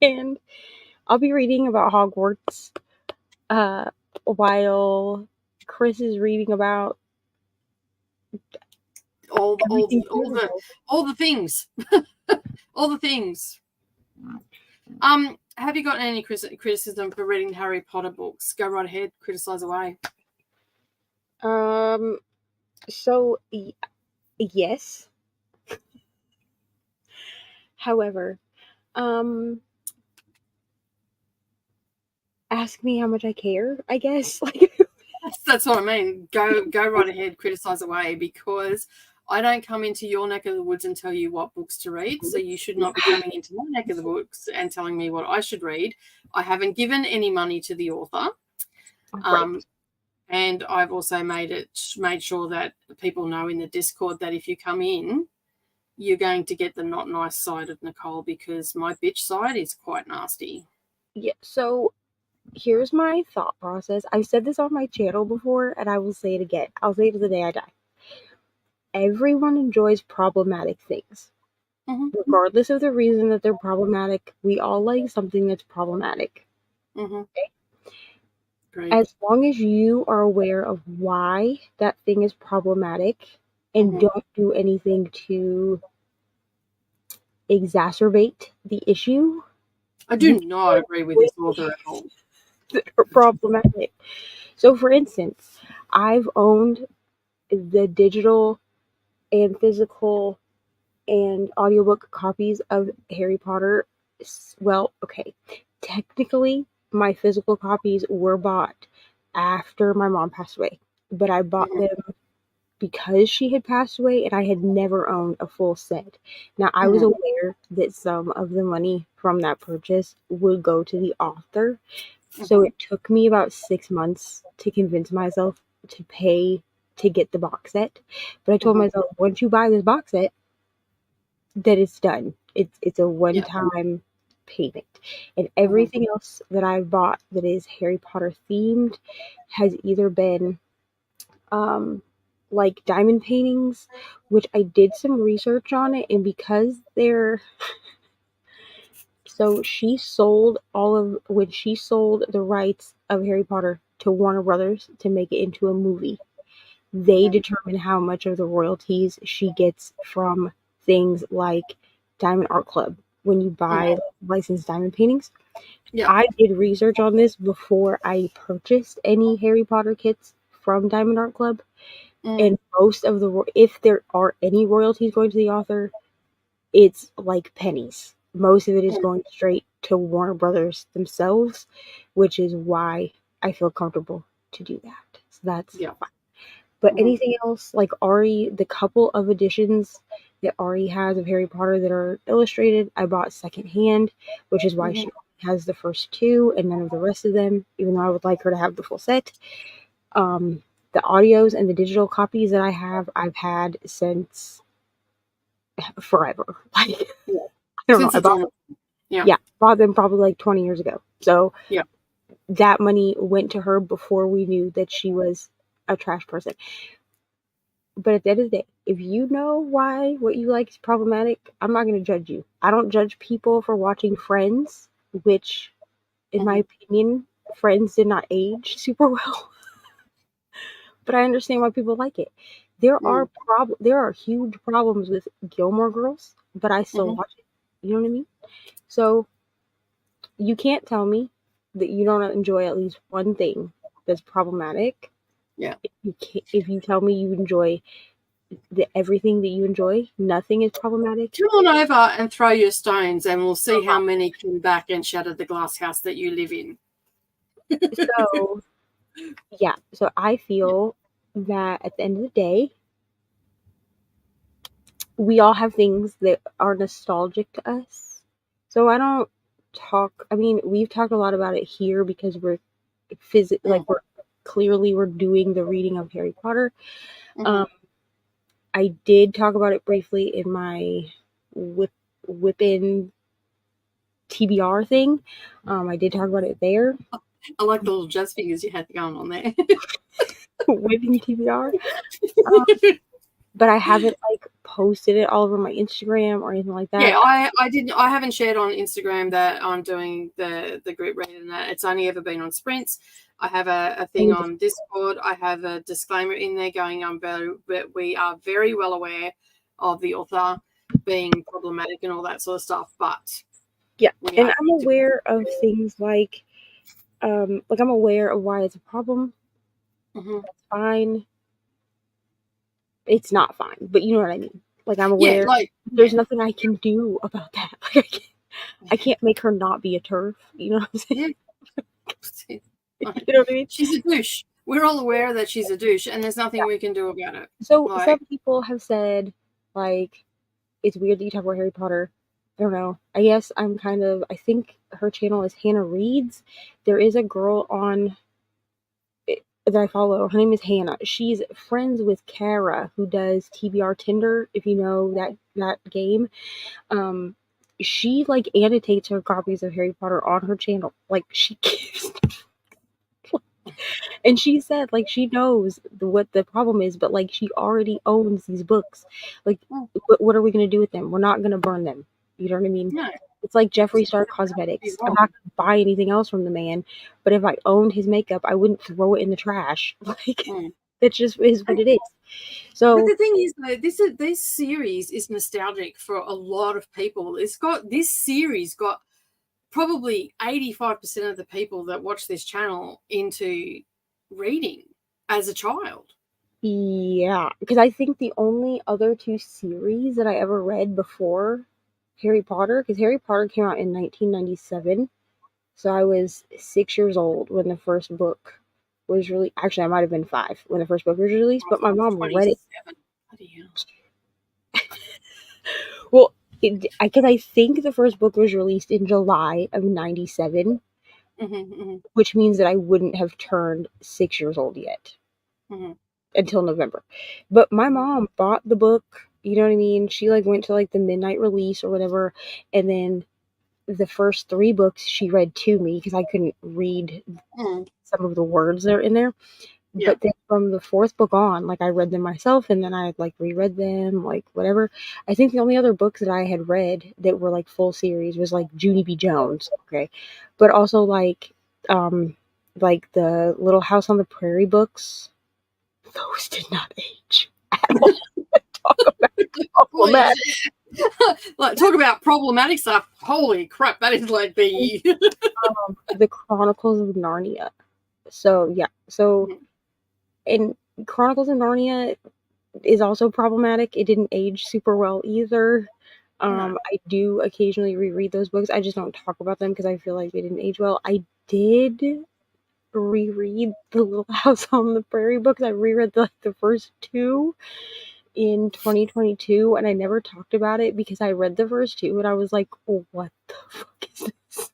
and I'll be reading about Hogwarts while Chris is reading about all the things. All the things. Have you got any criticism for reading Harry Potter books? Go right ahead, criticize away. So yes. However, ask me how much I care, I guess. Like, that's what I mean. Go right ahead, criticize away, because I don't come into your neck of the woods and tell you what books to read. So you should not be coming into my neck of the woods and telling me what I should read. I haven't given any money to the author. right. And I've also made sure that people know in the Discord that if you come in, you're going to get the not nice side of Nicole because my bitch side is quite nasty. Yeah, so here's my thought process. I've said this on my channel before, and I will say it again. I'll say it to the day I die. Everyone enjoys problematic things. Mhm. Regardless of the reason that they're problematic, we all like something that's problematic. Mhm. Great. As long as you are aware of why that thing is problematic and Mhm. don't do anything to exacerbate the issue, I do not agree with this author at all. that are problematic. So, for instance, I've owned the digital and physical and audiobook copies of Harry Potter. Well, okay. Technically, my physical copies were bought after my mom passed away, but I bought Mhm. them because she had passed away and I had never owned a full set. Now, I was Mhm. aware that some of the money from that purchase would go to the author. So Mhm. it took me about 6 months to convince myself to pay to get the box set. But I told Mhm. myself, once you buy this box set, that it's done. It's a Yeah. one-time payment. And Mhm. everything else that I've bought that is Harry Potter themed has either been like diamond paintings, which I did some research on it, and because they're so she sold all of when she sold the rights of Harry Potter to Warner Brothers to make it into a movie, they Mhm. determine how much of the royalties she gets from things like Diamond Art Club when you buy licensed diamond paintings. Yeah. I did research on this before I purchased any Harry Potter kits from Diamond Art Club, Mm. and most of if there are any royalties going to the author, it's like pennies. Most of it is Mm. going straight to Warner Brothers themselves, which is why I feel comfortable to do that. So that's Yeah. fine. But Mhm. anything else, like Ari, the couple of editions that Ari has of Harry Potter that are illustrated, I bought secondhand, which is why Mhm. she has the first two and none of the rest of them, even though I would like her to have the full set. The audios and the digital copies that I have, I've had since forever. Like, Yeah. I don't know. Since the dawn. Yeah. Yeah, bought them probably like 20 years ago. So Yeah. that money went to her before we knew that she was a trash person. But at the end of the day, if you know why what you like is problematic, I'm not going to judge you. I don't judge people for watching Friends, which, in my Mhm. opinion, Friends did not age super well. But I understand why people like it. Mm. There are huge problems with Gilmore Girls, but I still Mhm. watch it. You know what I mean? So you can't tell me that you don't enjoy at least one thing that's problematic. Yeah. If you tell me you enjoy everything that you enjoy, nothing is problematic. Come on over and throw your stones, and we'll see how many come back and shatter the glass house that you live in. So, yeah. So I feel that at the end of the day, we all have things that are nostalgic to us. So I don't talk. I mean, we've talked a lot about it here because we're Mm. we're doing the reading of Harry Potter. Mhm. Um, I did talk about it briefly in my whipping TBR thing. I did talk about it there. I like the little jazz figures you had going on there. Whipping TBR. But I haven't like posted it all over my Instagram or anything like that. Yeah, I haven't shared on Instagram that I'm doing the group read and that. It's only ever been on Sprints. I have a thing on Discord. I have a disclaimer in there going on, but we are very well aware of the author being problematic and all that sort of stuff. But Yeah, we and are I'm aware of things like I'm aware of why it's a problem. Mhm. That's fine. It's not fine, but you know what I mean. Like I'm Yeah, aware like there's yeah. nothing I can do about that. Like I can't make her not be a turf. You know what I'm saying? Yeah. You know what I mean? She's a douche. We're all aware that she's a douche, and there's nothing we can do about it. So Like, some people have said like it's weird that you talk about Harry Potter. I don't know. I guess I think her channel is Hannah Reads. There is a girl on that I follow. Her name is Hannah. She's friends with Kara, who does TBR Tinder, if you know that game. Um, she like annotates her copies of Harry Potter on her channel. Like she gives and she said like she knows what the problem is, but like she already owns these books. Like what are we gonna do with them? We're not gonna burn them. You know what I mean? No. It's like Jeffree Star Cosmetics. I'm not gonna buy anything else from the man, but if I owned his makeup, I wouldn't throw it in the trash. Like it just is what it is. So But the thing is, though, this series is nostalgic for a lot of people. This series got probably 85% of the people that watch this channel into reading as a child. yeah, because I think the only other two series that I ever read before Harry Potter, because Harry Potter came out in 1997, so I was 6 years old when the first book was released. Actually, I might have been 5 when the first book was released, but my mom read it. 27. Bloody hell. Well, because I think the first book was released in July of 97, which means that I wouldn't have turned 6 years old yet until November. But my mom bought the book, you know what I mean? She like went to like the midnight release or whatever, and then the first 3 books she read to me because I couldn't read some of the words that are in there. Yeah. But then from the 4th book on, like I read them myself, and then I like reread them, like whatever. I think the only other books that I had read that were like full series was like Junie B. Jones, okay, but also like the Little House on the Prairie books. Those did not age at all. Talk about problematic. Like talk about problematic stuff. Holy crap, that is like the The Chronicles of Narnia. So yeah, and Chronicles of Narnia is also problematic. It didn't age super well either. I do occasionally reread those books. I just don't talk about them because I feel like they didn't age well. I did reread the Little House on the Prairie books. I reread the first 2 in 2022, and I never talked about it because I read the first 2 and I was like, oh, what the fuck is this?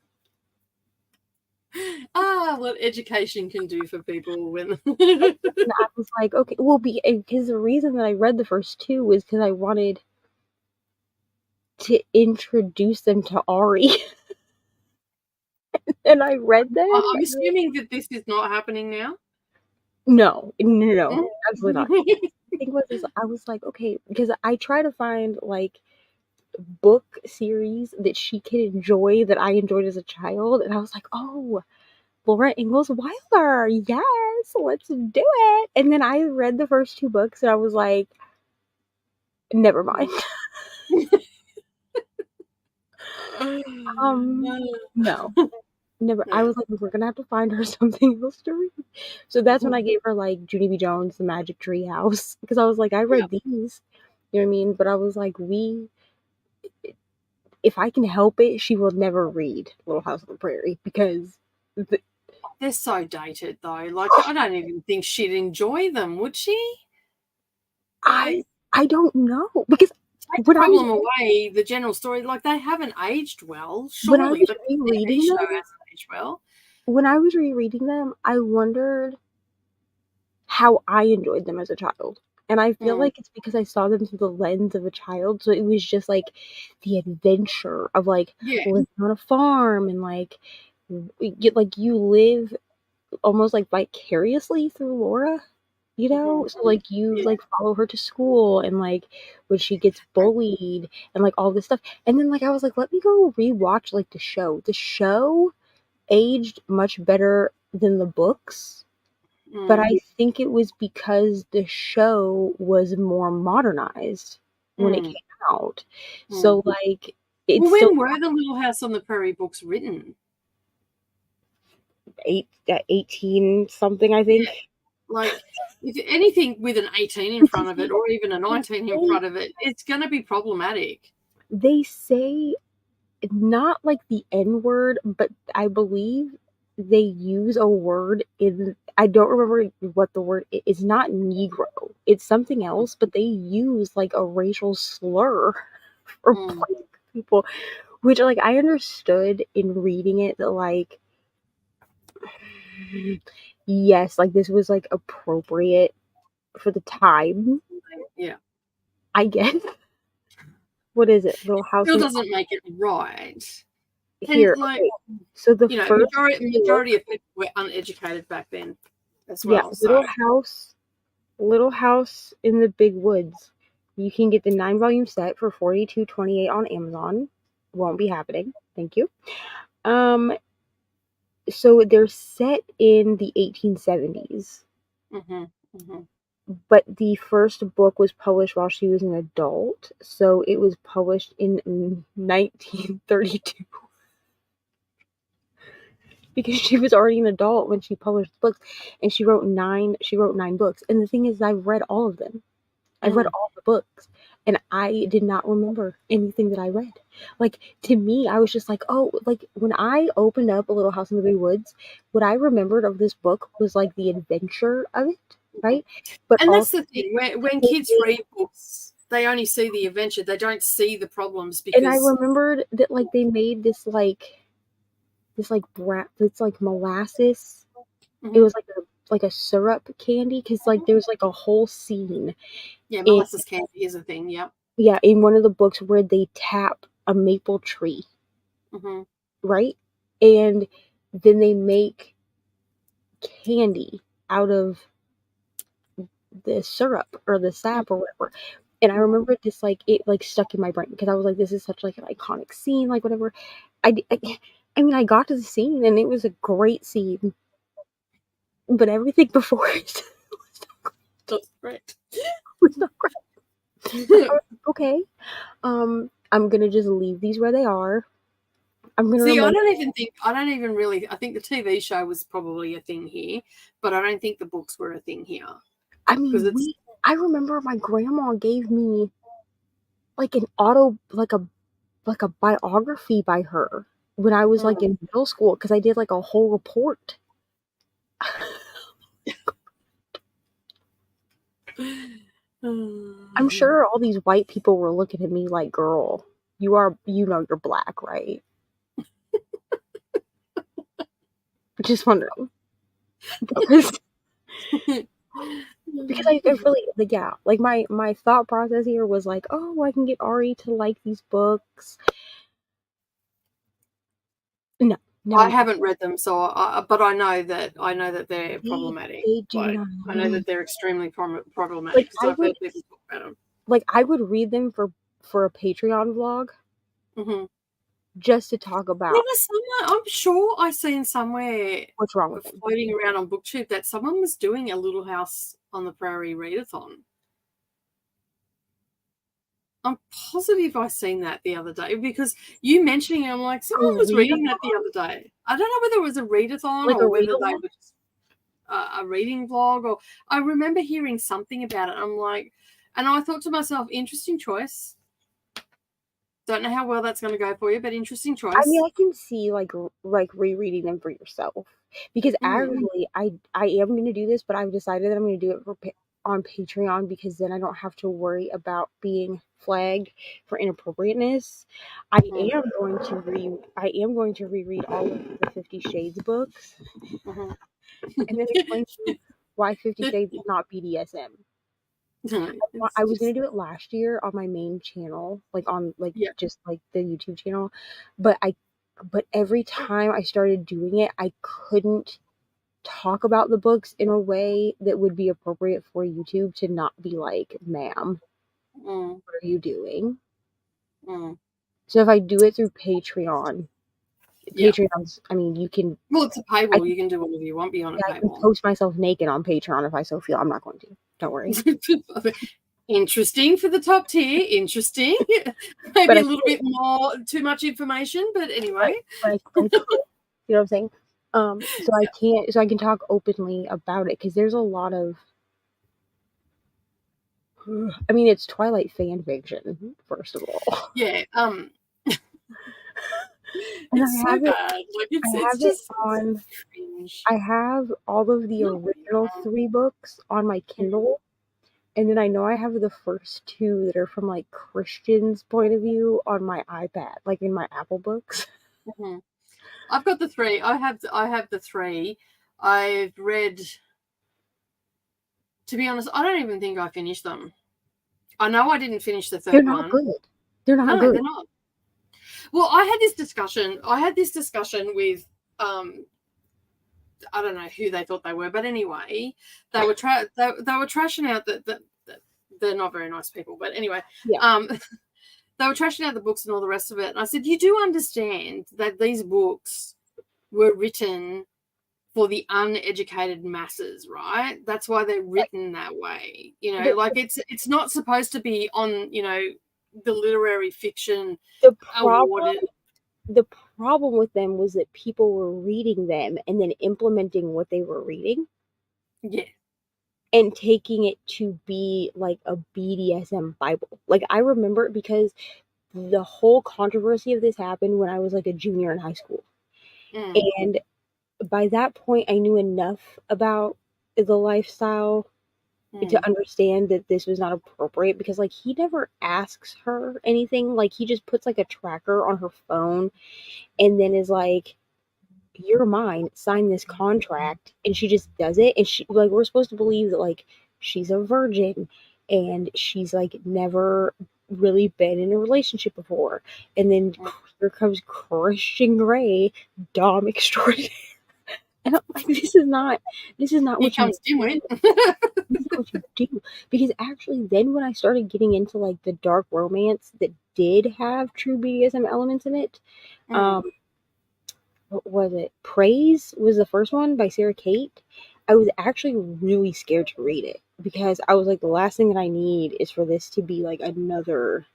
what education can do for people when And I was like, okay, well, because the reason that I read the first 2 was because I wanted to introduce them to Ari. And I read them. I'm assuming that this is not happening now. No, absolutely not. The thing was, I was like, okay, because I try to find like book series that she can enjoy that I enjoyed as a child, and I was like, oh, Laura Ingalls Wilder, yes, let's do it. And then I read the first 2 books, and I was like, never mind. No. Never. I was like, we're gonna have to find her something else to read. So that's when I gave her like Junie B. Jones, The Magic Tree House, because I was like, I read these, you know what I mean? But I was like, if I can help it, she will never read Little House on the Prairie because they're so dated though. Like I don't even think she'd enjoy them, would she? I don't know because take the problem away, the general story, like they haven't aged well. Surely, when I was rereading them, hasn't aged well. When I was rereading them, I wondered how I enjoyed them as a child. And I feel like it's because I saw them through the lens of a child. So it was just like the adventure of like living on a farm and like you live almost like vicariously through Laura, you know? So like you like follow her to school and like when she gets bullied and like all this stuff. And then like I was like, let me go rewatch like the show. The show aged much better than the books. But I think it was because the show was more modernized when it came out. So, like, it's when were the Little House on the Prairie books written? 18 something, I think. Like, if anything with an 18 in front of it or even a 19 in front of it, it's going to be problematic. They say not like the N word, but I believe they use a word in, I don't remember what the word is. It's not Negro. It's something else, but they use like a racial slur for black people, which like I understood in reading it that like, yes, like this was like appropriate for the time. Yeah. I guess. What is it? Little House Still in the doesn't make it right. Here. And like, Okay. So the you know, first majority of people were uneducated back then as yeah, well. So Little House in the Big Woods. You can get the 9-volume set for $42.28 on Amazon. Won't be happening. Thank you. So they're set in the 1870s, hmm hmm but the first book was published while she was an adult. So it was published in 1932 because she was already an adult when she published the books, and she wrote nine books. And the thing is, I've read all of them. I've read all the books, and I did not remember anything that I read. Like, to me, I was just like, oh, like, when I opened up A Little House in the Big Woods, what I remembered of this book was, like, the adventure of it, right? But And that's also, the thing. When kids read books, they only see the adventure. They don't see the problems and I because remembered that, like, they made this molasses. It was like a syrup candy, because, like, there's, like, a whole scene yeah, in, molasses candy is a thing. Yep. yeah, in one of the books where they tap a maple tree, hmm right? And then they make candy out of the syrup or the sap or whatever. And I remember this, like, it, like, stuck in my brain because I was like, this is such, like, an iconic scene, like, whatever. I mean, I got to the scene and it was a great scene, but everything before it That's great. was not great. I was like, okay, I'm gonna just leave these where they are. I'm gonna See, I remember. don't even really. I think the TV show was probably a thing here, but I don't think the books were a thing here I because mean, it's. I remember my grandma gave me like like a biography by her when I was like in middle school because I did like a whole report. I'm sure all these white people were looking at me like, girl, you know you're black, right? Just wondering. Because I really, like, yeah, like my thought process here was like, oh, I can get Ari to like these books. No, I haven't read them, so but I know that they're They- problematic. they do Like, not. I know that they're extremely problematic Like, because I've heard people talk about them. Like, I would read them for a Patreon vlog Mm-hmm. just to talk about I'm sure I seen somewhere what's wrong with them. floating around on BookTube that someone was doing a Little House on the Prairie readathon. I'm positive I seen that the other day because you mentioning it, I'm like, someone was reading that the other day. I don't know whether it was a readathon Like or a whether they read-along? were just a reading vlog, or I remember hearing something about it. I'm like, and I thought to myself, interesting choice. Don't know how well that's going to go for you, but interesting choice. I mean, I can see like rereading them for yourself because actually I am going to do this, but I've decided that I'm going to do it on Patreon because then I don't have to worry about being flagged for inappropriateness. I am going to reread all of the 50 Shades books and then explain to you why 50 Shades is not BDSM. I was gonna do it last year on my main channel, like on just like the YouTube channel, but every time I started doing it, I couldn't talk about the books in a way that would be appropriate for YouTube to not be like, ma'am, what are you doing? So if I do it through Patreon's, I mean, you can. Well, it's a paywall. You can do whatever you want beyond a paywall. I can post myself naked on Patreon if I so feel. I'm not going to. Don't worry. Interesting for the top tier. Interesting. Maybe a little bit more, too much information, but anyway. You know what I'm saying? So I can talk openly about it because there's a lot of. I mean, it's Twilight fan fiction, first of all. Yeah. And it's so bad. Like it's just on. cringe. I have all of the original 3 books on my Kindle. And then I know I have the first 2 that are from like Christian's point of view on my iPad, like in my Apple books. I've got the 3. I have the 3. I've read. To be honest, I don't even think I finished them. I know I didn't finish the 3rd one. They're not good. They're not No, good. they're not. Well, I had this discussion with I don't know who they thought they were, but anyway, they were they were trashing out that they're not very nice people. But anyway, Yeah. they were trashing out the books and all the rest of it. And I said, you do understand that these books were written for the uneducated masses, right? That's why they're written that way. You know, But- like it's not supposed to be on, you know, the literary fiction The awarded. problem with them was that people were reading them and then implementing what they were reading Yeah. and taking it to be like a BDSM Bible. Like I remember it because the whole controversy of this happened when I was like a junior in high school. Mm. And by that point I knew enough about the lifestyle to understand that this was not appropriate, because like he never asks her anything. Like he just puts like a tracker on her phone and then is like, you're mine, sign this contract, and she just does it. And she, like, we're supposed to believe that like she's a virgin and she's like never really been in a relationship before. And then here comes Christian Grey, Dom extraordinaire. And I'm like, this is not Here what you comes Dimwit. this is what you do. Because actually then when I started getting into like the dark romance that did have true BDSM elements in it, what was it? Praise was the first one by Sarah Kate. I was actually really scared to read it because I was like, the last thing that I need is for this to be like another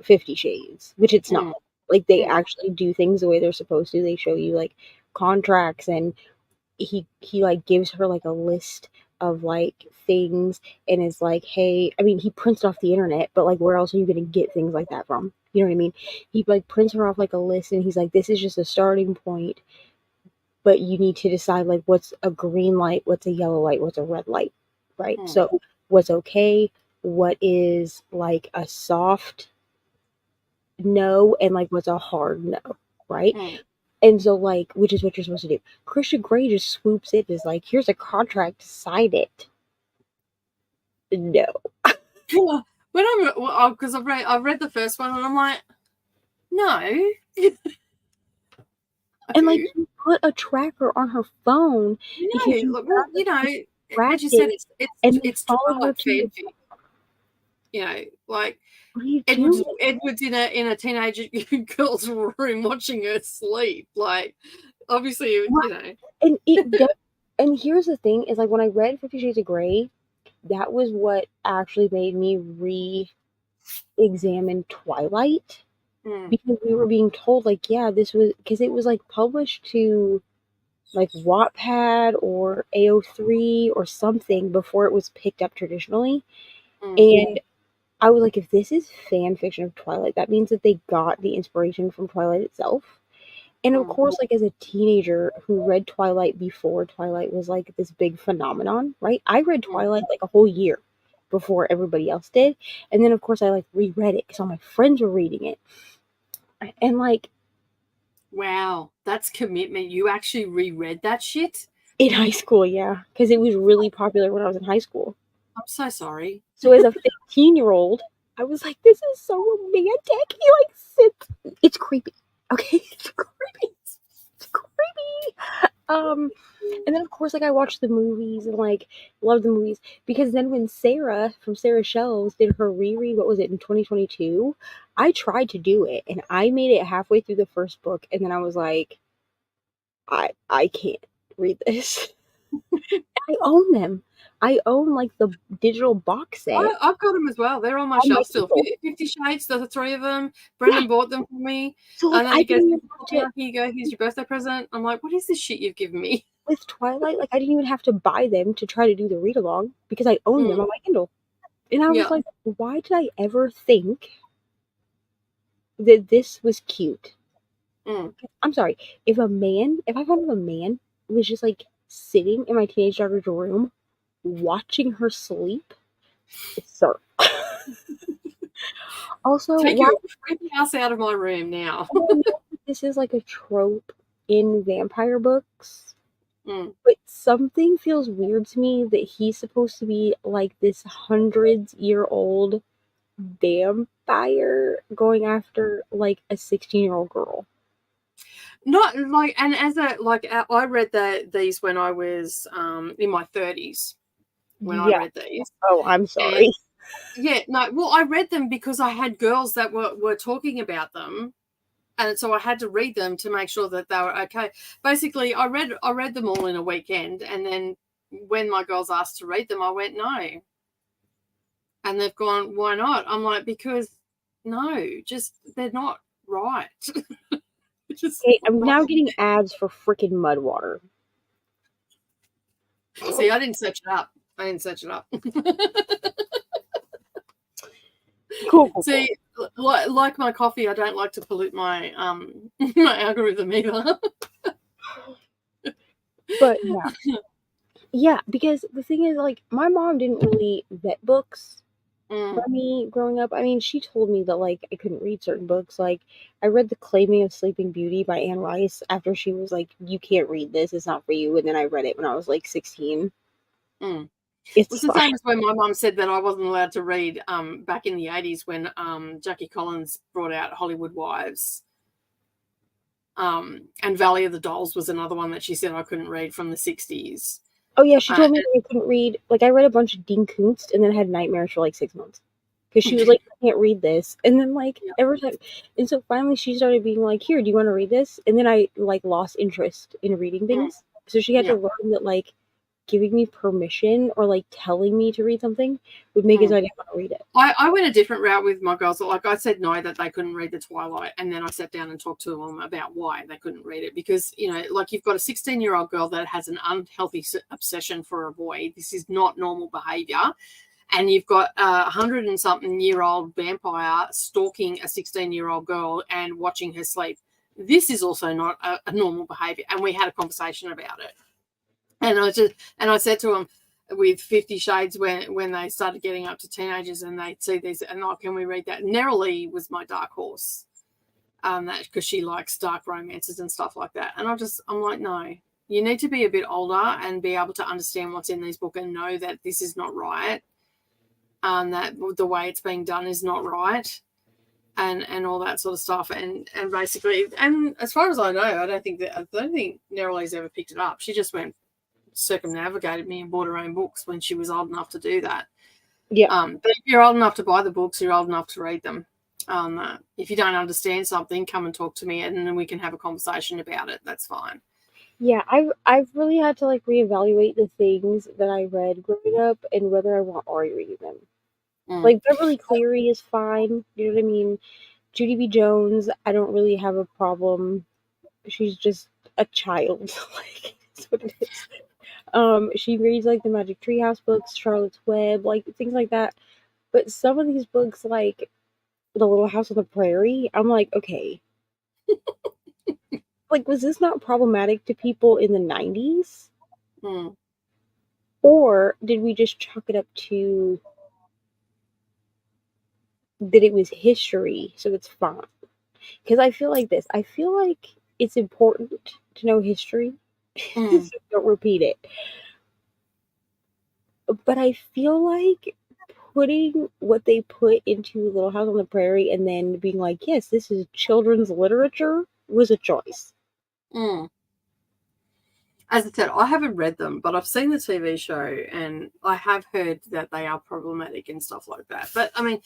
50 Shades, which it's not. Like they actually do things the way they're supposed to. They show you like contracts, and he like gives her like a list of like things and is like, hey, I mean, he prints it off the internet, but like where else are you going to get things like that from? You know what I mean? He like prints her off like a list and he's like, this is just a starting point, but you need to decide like what's a green light, what's a yellow light, what's a red light, right? So what's okay, what is like a soft no, and like what's a hard no, right? And so, like, which is what you're supposed to do. Christian Grey just swoops in, is like, here's a contract, sign it. No. When I'm, because I've read the first one and I'm like, no. And like, you put a tracker on her phone. No, look, well, you know, as you said, it's Twilight fanfic. You know, like Edward's in a teenage girl's room watching her sleep. Like, obviously, you know. And it does, and here's the thing: is like when I read 50 Shades of Grey, that was what actually made me re-examine Twilight, because we were being told like, yeah, this was because it was like published to like Wattpad or AO3 or something before it was picked up traditionally, and I was like, if this is fan fiction of Twilight, that means that they got the inspiration from Twilight itself. And of course, like as a teenager who read Twilight before Twilight was like this big phenomenon, right? I read Twilight like a whole year before everybody else did. And then of course I like reread it because all my friends were reading it. And like, wow, that's commitment. You actually reread that shit? In high school, yeah. Because it was really popular when I was in high school. I'm so sorry. So as a 15-year-old, I was like, this is so romantic. He like sits. It's creepy. Okay? It's creepy. It's creepy. And then of course, like I watched the movies and like loved the movies, because then when Sarah from Sarah Shelves did her reread, what was it, in 2022? I tried to do it and I made it halfway through the first book, and then I was like, I can't read this. I own them. I own like the digital box set. I've got them as well. They're on my shelf still. 50 Shades, the three of them. Brendan bought them for me. So like, and then he goes, here you go, here's your birthday present. I'm like, what is this shit you've given me? With Twilight, like I didn't even have to buy them to try to do the read along because I own them on my Kindle. And I was like, why did I ever think that this was cute? I'm sorry. If I found a man was just like sitting in my teenage daughter's room watching her sleep, sir. Also, take your creepy ass out of my room now. This is like a trope in vampire books, but something feels weird to me that he's supposed to be like this 100-year-old fire going after like a 16-year-old girl. Not like, and as a like, I read these when I was in my 30s when I Yeah. read these. Oh, I'm sorry. Yeah, no, well, I read them because I had girls that were talking about them, and so I had to read them to make sure that they were okay. Basically, I read them all in a weekend, and then when my girls asked to read them, I went no, and they've gone, why not? I'm like, because no, just they're not right. Just Okay, I'm not. now getting ads for freaking Mudwater. See, I didn't search it up. Cool. See, like my coffee, I don't like to pollute my my algorithm either. But yeah, because the thing is, like, my mom didn't really vet books for me growing up. I mean, she told me that like I couldn't read certain books. Like, I read The Claiming of Sleeping Beauty by Anne Rice after she was like, "You can't read this; it's not for you." And then I read it when I was like 16. It's It's the fine. same as when my mum said that I wasn't allowed to read back in the 80s when Jackie Collins brought out Hollywood Wives. And Valley of the Dolls was another one that she said I couldn't read from the 60s. Oh yeah, she told me that I couldn't read. Like, I read a bunch of Dean Koontz and then had nightmares for like 6 months because she was like, "I can't read this." And then like every time, and so finally she started being like, "Here, do you want to read this?" And then I like lost interest in reading things. So she had to learn that like giving me permission or like telling me to read something would make it so I didn't want to read it. I went a different route with my girls. Like, I said no, that they couldn't read the Twilight, and then I sat down and talked to them about why they couldn't read it. Because, you know, like, you've got a 16-year-old girl that has an unhealthy obsession for a boy. This is not normal behavior. And you've got a 100-and-something-year-old vampire stalking a 16-year-old girl and watching her sleep. This is also not a normal behavior. And we had a conversation about it. And I said to them, with 50 Shades, when they started getting up to teenagers and they'd see these, and oh, can we read that? Neroli was my dark horse, that because she likes dark romances and stuff like that. And I'm like, no, you need to be a bit older and be able to understand what's in these books and know that this is not right, that the way it's being done is not right, and all that sort of stuff. And basically, and as far as I know, I don't think Neroli's ever picked it up. She just went circumnavigated me and bought her own books when she was old enough to do that. Yeah. But if you're old enough to buy the books, you're old enough to read them. If you don't understand something, come and talk to me, and then we can have a conversation about it. That's fine. Yeah, I've really had to like reevaluate the things that I read growing up and whether I want Ari reading them. Like, Beverly Cleary is fine, you know what I mean? Judy B. Jones, I don't really have a problem. She's just a child. Like, that's what it is. She reads like the Magic Treehouse books, Charlotte's Web, like things like that. But some of these books, like The Little House on the Prairie, I'm like, okay. Like, was this not problematic to people in the 90s? Or did we just chalk it up to that it was history, so it's fine? Because I feel like this. I feel like it's important to know history, so don't repeat it. But I feel like putting what they put into Little House on the Prairie and then being like, yes, this is children's literature, was a choice. As I said, I haven't read them, but I've seen the TV show and I have heard that they are problematic and stuff like that. But I mean,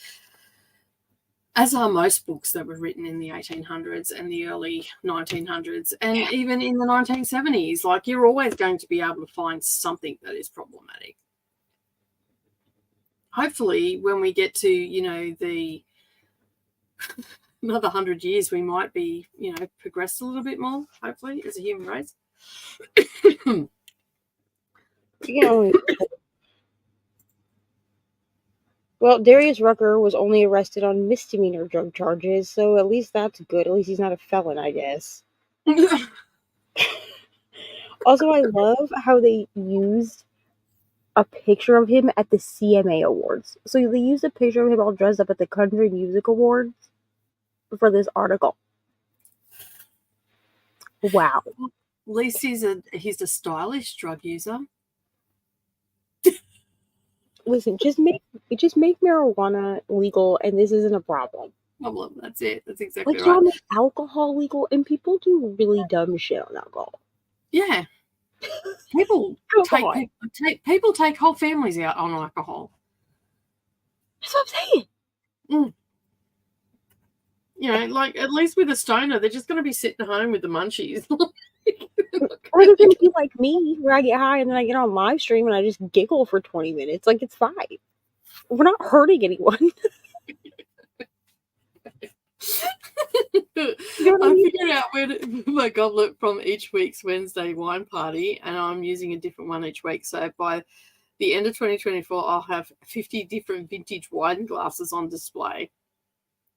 as are most books that were written in the 1800s and the early 1900s, and even in the 1970s, like, you're always going to be able to find something that is problematic. Hopefully, when we get to, you know, the another 100 years, we might be, you know, progressed a little bit more, hopefully, as a human race. You know, well, Darius Rucker was only arrested on misdemeanor drug charges, so at least that's good. At least he's not a felon, I guess. Also, I love how they used a picture of him at the CMA Awards. So they used a picture of him all dressed up at the Country Music Awards for this article. Wow. At least he's a stylish drug user. Listen, just make just make marijuana legal, and this isn't a problem. Problem. That's it. That's exactly Like, right. y'all make alcohol legal, and people do really dumb shit on alcohol. Yeah. People Alcohol. people take whole families out on alcohol. That's what I'm saying. You know, like at least with a stoner, they're just going to be sitting home with the munchies. Or they're gonna be like me, where I get high and then I get on live stream and I just giggle for 20 minutes. Like, it's fine. We're not hurting anyone. I figured out where to put my goblet from each week's Wednesday wine party, and I'm using a different one each week. So by the end of 2024, I'll have 50 different vintage wine glasses on display.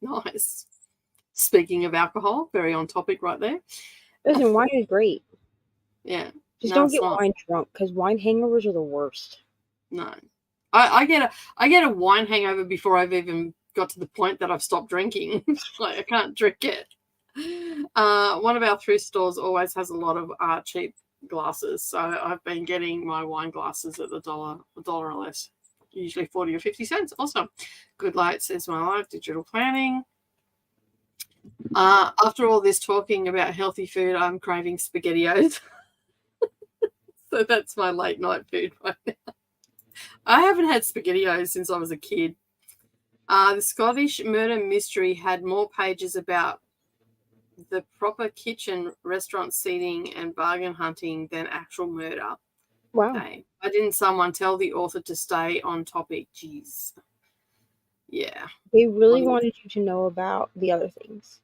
Nice. Speaking of alcohol, very on topic right there. Listen, wine is great. Yeah. Just No, don't it's get not. wine drunk, because wine hangovers are the worst. No. I get a wine hangover before I've even got to the point that I've stopped drinking. Like, I can't drink it. One of our thrift stores always has a lot of cheap glasses, so I've been getting my wine glasses at a dollar or less, usually 40 or 50 cents. Awesome. Good Light says my life, digital planning. After all this talking about healthy food, I'm craving SpaghettiOs. So that's my late night food right now. I haven't had SpaghettiOs since I was a kid. The Scottish murder mystery had more pages about the proper kitchen, restaurant seating, and bargain hunting than actual murder. Wow. Hey, why didn't someone tell the author to stay on topic? Jeez. Yeah. They really wanted you to know about the other things.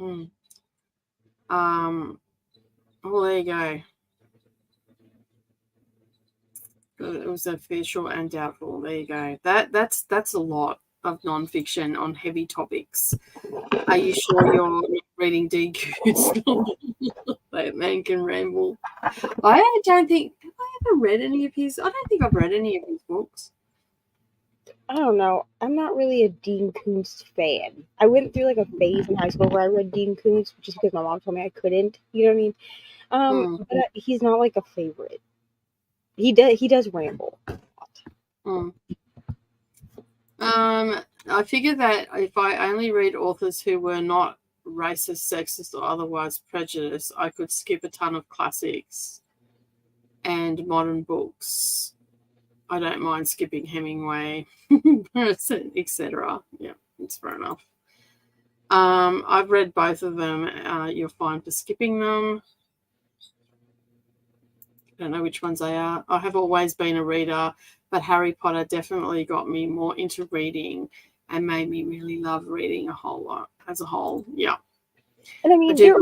Mm. Well, there you go. It was official and doubtful. There you go. That's a lot of nonfiction on heavy topics. Are you sure you're not reading Dean Koontz novel? That man can ramble. I don't think have I ever read any of his. I don't think I've read any of his books. I don't know. I'm not really a Dean Koontz fan. I went through like a phase in high school where I read Dean Koontz just because my mom told me I couldn't. You know what I mean? But he's not like a favorite. He does ramble. I figured that if I only read authors who were not racist, sexist, or otherwise prejudiced, I could skip a ton of classics and modern books. I don't mind skipping Hemingway, etc. Yeah, it's fair enough. I've read both of them. You're fine for skipping them. I don't know which ones they are. I have always been a reader, but Harry Potter definitely got me more into reading and made me really love reading as a whole. Yeah. And I mean, there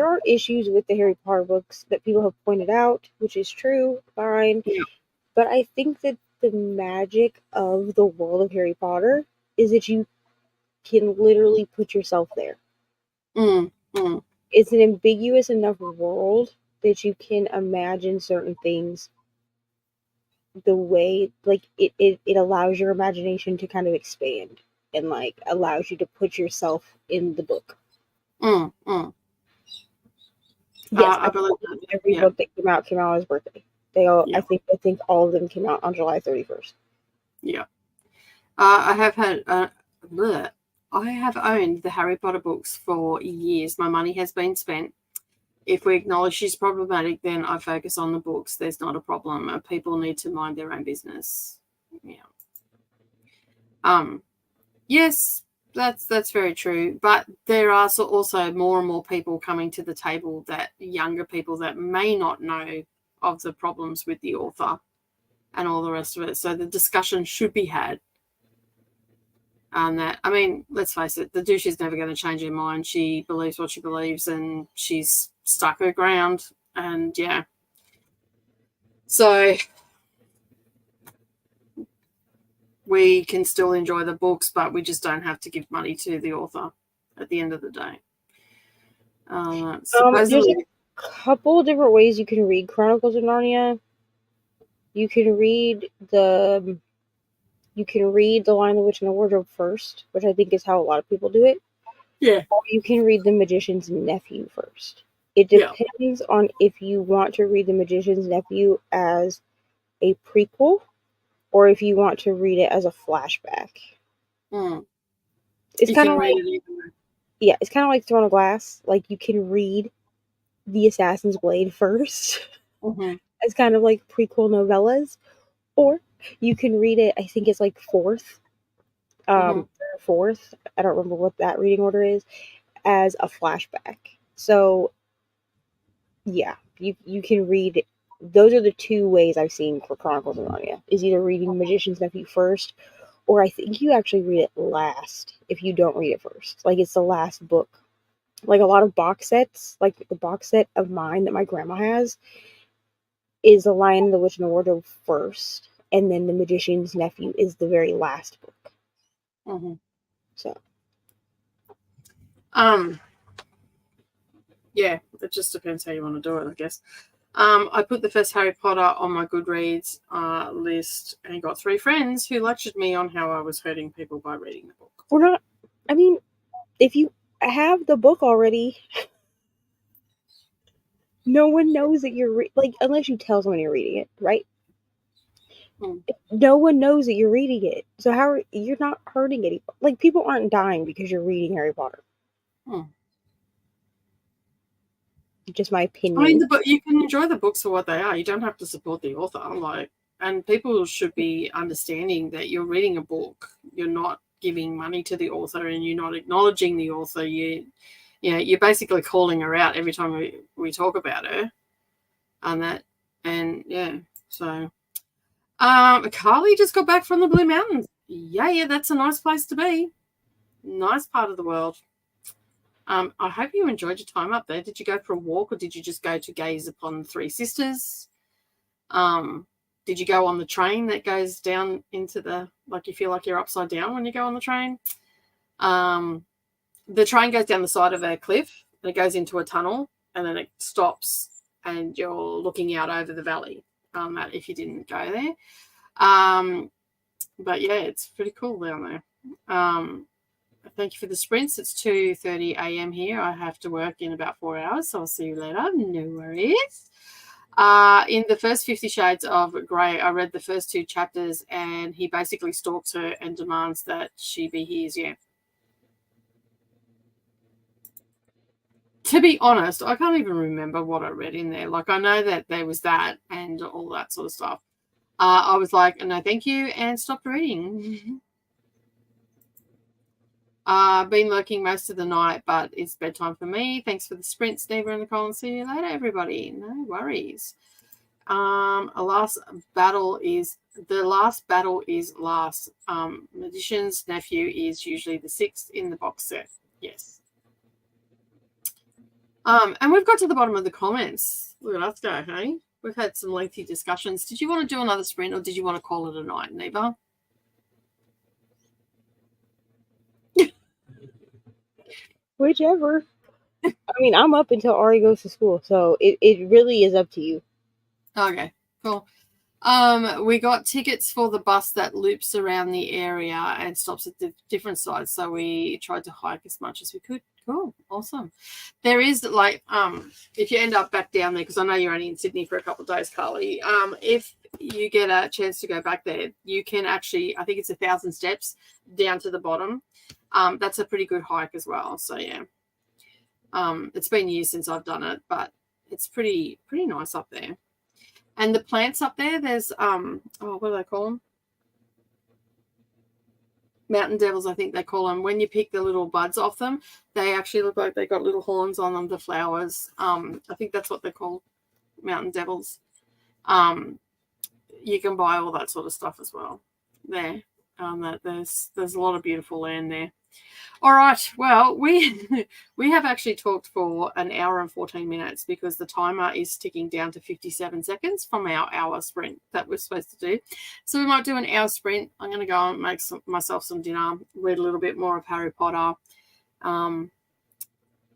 are issues with the Harry Potter books that people have pointed out, which is true, fine. Yeah. But I think that the magic of the world of Harry Potter is that you can literally put yourself there. It's an ambiguous enough world that you can imagine certain things the way, like, it allows your imagination to kind of expand and, like, allows you to put yourself in the book. Yes, I believe every book that came out on his birthday. They all, Yeah. I think all of them came out on July 31st. Yeah. I have had I have owned the Harry Potter books for years. My money has been spent. If we acknowledge she's problematic, then I focus on the books. There's not a problem. People need to mind their own business. Yeah. Yes, that's very true. But there are also more and more people coming to the table, that younger people that may not know of the problems with the author and all the rest of it. So the discussion should be had. That, I mean, let's face it, the douche is never going to change her mind. She believes what she believes, and she's stuck her ground. And yeah, so we can still enjoy the books, but we just don't have to give money to the author at the end of the day. There's a couple different ways you can read Chronicles of Narnia. You can read the Lion, the Witch, and the Wardrobe first, which I think is how a lot of people do it. Yeah. Or you can read The Magician's Nephew first. It depends on if you want to read The Magician's Nephew as a prequel or if you want to read it as a flashback. Mm. It's You kind can of read like, it either way. yeah, it's kind of like Throne of Glass. Like you can read The Assassin's Blade first Mhm. as kind of like prequel novellas, or you can read it. I think it's like fourth, Mhm. fourth. I don't remember what that reading order is as a flashback. So yeah, you can read. Those are the two ways I've seen for Chronicles of Narnia. Is either reading Magician's Nephew first, or I think you actually read it last if you don't read it first. Like it's the last book. Like a lot of box sets, like the box set of mine that my grandma has, is The Lion, the Witch, and the Wardrobe first, and then The Magician's Nephew is the very last book. Mhm. So Yeah, it just depends how you want to do it, I guess. I put the first Harry Potter on my Goodreads list and got 3 friends who lectured me on how I was hurting people by reading the book. we're not. I mean, if you have the book already, no one knows that you're like unless you tell someone you're reading it, right? Hmm. No one knows that you're reading it, so you're not hurting anyone. Like people aren't dying because you're reading Harry Potter. Hmm. Just my I mean, opinion. you can enjoy the books for what they are. You don't have to support the author. And people should be understanding that you're reading a book. You're not giving money to the author, and you're not acknowledging the author. You're basically calling her out every time we talk about her, So, Carly just got back from the Blue Mountains. Yeah, that's a nice place to be. Nice part of the world. I hope you enjoyed your time up there. Did you go for a walk, or did you just go to gaze upon Three Sisters? Did you go on the train that goes down into you feel like you're upside down when you go on the train? The train goes down the side of a cliff, and it goes into a tunnel, and then it stops, and you're looking out over the valley. If you didn't go there. But yeah, it's pretty cool down there. Thank you for the sprints. It's 2:30 a.m. here. I have to work in about 4 hours, so I'll see you later. No worries. In the first 50 Shades of Grey, I read the first 2 chapters, and he basically stalks her and demands that she be his. Yeah. To be honest, I can't even remember what I read in there. Like, I know that there was that and all that sort of stuff. I was like, no, thank you, and stopped reading. Been working most of the night, but it's bedtime for me. Thanks for the sprints, Neva and Nicole, and see you later, everybody. No worries. The last battle is last. Magician's Nephew is usually the 6th in the box set. Yes. And we've got to the bottom of the comments. Look at us go, hey? We've had some lengthy discussions. Did you want to do another sprint, or did you want to call it a night, Neva? Whichever. I mean, I'm up until Ari goes to school, so it really is up to you. Okay, cool. We got tickets for the bus that loops around the area and stops at the different sides, so we tried to hike as much as we could. Cool, awesome. There is if you end up back down there, because I know you're only in Sydney for a couple of days, Carly. If you get a chance to go back there, you can actually, I think it's 1,000 steps down to the bottom. That's a pretty good hike as well. So yeah, it's been years since I've done it, but it's pretty nice up there. And the plants up there, there's what do they call them? Mountain devils, I think they call them. When you pick the little buds off them, they actually look like they got little horns on them, the flowers. I think that's what they're called, mountain devils. You can buy all that sort of stuff as well there. There's a lot of beautiful land there. All right. Well, we have actually talked for an hour and 14 minutes because the timer is ticking down to 57 seconds from our hour sprint that we're supposed to do. So we might do an hour sprint. I'm going to go and make myself some dinner, read a little bit more of Harry Potter.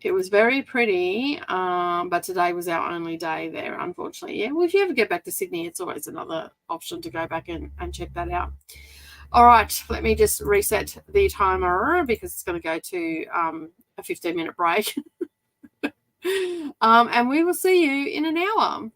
It was very pretty, but today was our only day there, unfortunately. Yeah, well, if you ever get back to Sydney, it's always another option to go back and check that out. All right, let me just reset the timer because it's going to go to a 15-minute break. And we will see you in an hour.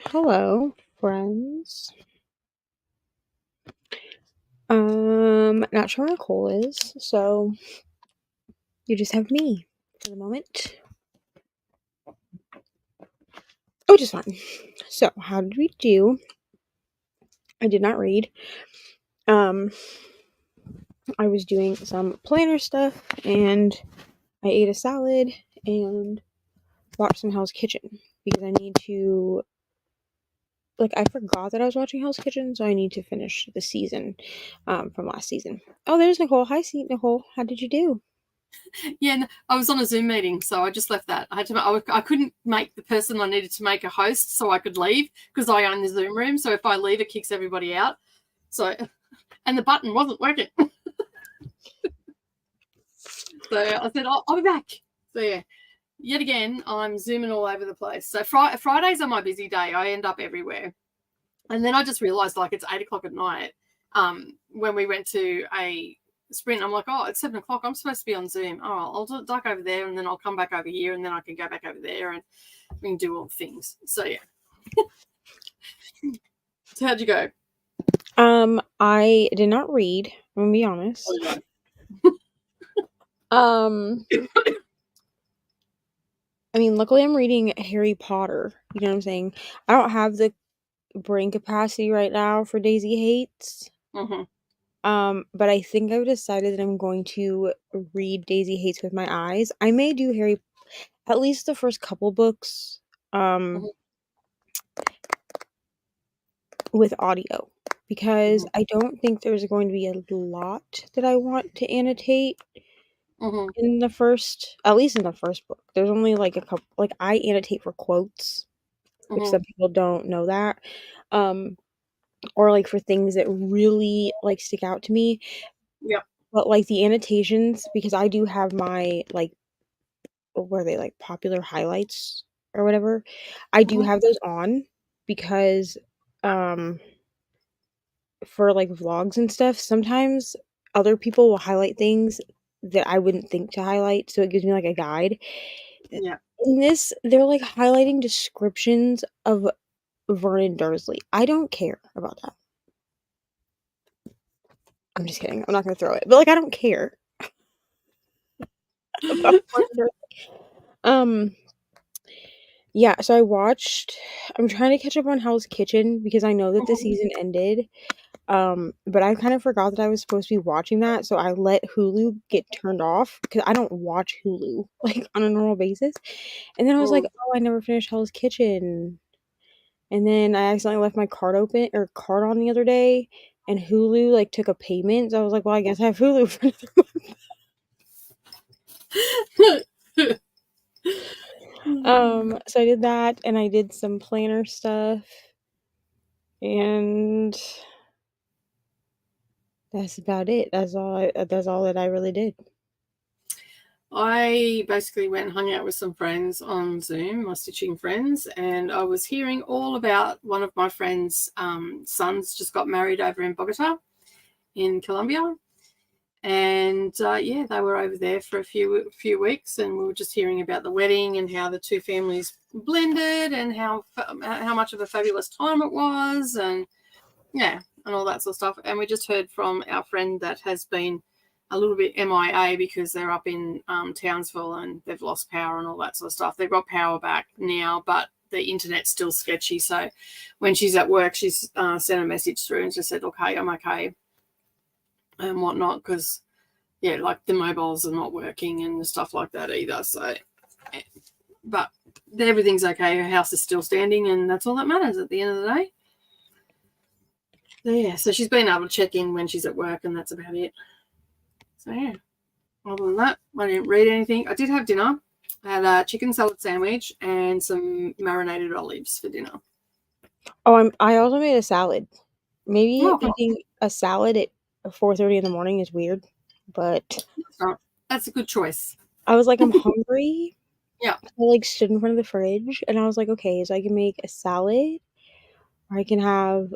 Hello, friends. Not sure where Nicole is, so you just have me for the moment. Which is fine. So, how did we do? I did not read. I was doing some planner stuff, and I ate a salad and watched some Hell's Kitchen because I need to. Like, I forgot that I was watching Hell's Kitchen, so I need to finish the season from last season. Oh, there's Nicole. Hi, Nicole. How did you do? Yeah, I was on a Zoom meeting, so I just left that. I couldn't make the person I needed to make a host, so I could leave because I own the Zoom room. So if I leave, it kicks everybody out. So, and the button wasn't working. So I said, I'll be back. So yeah, yet again, I'm zooming all over the place. So Fridays are my busy day. I end up everywhere. And then I just realized, like, it's 8 o'clock at night. When we went to a sprint, I'm like, oh, it's 7 o'clock. I'm supposed to be on Zoom. Oh, I'll duck over there, and then I'll come back over here, and then I can go back over there, and we can do all the things. So yeah. So how'd you go? I did not read. I'm gonna be honest. I mean, luckily I'm reading Harry Potter. You know what I'm saying? I don't have the brain capacity right now for Daisy Hates. Mm-hmm. But I think I've decided that I'm going to read Daisy Hates with my eyes. I may do at least the first couple books, with audio, because I don't think there's going to be a lot that I want to annotate in the first, at least in the first book. There's only like a couple, like I annotate for quotes, which some people don't know that, or like for things that really like stick out to me. Yeah. But like the annotations, because I do have my like, what are they, like popular highlights or whatever, I do have those on because for like vlogs and stuff, sometimes other people will highlight things that I wouldn't think to highlight, so it gives me like a guide. Yeah. In this, they're like highlighting descriptions of Vernon Dursley. I don't care about that. I'm just kidding. I'm not gonna throw it, but like I don't care about Vernon Dursley. Yeah, so I'm trying to catch up on Hell's Kitchen because I know that the season ended. But I kind of forgot that I was supposed to be watching that, so I let Hulu get turned off because I don't watch Hulu like on a normal basis. And then I was like, oh, I never finished Hell's Kitchen. And then I accidentally left my card on the other day, and Hulu like took a payment. So I was like, well, I guess I have Hulu for another month. So I did that, and I did some planner stuff, and that's about it. That's all that I really did. I basically went and hung out with some friends on Zoom, my stitching friends, and I was hearing all about one of my friends' sons just got married over in Bogota in Colombia. And yeah, they were over there for a few weeks, and we were just hearing about the wedding and how the two families blended and how much of a fabulous time it was, and yeah, and all that sort of stuff. And we just heard from our friend that has been a little bit MIA because they're up in Townsville and they've lost power and all that sort of stuff. They've got power back now, but the internet's still sketchy. So when she's at work, she's sent a message through and just said, okay, I'm okay and whatnot, because yeah, like the mobiles are not working and stuff like that either. So, but everything's okay. Her house is still standing, and that's all that matters at the end of the day. So, yeah, so she's been able to check in when she's at work, and that's about it. So yeah, other than that, I didn't read anything. I did have dinner. I had a chicken salad sandwich and some marinated olives for dinner. Oh, I also made a salad. Maybe making a salad at 4:30 in the morning is weird, but that's a good choice. I was like, I'm hungry. Yeah. I like stood in front of the fridge and I was like, okay, so I can make a salad, or I can have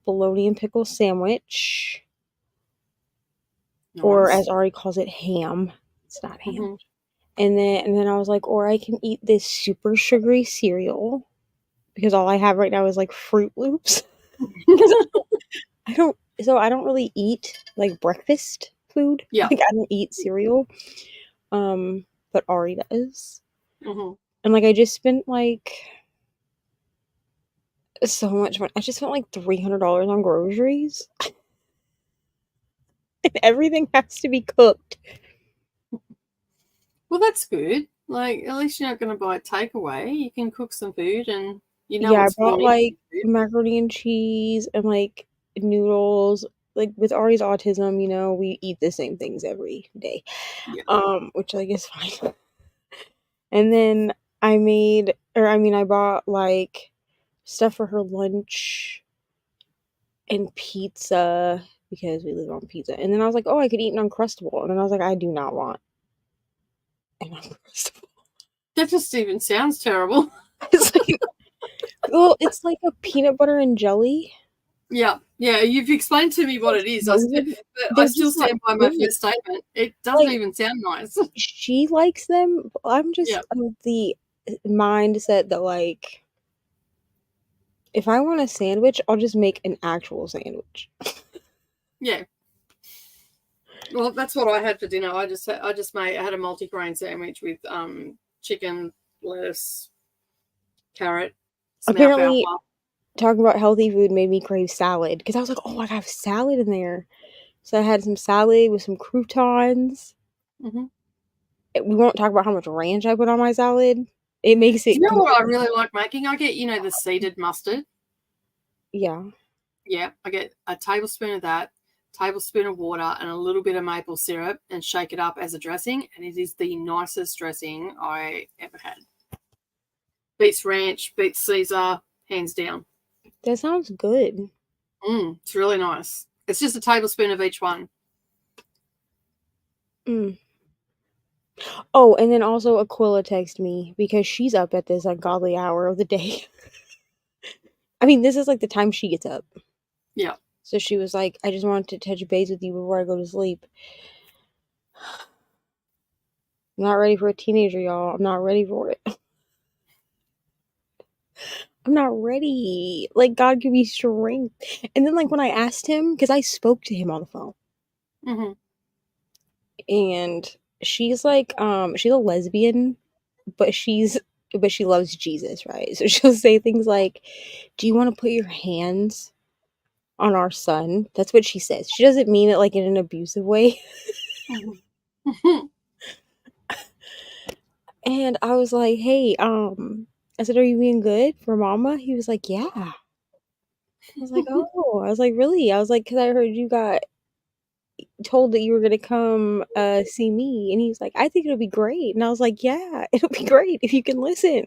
bologna and pickle sandwich, or as Ari calls it, ham. It's not ham. And then I was like, or I can eat this super sugary cereal because all I have right now is like Fruit Loops. I don't really eat like breakfast food. Yeah. Like I don't eat cereal. But Ari does. Mhm. And like I just spent like so much money. I just spent like $300 on groceries. And everything has to be cooked. Well, that's good. Like, at least you're not going to buy takeaway. You can cook some food, and you know Yeah, I what's bought going like in. macaroni and cheese and like noodles. Like with Ari's autism, you know, we eat the same things every day. Yeah. Which like is fine. And then I bought like stuff for her lunch and pizza because we live on pizza. And then I was like, oh, I could eat an Uncrustable. And then I was like, I do not want an Uncrustable. That just even sounds terrible. It's like, well, it's like a peanut butter and jelly. Yeah, you've explained to me what it is. They're I still just not stand by my good. first statement. It doesn't Like, even sound nice. she likes them. I'm just Yeah. of the mindset that like if I want a sandwich, I'll just make an actual sandwich. Yeah. Well, that's what I had for dinner. I had a multi-grain sandwich with chicken, lettuce, carrot, some Apparently, alfalfa. talking about healthy food made me crave salad because I was like, oh, I have salad in there. So I had some salad with some croutons. Mm-hmm. We won't talk about how much ranch I put on my salad. It makes it. You know what I really like making? I get, the seeded mustard. Yeah. Yeah, I get a tablespoon of that, tablespoon of water, and a little bit of maple syrup, and shake it up as a dressing. And it is the nicest dressing I ever had. Beats ranch, beats Caesar, hands down. That sounds good. It's really nice. It's just a tablespoon of each one. Oh, and then also Aquila texted me because she's up at this ungodly hour of the day. I mean, this is like the time she gets up. Yeah. So she was like, I just wanted to touch base with you before I go to sleep. I'm not ready for a teenager, y'all. I'm not ready for it. I'm not ready. Like, God give me strength. And then, like, when I asked him, because I spoke to him on the phone. Mm-hmm. And she's like, she's a lesbian, but she loves Jesus, right? So she'll say things like, do you want to put your hands on our son? That's what she says. She doesn't mean it like in an abusive way. Mm-hmm. And I was like, hey, I said, are you being good for mama? He was like, yeah. I was like, oh. I was like, really? I was like, because I heard you got told that you were going to come see me. And he was like, I think it'll be great. And I was like, yeah, it'll be great if you can listen.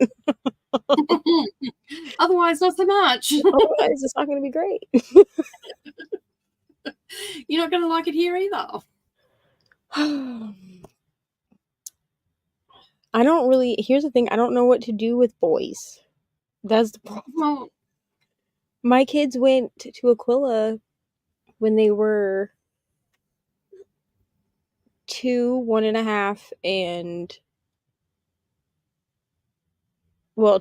Otherwise, not so much. Otherwise, it's not going to be great. You're not going to like it here either. I don't really, here's the thing, I don't know what to do with boys. That's the problem. Well, My kids went to Aquila when they were 2, 1.5, and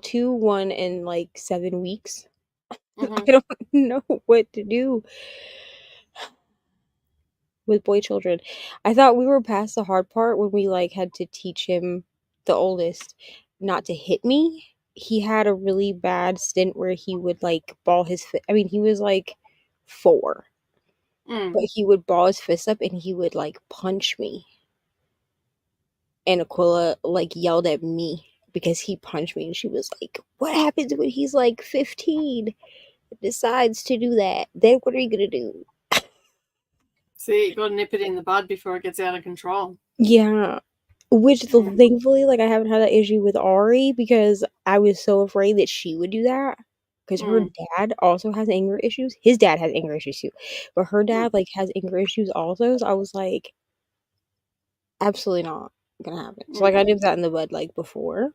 2, 1, and like 7 weeks. mm-hmm. I don't know what to do with boy children. I thought we were past the hard part when we like had to teach him, the oldest, not to hit me. He had a really bad stint where he would like ball his fist. I mean, he was like 4, but he would ball his fist up and he would like punch me. And Aquila like yelled at me because he punched me, and she was like, what happens when he's like 15 decides to do that? Then what are you gonna do? See, you got to nip it in the bud before it gets out of control. Yeah. Which thankfully, like, I haven't had that issue with Ari because I was so afraid that she would do that. Because her dad also has anger issues. His dad has anger issues too. But her dad, like, has anger issues also. So I was like, absolutely not gonna happen. So, like, I nipped that in the bud, like, before.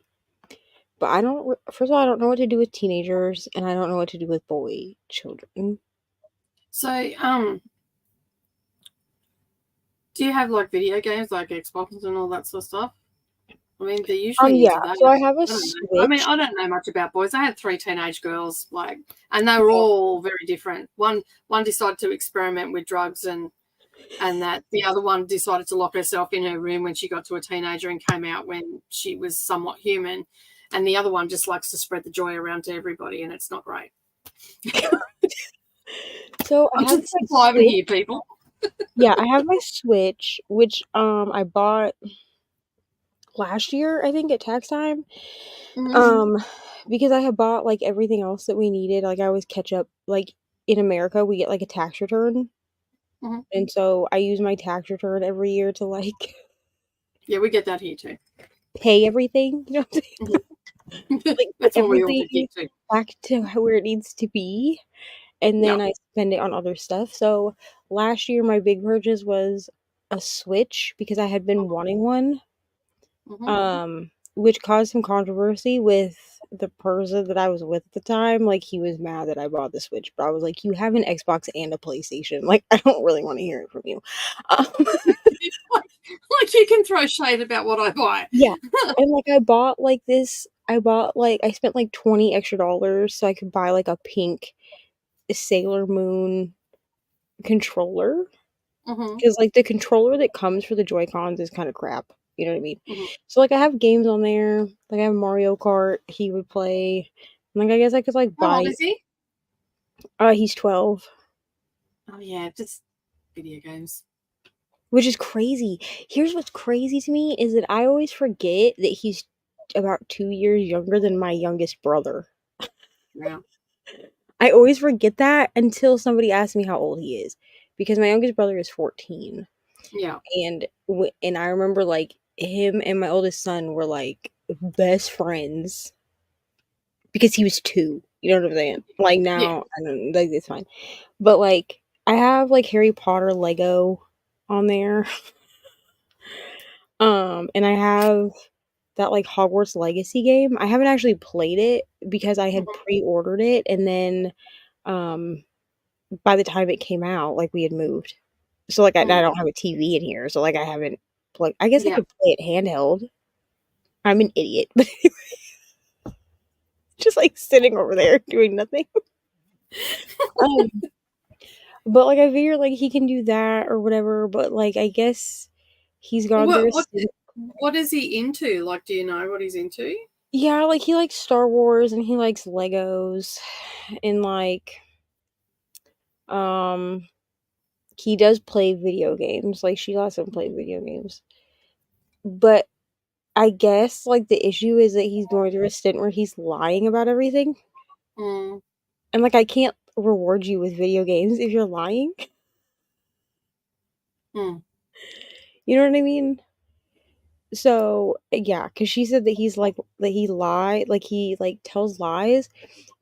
But first of all, I don't know what to do with teenagers. And I don't know what to do with boy children. So, do you have like video games like Xbox and all that sort of stuff? I mean, they're usually Yeah. into that. So I have a I don't know. I mean, Switch. I don't know much about boys. I had 3 teenage girls, like, and they were all very different. One decided to experiment with drugs, and that the other one decided to lock herself in her room when she got to a teenager and came out when she was somewhat human. And the other one just likes to spread the joy around to everybody, and it's not great. So I I'm have just live my here, people. Yeah, I have my Switch, which I bought last year, I think, at tax time. Mhm. Because I had bought like everything else that we needed. Like I always catch up. Like in America, we get like a tax return, Mhm. and so I use my tax return every year to like Yeah, we get that here too. pay everything. You know what I'm saying? Like put That's what we all everything get here too. back to where it needs to be, and Yeah. then I spend it on other stuff. So last year, my big purchase was a Switch because I had been wanting one. Mhm. Which caused some controversy with the person that I was with at the time. Like, he was mad that I bought the Switch, but I was like, "You have an Xbox and a PlayStation. Like, I don't really want to hear it from you." Um, Like you can throw shade about what I buy. yeah, and like I bought like this. I spent like $20 extra so I could buy like a pink Sailor Moon controller. Mhm. Because like the controller that comes for the Joy-Cons is kind of crap. You know what I mean? Mhm. So like I have games on there. Like I have Mario Kart. He would play. Like I guess I could like How old buy. is he? He's 12, Oh yeah, just video games. which is crazy. Here's what's crazy to me is that I always forget that he's about 2 years younger than my youngest brother. Yeah. I always forget that until somebody asks me how old he is, because my youngest brother is 14. Yeah. And I remember like him and my oldest son were like best friends because he was 2. You know what I'm saying? Like Yeah. now, I don't like it's fine, but like I have like Harry Potter Lego on there, and I have that like Hogwarts Legacy game. I haven't actually played it because I had Mhm. pre-ordered it, and then um by the time it came out, like we had moved, so like I Mm. don't have a TV in here, so like I haven't. Like I guess I Yeah. could play it handheld. I'm an idiot, but just like sitting over there doing nothing. Um, but like I figure like he can do that or whatever. But like I guess he's gone through a What is he into? Like, do you know what he's into? yeah, like he likes Star Wars and he likes Legos, and like um he does play video games. Like she lets him play video games, but I guess like the issue is that he's going through a stint where he's lying about everything, Mm. and like I can't reward you with video games if you're lying. Mm. You know what I mean? So yeah, because she said that he's like that he like he like tells lies,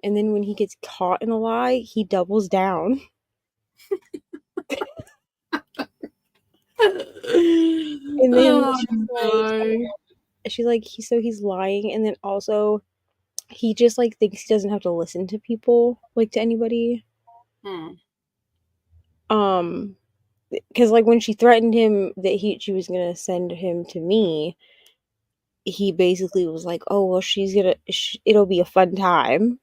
and then when he gets caught in a lie, he doubles down. And then Oh no. she's like he's lying, and then also he just like thinks he doesn't have to listen to people, like to anybody. Mm. Because like when she threatened him that she was gonna send him to me, he basically was like, "Oh well, it'll be a fun time,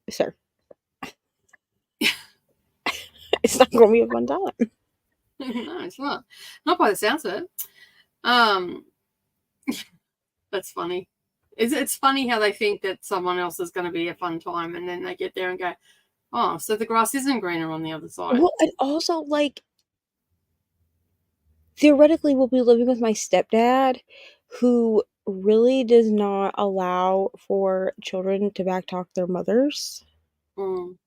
sir." It's not gonna be a fun time. No, it's not. Not by the sounds of it. Um, that's funny. It's funny how they think that someone else is going to be a fun time, and then they get there and go, "Oh, so the grass isn't greener on the other side." Well, and also like theoretically, we'll be living with my stepdad, who really does not allow for children to backtalk their mothers. Mm.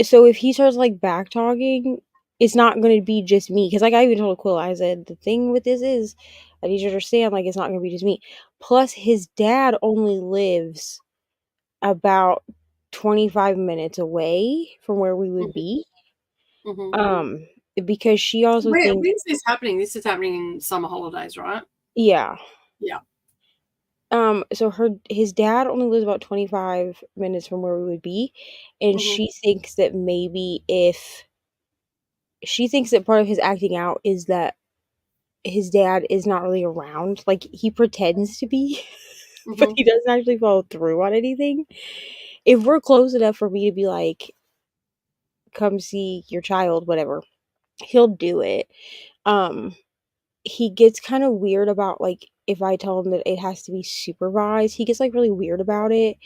So if he starts like backtalking, it's not going to be just me. Because like I even told Quill, I said the thing with this is I need you to understand, like it's not going to be just me. Plus, his dad only lives about 25 minutes away from where we would be. Mm-hmm. Because she also thinks, When's this happening? This is happening in summer holidays, right? yeah. Yeah. So his dad only lives about 25 minutes from where we would be, and Mm-hmm. she thinks that maybe if she thinks that part of his acting out is that his dad is not really around. Like, he pretends to be, but Mhm. he doesn't actually follow through on anything. If we're close enough for me to be like, come see your child, whatever, he'll do it. He gets kind of weird about, like, if I tell him that it has to be supervised, he gets, like, really weird about it,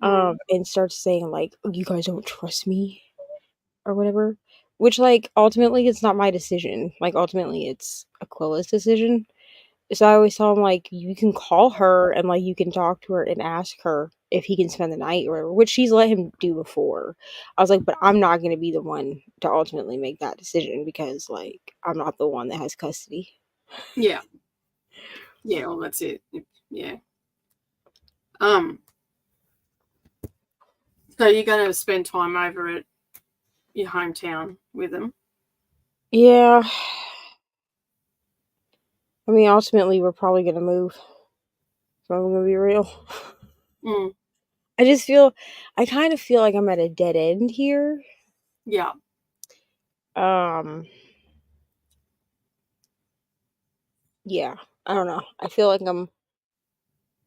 and starts saying, like, "You guys don't trust me," or whatever, which, like, ultimately, it's not my decision. Like, ultimately, it's Aquila's decision. So I always tell him, like, you can call her and, like, you can talk to her and ask her if he can spend the night or whatever, which she's let him do before. I was like, but I'm not going to be the one to ultimately make that decision because, like, I'm not the one that has custody. Yeah. Yeah, well, that's it. Yeah. So you're going to spend time over at your hometown with them? Yeah. I mean, ultimately, we're probably going to move. So I'm going to be real. Mm. I kind of feel like I'm at a dead end here. Yeah. Yeah, I don't know.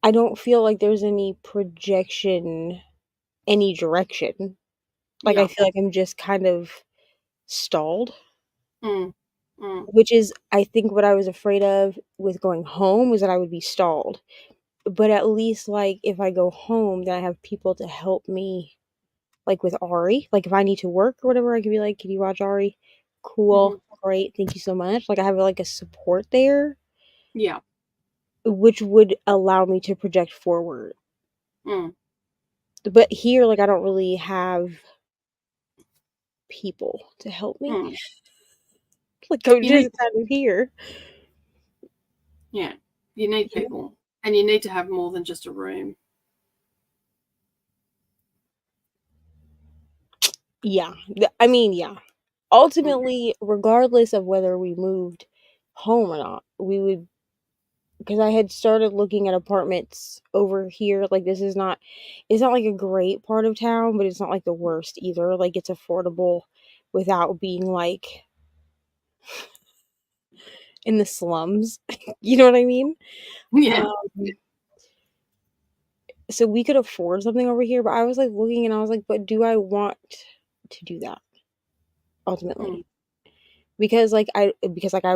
I don't feel like there's any projection, any direction. Like, Yeah. I feel like I'm just kind of stalled, Mm. Mm. which is, I think, what I was afraid of with going home was that I would be stalled. But at least, like, if I go home, then I have people to help me, like, with Ari. Like, if I need to work or whatever, I can be like, can you watch Ari? Cool. Mhm. Great. Thank you so much. Like, I have, like, a support there, Yeah. which would allow me to project forward. Mm. But here, like, I don't really have people to help me. Mm. Like, I'm You just need, kind of here. yeah, you need people, and you need to have more than just a room. Yeah. I mean, yeah. Ultimately, regardless of whether we moved home or not, we would, because I had started looking at apartments over here. Like, it's not like a great part of town, but it's not like the worst either. Like, it's affordable without being like in the slums. You know what I mean? Yeah. So we could afford something over here, but I was like looking and I was like, but do I want to do that ultimately? Because I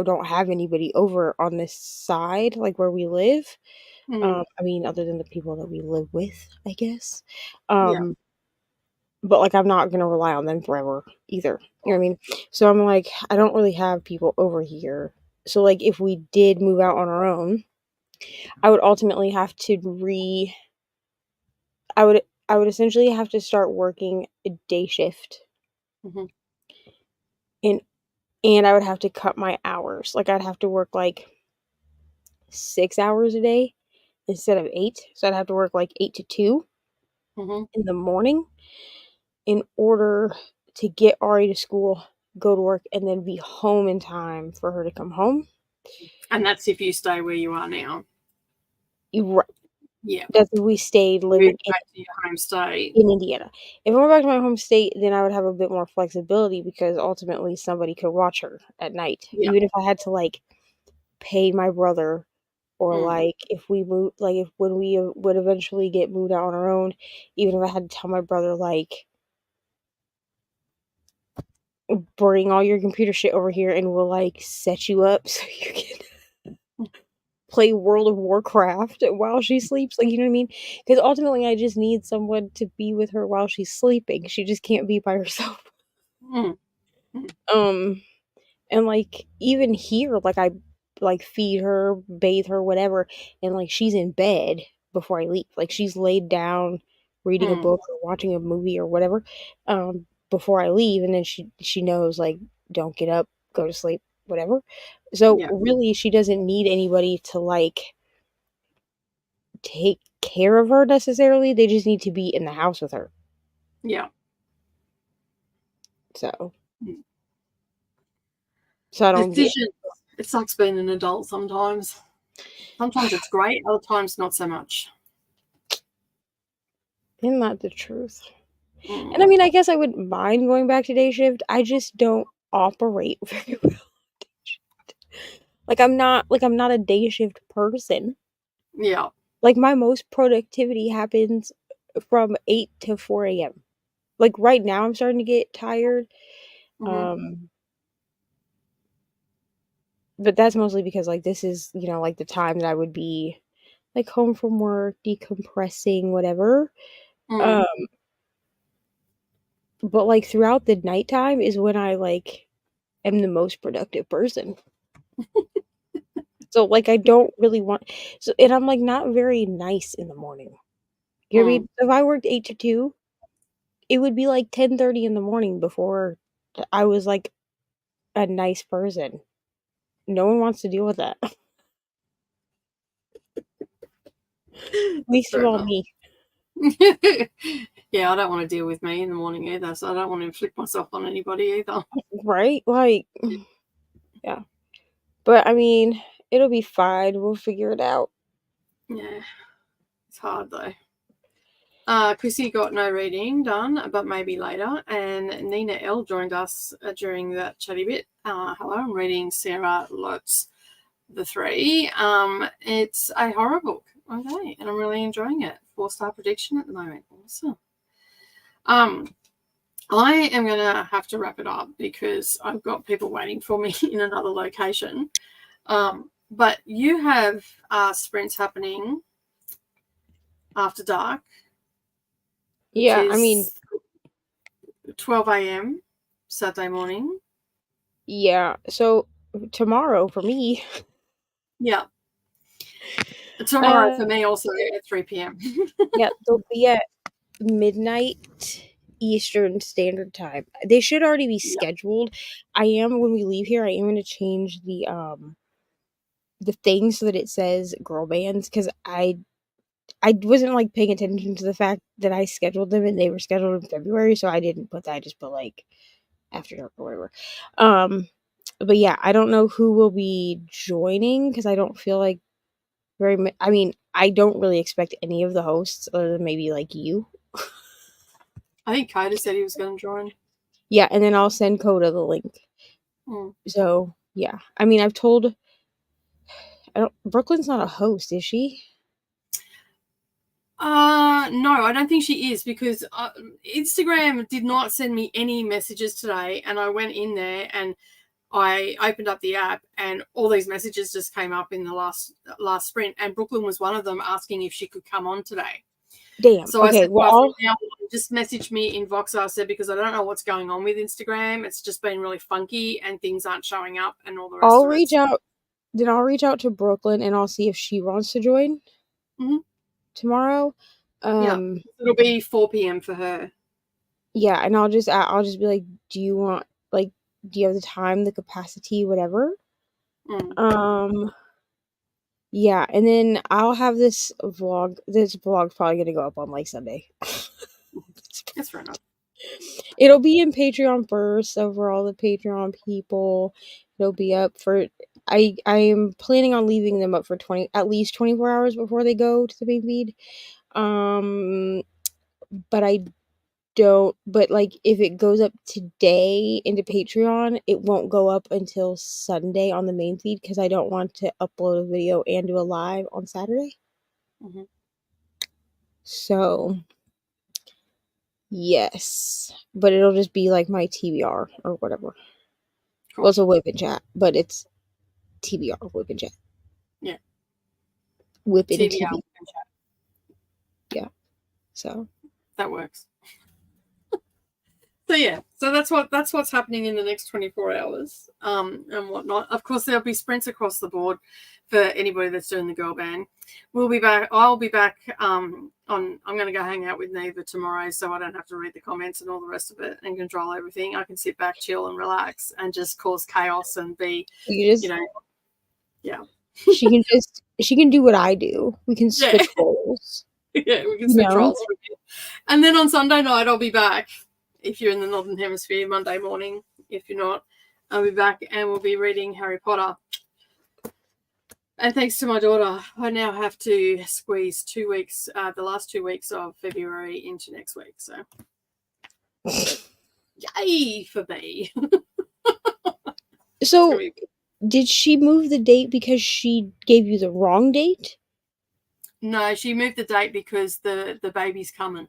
don't have anybody over on this side, like where we live. Mm. I mean, other than the people that we live with, I guess. Yeah. But like I'm not gonna rely on them forever either. You know what I mean? So I'm like, I don't really have people over here. So like if we did move out on our own, I would ultimately have to I would essentially have to start working a day shift. Mhm. And I would have to cut my hours. Like I'd have to work like 6 hours a day instead of 8. So I'd have to work like 8 to 2 Mhm. in the morning in order to get Ari to school, go to work, and then be home in time for her to come home. And that's if you stay where you are now. Right. Yeah. That's if we stayed living Move back to your home state. in Indiana. If I went back to my home state, then I would have a bit more flexibility because ultimately somebody could watch her at night. Yeah. Even if I had to like pay my brother or Mm. like if we move like if when we would eventually get moved out on our own, even if I had to tell my brother like bring all your computer shit over here and we'll like set you up so you can play World of Warcraft while she sleeps, like, you know what I mean? Because ultimately I just need someone to be with her while she's sleeping. She just can't be by herself. Mm. Mm. And like even here, like I like feed her, bathe her, whatever, and like she's in bed before I leave. Like she's laid down reading a Mm. book or watching a movie or whatever, before I leave, and then she knows like don't get up, go to sleep, whatever. So Yeah. really she doesn't need anybody to like take care of her necessarily. They just need to be in the house with her. Yeah. So Mm. I don't get Decisions. It sucks being an adult sometimes. Sometimes it's great, other times not so much. isn't that the truth? And I Mm. mean, I guess I wouldn't mind going back to day shift. I just don't operate very well. Like I'm not a day shift person. Yeah. Like my most productivity happens from 8 to 4 a.m. Like right now I'm starting to get tired. Mhm. But that's mostly because like this is, like the time that I would be like home from work, decompressing, whatever. Mm. Um but like throughout the nighttime is when I like am the most productive person. So like I don't really want and I'm like not very nice in the morning. You know what I mean? If I worked 8 to 2, it would be like 10:30 in the morning before I was like a nice person. No one wants to deal with that. Least of Fair all enough. me. Yeah, I don't want to deal with me in the morning either, so I don't want to inflict myself on anybody either. Right? Like yeah. But I mean, it'll be fine. We'll figure it out. Yeah, it's hard though. Chrissy got no reading done, but maybe later. And Nina L joined us during that chatty bit. Hello, I'm reading Sarah Lotz, The Three. It's a horror book, okay, and I'm really enjoying it. 4-star prediction at the moment. Awesome. I am going to have to wrap it up because I've got people waiting for me in another location. But you have sprints happening after dark, which Yeah, I mean, is 12 a.m. Saturday morning. yeah. So tomorrow for me, Yeah. Tomorrow uh, for me also at 3 p.m. yeah, they'll be at midnight Eastern Standard Time. They should already be Yeah. scheduled. When we leave here, I am going to change the thing so that it says girl bands because I wasn't like paying attention to the fact that I scheduled them and they were scheduled in February, so I didn't put that. I just put like after dark or whatever. But yeah, I don't know who will be joining because I don't feel like I mean, I don't really expect any of the hosts other than maybe like you. I think Coda said he was going to join. Yeah, and then I'll send Coda the link. So yeah, I mean, Brooklyn's not a host, is she? No, I don't think she is because Instagram did not send me any messages today, and I went in there and I opened up the app, and all these messages just came up in the last sprint, and Brooklyn was one of them asking if she could come on today. Damn. So Okay. now just message me in Voxer. I said because I don't know what's going on with Instagram. It's just been really funky, and things aren't showing up, and all the rest. I'll reach out. Then I'll reach out to Brooklyn and I'll see if she wants to join tomorrow. Yeah, it'll be 4 p.m. for her. Yeah, and I'll just be like, do you have the time, the capacity, whatever? Yeah, and then I'll have this vlog. This vlog's probably gonna go up on like Sunday. That's fair enough. It'll be in Patreon first, so for all the Patreon people, it'll be up for. I am planning on leaving them up for at least 24 hours before they go to the main feed. But like if it goes up today into Patreon, it won't go up until Sunday on the main feed because I don't want to upload a video and do a live on Saturday. So yes, but it'll just be like my TBR or whatever. Cool. Well, it's a whip and chat, but it's TBR whip and chat. Yeah, whip and TBR whip and chat. Yeah, so that works. So yeah, so that's what's happening in the next 24 hours, and whatnot. Of course, there'll be sprints across the board for anybody that's doing the girl band. We'll be back. I'll be back. I'm going to go hang out with Neva tomorrow, so I don't have to read the comments and all the rest of it and control everything. I can sit back, chill, and relax, and just cause chaos and be, yeah. She can do what I do. We can switch roles. Yeah, we can switch roles. And then on Sunday night, I'll be back. If you're in the Northern Hemisphere, Monday morning. If you're not, I'll be back and we'll be reading Harry Potter. And thanks to my daughter, I now have to squeeze 2 weeks, the last 2 weeks of February into next week. So, yay for me. So, Did she move the date because she gave you the wrong date? No, she moved the date because the baby's coming.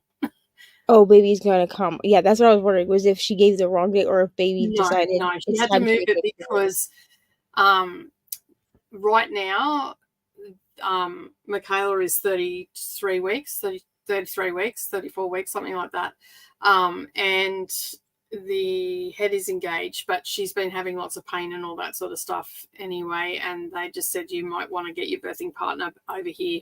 Oh, baby's gonna come. Yeah, that's what I was wondering. Was if she gave the wrong date or if baby decided No, she it's had to time move make it it. because right now Michaela is 33 weeks, 33 weeks, 34 weeks, something like that. And the head is engaged, but she's been having lots of pain and all that sort of stuff anyway. And they just said you might want to get your birthing partner over here.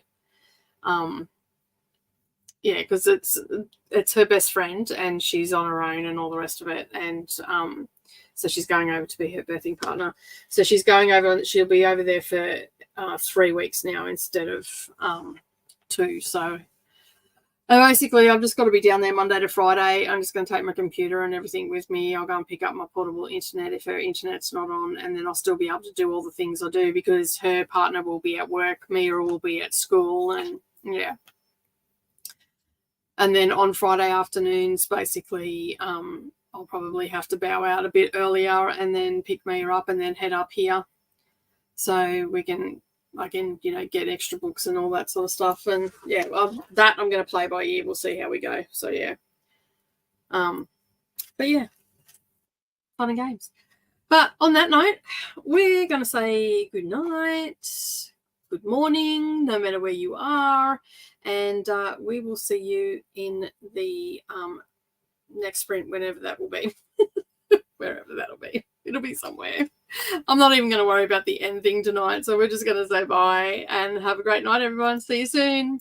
Yeah, because it's her best friend and she's on her own and all the rest of it. And so she's going over to be her birthing partner. So she's going over, she'll be over there for 3 weeks now instead of 2. So basically, I've just got to be down there Monday to Friday. I'm just going to take my computer and everything with me. I'll go and pick up my portable internet if her internet's not on, and then I'll still be able to do all the things I do because her partner will be at work, Mia will be at school, and yeah. And then on Friday afternoons, basically, I'll probably have to bow out a bit earlier and then pick Mia up and then head up here. So I can, get extra books and all that sort of stuff. And yeah, that I'm going to play by ear. We'll see how we go. So yeah. But yeah, fun and games. But on that note, we're going to say good night, good morning, no matter where you are. And we will see you in the next sprint, whenever that will be. Wherever that'll be. It'll be somewhere. I'm not even going to worry about the end thing tonight. So we're just going to say bye and have a great night, everyone. See you soon.